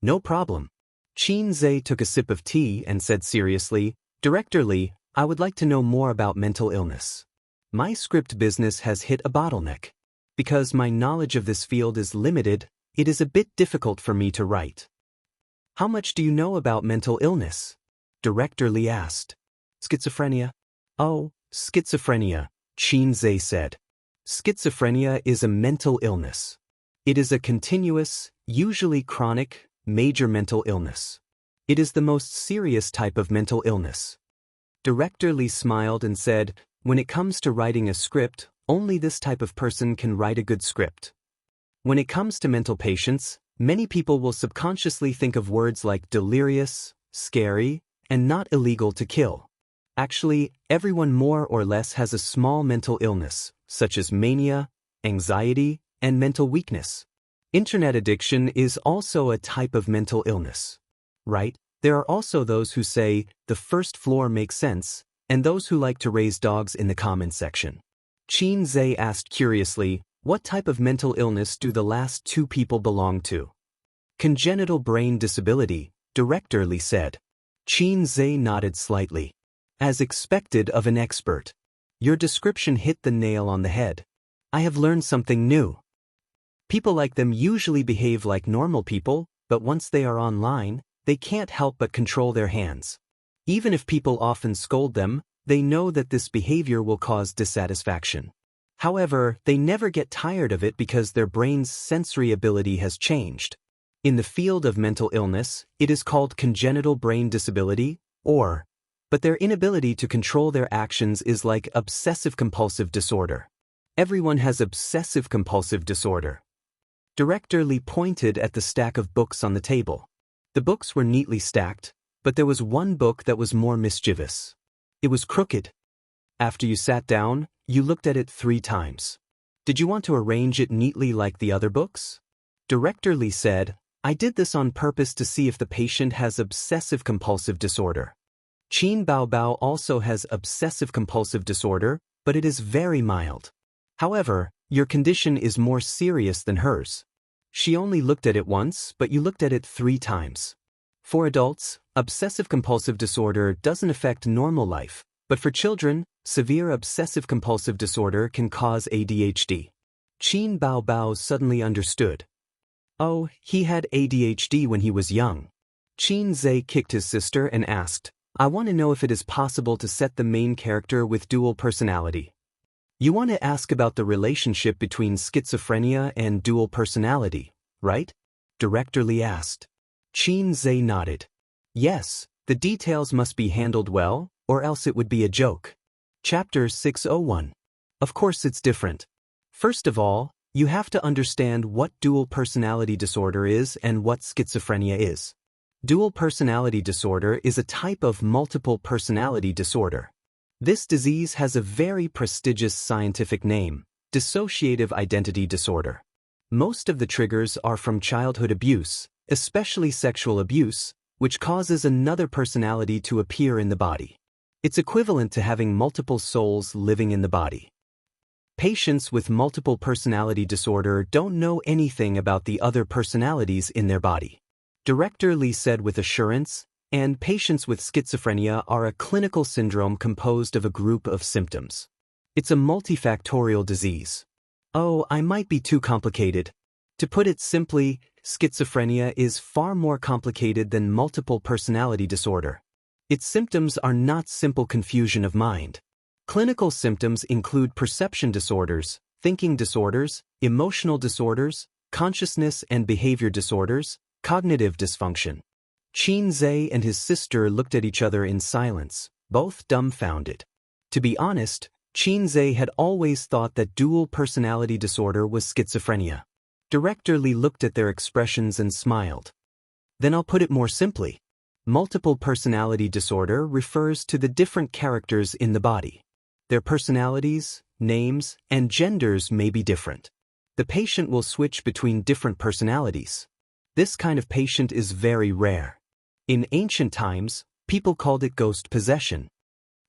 [SPEAKER 1] No problem. Qin Zhe took a sip of tea and said seriously, Director Li, I would like to know more about mental illness. My script business has hit a bottleneck. Because my knowledge of this field is limited, it is a bit difficult for me to write. How much do you know about mental illness? Director Li asked. Schizophrenia. Oh, schizophrenia, Qin Zhe said. Schizophrenia is a mental illness. It is a continuous, usually chronic, major mental illness. It is the most serious type of mental illness. Director Li smiled and said, "When it comes to writing a script, only this type of person can write a good script." When it comes to mental patients, many people will subconsciously think of words like delirious, scary, and not illegal to kill. Actually, everyone more or less has a small mental illness, such as mania, anxiety, and mental weakness. Internet addiction is also a type of mental illness. Right? There are also those who say, the first floor makes sense, and those who like to raise dogs in the comment section. Qin Zhe asked curiously, what type of mental illness do the last two people belong to? Congenital brain disability, Director Li said. Qin Zhe nodded slightly. As expected of an expert. Your description hit the nail on the head. I have learned something new. People like them usually behave like normal people, but once they are online, they can't help but control their hands. Even if people often scold them, they know that this behavior will cause dissatisfaction. However, they never get tired of it because their brain's sensory ability has changed. In the field of mental illness, it is called congenital brain disability, but their inability to control their actions is like obsessive-compulsive disorder. Everyone has obsessive-compulsive disorder. Director Li pointed at the stack of books on the table. The books were neatly stacked, but there was one book that was more mischievous. It was crooked. After you sat down, you looked at it 3 times. Did you want to arrange it neatly like the other books? Director Li said, I did this on purpose to see if the patient has obsessive-compulsive disorder. Qin Baobao also has obsessive-compulsive disorder, but it is very mild. However, your condition is more serious than hers. She only looked at it once, but you looked at it 3 times. For adults, obsessive-compulsive disorder doesn't affect normal life, but for children, severe obsessive-compulsive disorder can cause ADHD. Qin Baobao suddenly understood. Oh, he had ADHD when he was young. Qin Zhe kicked his sister and asked, I want to know if it is possible to set the main character with dual personality. You want to ask about the relationship between schizophrenia and dual personality, right? Director Li asked. Qin Zhe nodded. Yes, the details must be handled well, or else it would be a joke. Chapter 601. Of course it's different. First of all, you have to understand what dual personality disorder is and what schizophrenia is. Dual personality disorder is a type of multiple personality disorder. This disease has a very prestigious scientific name, dissociative identity disorder. Most of the triggers are from childhood abuse, especially sexual abuse, which causes another personality to appear in the body. It's equivalent to having multiple souls living in the body. Patients with multiple personality disorder don't know anything about the other personalities in their body. Director Li said with assurance, and patients with schizophrenia are a clinical syndrome composed of a group of symptoms. It's a multifactorial disease. Oh, I might be too complicated. To put it simply, schizophrenia is far more complicated than multiple personality disorder. Its symptoms are not simple confusion of mind. Clinical symptoms include perception disorders, thinking disorders, emotional disorders, consciousness and behavior disorders, cognitive dysfunction. Qin Zhe and his sister looked at each other in silence, both dumbfounded. To be honest, Qin Zhe had always thought that dual personality disorder was schizophrenia. Director Li looked at their expressions and smiled. Then I'll put it more simply. Multiple personality disorder refers to the different characters in the body. Their personalities, names, and genders may be different. The patient will switch between different personalities. This kind of patient is very rare. In ancient times, people called it ghost possession.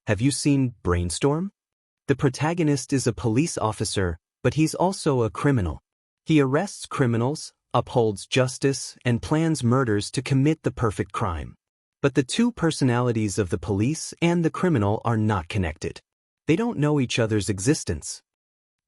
[SPEAKER 1] Have you seen Brainstorm? The protagonist is a police officer, but he's also a criminal. He arrests criminals, upholds justice, and plans murders to commit the perfect crime. But the two personalities of the police and the criminal are not connected. They don't know each other's existence.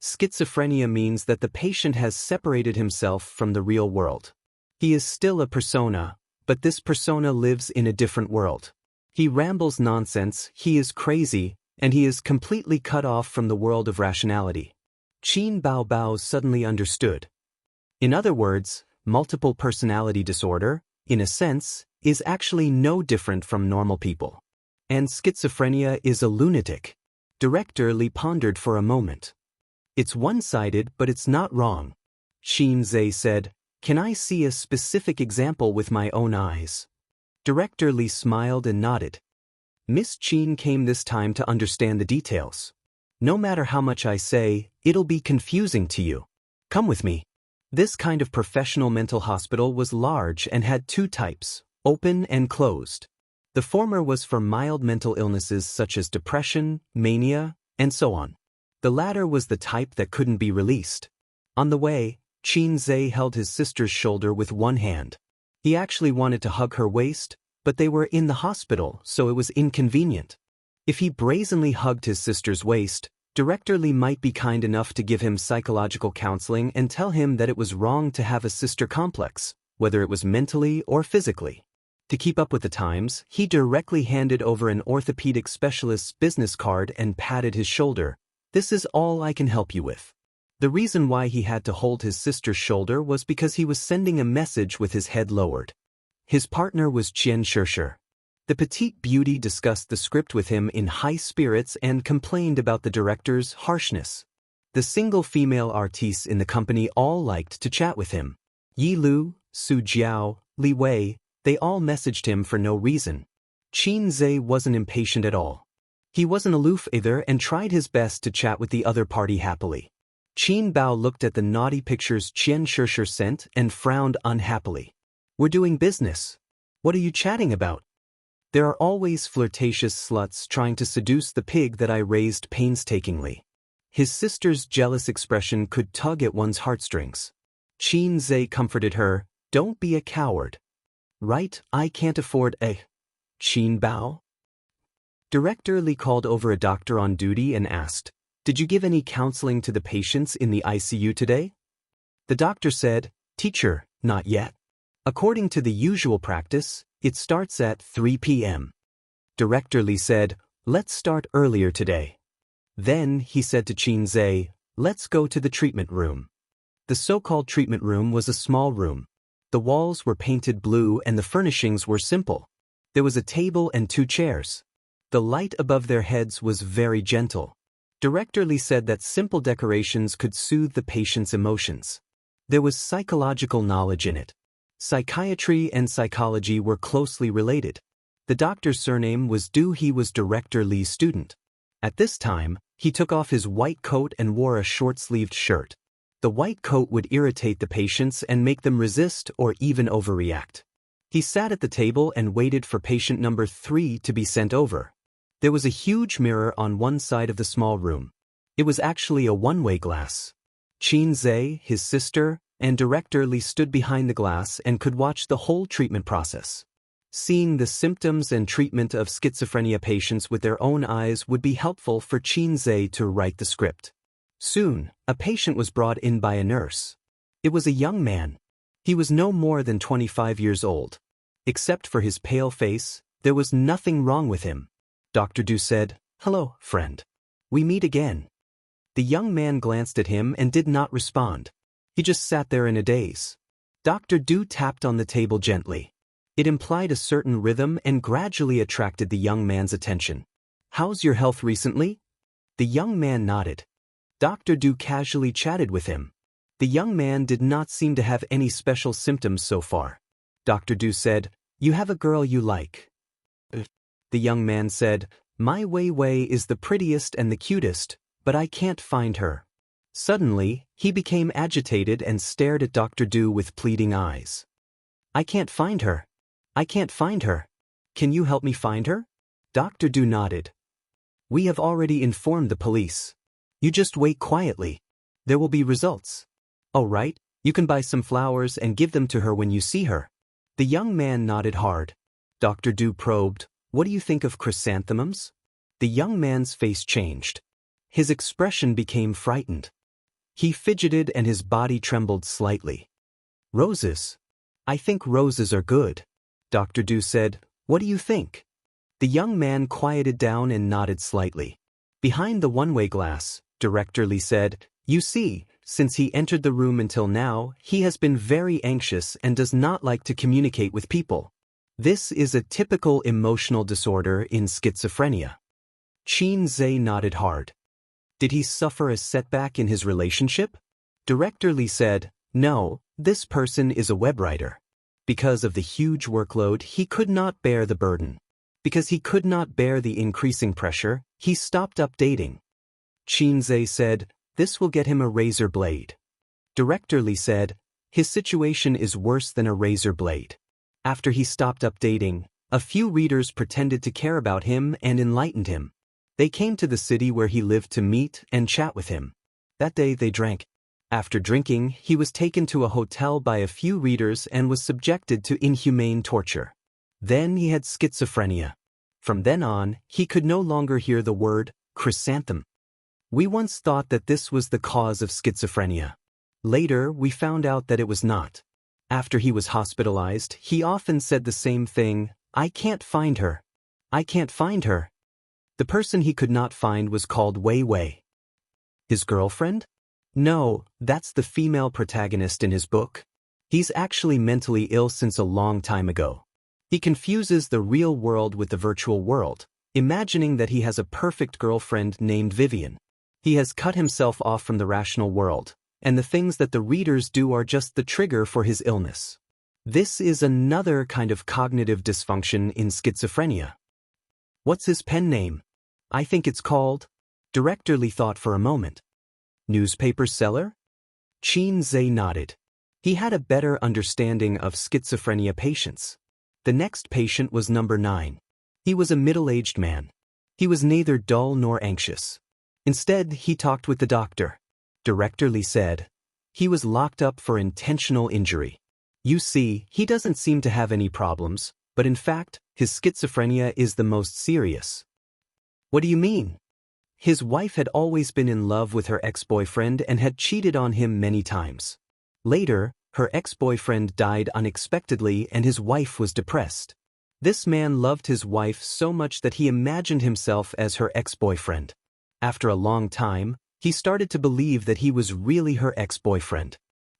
[SPEAKER 1] Schizophrenia means that the patient has separated himself from the real world. He is still a persona, but this persona lives in a different world. He rambles nonsense, he is crazy, and he is completely cut off from the world of rationality. Qin Baobao suddenly understood. In other words, multiple personality disorder, in a sense, is actually no different from normal people. And schizophrenia is a lunatic. Director Li pondered for a moment. It's one-sided, but it's not wrong. Xianxia said, "Can I see a specific example with my own eyes?" Director Li smiled and nodded. Miss Qin came this time to understand the details. "No matter how much I say, it'll be confusing to you. Come with me." This kind of professional mental hospital was large and had two types, open and closed. The former was for mild mental illnesses such as depression, mania, and so on. The latter was the type that couldn't be released. On the way, Xianxia held his sister's shoulder with one hand. He actually wanted to hug her waist, but they were in the hospital, so it was inconvenient. If he brazenly hugged his sister's waist, Director Li might be kind enough to give him psychological counseling and tell him that it was wrong to have a sister complex, whether it was mentally or physically. To keep up with the times, he directly handed over an orthopedic specialist's business card and patted his shoulder. "This is all I can help you with." The reason why he had to hold his sister's shoulder was because he was sending a message with his head lowered. His partner was Xianxia. The petite beauty discussed the script with him in high spirits and complained about the director's harshness. The single female artistes in the company all liked to chat with him. Yi Lu, Su Jiao, Li Wei, they all messaged him for no reason. Xianxia wasn't impatient at all. He wasn't aloof either and tried his best to chat with the other party happily. Qin Bao looked at the naughty pictures Xianxia sent and frowned unhappily. "We're doing business. What are you chatting about? There are always flirtatious sluts trying to seduce the pig that I raised painstakingly." His sister's jealous expression could tug at one's heartstrings. Xianxia comforted her, "Don't be a coward." "Right, I can't afford a..." Qin Bao? Director Li called over a doctor on duty and asked, "Did you give any counseling to the patients in the ICU today?" The doctor said, "Teacher, not yet. According to the usual practice, it starts at 3 p.m. Director Li said, "Let's start earlier today." Then he said to Xianxia, "Let's go to the treatment room." The so-called treatment room was a small room. The walls were painted blue and the furnishings were simple. There was a table and two chairs. The light above their heads was very gentle. Director Li said that simple decorations could soothe the patient's emotions. There was psychological knowledge in it. Psychiatry and psychology were closely related. The doctor's surname was Du. He was Director Li's student. At this time, he took off his white coat and wore a short-sleeved shirt. The white coat would irritate the patients and make them resist or even overreact. He sat at the table and waited for patient number 3 to be sent over. There was a huge mirror on one side of the small room. It was actually a one-way glass. Xianxia, his sister, and Director Li stood behind the glass and could watch the whole treatment process. Seeing the symptoms and treatment of schizophrenia patients with their own eyes would be helpful for Xianxia to write the script. Soon, a patient was brought in by a nurse. It was a young man. He was no more than 25 years old. Except for his pale face, there was nothing wrong with him. Dr. Du said, "Hello, friend. We meet again." The young man glanced at him and did not respond. He just sat there in a daze. Dr. Du tapped on the table gently. It implied a certain rhythm and gradually attracted the young man's attention. "How's your health recently?" The young man nodded. Dr. Du casually chatted with him. The young man did not seem to have any special symptoms so far. Dr. Du said, "You have a girl you like." The young man said, "My Wei Wei is the prettiest and the cutest, but I can't find her." Suddenly, he became agitated and stared at Dr. Du with pleading eyes. "I can't find her. I can't find her. Can you help me find her?" Dr. Du nodded. "We have already informed the police. You just wait quietly. There will be results. All right, you can buy some flowers and give them to her when you see her." The young man nodded hard. Dr. Du probed, "What do you think of chrysanthemums?" The young man's face changed. His expression became frightened. He fidgeted and his body trembled slightly. "Roses. I think roses are good." Dr. Du said, "What do you think?" The young man quieted down and nodded slightly. Behind the one-way glass, Director Li said, "You see, Since he entered the room until now, he has been very anxious and does not like to communicate with people. This is a typical emotional disorder in schizophrenia. Xianxia nodded hard. Did he suffer a setback in his relationship? Director Li said, no, this person is a web writer. Because of the huge workload, he could not bear the burden. Because he could not bear the increasing pressure, he stopped updating. Xianxia said, this will get him a razor blade. Director Li said, his situation is worse than a razor blade. After he stopped updating, a few readers pretended to care about him and enlightened him. They came to the city where he lived to meet and chat with him. That day they drank. After drinking, he was taken to a hotel by a few readers and was subjected to inhumane torture. Then he had schizophrenia. From then on, he could no longer hear the word chrysanthemum. We once thought that this was the cause of schizophrenia. Later, we found out that it was not. After he was hospitalized, he often said the same thing, I can't find her. I can't find her. The person he could not find was called Wei Wei. His girlfriend? No, that's the female protagonist in his book. He's actually mentally ill since a long time ago. He confuses the real world with the virtual world, imagining that he has a perfect girlfriend named Vivian. He has cut himself off from the rational world, and the things that the readers do are just the trigger for his illness. This is another kind of cognitive dysfunction in schizophrenia. What's his pen name? I think it's called... Director Li thought for a moment. Newspaper seller? Xianxia nodded. He had a better understanding of schizophrenia patients. The next patient was number 9. He was a middle-aged man. He was neither dull nor anxious. Instead, he talked with the doctor. Director Li said, he was locked up for intentional injury. You see, he doesn't seem to have any problems, but in fact, his schizophrenia is the most serious. What do you mean? His wife had always been in love with her ex-boyfriend and had cheated on him many times. Later, her ex-boyfriend died unexpectedly and his wife was depressed. This man loved his wife so much that he imagined himself as her ex-boyfriend. After a long time, he started to believe that he was really her ex-boyfriend.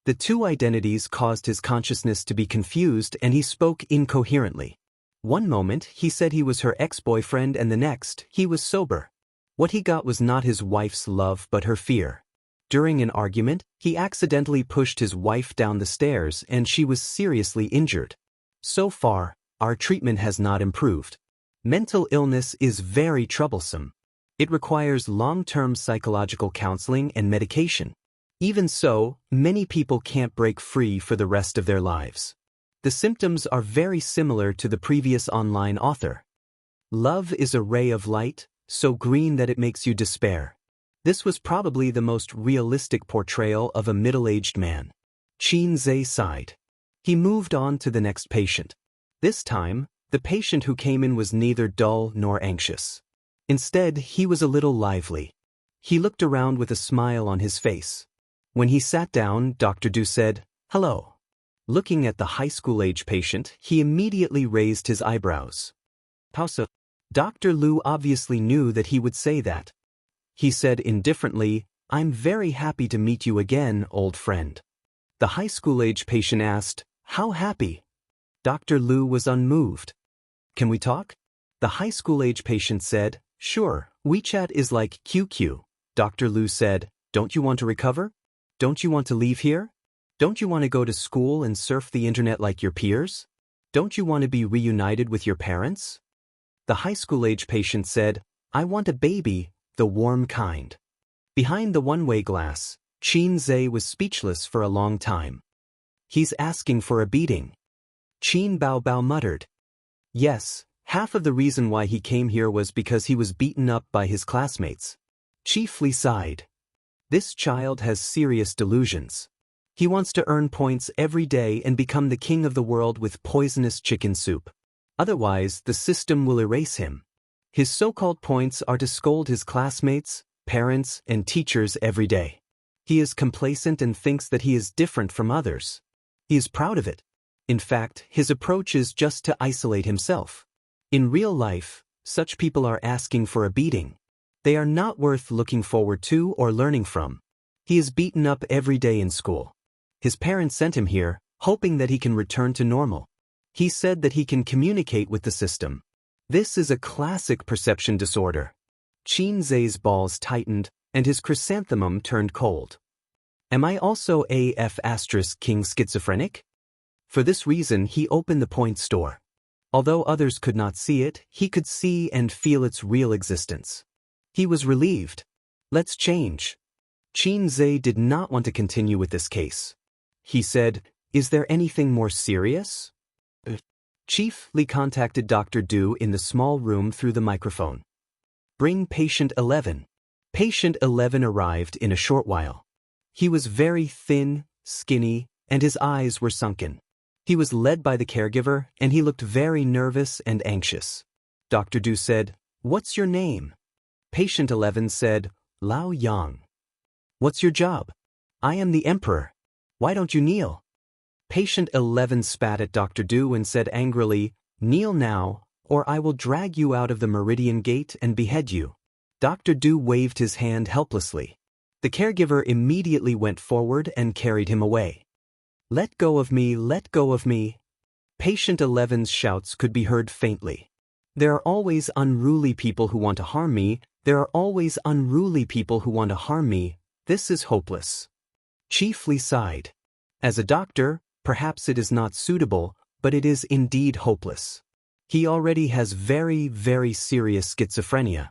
[SPEAKER 1] The two identities caused his consciousness to be confused and he spoke incoherently. One moment, he said he was her ex-boyfriend and the next, he was sober. What he got was not his wife's love but her fear. During an argument, he accidentally pushed his wife down the stairs and she was seriously injured. So far, our treatment has not improved. Mental illness is very troublesome. It requires long-term psychological counseling and medication. Even so, many people can't break free for the rest of their lives. The symptoms are very similar to the previous online author. Love is a ray of light, so green that it makes you despair. This was probably the most realistic portrayal of a middle-aged man. Xianxia sighed. He moved on to the next patient. This time, the patient who came in was neither dull nor anxious. Instead, he was a little lively. He looked around with a smile on his face. When he sat down, Dr. Du said, hello. Looking at the high school-age patient, he immediately raised his eyebrows. Pausa. Dr. Lu obviously knew that he would say that. He said indifferently, I'm very happy to meet you again, old friend. The high school-age patient asked, how happy? Dr. Lu was unmoved. Can we talk? The high school-age patient said, sure, WeChat is like QQ. Dr. Lu said, don't you want to recover? Don't you want to leave here? Don't you want to go to school and surf the internet like your peers? Don't you want to be reunited with your parents? The high school-age patient said, I want a baby, the warm kind. Behind the one-way glass, Xianxia was speechless for a long time. He's asking for a beating. Qin Baobao muttered. Yes, half of the reason why he came here was because he was beaten up by his classmates. Chief Li sighed. This child has serious delusions. He wants to earn points every day and become the king of the world with poisonous chicken soup. Otherwise, the system will erase him. His so-called points are to scold his classmates, parents, and teachers every day. He is complacent and thinks that he is different from others. He is proud of it. In fact, his approach is just to isolate himself. In real life, such people are asking for a beating. They are not worth looking forward to or learning from. He is beaten up every day in school. His parents sent him here, hoping that he can return to normal. He said that he can communicate with the system. This is a classic perception disorder. Qin Zhe's balls tightened, and his chrysanthemum turned cold. Am I also AF** king schizophrenic? For this reason he opened the point store. Although others could not see it, he could see and feel its real existence. He was relieved. Let's change. Qin Zhe did not want to continue with this case. He said, is there anything more serious? Chief Li contacted Dr. Du in the small room through the microphone. Bring patient 11. Patient 11 arrived in a short while. He was very thin, skinny, and his eyes were sunken. He was led by the caregiver, and he looked very nervous and anxious. Dr. Du said, what's your name? Patient 11 said, Lao Yang. What's your job? I am the emperor. Why don't you kneel? Patient 11 spat at Dr. Du and said angrily, kneel now, or I will drag you out of the meridian gate and behead you. Dr. Du waved his hand helplessly. The caregiver immediately went forward and carried him away. Let go of me, let go of me. Patient 11's shouts could be heard faintly. There are always unruly people who want to harm me. There are always unruly people who want to harm me. This is hopeless. Chief Li sighed. As a doctor, perhaps it is not suitable, but it is indeed hopeless. He already has very, very serious schizophrenia.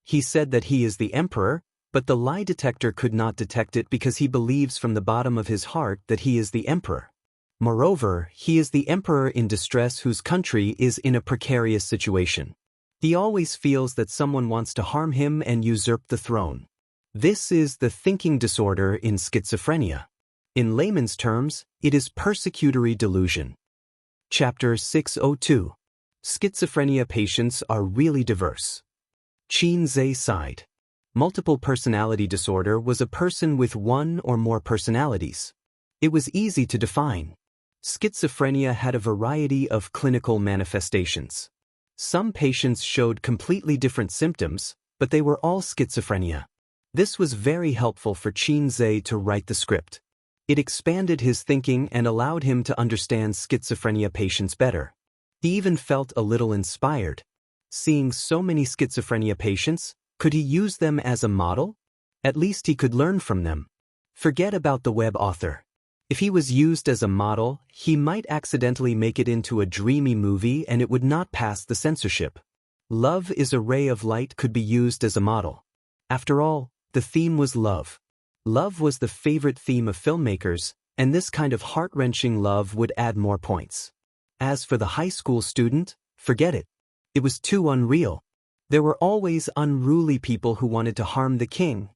[SPEAKER 1] He said that he is the emperor, but the lie detector could not detect it because he believes from the bottom of his heart that he is the emperor. Moreover, he is the emperor in distress whose country is in a precarious situation. He always feels that someone wants to harm him and usurp the throne. This is the thinking disorder in schizophrenia. In layman's terms, it is persecutory delusion. Chapter 602. Schizophrenia patients are really diverse. Qin Zhe sighed. Multiple personality disorder was a person with one or more personalities. It was easy to define. Schizophrenia had a variety of clinical manifestations. Some patients showed completely different symptoms, but they were all schizophrenia. This was very helpful for Qin Zhe to write the script. It expanded his thinking and allowed him to understand schizophrenia patients better. He even felt a little inspired. Seeing so many schizophrenia patients, could he use them as a model? At least he could learn from them. Forget about the web author. If he was used as a model, he might accidentally make it into a dreamy movie and it would not pass the censorship. Love is a ray of light could be used as a model. After all, the theme was love. Love was the favorite theme of filmmakers, and this kind of heart-wrenching love would add more points. As for the high school student, forget it. It was too unreal. There were always unruly people who wanted to harm the king.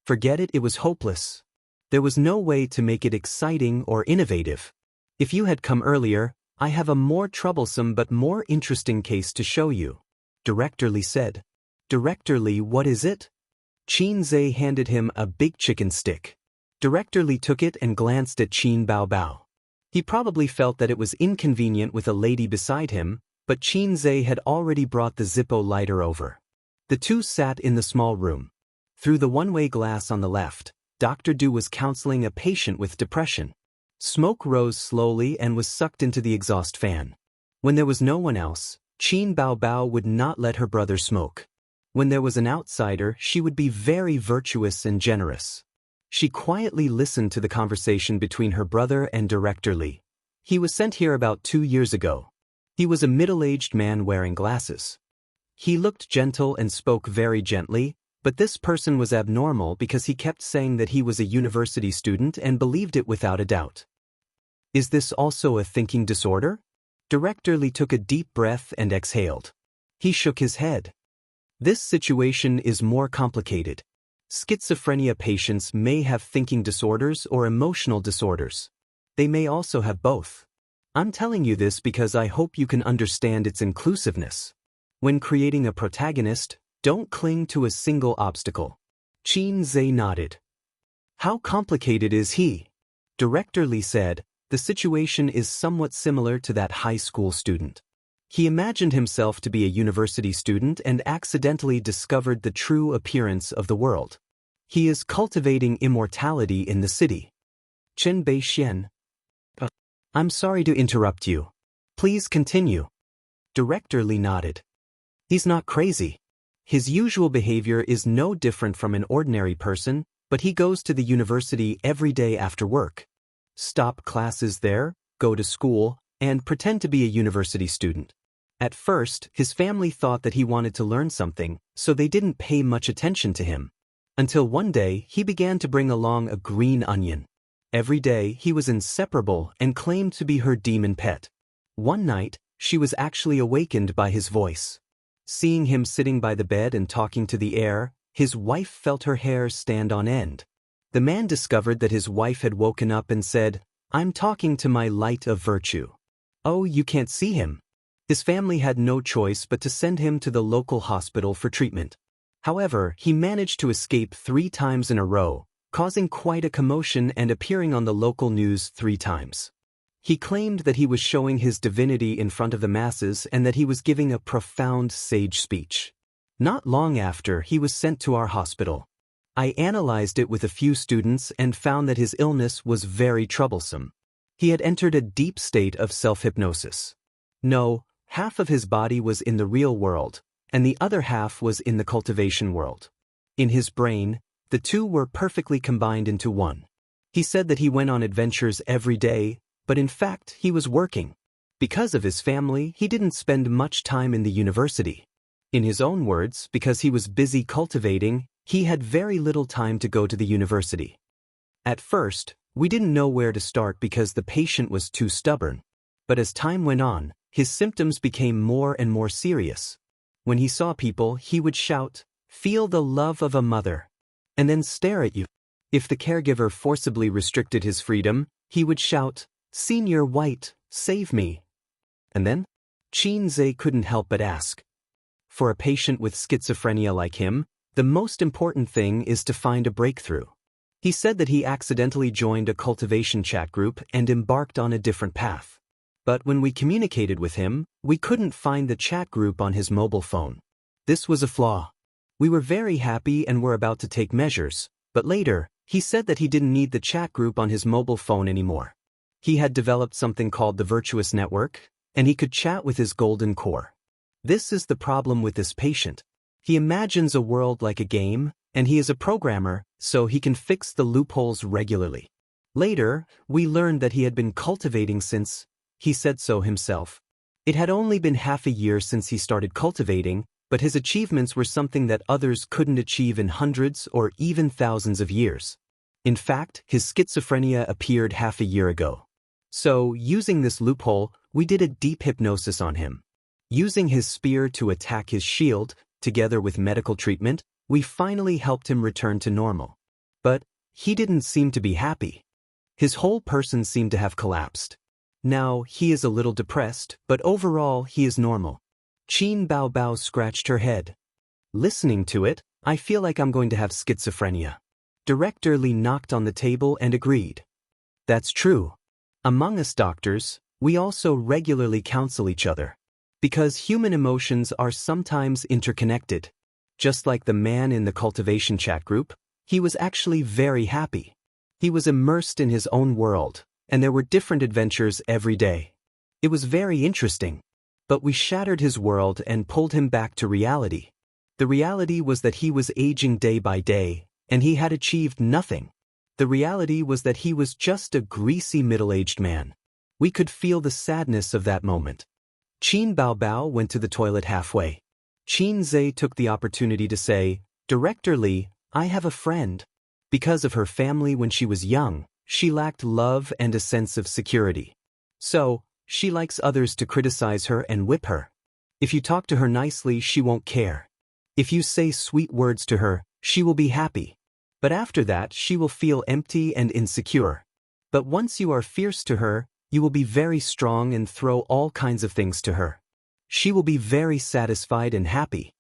[SPEAKER 1] Forget it, it was hopeless. There was no way to make it exciting or innovative. If you had come earlier, I have a more troublesome but more interesting case to show you. Director Li said. Director Li, what is it? Qin Zhe handed him a big chicken stick. Director Li took it and glanced at Qin Bao Bao. He probably felt that it was inconvenient with a lady beside him, but Qin Zhe had already brought the Zippo lighter over. The two sat in the small room. Through the one-way glass on the left, Dr. Du was counseling a patient with depression. Smoke rose slowly and was sucked into the exhaust fan. When there was no one else, Qin Bao Bao would not let her brother smoke. When there was an outsider, she would be very virtuous and generous. She quietly listened to the conversation between her brother and Director Li. He was sent here about 2 years ago. He was a middle-aged man wearing glasses. He looked gentle and spoke very gently, but this person was abnormal because he kept saying that he was a university student and believed it without a doubt. Is this also a thinking disorder? Director Li took a deep breath and exhaled. He shook his head. This situation is more complicated. Schizophrenia patients may have thinking disorders or emotional disorders. They may also have both. I'm telling you this because I hope you can understand its inclusiveness. When creating a protagonist, don't cling to a single obstacle. Qin Zhe nodded. How complicated is he? Director Li said, the situation is somewhat similar to that high school student. He imagined himself to be a university student and accidentally discovered the true appearance of the world. He is cultivating immortality in the city. Chen Bei Xian. I'm sorry to interrupt you. Please continue. Director Li nodded. He's not crazy. His usual behavior is no different from an ordinary person, but he goes to the university every day after work. Stop classes there, go to school, and pretend to be a university student. At first, his family thought that he wanted to learn something, so they didn't pay much attention to him. Until one day, he began to bring along a green onion. Every day, he was inseparable and claimed to be her demon pet. One night, she was actually awakened by his voice. Seeing him sitting by the bed and talking to the air, his wife felt her hair stand on end. The man discovered that his wife had woken up and said, "I'm talking to my light of virtue." "Oh, you can't see him." His family had no choice but to send him to the local hospital for treatment. However, he managed to escape 3 times in a row, causing quite a commotion and appearing on the local news 3 times. He claimed that he was showing his divinity in front of the masses and that he was giving a profound sage speech. Not long after, he was sent to our hospital. I analyzed it with a few students and found that his illness was very troublesome. He had entered a deep state of self-hypnosis. No, half of his body was in the real world, and the other half was in the cultivation world. In his brain, the two were perfectly combined into one. He said that he went on adventures every day, but in fact, he was working. Because of his family, he didn't spend much time in the university. In his own words, because he was busy cultivating, he had very little time to go to the university. At first, we didn't know where to start because the patient was too stubborn. But as time went on, his symptoms became more and more serious. When he saw people, he would shout, "Feel the love of a mother," and then stare at you. If the caregiver forcibly restricted his freedom, he would shout, "Senior White, save me." And then? Qin Zhe couldn't help but ask. For a patient with schizophrenia like him, the most important thing is to find a breakthrough. He said that he accidentally joined a cultivation chat group and embarked on a different path. But when we communicated with him, we couldn't find the chat group on his mobile phone. This was a flaw. We were very happy and were about to take measures, but later, he said that he didn't need the chat group on his mobile phone anymore. He had developed something called the virtuous network, and he could chat with his golden core. This is the problem with this patient. He imagines a world like a game, and he is a programmer, so he can fix the loopholes regularly. Later, we learned that he had been cultivating since, he said so himself. It had only been half a year since he started cultivating, but his achievements were something that others couldn't achieve in hundreds or even thousands of years. In fact, his schizophrenia appeared half a year ago. So, using this loophole, we did a deep hypnosis on him. Using his spear to attack his shield, together with medical treatment, we finally helped him return to normal. But he didn't seem to be happy. His whole person seemed to have collapsed. Now, he is a little depressed, but overall, he is normal. Qin Baobao scratched her head. Listening to it, I feel like I'm going to have schizophrenia. Director Li knocked on the table and agreed. That's true. Among us doctors, we also regularly counsel each other. Because human emotions are sometimes interconnected. Just like the man in the cultivation chat group, he was actually very happy. He was immersed in his own world, and there were different adventures every day. It was very interesting. But we shattered his world and pulled him back to reality. The reality was that he was aging day by day, and he had achieved nothing. The reality was that he was just a greasy middle-aged man. We could feel the sadness of that moment. Qin Baobao went to the toilet halfway. Qin Zhe took the opportunity to say, "Director Li, I have a friend." Because of her family when she was young, she lacked love and a sense of security. So, she likes others to criticize her and whip her. If you talk to her nicely, she won't care. If you say sweet words to her, she will be happy. But after that, she will feel empty and insecure. But once you are fierce to her, you will be very strong and throw all kinds of things to her. She will be very satisfied and happy.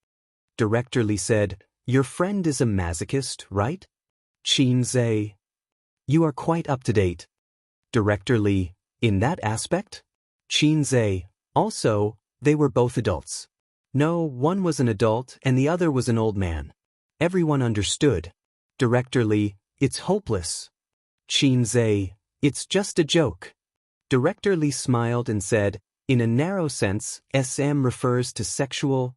[SPEAKER 1] Director Li said, "Your friend is a masochist, right?" Qin Zhe. You are quite up to date. Director Li, in that aspect? Qin Zhe, also, they were both adults. No, one was an adult and the other was an old man. Everyone understood. Director Li, it's hopeless. Qin Zhe, it's just a joke. Director Li smiled and said, in a narrow sense, SM refers to sexual,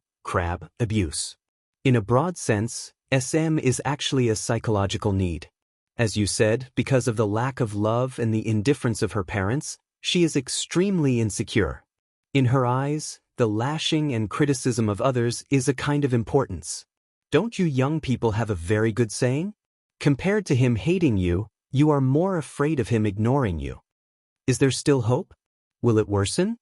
[SPEAKER 1] abuse. In a broad sense, SM is actually a psychological need. As you said, because of the lack of love and the indifference of her parents, she is extremely insecure. In her eyes, the lashing and criticism of others is a kind of importance. Don't you young people have a very good saying? Compared to him hating you, you are more afraid of him ignoring you. Is there still hope? Will it worsen?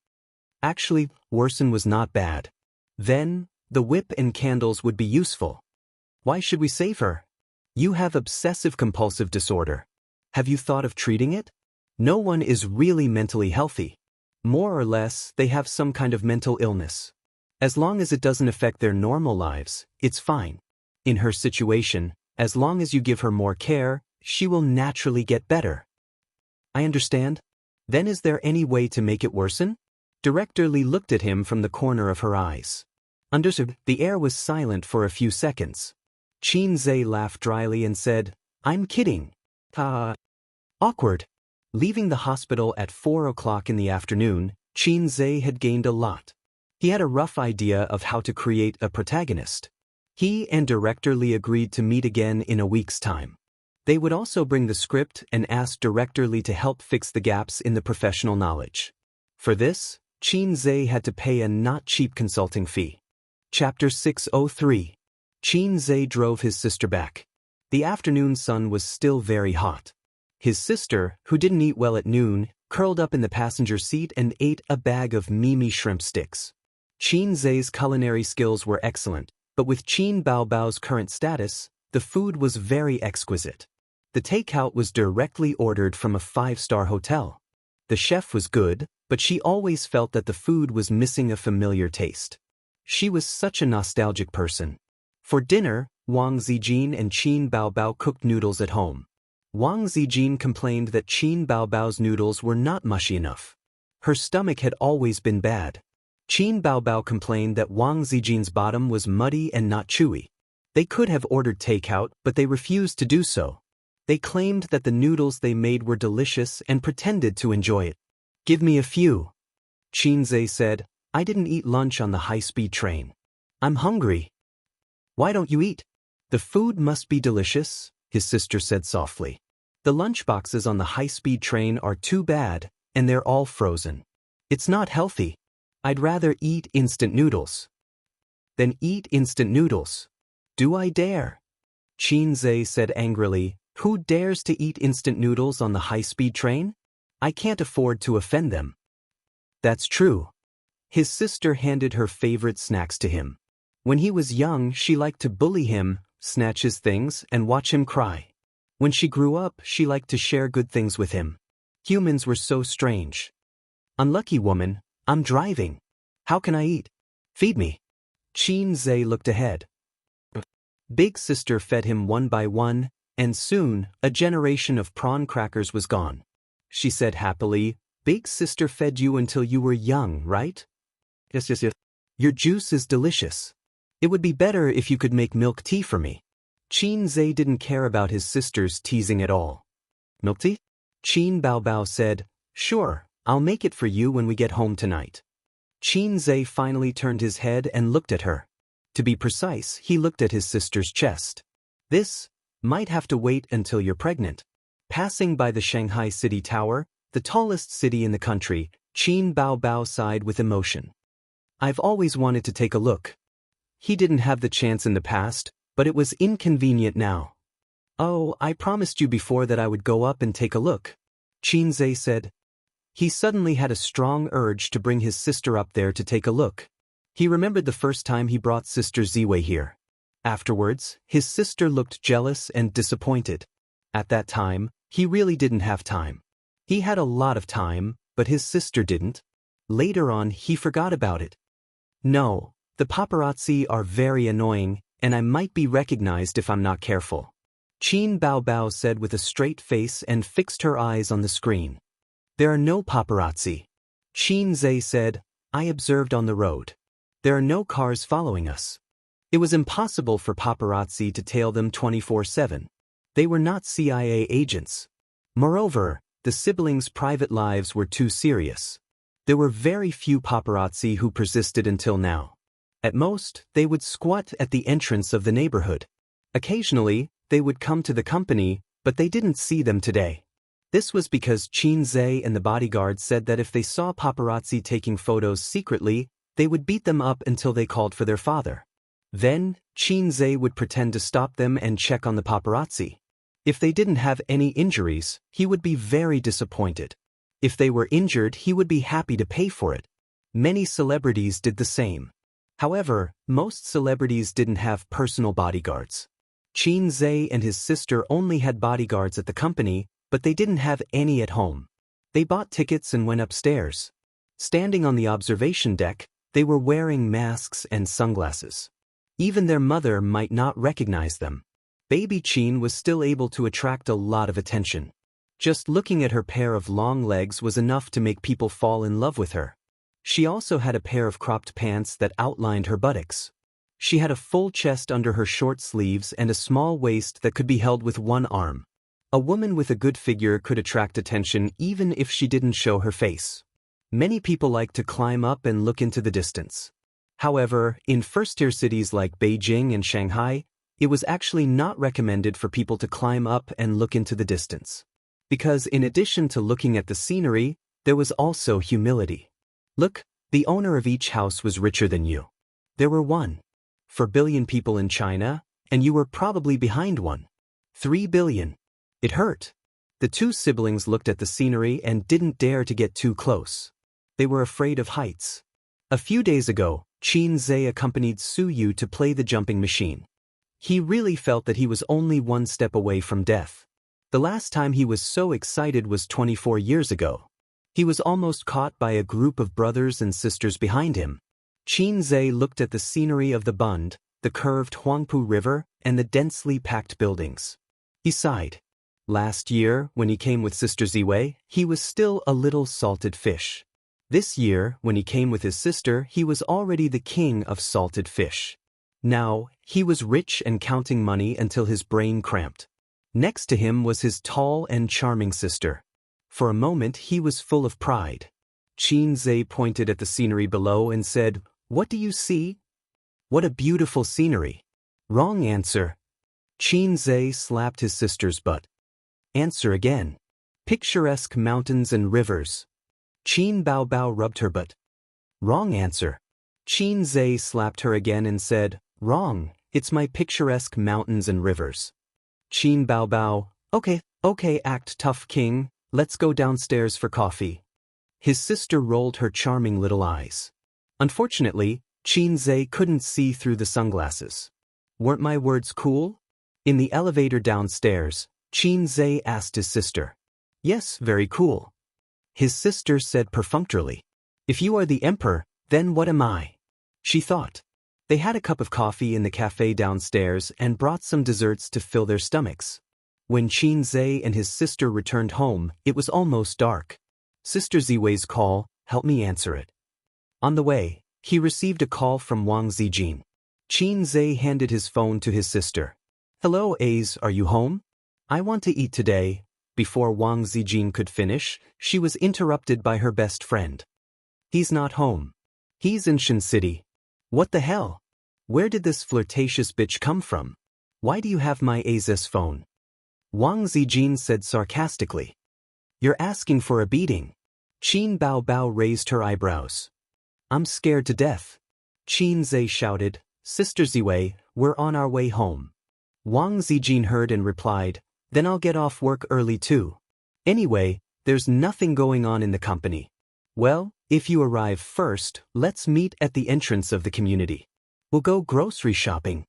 [SPEAKER 1] Actually, worsen was not bad. Then, the whip and candles would be useful. Why should we save her? You have obsessive-compulsive disorder. Have you thought of treating it? No one is really mentally healthy. More or less, they have some kind of mental illness. As long as it doesn't affect their normal lives, it's fine. In her situation, as long as you give her more care, she will naturally get better. I understand. Then is there any way to make it worsen? Director Li looked at him from the corner of her eyes. Understood. The air was silent for a few seconds. Qin Zhe laughed dryly and said, I'm kidding. Awkward. Leaving the hospital at 4 o'clock in the afternoon, Qin Zhe had gained a lot. He had a rough idea of how to create a protagonist. He and Director Li agreed to meet again in a week's time. They would also bring the script and ask Director Li to help fix the gaps in the professional knowledge. For this, Qin Zhe had to pay a not cheap consulting fee. Chapter 603. Qin Zhe drove his sister back. The afternoon sun was still very hot. His sister, who didn't eat well at noon, curled up in the passenger seat and ate a bag of Mimi shrimp sticks. Qin Zhe's culinary skills were excellent, but with Qin Baobao's current status, the food was very exquisite. The takeout was directly ordered from a 5-star hotel. The chef was good, but she always felt that the food was missing a familiar taste. She was such a nostalgic person. For dinner, Wang Zijin and Qin Baobao cooked noodles at home. Wang Zijin complained that Qin Baobao's noodles were not mushy enough. Her stomach had always been bad. Qin Baobao complained that Wang Zijin's bottom was muddy and not chewy. They could have ordered takeout, but they refused to do so. They claimed that the noodles they made were delicious and pretended to enjoy it. Give me a few. Qin Zhe said, I didn't eat lunch on the high-speed train. I'm hungry. Why don't you eat? The food must be delicious, his sister said softly. The lunchboxes on the high-speed train are too bad, and they're all frozen. It's not healthy. I'd rather eat instant noodles. Then eat instant noodles. Do I dare? Qin Zhe said angrily, who dares to eat instant noodles on the high-speed train? I can't afford to offend them. That's true. His sister handed her favorite snacks to him. When he was young, she liked to bully him, snatch his things, and watch him cry. When she grew up, she liked to share good things with him. Humans were so strange. Unlucky woman, I'm driving. How can I eat? Feed me. Qin Zhe looked ahead. Big sister fed him one by one, and soon, a generation of prawn crackers was gone. She said happily, Big sister fed you until you were young, right? Yes. Your juice is delicious. It would be better if you could make milk tea for me. Qin Zhe didn't care about his sister's teasing at all. Milk tea? Qin Baobao said, Sure, I'll make it for you when we get home tonight. Qin Zhe finally turned his head and looked at her. To be precise, he looked at his sister's chest. This might have to wait until you're pregnant. Passing by the Shanghai City Tower, the tallest city in the country, Qin Baobao sighed with emotion. I've always wanted to take a look. He didn't have the chance in the past, but it was inconvenient now. Oh, I promised you before that I would go up and take a look, Qin Zhe said. He suddenly had a strong urge to bring his sister up there to take a look. He remembered the first time he brought Sister Ziwei here. Afterwards, his sister looked jealous and disappointed. At that time, he really didn't have time. He had a lot of time, but his sister didn't. Later on, he forgot about it. No, the paparazzi are very annoying, and I might be recognized if I'm not careful, Qin Baobao said with a straight face and fixed her eyes on the screen. There are no paparazzi. Qin Zhe said, I observed on the road. There are no cars following us. It was impossible for paparazzi to tail them 24/7. They were not CIA agents. Moreover, the siblings' private lives were too serious. There were very few paparazzi who persisted until now. At most, they would squat at the entrance of the neighborhood. Occasionally, they would come to the company, but they didn't see them today. This was because Qin Zhe and the bodyguard said that if they saw paparazzi taking photos secretly, they would beat them up until they called for their father. Then, Qin Zhe would pretend to stop them and check on the paparazzi. If they didn't have any injuries, he would be very disappointed. If they were injured, he would be happy to pay for it. Many celebrities did the same. However, most celebrities didn't have personal bodyguards. Qin Zhe and his sister only had bodyguards at the company, but they didn't have any at home. They bought tickets and went upstairs. Standing on the observation deck, they were wearing masks and sunglasses. Even their mother might not recognize them. Baby Qin was still able to attract a lot of attention. Just looking at her pair of long legs was enough to make people fall in love with her. She also had a pair of cropped pants that outlined her buttocks. She had a full chest under her short sleeves and a small waist that could be held with one arm. A woman with a good figure could attract attention even if she didn't show her face. Many people like to climb up and look into the distance. However, in first-tier cities like Beijing and Shanghai, it was actually not recommended for people to climb up and look into the distance. Because in addition to looking at the scenery, there was also humility. Look, the owner of each house was richer than you. There were 1.4 billion people in China, and you were probably behind 1.3 billion. It hurt. The two siblings looked at the scenery and didn't dare to get too close. They were afraid of heights. A few days ago, Qin Zhe accompanied Su Yu to play the jumping machine. He really felt that he was only one step away from death. The last time he was so excited was 24 years ago. He was almost caught by a group of brothers and sisters behind him. Qin Zhe looked at the scenery of the Bund, the curved Huangpu River, and the densely packed buildings. He sighed. Last year, when he came with Sister Ziwei, he was still a little salted fish. This year, when he came with his sister, he was already the king of salted fish. Now, he was rich and counting money until his brain cramped. Next to him was his tall and charming sister. For a moment, he was full of pride. Qin Zhe pointed at the scenery below and said, "What do you see?" "What a beautiful scenery." "Wrong answer." Qin Zhe slapped his sister's butt. "Answer again." "Picturesque mountains and rivers." Qin Bao Bao rubbed her butt. "Wrong answer." Qin Zhe slapped her again and said, "Wrong, it's my picturesque mountains and rivers." Qin Bao Bao, okay, act tough, king, let's go downstairs for coffee. His sister rolled her charming little eyes. Unfortunately, Qin Zhe couldn't see through the sunglasses. Weren't my words cool? In the elevator downstairs, Qin Zhe asked his sister. "Yes, very cool." His sister said perfunctorily, "If you are the emperor, then what am I?" She thought. They had a cup of coffee in the cafe downstairs and brought some desserts to fill their stomachs. When Qin Zhe and his sister returned home, it was almost dark. Sister Ziwei's call, help me answer it. On the way, he received a call from Wang Zijin. Qin Zhe handed his phone to his sister. "Hello, Aze, are you home? I want to eat today." Before Wang Zijin could finish, she was interrupted by her best friend. "He's not home. He's in Shin City." "What the hell? Where did this flirtatious bitch come from? Why do you have my Aze's phone?" Wang Zijin said sarcastically. "You're asking for a beating." Qin Bao Bao raised her eyebrows. "I'm scared to death." Qin Zhe shouted, "Sister Ziwei, we're on our way home." Wang Zijin heard and replied, "Then I'll get off work early too. Anyway, there's nothing going on in the company." "Well, if you arrive first, let's meet at the entrance of the community. We'll go grocery shopping."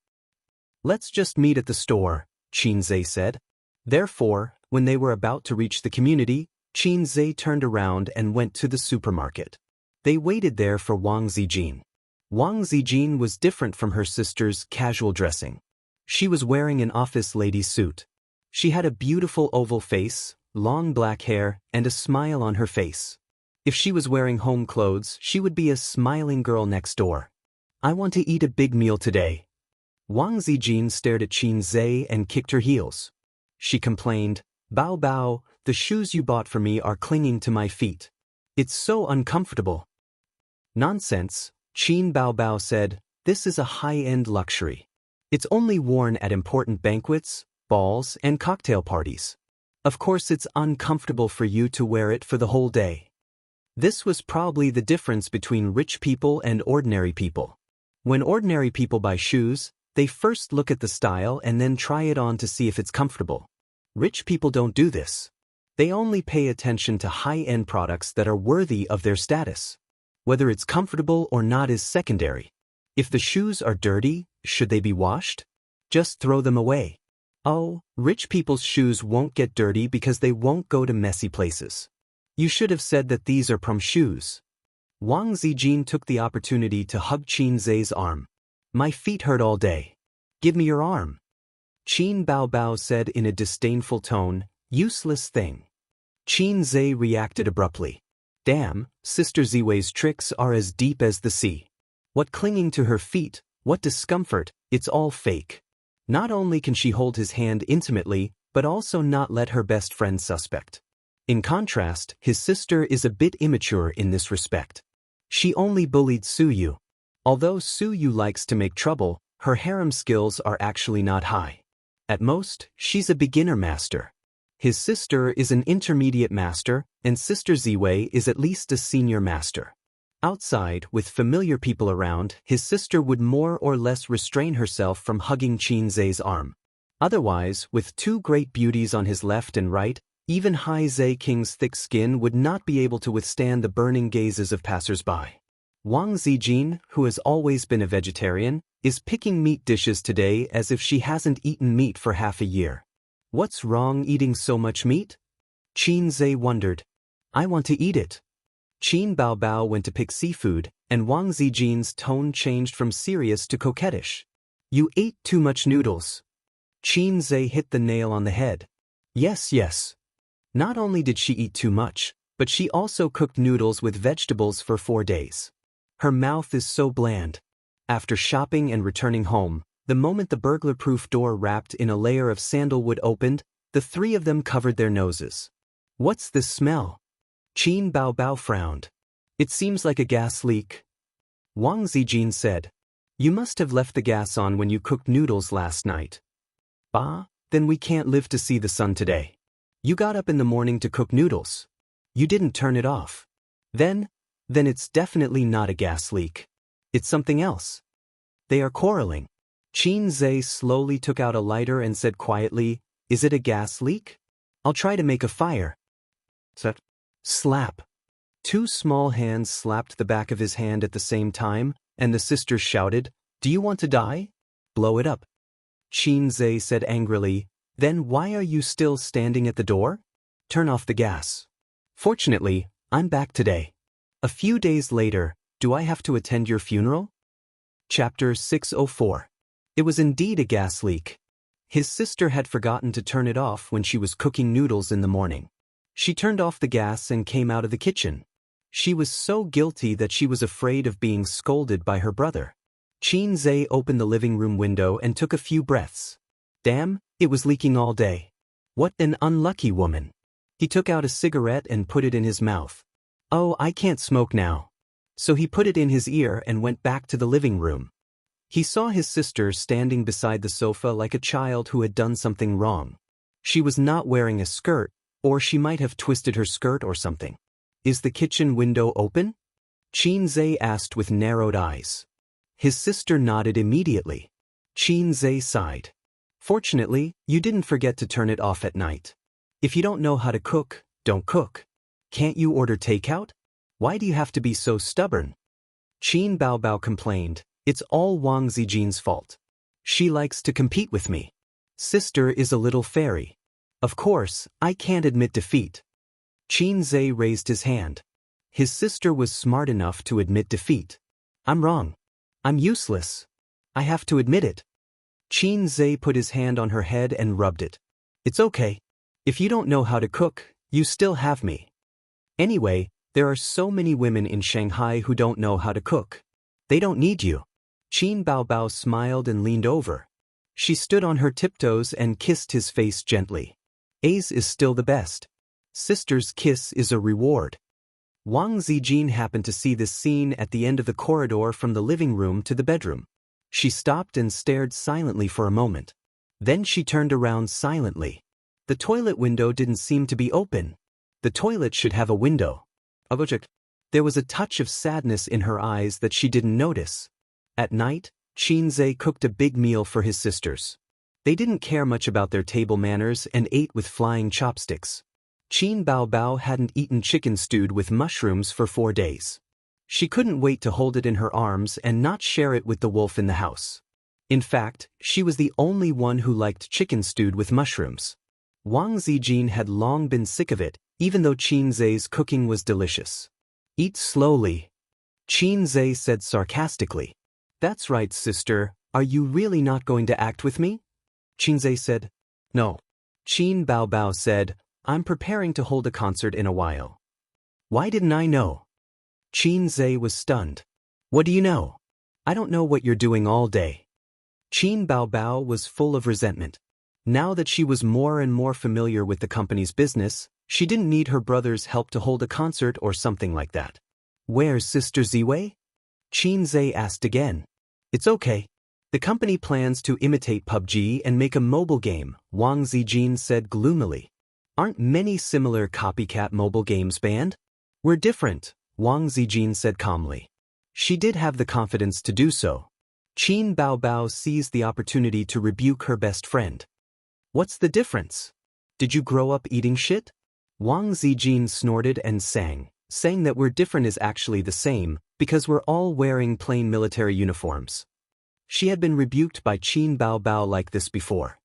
[SPEAKER 1] "Let's just meet at the store," Qin Zhe said. Therefore, when they were about to reach the community, Qin Zhe turned around and went to the supermarket. They waited there for Wang Zijin. Wang Zijin was different from her sister's casual dressing. She was wearing an office lady suit. She had a beautiful oval face, long black hair, and a smile on her face. If she was wearing home clothes, she would be a smiling girl next door. "I want to eat a big meal today." Wang Zijin stared at Qin Zhe and kicked her heels. she complained. Bao Bao, the shoes you bought for me are clinging to my feet. It's so uncomfortable. Nonsense, Qin Bao Bao said. This is a high-end luxury. It's only worn at important banquets, balls, and cocktail parties. Of course it's uncomfortable for you to wear it for the whole day. This was probably the difference between rich people and ordinary people. When ordinary people buy shoes, they first look at the style and then try it on to see if it's comfortable. Rich people don't do this. They only pay attention to high-end products that are worthy of their status. Whether it's comfortable or not is secondary. If the shoes are dirty, should they be washed? Just throw them away. Oh, rich people's shoes won't get dirty because they won't go to messy places. You should have said that these are prom shoes. Wang Zijin took the opportunity to hug Qin Zai's arm. My feet hurt all day. Give me your arm. Qin Bao Bao said in a disdainful tone, useless thing. Qin Zai reacted abruptly. Damn, Sister Ziwei's tricks are as deep as the sea. What clinging to her feet, what discomfort, it's all fake. Not only can she hold his hand intimately, but also not let her best friend suspect. In contrast, his sister is a bit immature in this respect. She only bullied Suyu. Although Suyu likes to make trouble, her harem skills are actually not high. At most, she's a beginner master. His sister is an intermediate master, and Sister Ziwei is at least a senior master. Outside, with familiar people around, his sister would more or less restrain herself from hugging Qin Zai's arm. Otherwise, with two great beauties on his left and right, even Hai Zai King's thick skin would not be able to withstand the burning gazes of passers-by. Wang Zijin, who has always been a vegetarian, is picking meat dishes today as if she hasn't eaten meat for half a year. What's wrong eating so much meat? Qin Zai wondered. I want to eat it. Qin Bao Bao went to pick seafood, and Wang Zijin's tone changed from serious to coquettish. You ate too much noodles. Qin Zai hit the nail on the head. Yes. Not only did she eat too much, but she also cooked noodles with vegetables for 4 days. Her mouth is so bland. After shopping and returning home, the moment the burglar-proof door wrapped in a layer of sandalwood opened, the three of them covered their noses. What's this smell? Qin Bao Bao frowned. It seems like a gas leak. Wang Zijin said. You must have left the gas on when you cooked noodles last night. Bah, then we can't live to see the sun today. You got up in the morning to cook noodles. You didn't turn it off. Then it's definitely not a gas leak. It's something else. They are quarreling. Qin Zai slowly took out a lighter and said quietly, Is it a gas leak? I'll try to make a fire. Slap. Two small hands slapped the back of his hand at the same time, and the sisters shouted, Do you want to die? Blow it up. Qin Zai said angrily, Then why are you still standing at the door? Turn off the gas. Fortunately, I'm back today. A few days later, do I have to attend your funeral? Chapter 604. It was indeed a gas leak. His sister had forgotten to turn it off when she was cooking noodles in the morning. She turned off the gas and came out of the kitchen. She was so guilty that she was afraid of being scolded by her brother. Qin Zai opened the living room window and took a few breaths. Damn, it was leaking all day. What an unlucky woman. He took out a cigarette and put it in his mouth. Oh, I can't smoke now. So he put it in his ear and went back to the living room. He saw his sister standing beside the sofa like a child who had done something wrong. She was not wearing a skirt, or she might have twisted her skirt or something. Is the kitchen window open? Qin Zai asked with narrowed eyes. His sister nodded immediately. Qin Zai sighed. Fortunately, you didn't forget to turn it off at night. If you don't know how to cook, don't cook. Can't you order takeout? Why do you have to be so stubborn? Qin Bao Bao complained. It's all Wang Zijin's fault. She likes to compete with me. Sister is a little fairy. Of course, I can't admit defeat. Qin Zai raised his hand. His sister was smart enough to admit defeat. I'm wrong. I'm useless. I have to admit it. Qin Zai put his hand on her head and rubbed it. It's okay. If you don't know how to cook, you still have me. Anyway, there are so many women in Shanghai who don't know how to cook. They don't need you. Qin Bao Bao smiled and leaned over. She stood on her tiptoes and kissed his face gently. A's is still the best. Sister's kiss is a reward. Wang Zijin happened to see this scene at the end of the corridor from the living room to the bedroom. She stopped and stared silently for a moment. Then she turned around silently. The toilet window didn't seem to be open. The toilet should have a window. There was a touch of sadness in her eyes that she didn't notice. At night, Qinzhe cooked a big meal for his sisters. They didn't care much about their table manners and ate with flying chopsticks. Qin Baobao hadn't eaten chicken stewed with mushrooms for 4 days. She couldn't wait to hold it in her arms and not share it with the wolf in the house. In fact, she was the only one who liked chicken stewed with mushrooms. Wang Zijin had long been sick of it, even though Qinzhe's cooking was delicious. Eat slowly, Qinzhe said sarcastically. That's right, sister, are you really not going to act with me? Qinzhe said. No. Qin Baobao said, I'm preparing to hold a concert in a while. Why didn't I know? Qinzhe was stunned. What do you know? I don't know what you're doing all day. Qin Baobao was full of resentment. Now that she was more and more familiar with the company's business, she didn't need her brother's help to hold a concert or something like that. Where's Sister Ziwei? Qinzhe asked again. It's okay. The company plans to imitate PUBG and make a mobile game, Wang Zijin said gloomily. Aren't many similar copycat mobile games banned? We're different, Wang Zijin said calmly. She did have the confidence to do so. Qin Baobao seized the opportunity to rebuke her best friend. What's the difference? Did you grow up eating shit? Wang Zijin snorted and sang, saying that we're different is actually the same, because we're all wearing plain military uniforms. She had been rebuked by Qin Baobao like this before.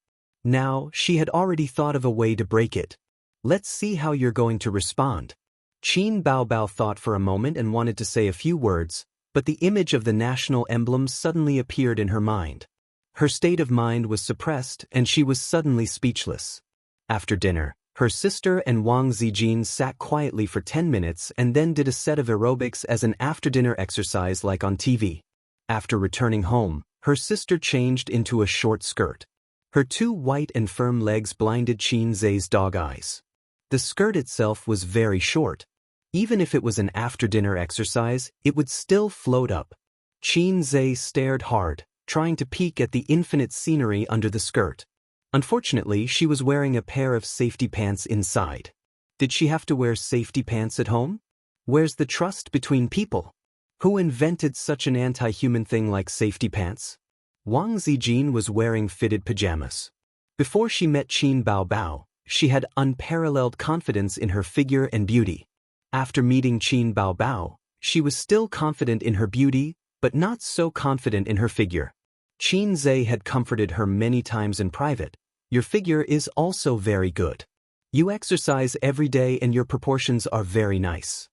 [SPEAKER 1] Now, she had already thought of a way to break it. Let's see how you're going to respond. Qin Baobao thought for a moment and wanted to say a few words, but the image of the national emblem suddenly appeared in her mind. Her state of mind was suppressed and she was suddenly speechless. After dinner, her sister and Wang Zijin sat quietly for 10 minutes and then did a set of aerobics as an after-dinner exercise like on TV. After returning home, her sister changed into a short skirt. Her 2 white and firm legs blinded Qinzhe's dog eyes. The skirt itself was very short. Even if it was an after-dinner exercise, it would still float up. Qinzhe stared hard, trying to peek at the infinite scenery under the skirt. Unfortunately, she was wearing a pair of safety pants inside. Did she have to wear safety pants at home? Where's the trust between people? Who invented such an anti-human thing like safety pants? Wang Zijin was wearing fitted pajamas. Before she met Qin Baobao, she had unparalleled confidence in her figure and beauty. After meeting Qin Baobao, she was still confident in her beauty, but not so confident in her figure. Qinzhe had comforted her many times in private. Your figure is also very good. You exercise every day and your proportions are very nice.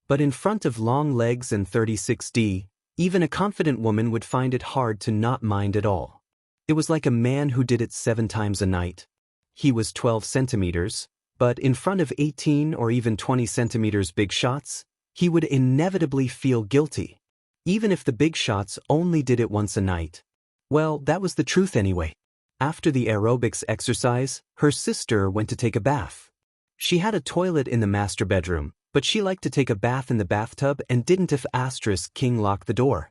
[SPEAKER 1] But in front of long legs and 36D, even a confident woman would find it hard to not mind at all. It was like a man who did it 7 times a night. He was 12 centimeters, but in front of 18 or even 20 centimeters big shots, he would inevitably feel guilty. Even if the big shots only did it once a night. Well, that was the truth anyway. After the aerobics exercise, her sister went to take a bath. She had a toilet in the master bedroom, but she liked to take a bath in the bathtub and didn't if *King lock the door.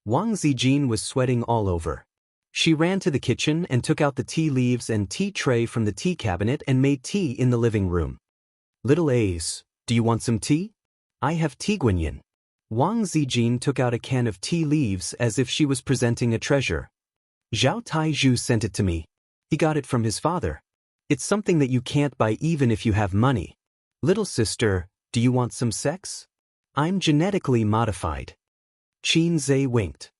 [SPEAKER 1] Wang Zijin was sweating all over. She ran to the kitchen and took out the tea leaves and tea tray from the tea cabinet and made tea in the living room. Little A's, do you want some tea? I have tea guanyin. Wang Zijin took out a can of tea leaves as if she was presenting a treasure. Zhao Taizhu sent it to me. He got it from his father. It's something that you can't buy even if you have money. Little sister, do you want some sex? I'm genetically modified. Qinzhe winked.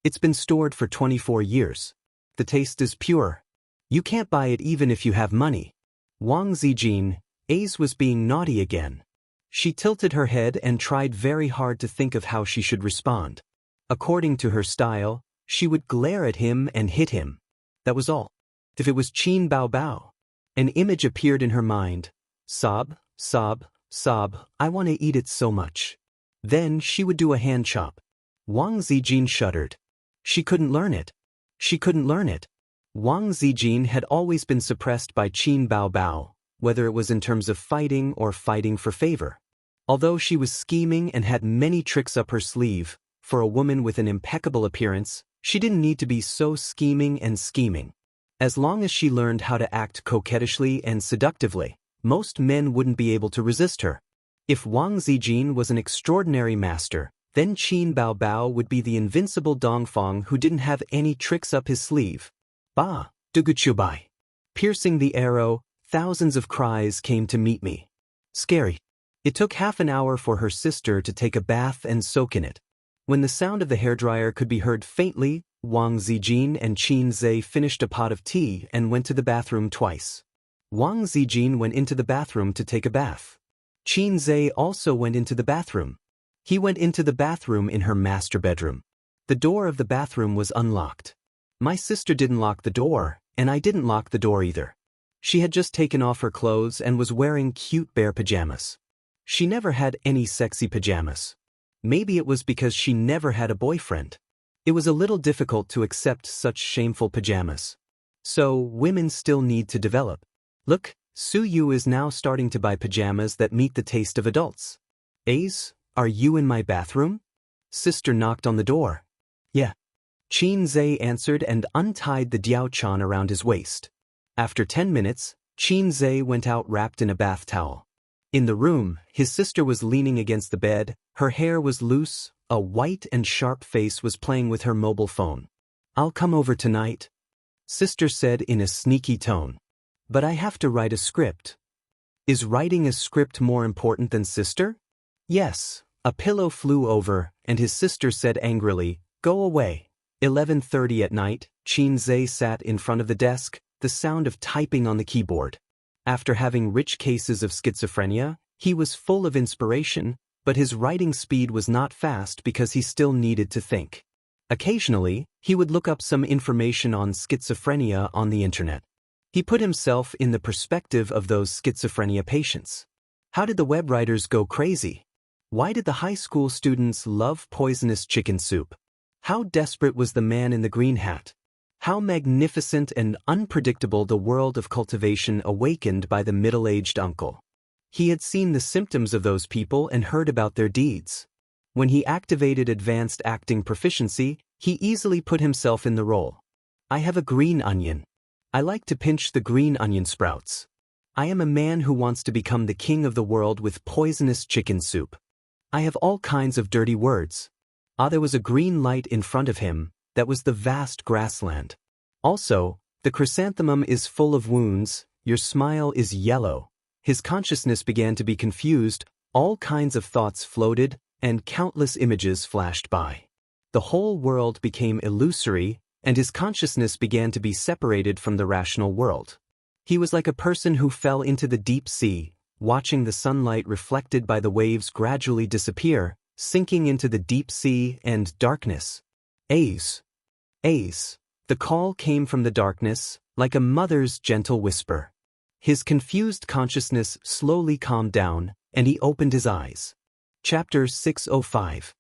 [SPEAKER 1] It's been stored for 24 years. The taste is pure. You can't buy it even if you have money. Wang Zijin, A's was being naughty again. She tilted her head and tried very hard to think of how she should respond. According to her style, she would glare at him and hit him. That was all. If it was Qin Baobao, an image appeared in her mind. Sob, sob, sob, I want to eat it so much. Then she would do a hand chop. Wang Zijin shuddered. She couldn't learn it. She couldn't learn it. Wang Zijin had always been suppressed by Qin Baobao, whether it was in terms of fighting or fighting for favor. Although she was scheming and had many tricks up her sleeve, for a woman with an impeccable appearance, she didn't need to be so scheming and scheming. As long as she learned how to act coquettishly and seductively, most men wouldn't be able to resist her. If Wang Zijin was an extraordinary master, then Qin Baobao would be the invincible Dongfang who didn't have any tricks up his sleeve. Ba, duguchubai. Piercing the arrow, thousands of cries came to meet me. Scary. It took half an hour for her sister to take a bath and soak in it. When the sound of the hairdryer could be heard faintly, Wang Zijin and Qin Zhe finished a pot of tea and went to the bathroom twice. Wang Zijin went into the bathroom to take a bath. Qin Zhe also went into the bathroom. He went into the bathroom in her master bedroom. The door of the bathroom was unlocked. My sister didn't lock the door, and I didn't lock the door either. She had just taken off her clothes and was wearing cute bear pajamas. She never had any sexy pajamas. Maybe it was because she never had a boyfriend. It was a little difficult to accept such shameful pajamas. So, women still need to develop. Look, Su Yu is now starting to buy pajamas that meet the taste of adults. Ace, are you in my bathroom? Sister knocked on the door. Yeah. Qin Zhe answered and untied the diaochan around his waist. After 10 minutes, Qin Zhe went out wrapped in a bath towel. In the room, his sister was leaning against the bed, her hair was loose, a white and sharp face was playing with her mobile phone. I'll come over tonight, sister said in a sneaky tone. But I have to write a script. Is writing a script more important than sister? Yes. A pillow flew over, and his sister said angrily, Go away. 11:30 at night, Qin Zhe sat in front of the desk, the sound of typing on the keyboard. After having rich cases of schizophrenia, he was full of inspiration, but his writing speed was not fast because he still needed to think. Occasionally, he would look up some information on schizophrenia on the internet. He put himself in the perspective of those schizophrenia patients. How did the web writers go crazy? Why did the high school students love poisonous chicken soup? How desperate was the man in the green hat? How magnificent and unpredictable the world of cultivation awakened by the middle-aged uncle. He had seen the symptoms of those people and heard about their deeds. When he activated advanced acting proficiency, he easily put himself in the role. I have a green onion. I like to pinch the green onion sprouts. I am a man who wants to become the king of the world with poisonous chicken soup. I have all kinds of dirty words. There was a green light in front of him, that was the vast grassland. Also, the chrysanthemum is full of wounds, your smile is yellow. His consciousness began to be confused, all kinds of thoughts floated, and countless images flashed by. The whole world became illusory, and his consciousness began to be separated from the rational world. He was like a person who fell into the deep sea, watching the sunlight reflected by the waves gradually disappear, sinking into the deep sea and darkness. Ace. Ace. The call came from the darkness, like a mother's gentle whisper. His confused consciousness slowly calmed down, and he opened his eyes. Chapter 605.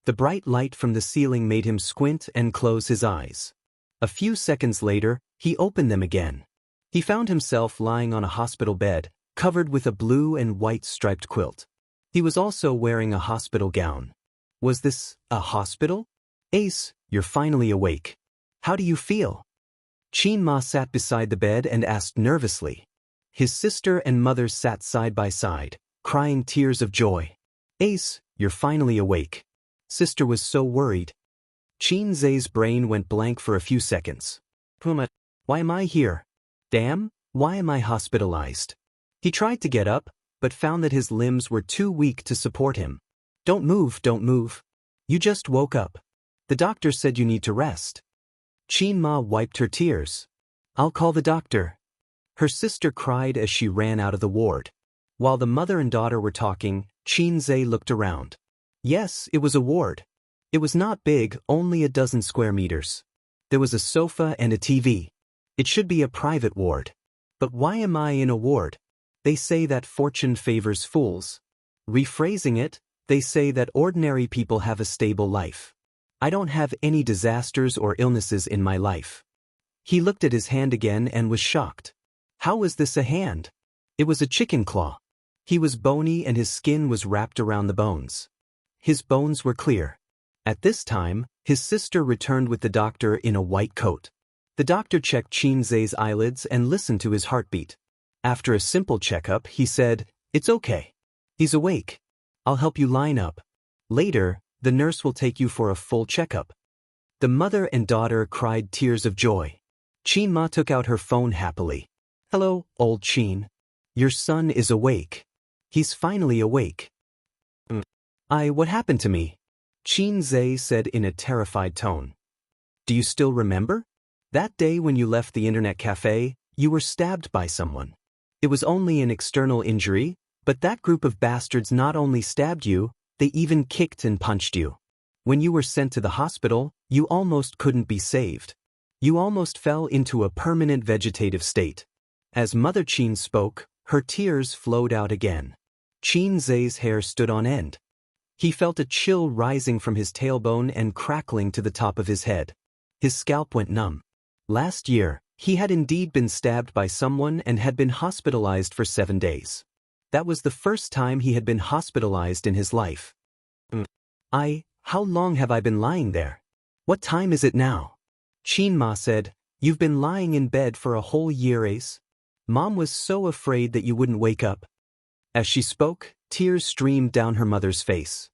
[SPEAKER 1] The bright light from the ceiling made him squint and close his eyes. A few seconds later, he opened them again. He found himself lying on a hospital bed, covered with a blue and white striped quilt. He was also wearing a hospital gown. Was this a hospital? Ace, you're finally awake. How do you feel? Qin Ma sat beside the bed and asked nervously. His sister and mother sat side by side, crying tears of joy. Ace, you're finally awake. Sister was so worried. Qin Zhe's brain went blank for a few seconds. Puma, why am I here? Damn, why am I hospitalized? He tried to get up, but found that his limbs were too weak to support him. Don't move, don't move. You just woke up. The doctor said you need to rest. Qin Ma wiped her tears. I'll call the doctor. Her sister cried as she ran out of the ward. While the mother and daughter were talking, Qin Zhe looked around. Yes, it was a ward. It was not big, only a dozen square meters. There was a sofa and a TV. It should be a private ward. But why am I in a ward? They say that fortune favors fools. Rephrasing it, they say that ordinary people have a stable life. I don't have any disasters or illnesses in my life. He looked at his hand again and was shocked. How was this a hand? It was a chicken claw. He was bony and his skin was wrapped around the bones. His bones were clear. At this time, his sister returned with the doctor in a white coat. The doctor checked Qin Zhe's eyelids and listened to his heartbeat. After a simple checkup, he said, "It's okay. He's awake. I'll help you line up. Later, the nurse will take you for a full checkup." The mother and daughter cried tears of joy. Qin Ma took out her phone happily. "Hello, old Qin. Your son is awake. He's finally awake." What happened to me?" Qin Zhe said in a terrified tone. "Do you still remember? That day when you left the internet cafe, you were stabbed by someone. It was only an external injury, but that group of bastards not only stabbed you, they even kicked and punched you. When you were sent to the hospital, you almost couldn't be saved. You almost fell into a permanent vegetative state." As Mother Qin spoke, her tears flowed out again. Qin Zhe's hair stood on end. He felt a chill rising from his tailbone and crackling to the top of his head. His scalp went numb. Last year, he had indeed been stabbed by someone and had been hospitalized for 7 days. That was the first time he had been hospitalized in his life. How long have I been lying there? What time is it now?" Qin Ma said, "You've been lying in bed for a whole year, Ace. Mom was so afraid that you wouldn't wake up." As she spoke, tears streamed down her mother's face.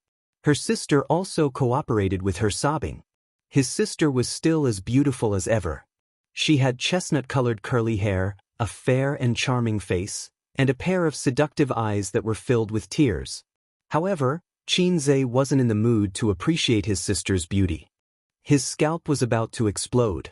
[SPEAKER 1] Her sister also cooperated with her sobbing. His sister was still as beautiful as ever. She had chestnut-colored curly hair, a fair and charming face, and a pair of seductive eyes that were filled with tears. However, Qin Zhe wasn't in the mood to appreciate his sister's beauty. His scalp was about to explode.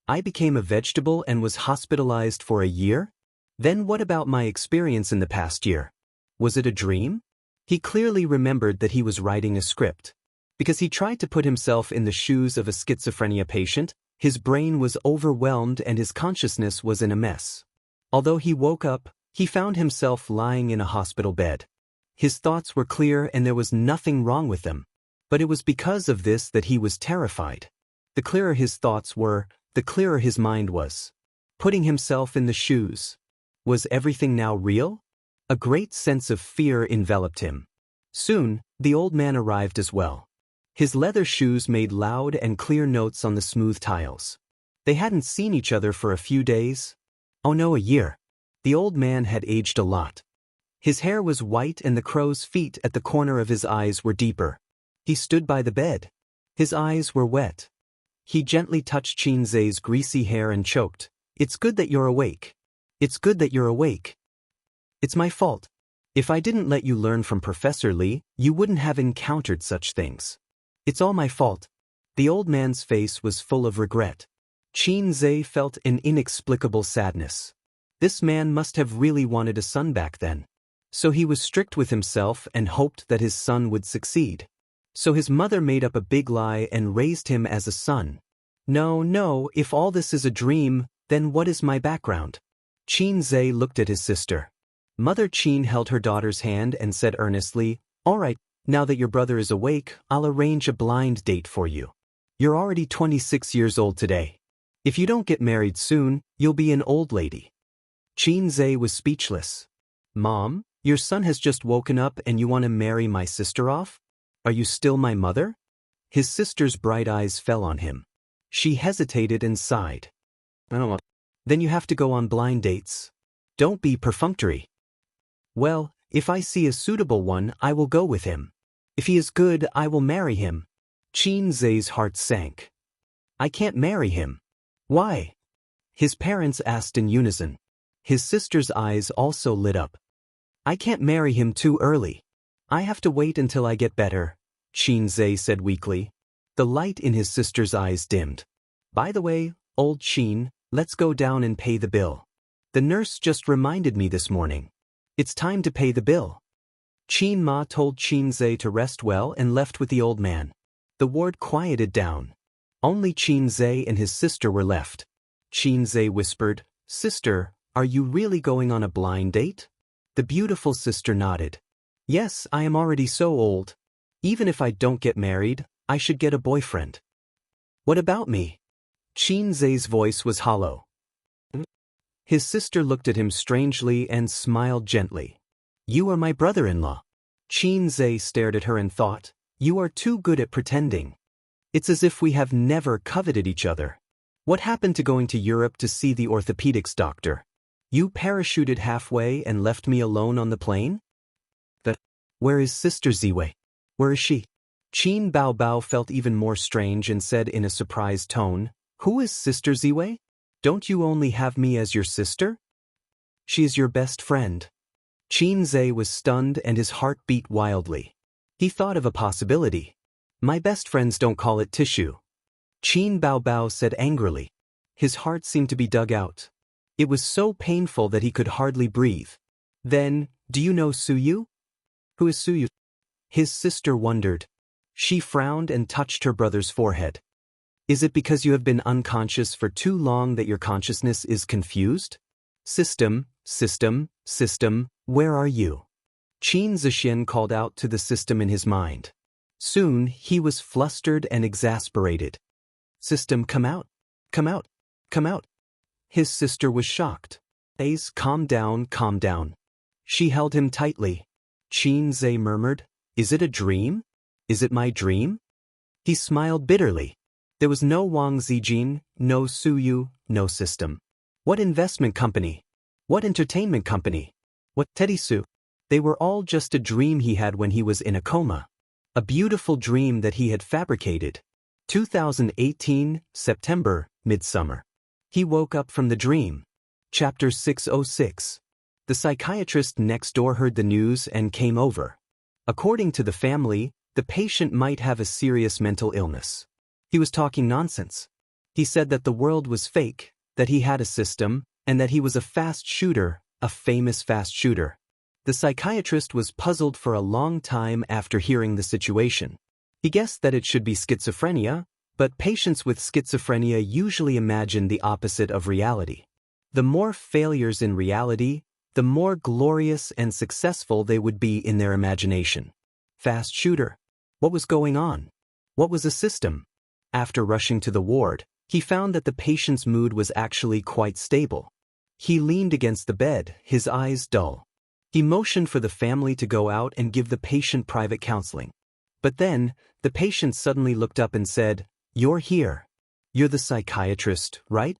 [SPEAKER 1] "I became a vegetable and was hospitalized for a year? Then what about my experience in the past year? Was it a dream?" He clearly remembered that he was writing a script. Because he tried to put himself in the shoes of a schizophrenia patient, his brain was overwhelmed and his consciousness was in a mess. Although he woke up, he found himself lying in a hospital bed. His thoughts were clear and there was nothing wrong with them. But it was because of this that he was terrified. The clearer his thoughts were, the clearer his mind was. Putting himself in the shoes. Was everything now real? A great sense of fear enveloped him. Soon, the old man arrived as well. His leather shoes made loud and clear notes on the smooth tiles. They hadn't seen each other for a few days. Oh no, a year. The old man had aged a lot. His hair was white and the crow's feet at the corner of his eyes were deeper. He stood by the bed. His eyes were wet. He gently touched Qin Zhe's greasy hair and choked. "It's good that you're awake. It's good that you're awake. It's my fault. If I didn't let you learn from Professor Li, you wouldn't have encountered such things. It's all my fault." The old man's face was full of regret. Qin Zhe felt an inexplicable sadness. This man must have really wanted a son back then. So he was strict with himself and hoped that his son would succeed. So his mother made up a big lie and raised him as a son. No, if all this is a dream, then what is my background? Qin Zhe looked at his sister. Mother Qin held her daughter's hand and said earnestly, "All right, now that your brother is awake, I'll arrange a blind date for you. You're already 26 years old today. If you don't get married soon, you'll be an old lady." Qin Zhe was speechless. "Mom, your son has just woken up and you want to marry my sister off? Are you still my mother?" His sister's bright eyes fell on him. She hesitated and sighed. "Then you have to go on blind dates. Don't be perfunctory." "Well, if I see a suitable one, I will go with him. If he is good, I will marry him." Qin Zhe's heart sank. "I can't marry him." "Why?" his parents asked in unison. His sister's eyes also lit up. "I can't marry him too early. I have to wait until I get better," Qin Zhe said weakly. The light in his sister's eyes dimmed. "By the way, old Qin, let's go down and pay the bill. The nurse just reminded me this morning. It's time to pay the bill." Qin Ma told Qin Zhe to rest well and left with the old man. The ward quieted down. Only Qin Zhe and his sister were left. Qin Zhe whispered, "Sister, are you really going on a blind date?" The beautiful sister nodded. "Yes, I am already so old. Even if I don't get married, I should get a boyfriend." "What about me?" Qin Zhe's voice was hollow. His sister looked at him strangely and smiled gently. You are my brother-in-law. Qin Zhe stared at her and thought, you are too good at pretending. It's as if we have never coveted each other. What happened to going to Europe to see the orthopedics doctor? You parachuted halfway and left me alone on the plane? Where is Sister Ziwei? Where is she? Qin Baobao felt even more strange and said in a surprised tone, Who is Sister Ziwei? Don't you only have me as your sister? She is your best friend. Qin Zhe was stunned and his heart beat wildly. He thought of a possibility. My best friends don't call it tissue. Qin Baobao said angrily. His heart seemed to be dug out. It was so painful that he could hardly breathe. Then, do you know Suyu? Who is Suyu? His sister wondered. She frowned and touched her brother's forehead. Is it because you have been unconscious for too long that your consciousness is confused? System, where are you? Qin Zhixian called out to the system in his mind. Soon, he was flustered and exasperated. System, come out. Come out. Come out. His sister was shocked. Ace, calm down, calm down. She held him tightly. Qin Zhe murmured, Is it a dream? Is it my dream? He smiled bitterly. There was no Wang Zijin, no Suyu, no system. What investment company? What entertainment company? What Teddy Su? They were all just a dream he had when he was in a coma. A beautiful dream that he had fabricated. 2018, September, midsummer. He woke up from the dream. Chapter 606. The psychiatrist next door heard the news and came over. According to the family, the patient might have a serious mental illness. He was talking nonsense. He said that the world was fake, that he had a system, and that he was a fast shooter, a famous fast shooter. The psychiatrist was puzzled for a long time after hearing the situation. He guessed that it should be schizophrenia, but patients with schizophrenia usually imagine the opposite of reality. The more failures in reality, the more glorious and successful they would be in their imagination. Fast shooter. What was going on? What was a system? After rushing to the ward, he found that the patient's mood was actually quite stable. He leaned against the bed, his eyes dull. He motioned for the family to go out and give the patient private counseling. But then, the patient suddenly looked up and said, You're here. You're the psychiatrist, right?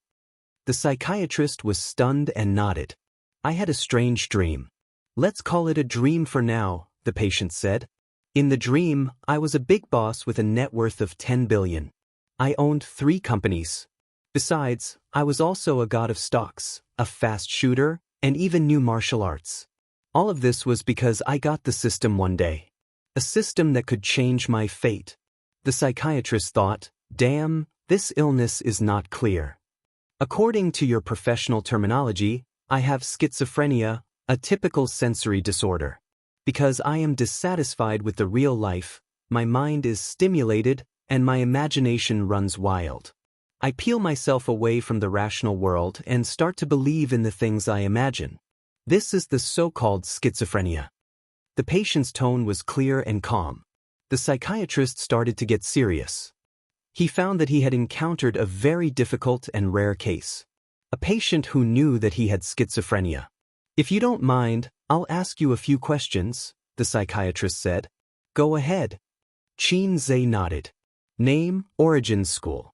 [SPEAKER 1] The psychiatrist was stunned and nodded. I had a strange dream. Let's call it a dream for now, the patient said. In the dream, I was a big boss with a net worth of 10 billion. I owned 3 companies. Besides, I was also a god of stocks, a fast shooter, and even knew martial arts. All of this was because I got the system one day. A system that could change my fate. The psychiatrist thought, damn, this illness is not clear. According to your professional terminology, I have schizophrenia, a typical sensory disorder. Because I am dissatisfied with the real life, my mind is stimulated and my imagination runs wild. I peel myself away from the rational world and start to believe in the things I imagine. This is the so-called schizophrenia. The patient's tone was clear and calm. The psychiatrist started to get serious. He found that he had encountered a very difficult and rare case. A patient who knew that he had schizophrenia. If you don't mind, I'll ask you a few questions, the psychiatrist said. Go ahead. Qin Zhe nodded. Name, origin, school.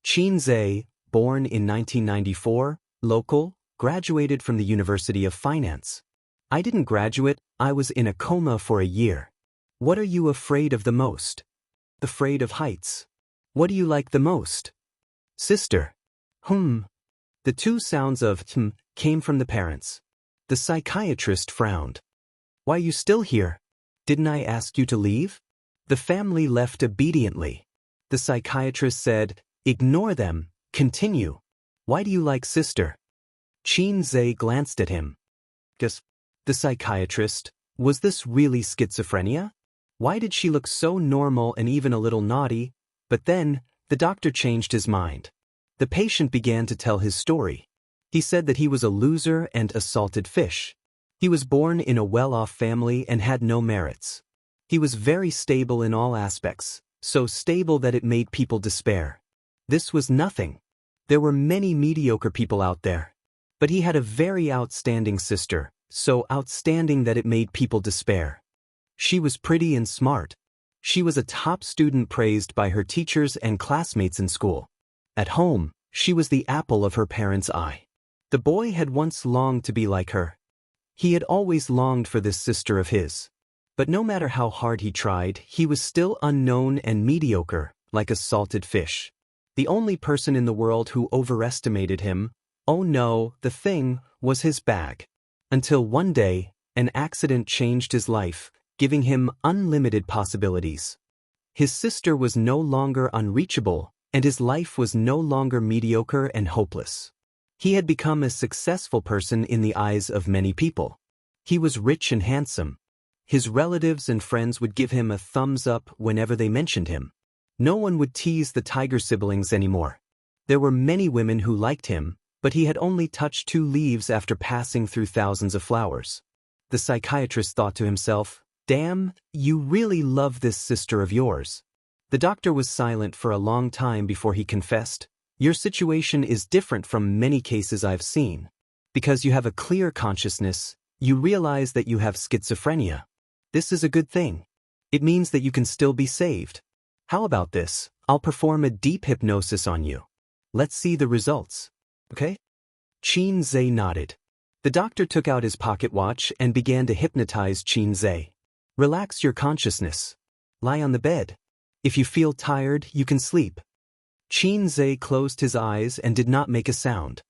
[SPEAKER 1] Qin Zhe, born in 1994, local, graduated from the University of Finance. I didn't graduate, I was in a coma for a year. What are you afraid of the most? Afraid of heights. What do you like the most? Sister. The 2 sounds of came from the parents. The psychiatrist frowned. Why are you still here? Didn't I ask you to leave? The family left obediently. The psychiatrist said, Ignore them, continue. Why do you like sister? Qin Zhe glanced at him. Guess. The psychiatrist, was this really schizophrenia? Why did she look so normal and even a little naughty? But then, the doctor changed his mind. The patient began to tell his story. He said that he was a loser and a salted fish. He was born in a well-off family and had no merits. He was very stable in all aspects, so stable that it made people despair. This was nothing. There were many mediocre people out there. But he had a very outstanding sister, so outstanding that it made people despair. She was pretty and smart. She was a top student praised by her teachers and classmates in school. At home, she was the apple of her parents' eye. The boy had once longed to be like her. He had always longed for this sister of his. But no matter how hard he tried, he was still unknown and mediocre, like a salted fish. The only person in the world who overestimated him, oh no, the thing, was his bag. Until one day, an accident changed his life, giving him unlimited possibilities. His sister was no longer unreachable, and his life was no longer mediocre and hopeless. He had become a successful person in the eyes of many people. He was rich and handsome. His relatives and friends would give him a thumbs up whenever they mentioned him. No one would tease the tiger siblings anymore. There were many women who liked him, but he had only touched 2 leaves after passing through thousands of flowers. The psychiatrist thought to himself, "Damn, you really love this sister of yours." The doctor was silent for a long time before he confessed, "Your situation is different from many cases I've seen. Because you have a clear consciousness, you realize that you have schizophrenia. This is a good thing. It means that you can still be saved. How about this? I'll perform a deep hypnosis on you. Let's see the results. Okay?" Xianxia nodded. The doctor took out his pocket watch and began to hypnotize Xianxia. "Relax your consciousness. Lie on the bed. If you feel tired, you can sleep." Xianxia closed his eyes and did not make a sound.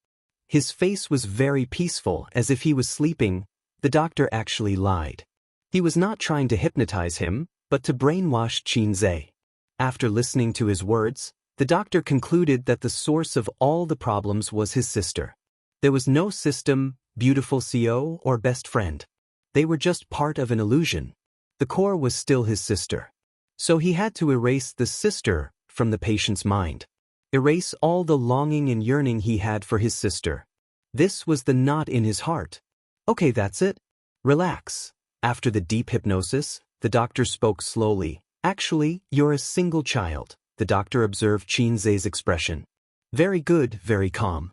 [SPEAKER 1] His face was very peaceful, as if he was sleeping. The doctor actually lied. He was not trying to hypnotize him, but to brainwash Xianxia. After listening to his words, the doctor concluded that the source of all the problems was his sister. There was no system, beautiful CO, or best friend. They were just part of an illusion. The core was still his sister. So he had to erase the sister from the patient's mind. Erase all the longing and yearning he had for his sister. This was the knot in his heart. "Okay, that's it. Relax." After the deep hypnosis, the doctor spoke slowly. "Actually, you're a single child." The doctor observed Xianxia's expression. "Very good, very calm.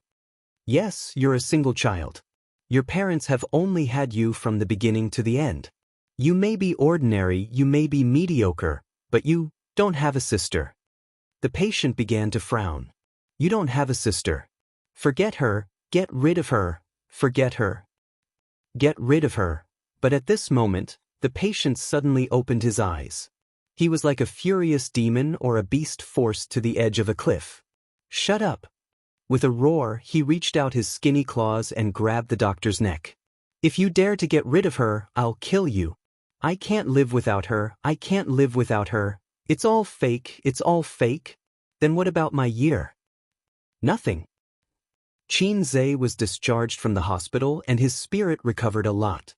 [SPEAKER 1] Yes, you're a single child. Your parents have only had you from the beginning to the end. You may be ordinary, you may be mediocre, but you don't have a sister." The patient began to frown. "You don't have a sister. Forget her, get rid of her, forget her. Get rid of her." But at this moment, the patient suddenly opened his eyes. He was like a furious demon or a beast forced to the edge of a cliff. "Shut up." With a roar, he reached out his skinny claws and grabbed the doctor's neck. "If you dare to get rid of her, I'll kill you. I can't live without her, I can't live without her. It's all fake, it's all fake. Then what about my year?" "Nothing." Xianxia was discharged from the hospital and his spirit recovered a lot.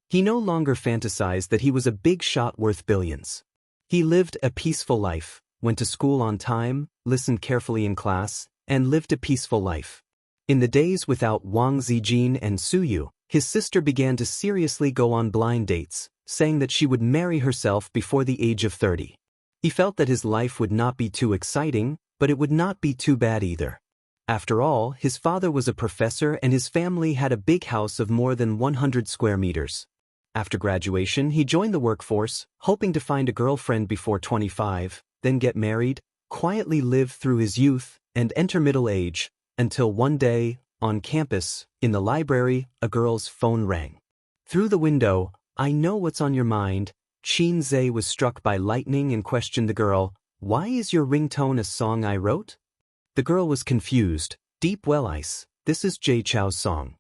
[SPEAKER 1] He no longer fantasized that he was a big shot worth billions. He lived a peaceful life, went to school on time, listened carefully in class, and lived a peaceful life. In the days without Wang Zijin and Suyu, his sister began to seriously go on blind dates, saying that she would marry herself before the age of 30. He felt that his life would not be too exciting, but it would not be too bad either. After all, his father was a professor and his family had a big house of more than 100 square meters. After graduation, he joined the workforce, hoping to find a girlfriend before 25, then get married, quietly live through his youth, and enter middle age, until one day, on campus, in the library, a girl's phone rang. Through the window, "I know what's on your mind." Xianxia was struck by lightning and questioned the girl, "Why is your ringtone a song I wrote?" The girl was confused. "Deep Well Ice, this is Jay Chou's song."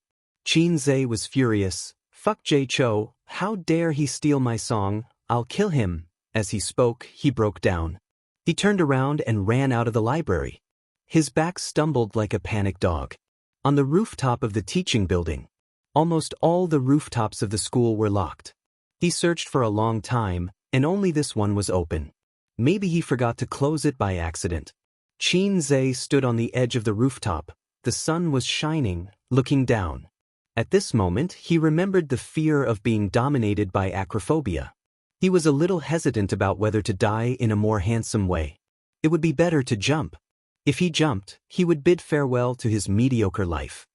[SPEAKER 1] Xianxia was furious. "Fuck Jay Chou, how dare he steal my song, I'll kill him." As he spoke, he broke down. He turned around and ran out of the library. His back stumbled like a panicked dog. On the rooftop of the teaching building. Almost all the rooftops of the school were locked. He searched for a long time, and only this one was open. Maybe he forgot to close it by accident. Xianxia stood on the edge of the rooftop. The sun was shining, looking down. At this moment, he remembered the fear of being dominated by acrophobia. He was a little hesitant about whether to die in a more handsome way. It would be better to jump. If he jumped, he would bid farewell to his mediocre life.